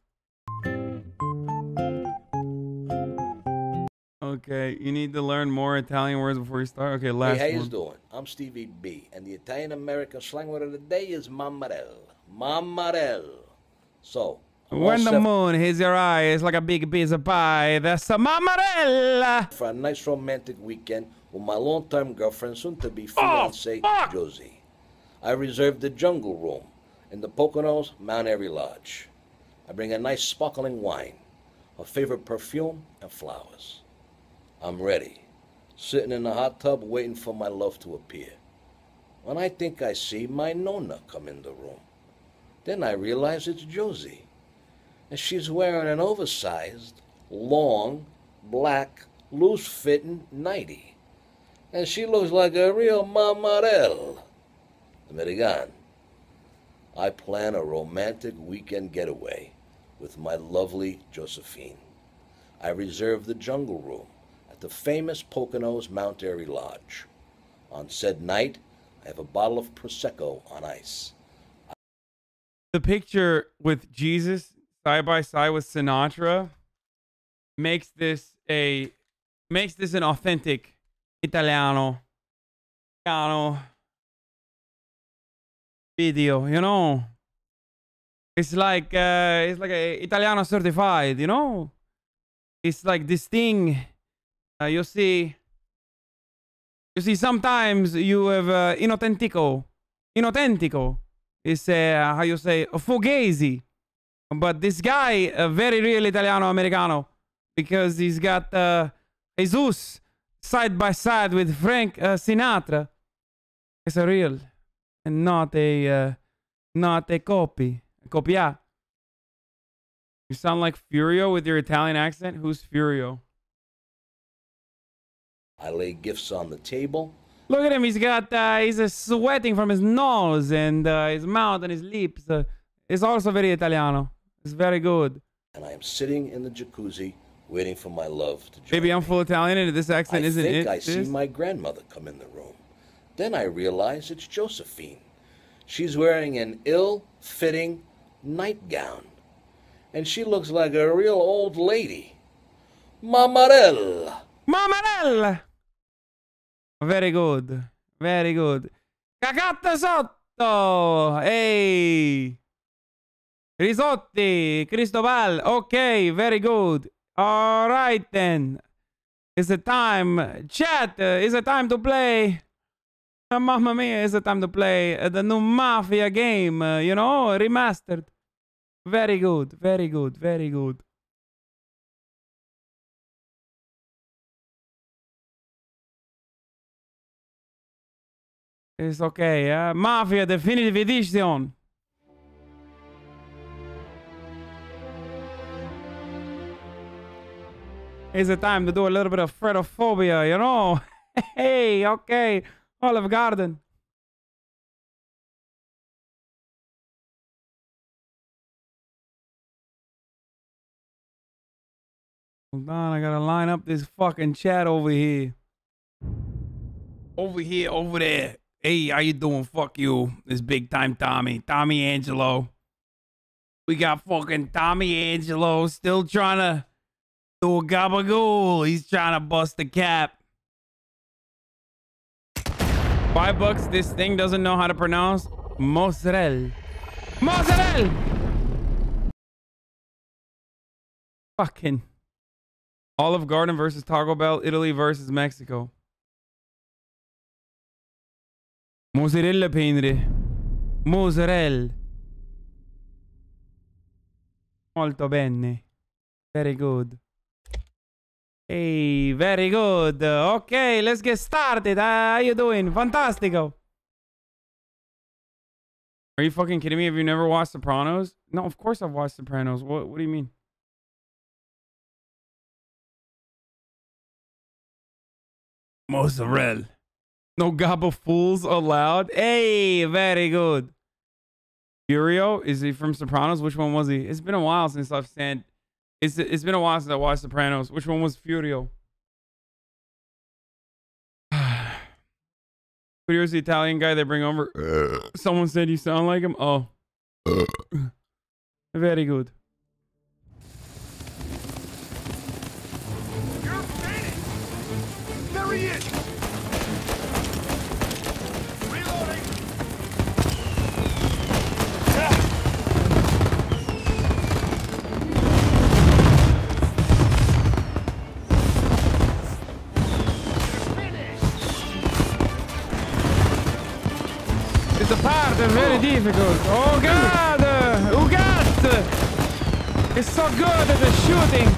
Okay. Okay, you need to learn more Italian words before you start. Okay, last Hey, how one. you doing? I'm Stevie B, and the Italian-American slang word of the day is mammarel. Mammarel. So, When the moon hits your eye, it's like a big piece of pie. That's a mammarella. for a nice romantic weekend with my long-term girlfriend, soon-to-be fiancée, Josie. I reserved the jungle room in the Poconos Mount Airy Lodge. I bring a nice sparkling wine, her favorite perfume, and flowers. I'm ready, sitting in the hot tub waiting for my love to appear. When I think I see my Nonna come in the room, then I realize it's Josie. And she's wearing an oversized, long, black, loose-fitting nightie. And she looks like a real mammarel. American. I plan a romantic weekend getaway with my lovely Josephine. I reserve the jungle room at the famous Poconos Mount Airy Lodge. On said night, I have a bottle of Prosecco on ice. The picture with Jesus side by side with Sinatra makes this an authentic Italiano video, you know. It's like a Italiano certified, you know. It's like this thing. You see sometimes you have inautentico is how you say fugazi. But this guy, a very real Italiano Americano, because he's got Jesus side by side with Frank Sinatra. It's a real and not a copy. Copia. You sound like Furio with your Italian accent. Who's Furio? I lay gifts on the table. Look at him. He's got he's sweating from his nose and his mouth and his lips. It's also very Italiano. It's very good. And I am sitting in the jacuzzi waiting for my love to join Maybe I'm full Italian and this accent isn't it. I think I see my grandmother come in the room. Then I realize it's Josephine. She's wearing an ill-fitting nightgown. And she looks like a real old lady. Mammarella. Mammarella. Very good. Very good. Cagata sotto. Hey. Risotti. Cristobal. Okay, very good. All right then. It's a time. Chat. It's a time to play. Mamma mia, it's a time to play the new Mafia game. You know, remastered. Very good. Very good. Very good. It's okay. Mafia Definitive Edition. It's a time to do a little bit of Fredophobia, you know? Hey, okay. Olive Garden. Hold on, I gotta line up this fucking chat over here. Over here, over there. Hey, how you doing? Fuck you. This big time Tommy. Tommy Angelo. We got fucking Tommy Angelo still trying to do a gabagool. He's trying to bust the cap. $5. This thing doesn't know how to pronounce mozzarella. Mozzarella! Fucking. Olive Garden versus Taco Bell. Italy versus Mexico. Mozzarella Penre. Mozzarella. Molto bene. Very good. Hey, very good. Okay, let's get started. How you doing? Fantastico. Are you fucking kidding me? Have you never watched Sopranos? No, of course I've watched Sopranos. What do you mean? Mozzarella. No gobble fools allowed. Hey, very good. Furio, is he from Sopranos? Which one was he? It's been a while since I've said. It's been a while since I watched Sopranos. Which one was Furio? Furio's the Italian guy they bring over. Someone said you sound like him. Oh, very good. Hurry in! Reloading! It's a part very difficult. Oh God! Ugat! It's so good at the shooting.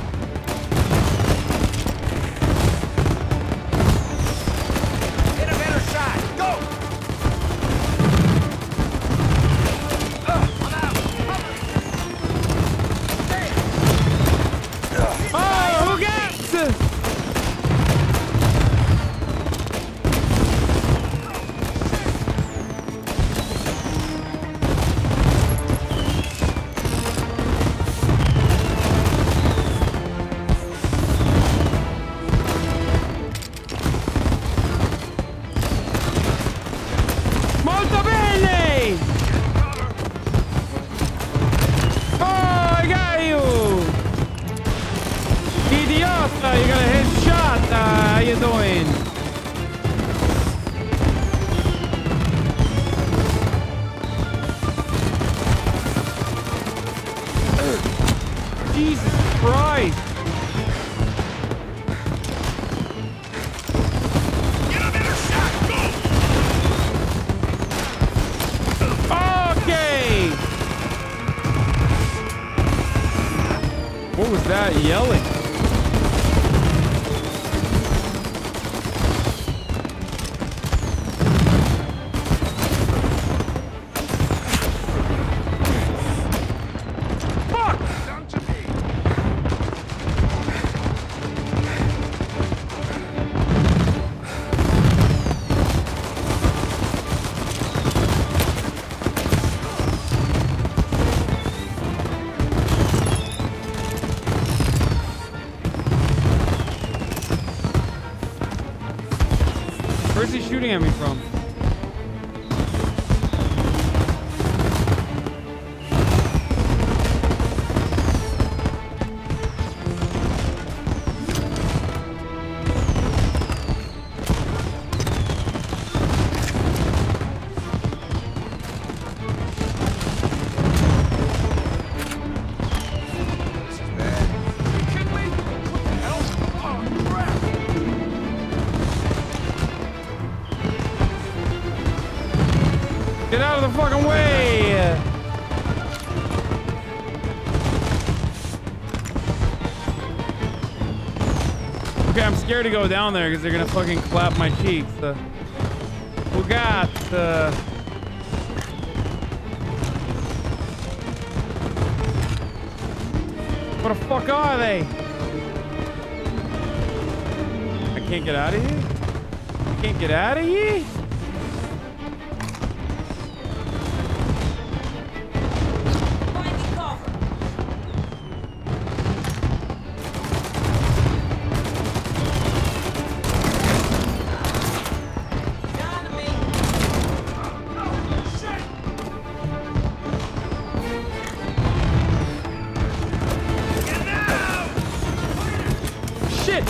Get a better shot. Go! I'm out. Oh, Ugat! Molto bene! Oh, I got you! Idiota, you got a headshot. How you doing? Jesus Christ! Okay! What was that yelling? Fuck! Where's he shooting at me from? Get out of the fucking way! Okay, I'm scared to go down there because they're gonna fucking clap my cheeks. Who got? What the fuck are they? I can't get out of here? I can't get out of here? Shit!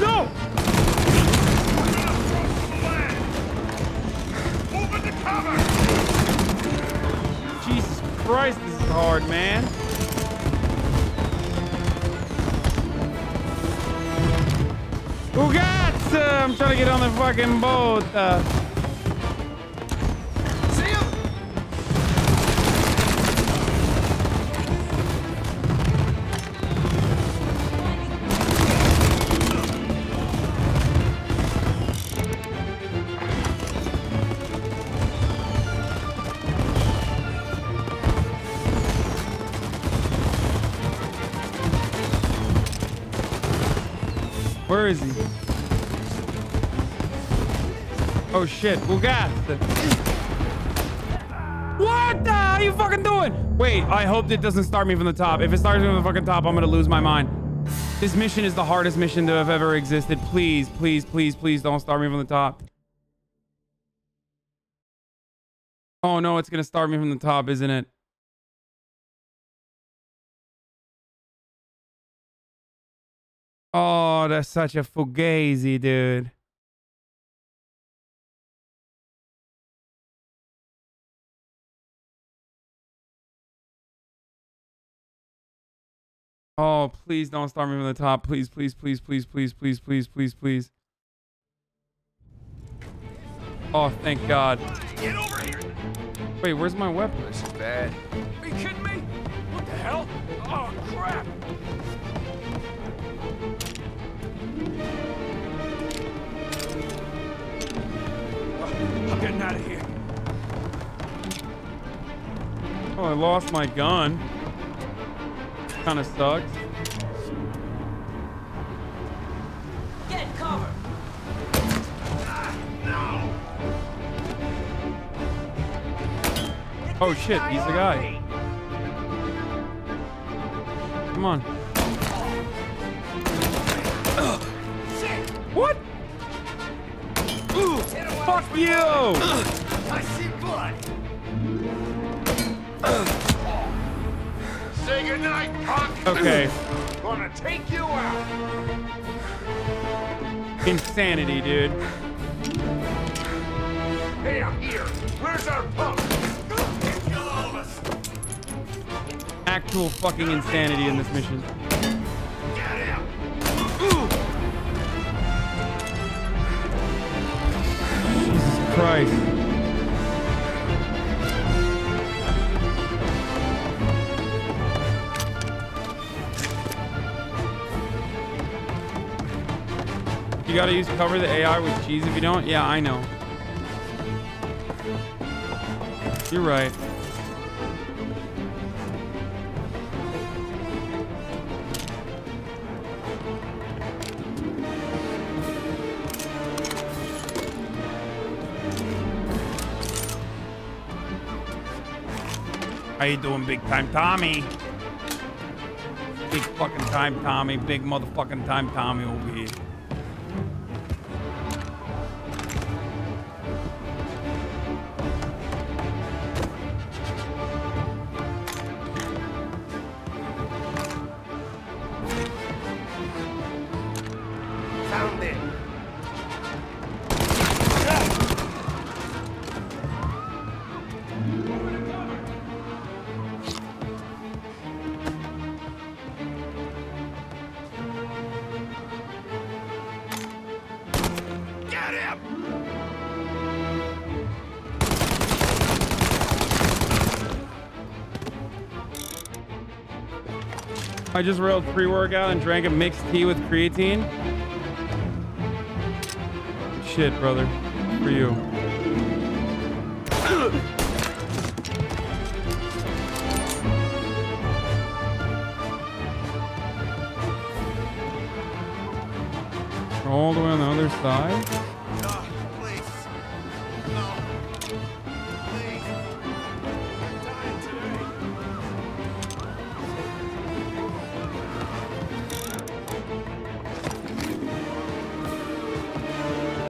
No! Jesus Christ, this is hard, man. Who got? I'm trying to get on the fucking boat. See him? Where is he? Oh shit, who got? What the hell are you fucking doing? Wait, I hope it doesn't start me from the top. If it starts me from the fucking top, I'm gonna lose my mind. This mission is the hardest mission to have ever existed. Please, please, please, please don't start me from the top. Oh no, it's gonna start me from the top, isn't it? Oh Oh, that's such a fugazi, dude. Oh, please don't start me from the top. Please, please, please, please, please, please, please, please, please. Oh, thank God. Get over here! Wait, where's my weapon? This is bad. Are you kidding me? What the hell? Oh, crap! I'm getting out of here. Oh, I lost my gun. Kind of sucks. Get cover. No. Oh shit, he's the guy. Come on. What? Fuck you! I see blood. Say goodnight, punk. Okay. Gonna take you out. Insanity, dude. Hey, I'm here. Where's our punk? Kill all of us. Actual fucking insanity in this mission. Get him. Jesus Christ. You gotta use cover the AI with cheese if you don't? Yeah, I know. You're right. How you doing, big time Tommy? Big fucking time Tommy. Big motherfucking time Tommy over here. Found it. Get him! I just railed pre-workout and drank a mixed tea with creatine. Shit, brother. For you. All the way on the other side. No, please. No.